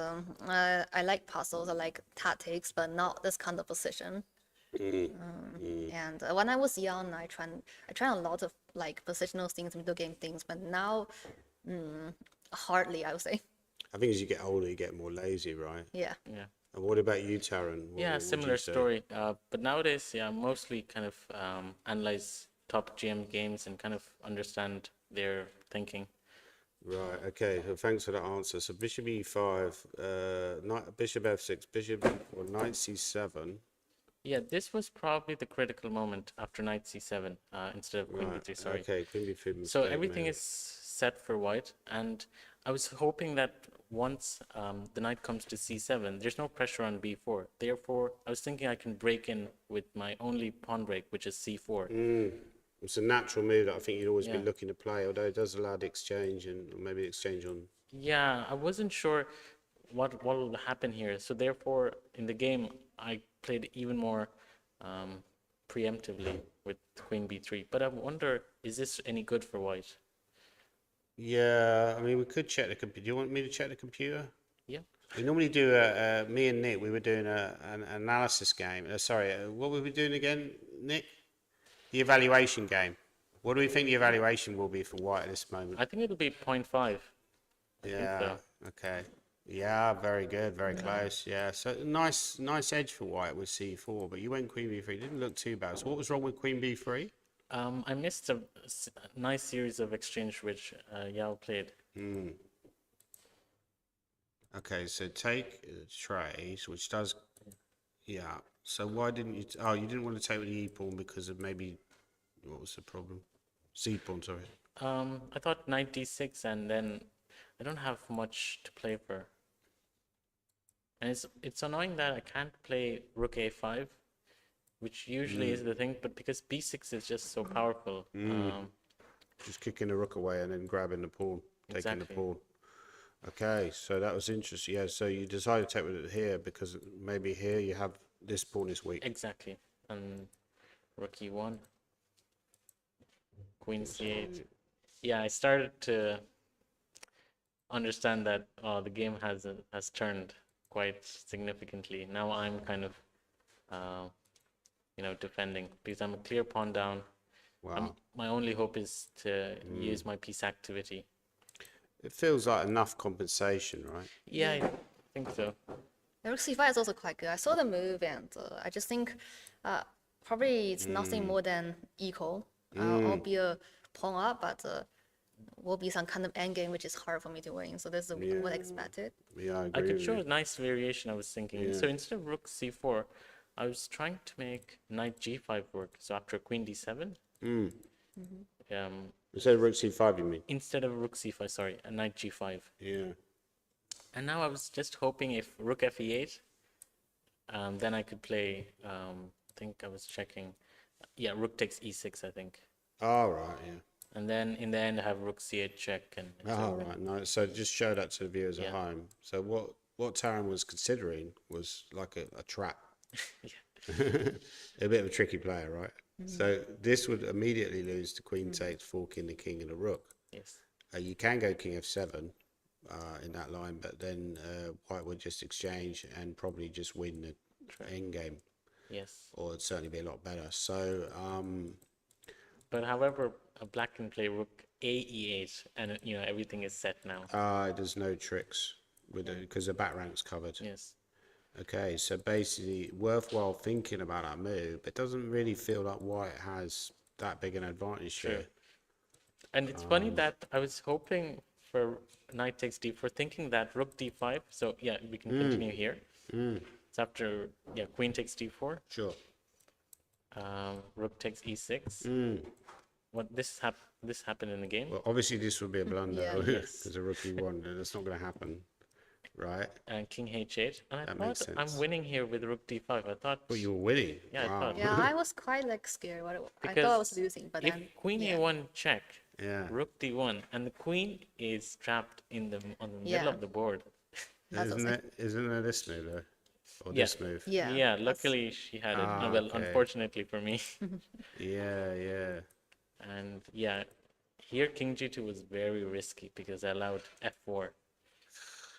I like puzzles, I like tactics, but not this kind of position. And when I was young, I tried a lot of like positional things, middle game things, but now, hardly, I would say. I think as you get older, you get more lazy, right? Yeah. Yeah. And what about you, Taryn? Yeah, What would similar you say? story. But nowadays, yeah, mostly kind of analyze top GM games and kind of understand their thinking. Right, okay, so thanks for that answer. So bishop e5, bishop f6, bishop or knight c7. Yeah, this was probably the critical moment after knight c7 instead of queen Right, b3, sorry. okay, queen b3 So mistake everything made. is set for white, and I was hoping that once the knight comes to c7, there's no pressure on b4. Therefore, I was thinking I can break in with my only pawn break, which is c4. It's a natural move that I think you'd always be Yeah. looking to play, although it does allow the exchange and maybe exchange on. Yeah, I wasn't sure what will happen here. So therefore, in the game, I played even more preemptively with queen b3. But I wonder, is this any good for white? Yeah, I mean, we could check the computer. Do you want me to check the computer? Yeah. We normally do me and Nick, we were doing an analysis game. What were we doing again, Nick? The evaluation game. What do we think the evaluation will be for white at this moment? I think it'll be 0.5. Yeah, okay. Yeah, very good, very close. Yeah, so nice edge for white with c4, but you went queen b3. Didn't look too bad. So what was wrong with queen b3? I missed a nice series of exchange which Yao played. Okay, so take trace, which does, yeah. So why didn't you? Oh, you didn't want to take with the e pawn because of maybe what was the problem? C pawn, sorry. I thought knight d6, and then I don't have much to play for. And it's annoying that I can't play rook a5, which usually is the thing, but because b6 is just so powerful. Just kicking the rook away and then grabbing the pawn, taking the Exactly. pawn. Okay, so that was interesting. Yeah, so you decided to take with it here because maybe here you have this pawn is weak. Exactly. And rook e1, queen c8. Yeah, I started to understand that the game has turned quite significantly. Now I'm kind of, defending because I'm a clear pawn down. Wow. My only hope is to use my piece activity. It feels like enough compensation, right? Yeah, I think so. Rook c5 is also quite good. I saw the move, and I just think probably it's nothing more than equal. I'll be a pawn up, but will be some kind of endgame which is hard for me to win. So this is what I expected. Yeah, I I agree could with show you. a nice variation I was thinking. So instead of rook c4, I was trying to make knight g5 work. So after queen d7, Instead of rook c5, you mean? instead of rook c5, sorry, a knight g5. Yeah. And now I was just hoping if rook fe8, then I could play, I think I was checking, yeah, rook takes e6, I think. Oh, right, yeah. And then in the end, I have rook c8 check. And Oh, right, no. So just show that to the viewers at Yeah. home. So what Taryn was considering was like a trap. A bit of a tricky player, right? So this would immediately lose to queen takes, forking the king and the rook. Yes. You can go king f7 in that line, but then white would just exchange and probably just win the endgame, Yes. or it'd certainly be a lot better. So, But however, black can play rook a e8, and everything is set now. there's no tricks with it because the back rank's covered. Yes. Okay, so basically, worthwhile thinking about that move, but it doesn't really feel like white has that big an advantage here. And it's funny that I was hoping for knight takes d4, thinking that rook d5. So yeah, we can continue here. It's after queen takes d4. Sure. Rook takes e6. What this happened in the game. Well, obviously this would be a blunder Yeah. because a rookie won, and that's not going to happen, right? And king h8. And I That makes thought I'm sense. winning here with rook d5. I thought Well, you were winning. Yeah, I Wow. thought- Yeah, I was quite like scared. I thought I Because was losing, but if then queen yeah. a1 check, Yeah. rook d1, and the queen is trapped on the middle Yeah. of the board. That's Isn't also- there this move though, or Yeah. this move? Yeah. Yeah, that's- luckily she had it. Ah, Well, okay. unfortunately for me. Yeah, yeah. And yeah, here king g2 was very risky because I allowed f4,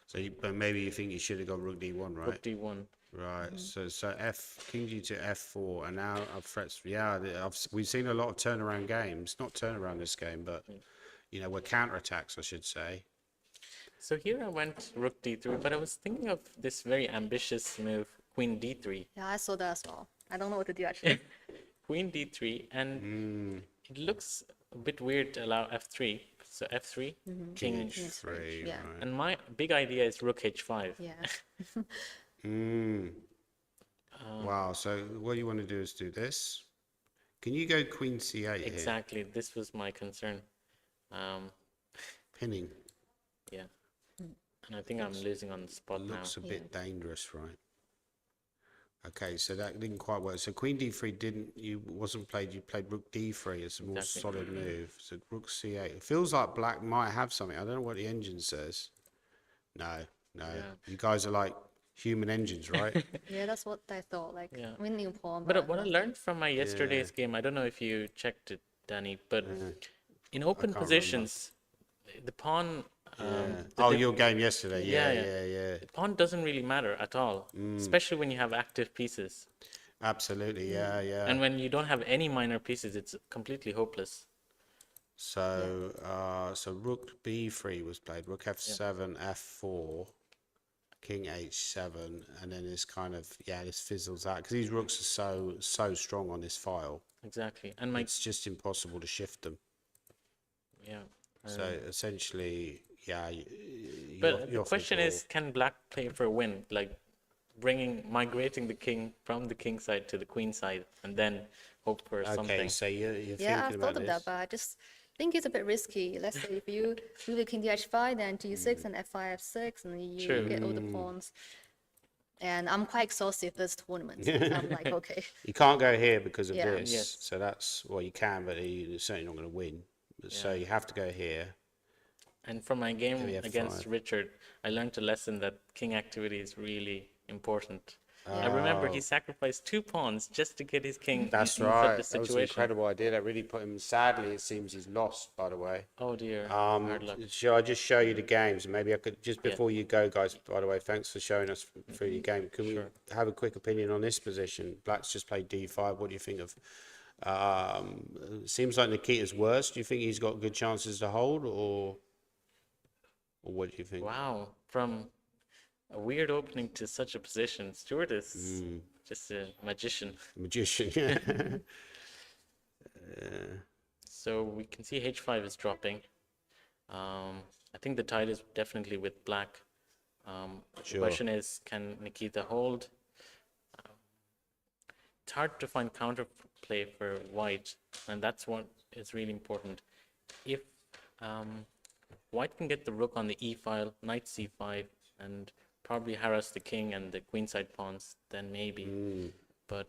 So, but maybe you think you should have got rook d1, right? rook d1. Right. So king g to f4, and now threats. Yeah, we've seen a lot of turnaround games. Not turnaround this game, but we're counterattacks, I should say. So here I went rook d3, but I was thinking of this very ambitious move, queen d3. Yeah, I saw that as well. I don't know what to do actually. Queen d3, and it looks a bit weird to allow f3. So f3, king. h3. Yeah. Right. And my big idea is rook h5. Yeah. Wow. So what you want to do is do this. Can you go queen c8 here? Exactly, this was my concern. Pinning Yeah. And I think I'm losing on the spot now. looks a bit dangerous, right? Okay, so that didn't quite work. So queen d3 wasn't played. You played rook d3. It's a more Exactly. solid move. So rook c8. It feels like black might have something. I don't know what the engine says. No. You guys are like human engines, right? Yeah, that's what I thought. Like Yeah. winning pawn. But what I learned from my yesterday's game, I don't know if you checked it, Danny, but in open can't positions, the pawn. Your game yesterday. Yeah, Yeah. The pawn doesn't really matter at all, especially when you have active pieces. Absolutely. Yeah. And when you don't have any minor pieces, it's completely hopeless. So, so rook b3 was played. Rook f7, f4, king h7, and then this kind of this fizzles out because these rooks are so strong on this file. Exactly. And my It's just impossible to shift them. yeah. So essentially, But the question is, can black play for a win? Like migrating the king from the king side to the queen side, and then hope for okay. something. So you're Yeah, thinking I've about thought of that, this. but I just think it's a bit risky. Let's say if you do the king to h5, then g6 and f5, f6, and you True. get all the pawns. And I'm quite exhausted this tournament. So I'm like, okay. You can't go here because of Yeah. this. Yes. So that's you can, but you're certainly not going to win. So you have to go here. And from my game Maybe F5. against Richard, I learned a lesson that king activity is really important. I remember he sacrificed 2 pawns just to get his king That's in right. such a That was an situation. incredible idea. That really put him. Sadly, it seems he's lost. By the way. Oh dear, hard luck. Shall I just show you the games? Maybe I could just before you go, guys. By the way, thanks for showing us through your game. Can we have a quick opinion on this position? Black's just played d5. What do you think of? Seems like Nikita's worse. Do you think he's got good chances to hold, or what do you think? Wow, from a weird opening to such a position, Stuart is just a magician. Magician. So we can see h5 is dropping. I think the tide is definitely with black. The question is, can Nikita hold? It's hard to find counterplay for white, and that's what is really important. If white can get the rook on the e file, knight c5, and probably harass the king and the queenside pawns, then maybe. But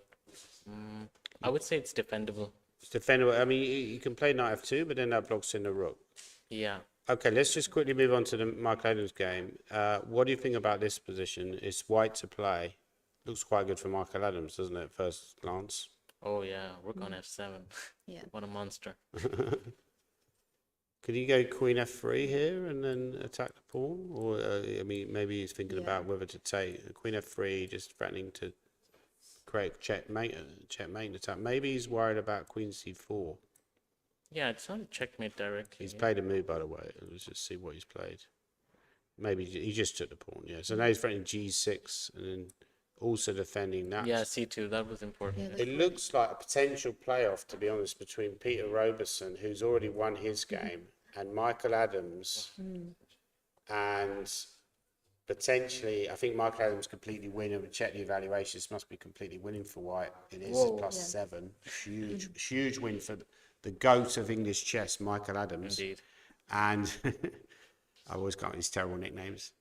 I would say it's defendable. It's defendable. I mean, you can play knight f2, but then that blocks in the rook. Yeah. Okay, let's just quickly move on to the Michael Adams game. What do you think about this position? It's white to play. Looks quite good for Michael Adams, doesn't it, first glance? Oh yeah, rook on f7. Yeah. What a monster. Could he go Queen F3 here and then attack the pawn? Or, I mean, maybe he's thinking about whether to take Queen F3, just threatening to create checkmate attack. Maybe he's worried about Queen C4. Yeah, it's not a checkmate directly. He's played a move, by the way. Let's just see what he's played. Maybe he just took the pawn, yeah. So now he's threatening G6 and then also defending that. Yeah, C2, that was important. Yeah, It looks like a potential playoff, to be honest, between Peter Robertson, who's already won his game, and Michael Adams. And potentially, I think Michael Adams completely winning. We check the evaluations, must be completely winning for White. It is +7. Huge win for the GOAT of English chess, Michael Adams. Indeed. And I always got these terrible nicknames.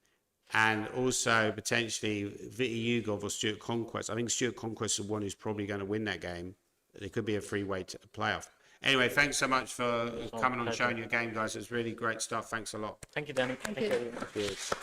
And also potentially Viti Yugov or Stuart Conquest. I think Stuart Conquest is the one who's probably going to win that game. There could be a three-way playoff. Anyway, thanks so much for coming on and showing your game, guys. It's really great stuff. Thanks a lot. Thank you, Danny. Thank you. Cheers.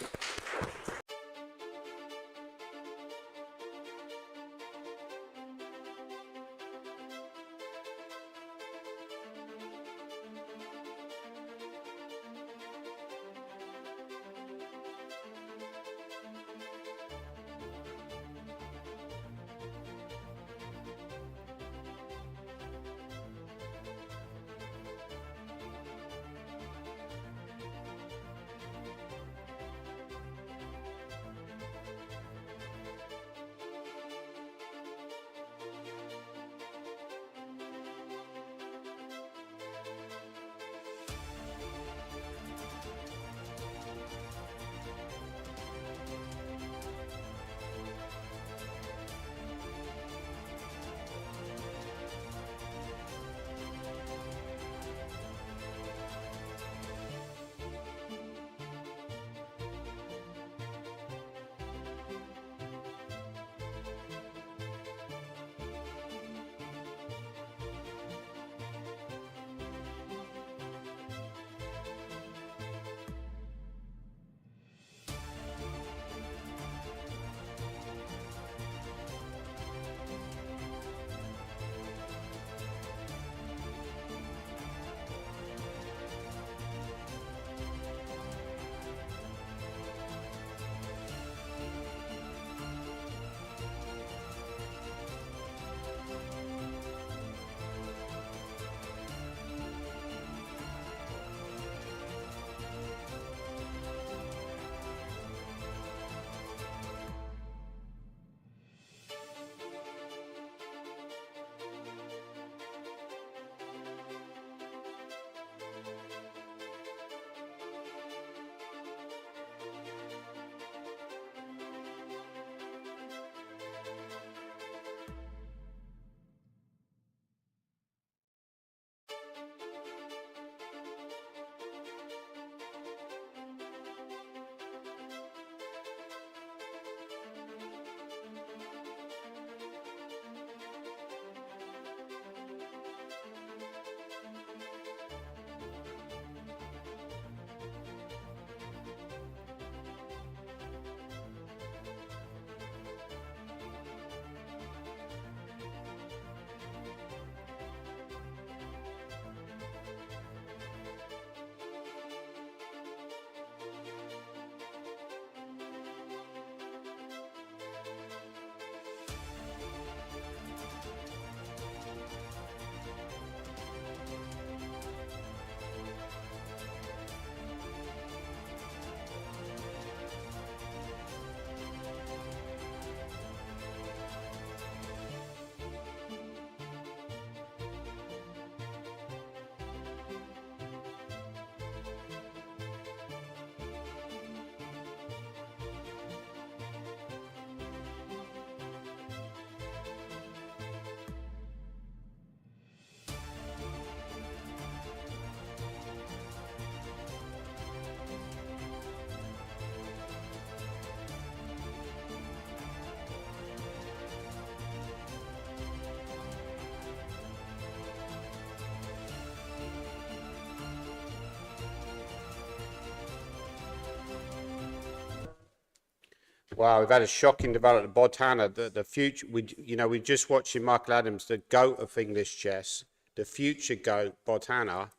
Wow, we've had a shocking development. Bodhana, the future. We're just watching Michael Adams, the GOAT of English chess, the future GOAT, Bodhana,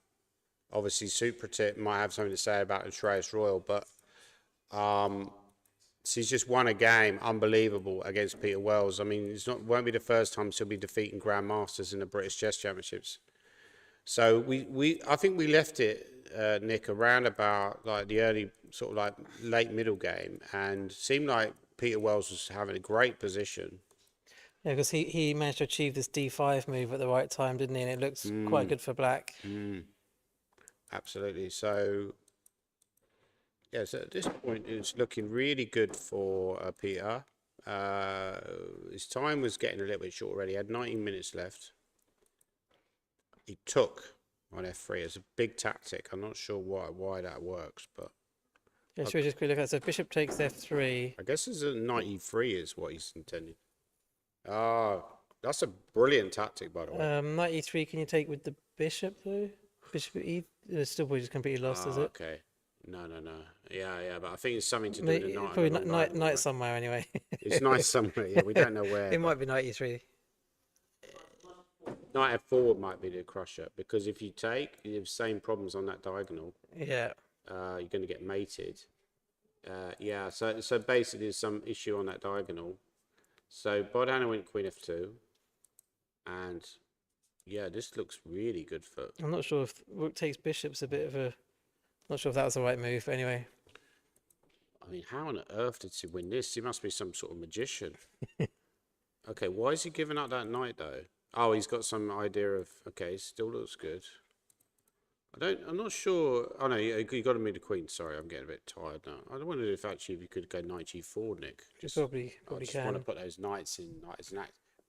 Obviously, Supratit might have something to say about Shreyas Royal, but so he's just won a game, unbelievable, against Peter Wells. I mean, won't be the first time he'll be defeating Grandmasters in the British Chess Championships. So I think we left it, Nick, around about like the early, sort of like late middle game, and seemed like Peter Wells was having a great position. Yeah, because he managed to achieve this d5 move at the right time, didn't he? And it looks quite good for black. Absolutely. So, yeah, so at this point, it's looking really good for Peter. His time was getting a little bit short already. He had 19 minutes left. He took on f3. It's a big tactic. I'm not sure why that works, but Yeah, should we just quickly look at it? So bishop takes f3. I guess it's a knight e3 is what he's intending. Ah, that's a brilliant tactic, by the way. Knight e3, can you take with the bishop though? Bishop e, it's still probably just completely lost, is it? Okay. No. Yeah, but I think it's something to do with the knight. Probably along that knight way. somewhere anyway. It's nice somewhere. Yeah, we don't know where. It might be knight e3. Knight f4 might be the crusher, because if you take, you have the same problems on that diagonal. Yeah. You're going to get mated. Yeah, so basically there's some issue on that diagonal. So Bodhana went queen f2, and yeah, this looks really good for. I'm not sure if rook takes bishop's a bit of a. Not sure if that was the right move, but anyway. I mean, how on earth did he win this? He must be some sort of magician. Okay, why is he giving up that knight though? Oh, he's got some idea of. Okay, still looks good. I'm not sure. Oh no, you got to move the queen. Sorry, I'm getting a bit tired now. I wondered if actually you could go knight g4, Nick. Probably I just can. want to put those knights in.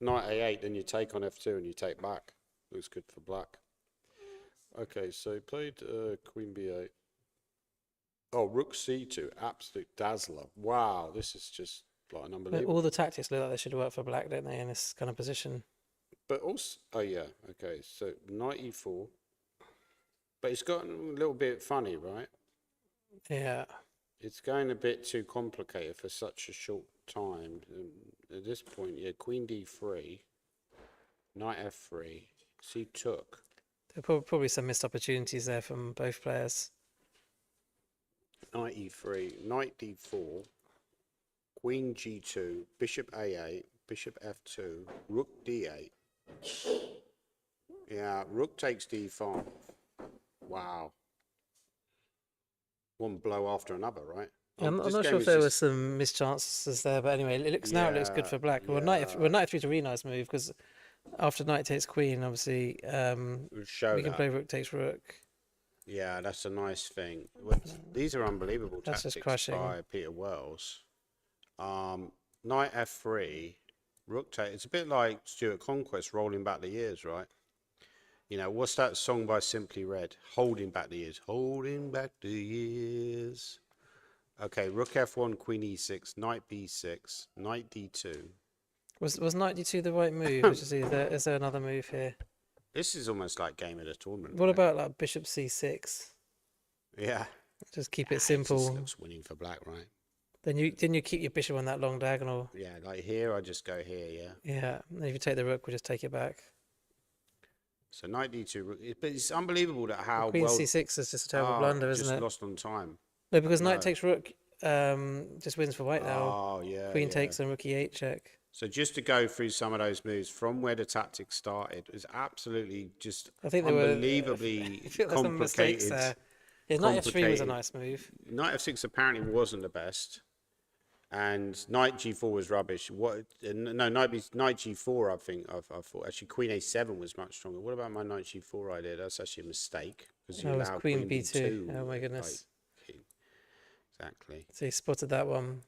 Knight a8, then you take on f2 and you take back. Looks good for black. Okay, so played queen b8. Oh, rook c2, absolute dazzler. Wow, this is just like an unbelievable. All the tactics look like they should work for black, don't they, in this kind of position? But also, oh yeah, okay, so knight e4. But it's gotten a little bit funny, right? Yeah. It's going a bit too complicated for such a short time. At this point, yeah, queen d3, knight f3, c took. There are probably some missed opportunities there from both players. Knight e3, knight d4, queen g2, bishop a8, bishop f2, rook d8. Yeah, rook takes d5. Wow. One blow after another, right? I'm This not game sure if is there just- were some missed chances there, but anyway, it looks now it looks good for black. Well, knight f3 is a really nice move because after knight takes queen, obviously, show we can that. play rook takes rook. Yeah, that's a nice thing. These are unbelievable That's just tactics crushing. by Peter Wells. Knight f3, rook take. It's a bit like Stuart Conquest rolling back the years, right? You know, what's that song by Simply Red? Holding back the years. Holding back the years. Okay, rook f1, queen e6, knight b6, knight d2. Was knight d2 the right move? Let's just see, is there another move here? This is almost like game of the tournament. What right? about like bishop c6? Yeah. Just keep it It just simple. looks winning for black, right? Then you keep your bishop on that long diagonal. Yeah, like here, I just go here, yeah. Yeah. And if you take the rook, we'll just take it back. So knight d2, but it's unbelievable that how Queen well c6 is just a terrible Oh, blunder, just isn't it? lost on time. No, because knight No. takes rook just wins for white now. Oh yeah. Queen yeah. takes and rook e8 check. So just to go through some of those moves from where the tactics started is absolutely just I think there were unbelievably I feel there's some mistakes complicated. there. Yeah, knight f3 was a complicated. nice move. Knight f6 apparently wasn't the best, and knight g4 was rubbish. What? No, knight g4. I think I thought actually queen a7 was much stronger. What about my knight g4 idea? That's actually a mistake because you That was allow queen b2. Oh my like, goodness. exactly. So he spotted that one.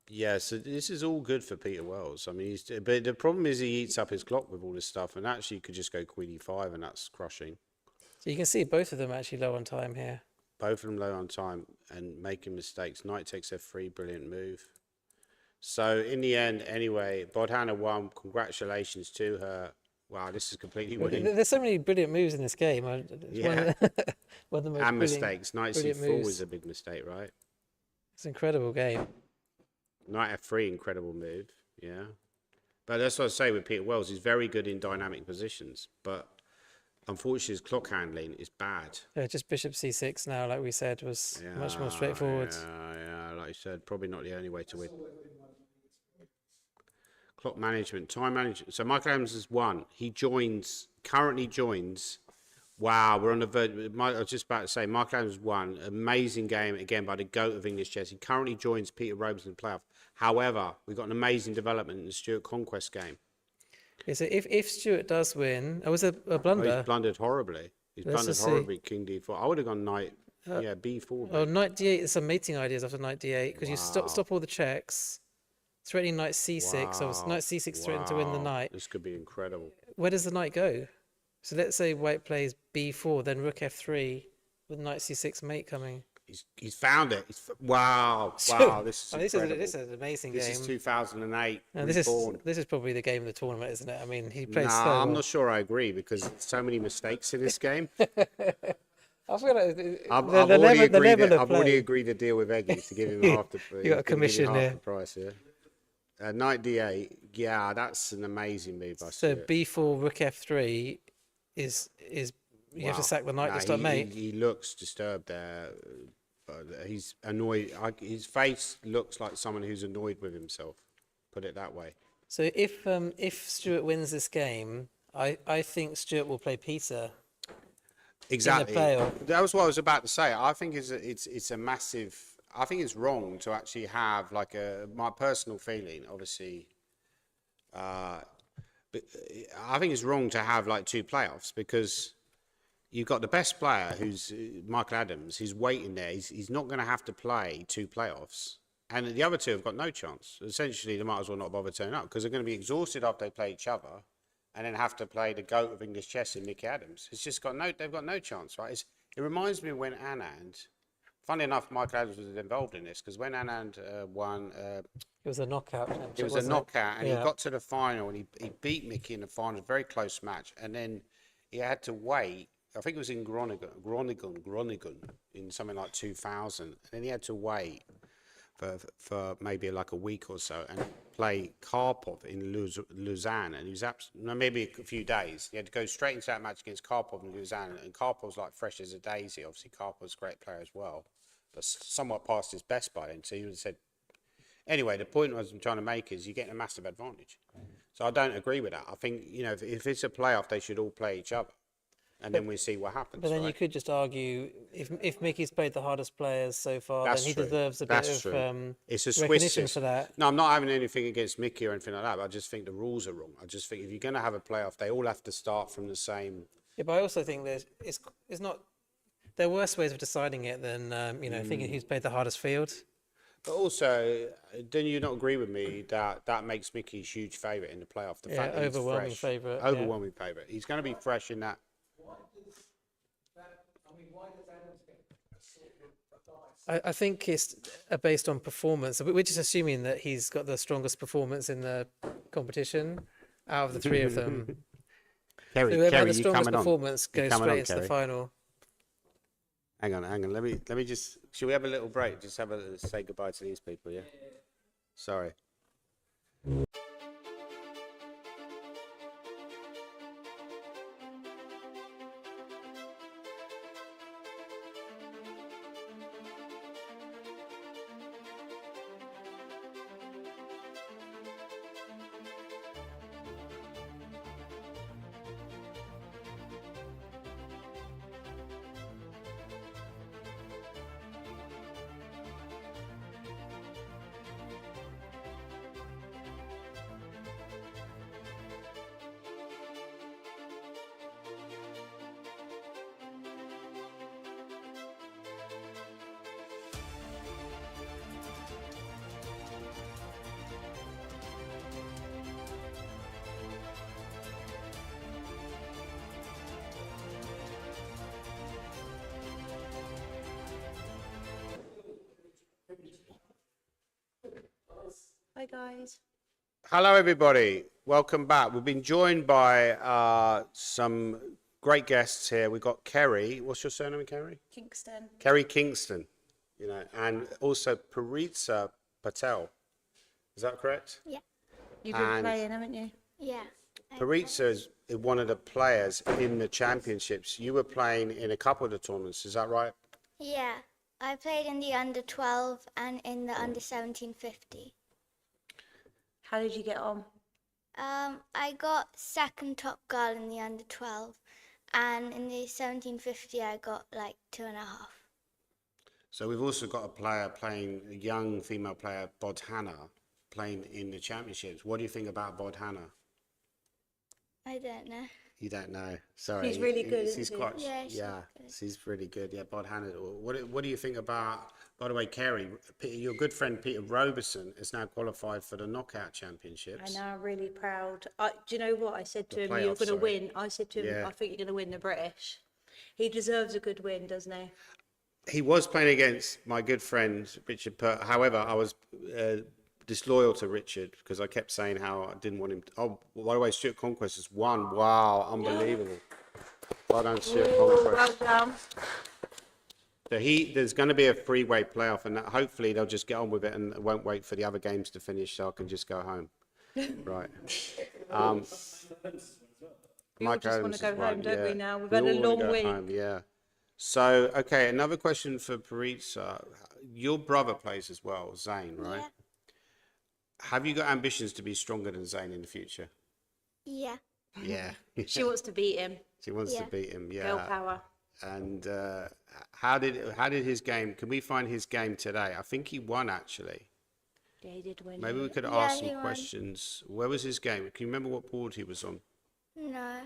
Yeah, so this is all good for Peter Wells. I mean, but the problem is he eats up his clock with all this stuff, and actually you could just go queen e5, and that's crushing. So you can see both of them actually low on time here. Both of them low on time and making mistakes. Knight takes f3, brilliant move. So in the end, anyway, Bodhana won. Congratulations to her. Wow, this is completely winning. There's so many brilliant moves in this game. It's Yeah. one of the most And brilliant- mistakes. Knight brilliant c4 moves. was a big mistake, right? It's an incredible game. Knight f3, incredible move. Yeah. But that's what I say with Peter Wells. He's very good in dynamic positions. But unfortunately, his clock handling is bad. Just bishop c6 now, like we said, was much more straightforward. Yeah, like you said, probably not the only way to win. Clock management, time management. So Michael Adams has won. He currently joins. Wow, we're on the verge. I was just about to say, Michael Adams won. Amazing game, again, by the GOAT of English chess. He currently joins Peter Robes in the playoff. However, we've got an amazing development in the Stuart Conquest game. Yeah, so if Stuart does win, was a Oh, blunder. he's blundered horribly. He's Let's blundered just see. horribly, King D4. I would have gone knight, B4. Oh, mate. knight d8. There's some mating ideas after knight d8 because you stop all the checks. Threatening knight c6. So it's knight c6 threatened to win the Wow, knight. This could be incredible. Where does the knight go? So let's say white plays b4, then rook f3 with knight c6 mate coming. He's found it. Wow, this is Oh, incredible. this is an amazing This game. is 2008. No, reborn. this is probably the game of the tournament, isn't it? I mean, he plays Nah, so I'm well. not sure I agree because there's so many mistakes in this game. I feel like I've the already level, the agreed. level of I've already play. agreed to deal with Eggy to give him half the. You got a commission half there. the price, yeah. Knight D8. Yeah, that's an amazing move by So Stuart. b4 rook f3 is you have to Wow. sack the knight Nah, to stop mate. He looks disturbed there. He's annoyed. His face looks like someone who's annoyed with himself. Put it that way. So if Stuart wins this game, I think Stuart will play Peter. Exactly. playoff. That was what I was about to say. I think it's a massive. I think it's wrong to actually have like my personal feeling, obviously. But I think it's wrong to have like two playoffs because you've got the best player who's Michael Adams. He's waiting there. He's not going to have to play two playoffs, and the other two have got no chance. Essentially, they might as well not bother turning up because they're going to be exhausted after they play each other, and then have to play the GOAT of English chess in Mickey Adams. It's just they've got no chance, right? It reminds me of when Anand. Funny enough, Michael Adams was involved in this because when Anand won, It was a knockout. it was a wasn't knockout, and Yeah. he got to the final, and he beat Mickey in the final, very close match, and then he had to wait. I think it was in Groningen, in something like 2000, and then he had to wait for maybe like a week or so and play Karpov in Lausanne, and he was maybe a few days. He had to go straight into that match against Karpov in Lausanne, and Karpov's like fresh as a daisy. Obviously, Karpov's a great player as well, but somewhat past his best by then. So he would have said. Anyway, the point I was trying to make is you're getting a massive advantage. So I don't agree with that. I think if it's a playoff, they should all play each other, and then we see what happens. But then you right? could just argue if Mickey's played the hardest players so far, That's then he true. deserves a That's bit true. of It's a Swiss recognition system. for that. No, I'm not having anything against Mickey or anything like that. But I just think the rules are wrong. I just think if you're going to have a playoff, they all have to start from the same. Yeah, but I also think it's not. There are worse ways of deciding it than thinking who's played the hardest field. But also, don't you not agree with me that makes Mickey a huge favourite in the playoff? The Yeah, fact that he's overwhelming fresh. favourite, yeah. Overwhelming favourite. He's going to be fresh in that. Why does Adams get a sort of advice? I think it's based on performance. We're just assuming that he's got the strongest performance in the competition out of the three of them. Kerry, Whoever had Kerry, the you strongest coming on? performance You goes coming straight on, into the Kerry? final. Hang on. Let me just. Should we have a little break? Just say goodbye to these people, yeah? Sorry. Bye, guys. Hello, everybody. Welcome back. We've been joined by some great guests here. We've got Kerry. What's your surname, Kerry? Kingston. Kerry Kingston. And also Paritsa Patel. Is that correct? Yeah. You've been And- playing, haven't you? Yeah. Paritza is one of the players in the championships. You were playing in a couple of the tournaments, is that right? Yeah, I played in the under 12 and in the under 1750. How did you get on? I got second top girl in the under 12, and in the 1750 I got like 2.5. So we've also got a player playing, a young female player, Bodhana, playing in the championships. What do you think about Bodhana? I don't know. You don't know. Sorry. She's really good, She's isn't she? quite. Yeah, she's Yeah, good. she's really good. Yeah, Bodhana. What do you think about? By the way, Kerry, your good friend Peter Roberson is now qualified for the knockout I championships. know, I'm really proud. Do you know what I said to The him? You're playoffs, going to sorry. win. I said to him, Yeah. I think you're going to win the British. He deserves a good win, doesn't he? He was playing against my good friend Richard Pert. However, I was disloyal to Richard because I kept saying how I didn't want him. Oh, by the way, Stuart Conquest has won. Wow, unbelievable! Well done, Stuart Conquest. Well done. So there's going to be a three-way playoff, and hopefully they'll just get on with it and won't wait for the other games to finish, so I can just go home. Right. We all just want to go home, don't we? Now we've had a all wanna long go week. home, yeah. So, okay, another question for Paritza. Your brother plays as well, Zane, right? Yeah. Have you got ambitions to be stronger than Zane in the future? Yeah. Yeah. She wants to beat him. She wants to Yeah. beat him, yeah. Girl power. And how did his game? Can we find his game today? I think he won actually. Yeah, he did win. Maybe we could Yeah, ask he some won. questions. Where was his game? Can you remember what board he was on? No.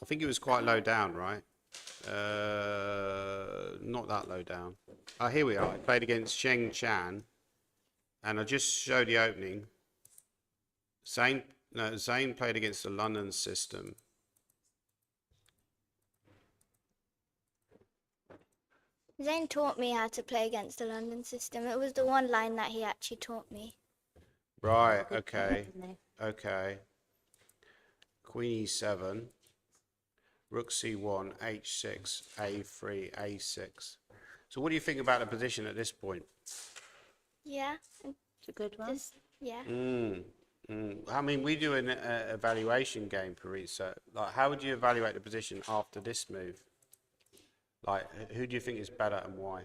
I think it was quite low down, right? Not that low down. Oh, here we are. I played against Cheng Chan, and I just showed the opening. Zane played against the London system. Zane taught me how to play against the London system. It was the one line that he actually taught me. Right. Good Okay. player, isn't he? Okay. Queen e7. Rook c1, h6, a3, a6. So what do you think about the position at this point? Yeah. It's a good one. Just, yeah. I mean, we do an evaluation game, Paritza. Like, how would you evaluate the position after this move? Like, who do you think is better and why?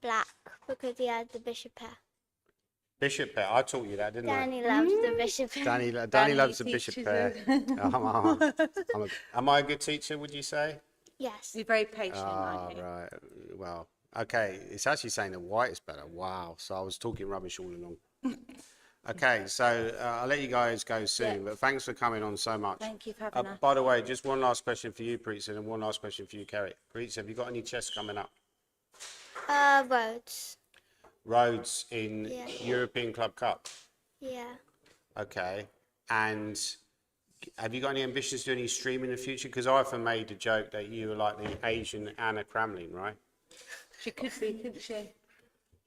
Black, because he has the bishop pair. Bishop pair. I taught you that, didn't Danny loves the bishop pair. I? Danny loves the bishop teaches pair. her. Am I a good teacher, would you say? Yes. You're very patient, Ah, aren't you? right. Well, okay. It's actually saying that white is better. Wow. So I was talking rubbish all along. Okay, so I'll let you guys go soon, but thanks for coming on so much. Thank you for having us. By the way, just one last question for you, Paritza, and one last question for you, Kerry. Paritza, have you got any chess coming up? Rhodes. Rhodes in Yeah. European Club Cup? Yeah. Okay. And have you got any ambitions to do any stream in the future? Because I often made the joke that you were like the Asian Anna Kramlin, right? She could be, couldn't she?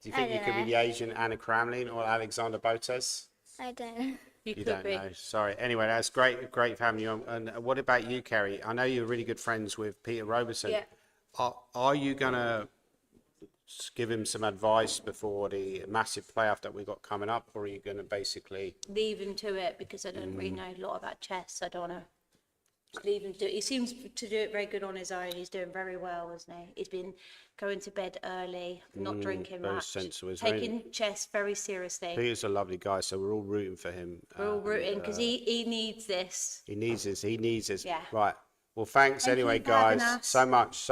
Do you think I you don't could be know. the Asian Anna Kramlin or Alexander Botes? I don't know. You You could don't be. know. Sorry. Anyway, that's great having you on. And what about you, Kerry? I know you're really good friends with Peter Roberson. Yeah. Are you going to give him some advice before the massive playoff that we got coming up, or are you going to basically... Leave him to it because I don't really know a lot about chess. I don't want to leave him to it. He seems to do it very good on his own. He's doing very well, isn't he? He's been going to bed early, not drinking very much, sensible. He's very- taking chess very seriously. Peter's a lovely guy, so we're all rooting for him. We're all rooting because he needs this. He needs this. He needs this. Yeah. Right. Well, thanks Thank anyway, you for having guys. us. So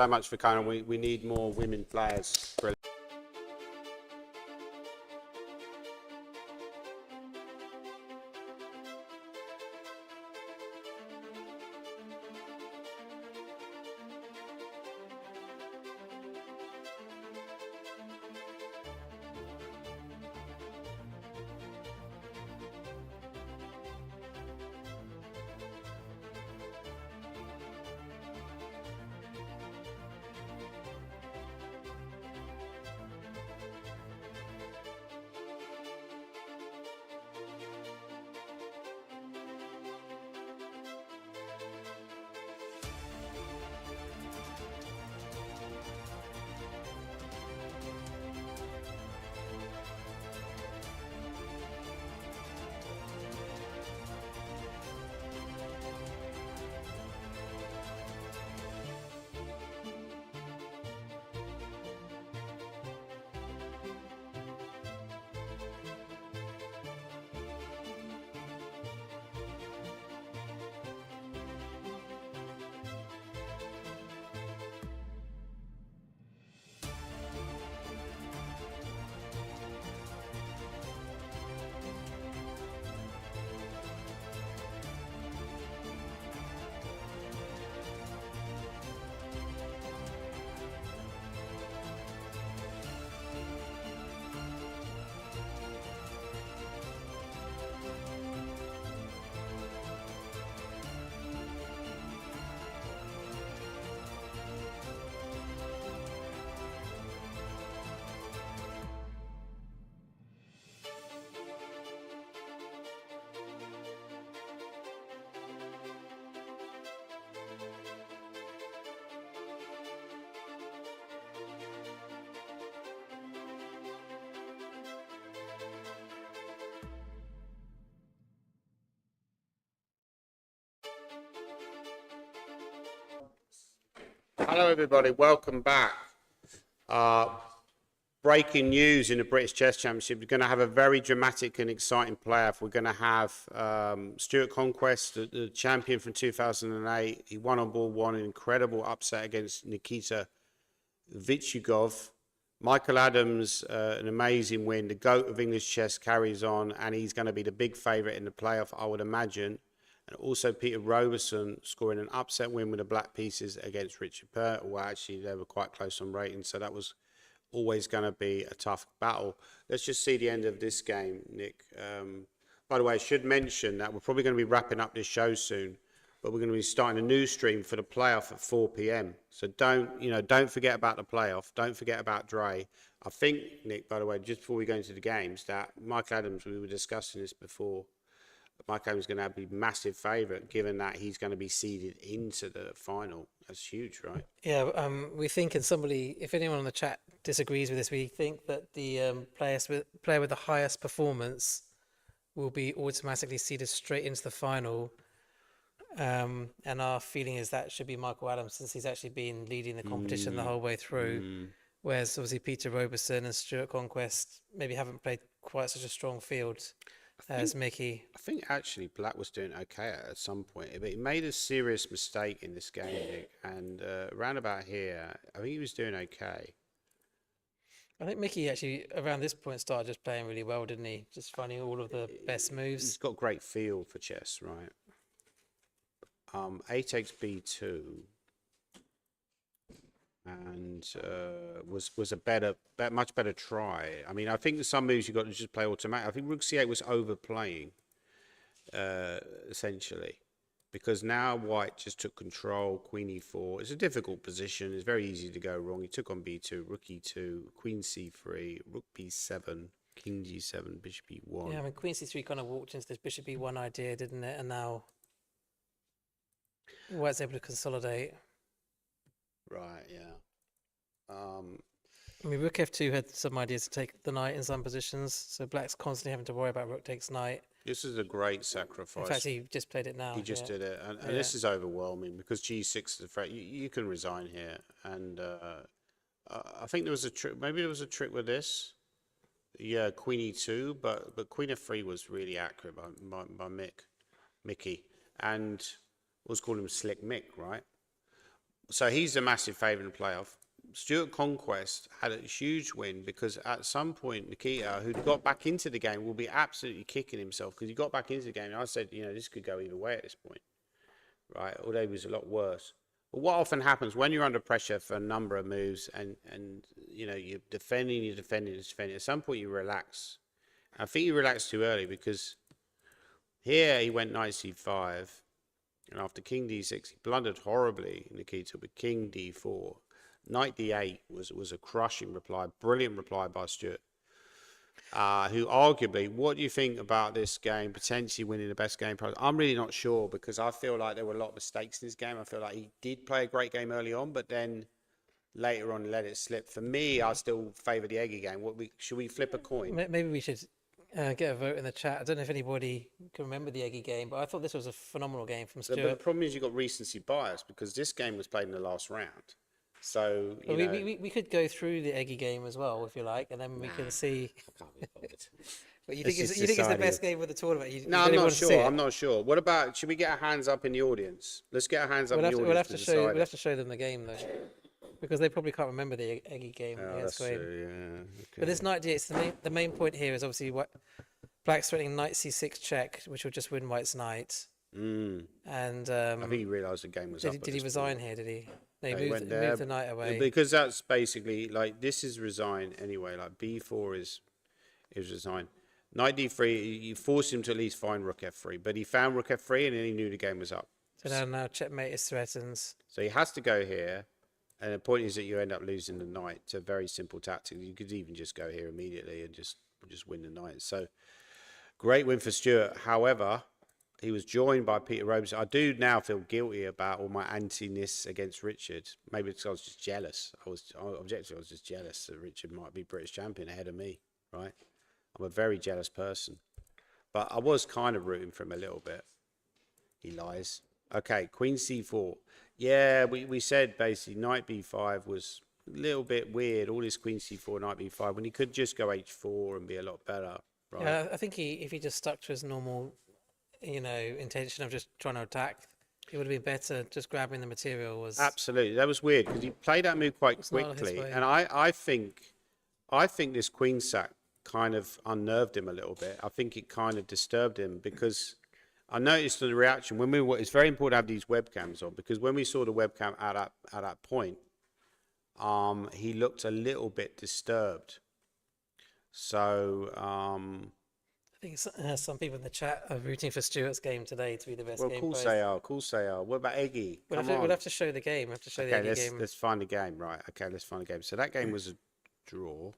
much for coming. We need more women players. Brilliant. Hello, everybody. Welcome back. Breaking news in the British Chess Championship. We're going to have a very dramatic and exciting playoff. We're going to have Stuart Conquest, the champion from 2008. He won on board one, an incredible upset against Nikita Vichugov. Michael Adams, an amazing win. The GOAT of English chess carries on, and he's going to be the big favourite in the playoff, I would imagine. And also Peter Roberson scoring an upset win with the black pieces against Richard Pert. Well, actually, they were quite close on rating, so that was always going to be a tough battle. Let's just see the end of this game, Nick. By the way, I should mention that we're probably going to be wrapping up this show soon, but we're going to be starting a new stream for the playoff at 4 p.m. So don't forget about the playoff. Don't forget about Dre. I think, Nick, by the way, just before we go into the games, that Michael Adams, we were discussing this before, Michael Adams is going to be a massive favourite, given that he's going to be seeded into the final. That's huge, right? Yeah, we think, and somebody, if anyone on the chat disagrees with this, we think that the player with the highest performance will be automatically seeded straight into the final. And our feeling is that should be Michael Adams, since he's actually been leading the competition the whole way through. Whereas obviously Peter Roberson and Stuart Conquest maybe haven't played quite such a strong field as Mickey. I think actually Black was doing okay at some point, but he made a serious mistake in this game, Nick. And around about here, I think he was doing okay. I think Mickey actually around this point started just playing really well, didn't he? Just finding all of the best moves. He's got great feel for chess, right? A takes B2, and was a much better try. I mean, I think some moves you got to just play automatic. I think Rook C8 was overplaying, essentially, because now White just took control. Queen E4. It's a difficult position. It's very easy to go wrong. He took on B2, Rook E2, Queen C3, Rook B7, King G7, Bishop E1. Yeah, I mean Queen C3 kind of walked into this Bishop E1 idea, didn't it? And now White's able to consolidate. Right, yeah. I mean, Rook F2 had some ideas to take the knight in some positions, so Black's constantly having to worry about Rook takes knight. This is a great sacrifice. In fact, he just played it now. He just did it, and this is overwhelming because G6 is a threat. You can resign here, and I think there was a trick. Maybe there was a trick with this. Yeah, Queen E2, but Queen F3 was really accurate by Mickey, and was calling him Slick Mick, right? So he's a massive favourite in the playoff. Stuart Conquest had a huge win because at some point Nikita, who got back into the game, will be absolutely kicking himself because he got back into the game. And I said, this could go either way at this point, right? Although it was a lot worse. But what often happens when you're under pressure for a number of moves and you're defending, at some point you relax. I think you relaxed too early because here he went knight C5. And after King D6, he blundered horribly, Nikita, with King D4. Knight D8 was a crushing reply, brilliant reply by Stuart, who arguably, what do you think about this game, potentially winning the best game? I'm really not sure because I feel like there were a lot of mistakes in this game. I feel like he did play a great game early on, but then later on let it slip. For me, I still favour the Eggy game. Should we flip a coin? Maybe we should get a vote in the chat. I don't know if anybody can remember the Eggy game, but I thought this was a phenomenal game from Stuart. But the problem is you've got recency bias because this game was played in the last round. So we could go through the Eggy game as well if you like, and then we can see. I can't be bothered. But you think it's the best game of the tournament? No, I'm not sure. I'm not sure. What about? Should we get our hands up in the audience? Let's get our hands up in the audience. We'll have to show them the game though, because they probably can't remember the Eggy game. Oh, that's true, yeah. Okay. But this knight D8. The main point here is obviously what Black's threatening knight C6 check, which will just win White's knight. And I think he realised the game was up. Did he resign here? Did he? No, he moved the knight away. Because that's basically like this is resign anyway. Like B4 is resign. Knight D3. You force him to at least find Rook F3, but he found Rook F3 and then he knew the game was up. So now checkmate is threatened. So he has to go here, and the point is that you end up losing the knight. It's a very simple tactic. You could even just go here immediately and just win the knight. So great win for Stuart. However, he was joined by Peter Roberson. I do now feel guilty about all my anti-ness against Richard. Maybe because I was just jealous. I was just jealous that Richard might be British champion ahead of me, right? I'm a very jealous person. But I was kind of rooting for him a little bit. He lies. Okay, Queen C4. Yeah, we said basically knight b5 was a little bit weird. All this queen c4, knight b5, when he could just go h4 and be a lot better, right? Yeah, I think if he just stuck to his normal, intention of just trying to attack, it would have been better. Just grabbing the material was Absolutely, that was weird because he played that move quite It's not his quickly, way. and I think this queen sack kind of unnerved him a little bit. I think it kind of disturbed him because I noticed the reaction when it's very important to have these webcams on, because when we saw the webcam at that point, he looked a little bit disturbed. So I think some people in the chat are rooting for Stuart's game today to be the best well, game. of course both. they are. Of course they are. What about Eggy? We'll Come have, to, on. we'll have to show the game. We'll have to show the Okay, Eggy game. let's find the game. Right. Okay, let's find the game. So that game was a draw.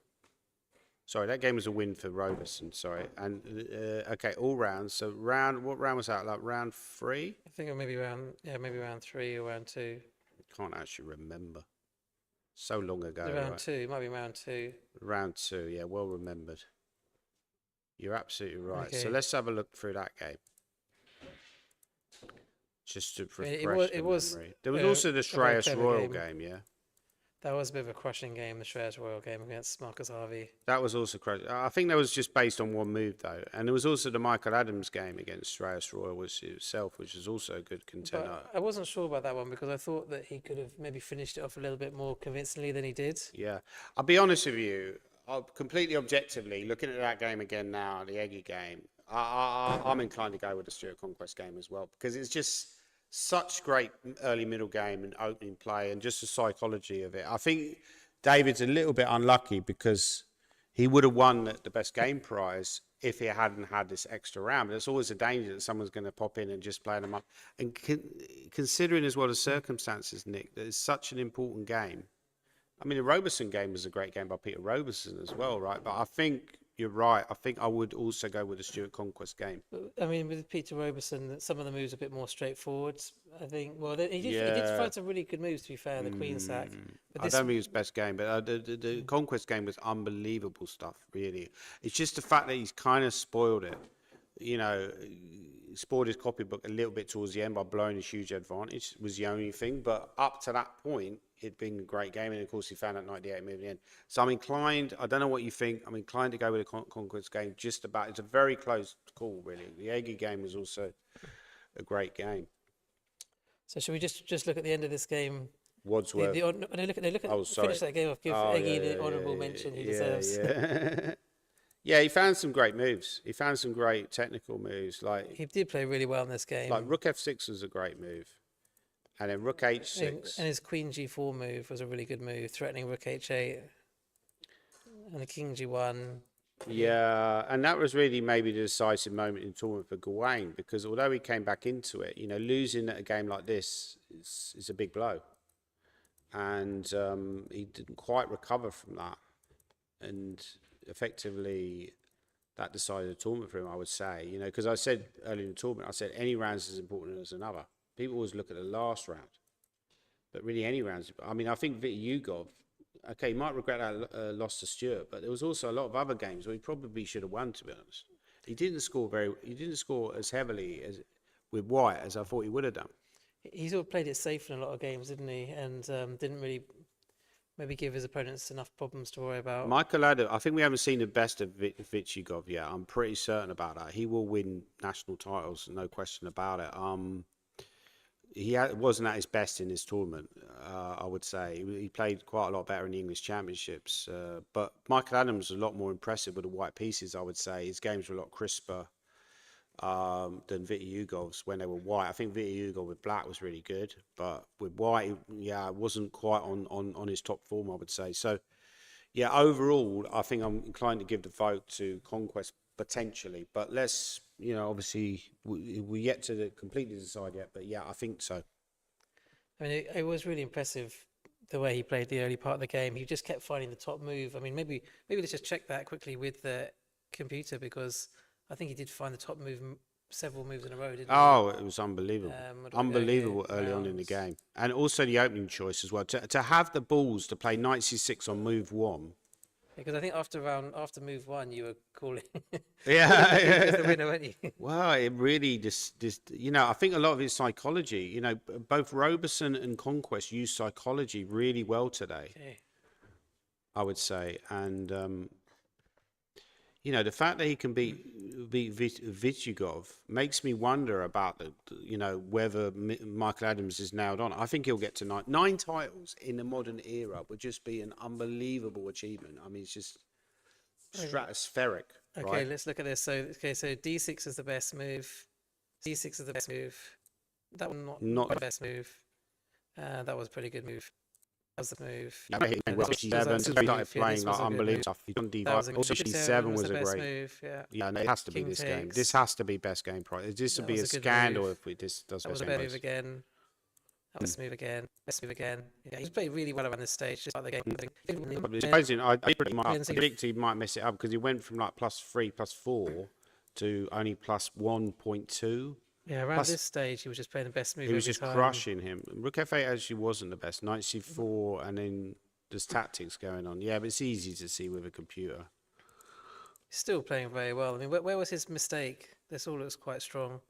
Sorry, that game was a win for Roberson. Sorry, and okay, all rounds. So what round was that? Like round 3? I think maybe round 3 or round 2. Can't actually remember. So long ago. Round right? 2, it might be round 2. Round 2, yeah, well remembered. You're absolutely right. So Okay. let's have a look through that game. Just to refresh it was, memory. There was uh, also the a very Shreyas clever Royal game. game, yeah. That was a bit of a crushing game, the Shreyas Royal game against Marcus Harvey. That was also crazy. I think that was just based on one move though, and there was also the Michael Adams game against Shreyas Royal itself, which is also a good contender. But I wasn't sure about that one because I thought that he could have maybe finished it off a little bit more convincingly than he did. Yeah, I'll be honest with you. Completely objectively, looking at that game again now, the Eggy game, I'm inclined to go with the Stuart Conquest game as well, because it's just such great early middle game and opening play and just the psychology of it. I think David's a little bit unlucky because he would have won the best game prize if he hadn't had this extra round. But there's always a danger that someone's going to pop in and just play them up. And considering as well the circumstances, Nick, that it's such an important game. I mean, the Roberson game was a great game by Peter Roberson as well, right? But I think you're right. I think I would also go with the Stuart Conquest game. I mean, with Peter Roberson, some of the moves are a bit more straightforward. I think. Well, he did find some really good moves. To be fair, the Queen sack. But I don't think it was best game, but the Conquest game was unbelievable stuff, really. It's just the fact that he's kind of spoiled it. Spoiled his copybook a little bit towards the end by blowing his huge advantage was the only thing. But up to that point, it'd been a great game. And of course, he found that 98 move in the end. So I'm inclined, I don't know what you think, I'm inclined to go with the Conquest game just about. It's a very close call, really. The Eggy game was also a great game. So should we just look at the end of this game? Wadsworth. They look at finish that game off. Give Eggy the honourable mention he deserves. Yeah. Yeah, he found some great moves. He found some great technical moves. Like He did play really well in this game. Like Rook F6 was a great move. And then Rook H6. And his Queen G4 move was a really good move, threatening Rook H8 and the King G1. Yeah, and that was really maybe the decisive moment in the tournament for Gawain, because although he came back into it, losing at a game like this is a big blow. And he didn't quite recover from that. And effectively, that decided the tournament for him, I would say. Because I said earlier in the tournament, I said any round's as important as another. People always look at the last round. But really, any rounds. I mean, I think Viti Ugov, okay, he might regret that loss to Stuart, but there was also a lot of other games where he probably should have won, to be honest. He didn't score as heavily as with White as I thought he would have done. He sort of played it safe in a lot of games, didn't he? And didn't really maybe give his opponents enough problems to worry about. Michael Adams, I think we haven't seen the best of Viti Ugov yet. I'm pretty certain about that. He will win national titles, no question about it. He wasn't at his best in this tournament, I would say. He played quite a lot better in the English Championships. But Michael Adams was a lot more impressive with the white pieces, I would say. His games were a lot crisper than Viti Ugov's when they were white. I think Viti Ugov with black was really good. But with white, it wasn't quite on his top form, I would say. So, yeah, overall, I think I'm inclined to give the vote to Conquest potentially. But let's... obviously, we're yet to completely decide yet, but yeah, I think so. I mean, it was really impressive the way he played the early part of the game. He just kept finding the top move. I mean, maybe let's just check that quickly with the computer, because I think he did find the top move several moves in a row, didn't he? Oh, it was unbelievable. Unbelievable early on in the game. And also the opening choice as well. To have the balls to play knight c6 on move 1 Because I think after move 1, you were calling Yeah, as the winner, weren't you? well, it really just I think a lot of it's psychology. Both Roberson and Conquest use psychology really well today, Okay. I would say. And the fact that he can beat Vityugov makes me wonder about whether Michael Adams is nailed on. I think he'll get to nine titles in the modern era would just be an unbelievable achievement. I mean, it's just stratospheric. Okay, right? let's look at this. So D6 is the best move. D6 is the best move. That one not the best move. That was a pretty good move. That was the move. Well, 57 started playing like unbelievable stuff. He's on D5. Also, 57 was the a best great move. Yeah. Yeah, no, it has to be King this game. takes. This has to be best game prize. This would That be a was a good scandal move. if this does That was best a game best move prize. again. That was move again. Best move again. Yeah, he's played really well around this stage. Just like the game. It's surprising. I predict he might mess it up because he went from like +3, +4 to only +1.2. Yeah, around Plus- this stage, he was just playing the best move. He was every just time. crushing him. Rook F8 actually wasn't the best. Knight C4 and then there's tactics going on. Yeah, but it's easy to see with a computer. He's still playing very well. I mean, where was his mistake? This all looks quite strong.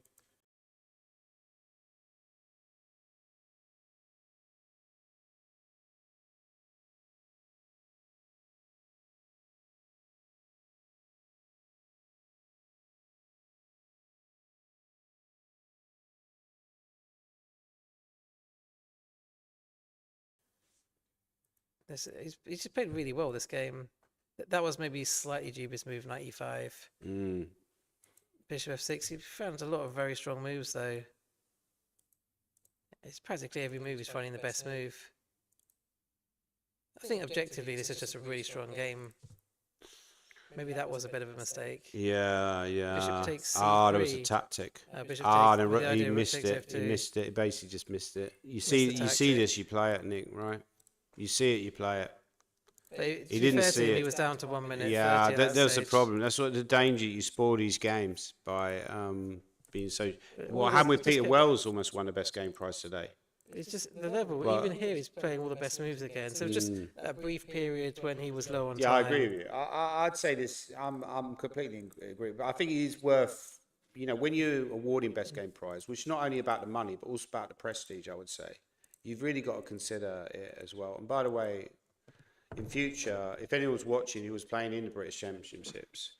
He's just played really well this game. That was maybe slightly dubious move, 95. Mm. Bishop F6. He found a lot of very strong moves though. It's practically every move he's finding the best move. I think objectively this is just a really strong game. Maybe that was a bit of a mistake. Yeah. Bishop takes There was a C3. tactic. Bishop No, takes, with the he idea rook missed takes it. He F2. missed it. He basically just missed it. You Missed see the this, tactic. you play it, Nick, right? You see it, you play it. But to He be didn't fair to see him, it. he was down to 1 minute. Yeah, 30 at that there's a stage. problem. That's what the danger. You spoil these games by being so. Well, What happened with just Peter get- Wells almost won the best game prize today. It's just the level. Well- Even here, he's playing all the best moves again. So just a brief period when he was low on Yeah, I time. agree with you. I'd say this. I'm completely agree. But I think it is worth. When you're awarding best game prize, which is not only about the money but also about the prestige, I would say, you've really got to consider it as well. And by the way, in future, if anyone's watching who was playing in the British Championships,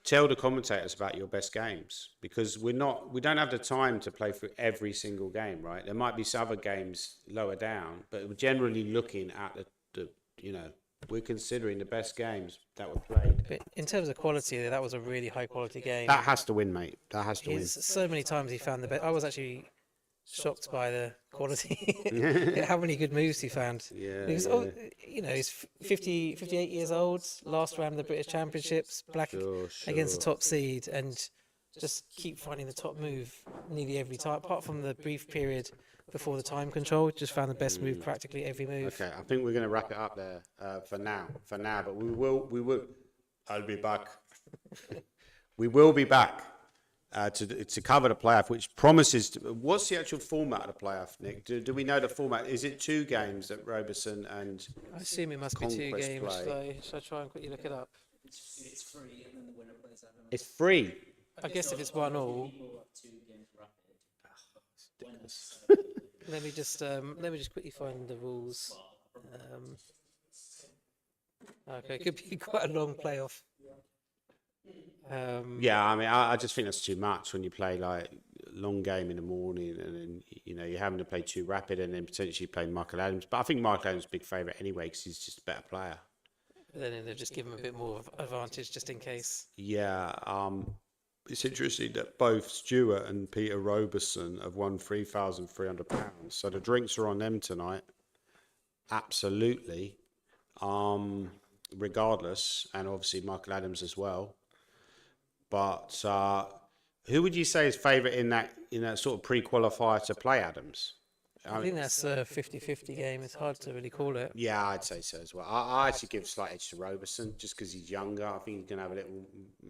tell the commentators about your best games because we don't have the time to play through every single game, right? There might be some other games lower down, but we're generally looking at we're considering the best games that were played. But in terms of quality, that was a really high quality game. That has to win, mate. That has to win. So many times he found the best. I was actually shocked by the quality. How many good moves he found. Yeah, He's, yeah. he's 58 years old, last round of the British Championships, black Sure, against the top seed, and just keep finding the top move nearly every time, apart from the brief period before the time control, just found the best move practically every move. Okay, I think we're going to wrap it up there for now. But we will. I'll be back. We will be back to cover the playoff, which promises. What's the actual format of the playoff, Nick? Do we know the format? Is it 2 games that Roberson and I assume it must be 2 Conquest games. play? Shall I try and quickly look it up? It's free, and then the winner plays out. It's free. I guess if it's 1-1. People up 2 games rapid. Let me just quickly find the rules. Okay, it could be quite a long playoff. Yeah, I mean, I just think that's too much when you play like long game in the morning, and then you're having to play 2 rapid, and then potentially play Michael Adams. But I think Michael Adams is a big favourite anyway because he's just a better player. Then they'll just give him a bit more of advantage just in case. Yeah, it's interesting that both Stuart and Peter Roberson have won £3,300. So the drinks are on them tonight. Absolutely. Regardless, and obviously Michael Adams as well. But who would you say is favourite in that sort of pre-qualifier to play Adams? I think that's a 50-50 game. It's hard to really call it. Yeah, I'd say so as well. I actually give a slight edge to Roberson just because he's younger. I think he's going to have a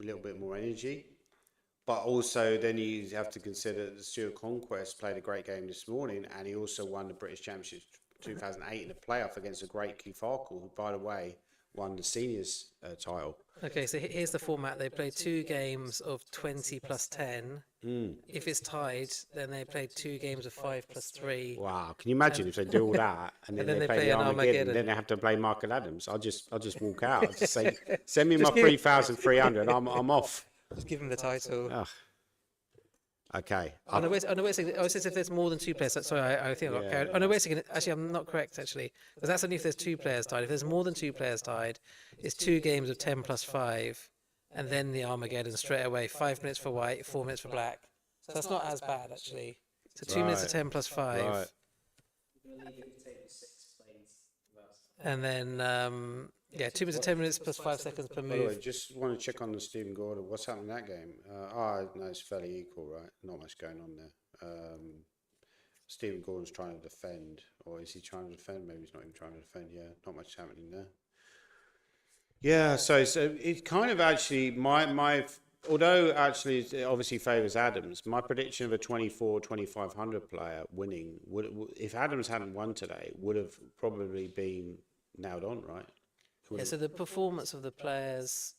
little bit more energy. But also then you have to consider that Stuart Conquest played a great game this morning, and he also won the British Championship 2008 in the playoff against a great Keith Arkle, who, by the way, won the seniors title. Okay, so here's the format. They play 2 games of 20 plus 10. If it's tied, then they play 2 games of 5 plus 3. Wow, can you imagine if they do all that and then, they play the an Armageddon, then they have to play Michael Adams? I'll just walk out. I'll just say, send me my 3,300. I'm off. Just give them the title. Ugh. Okay. Oh, no, wait a second. Oh, it says if there's more than 2 players. Sorry, I think I got carried. Oh, no, wait a second. Actually, I'm not correct, actually. Because that's only if there's 2 players tied. If there's more than 2 players tied, it's 2 games of 10 plus 5, and then the Armageddon straight away. 5 minutes for white, 4 minutes for black. So that's not as bad, actually. So 2 minutes of 10 plus 5. Right. And then, 2 minutes of 10 minutes plus 5 seconds per By the way, move. just want to check on the Stephen Gordon. What's happening in that game? No, it's fairly equal, right? Not much going on there. Stephen Gordon's trying to defend, or is he trying to defend? Maybe he's not even trying to defend. Yeah, not much happening there. Yeah, so it kind of actually although actually it obviously favours Adams, my prediction of a 24-2500 player winning if Adams hadn't won today would have probably been nailed on, right? Yeah, so the performance of the players,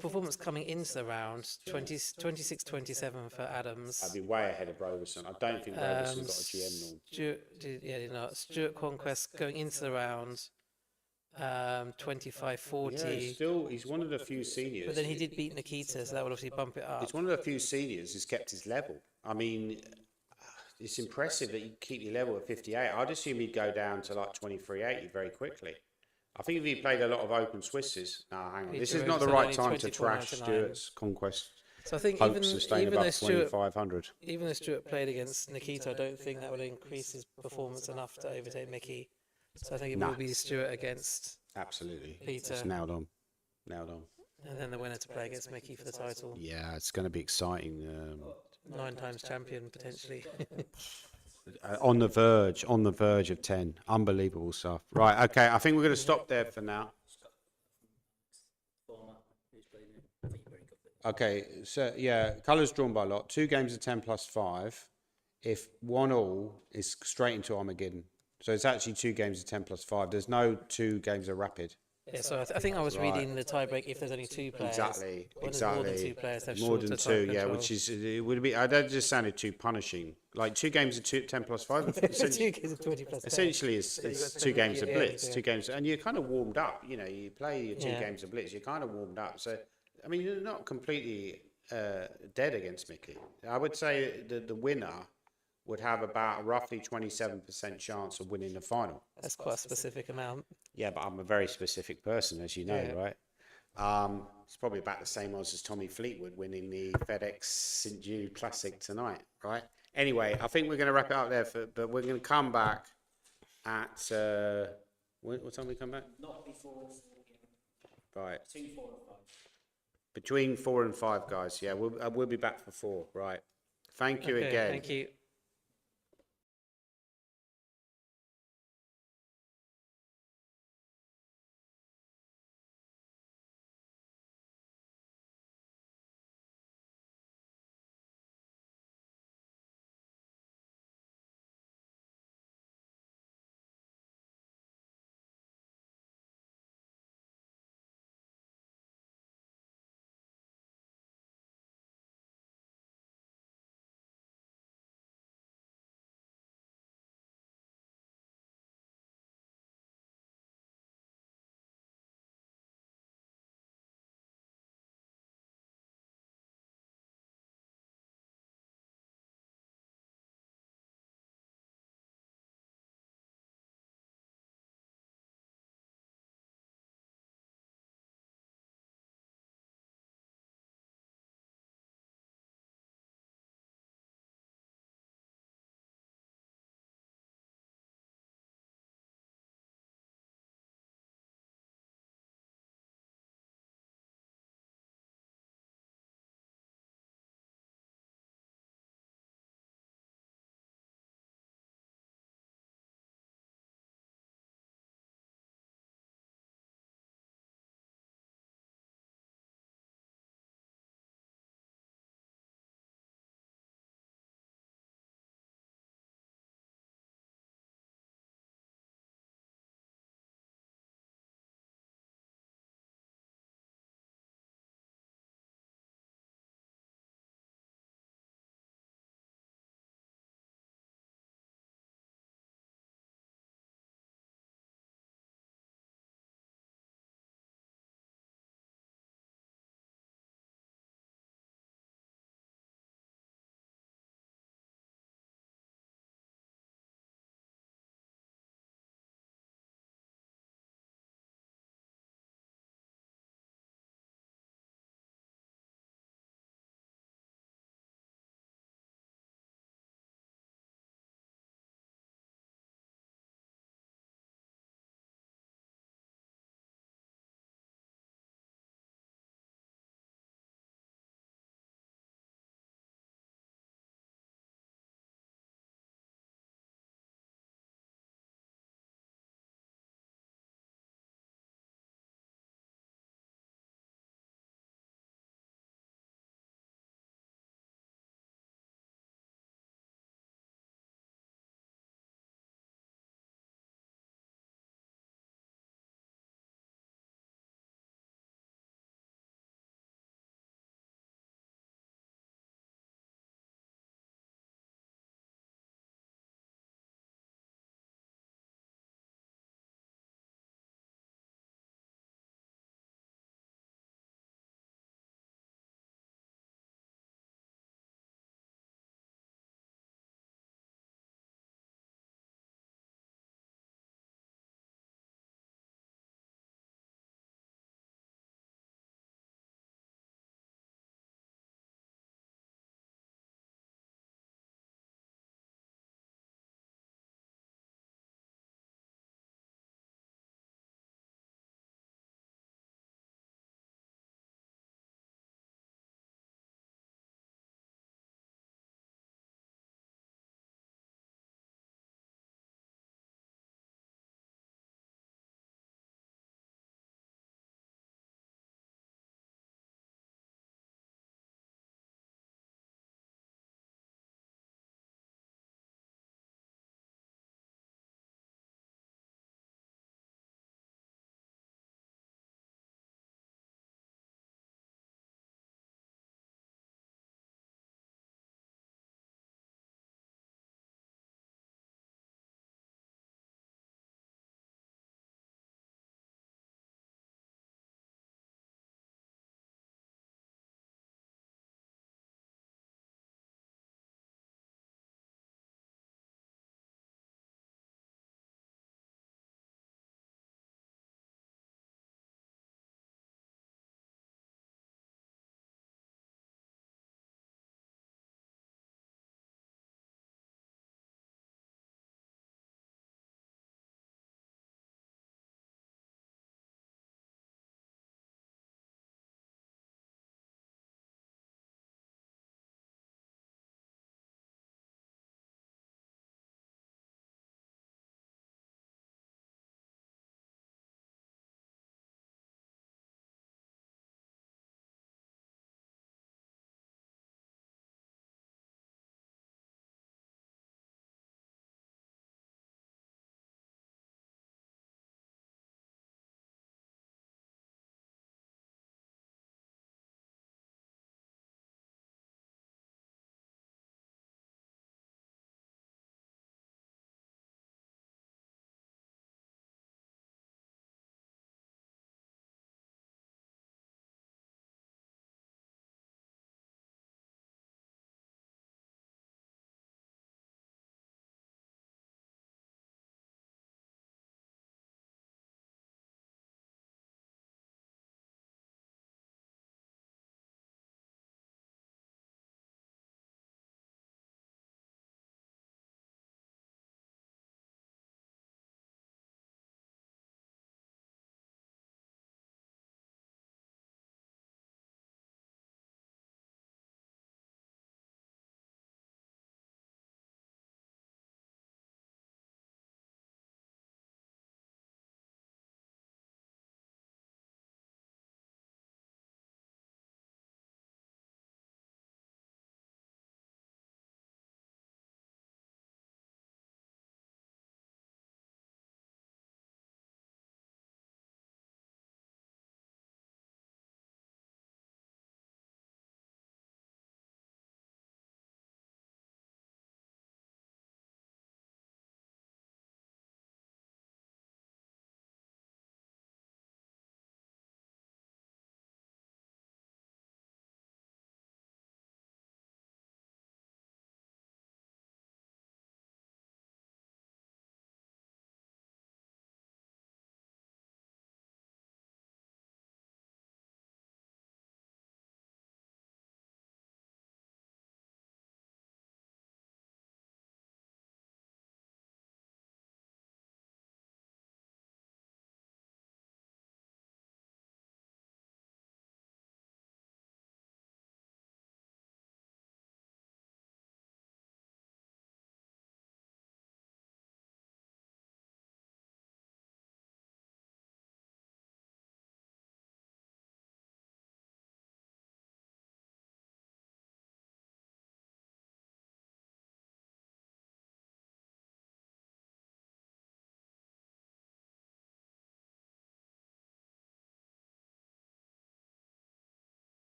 performance coming into the round, 26-27 for Adams. I'd be way ahead of Roberson. I don't think Roberson got a GM norm. Stuart Conquest going into the round, 25-40. Yeah, he's one of the few seniors. But then he did beat Nikita, so that would obviously bump it up. It's one of the few seniors who's kept his level. I mean, it's impressive that you keep your level at 58. I'd assume he'd go down to like 23-80 very quickly. I think if he played a lot of open Swisses, hang on, this is not the right time to trash Stuart's Conquest. So I think even though 2,500. Even though Stuart played against Nikita, I don't think that would increase his performance enough to overtake Mickey. So I think it will be Stuart against Absolutely. Peter. It's nailed on. And then the winner to play against Mickey for the title. Yeah, it's going to be exciting. 9 times champion, potentially. On the verge of 10. Unbelievable stuff. Right, okay, I think we're going to stop there for now. Okay, so yeah, colours drawn by lot. 2 games of 10 plus 5. If 1-1 is straight into Armageddon. So it's actually 2 games of 10 plus 5. There's no 2 games of rapid. Yeah, so I think I was reading the tiebreak if there's only 2 players. Exactly. More than 2 players, they've More than 2, yeah, control. which is, it would be, that just sounded too punishing. Like 2 games of 10 plus 5. 2 games of 20 plus 10. Essentially, it's 2 games of blitz, 2 games, and you're kind of warmed up. You know, you play your 2 games of blitz, you're kind of warmed up. So, I mean, you're not completely dead against Mickey. I would say that the winner would have about roughly 27% chance of winning the final. That's quite a specific amount. Yeah, but I'm a very specific person, as you know, right? It's probably about the same odds as Tommy Fleetwood winning the FedEx St. Jude Classic tonight, right? Anyway, I think we're going to wrap it up there, but we're going to come back at... what time we come back? Not before 4. Right. Between 4 and 5. Between 4 and 5, guys. Yeah, we'll be back for 4, right? Thank you again. Thank you.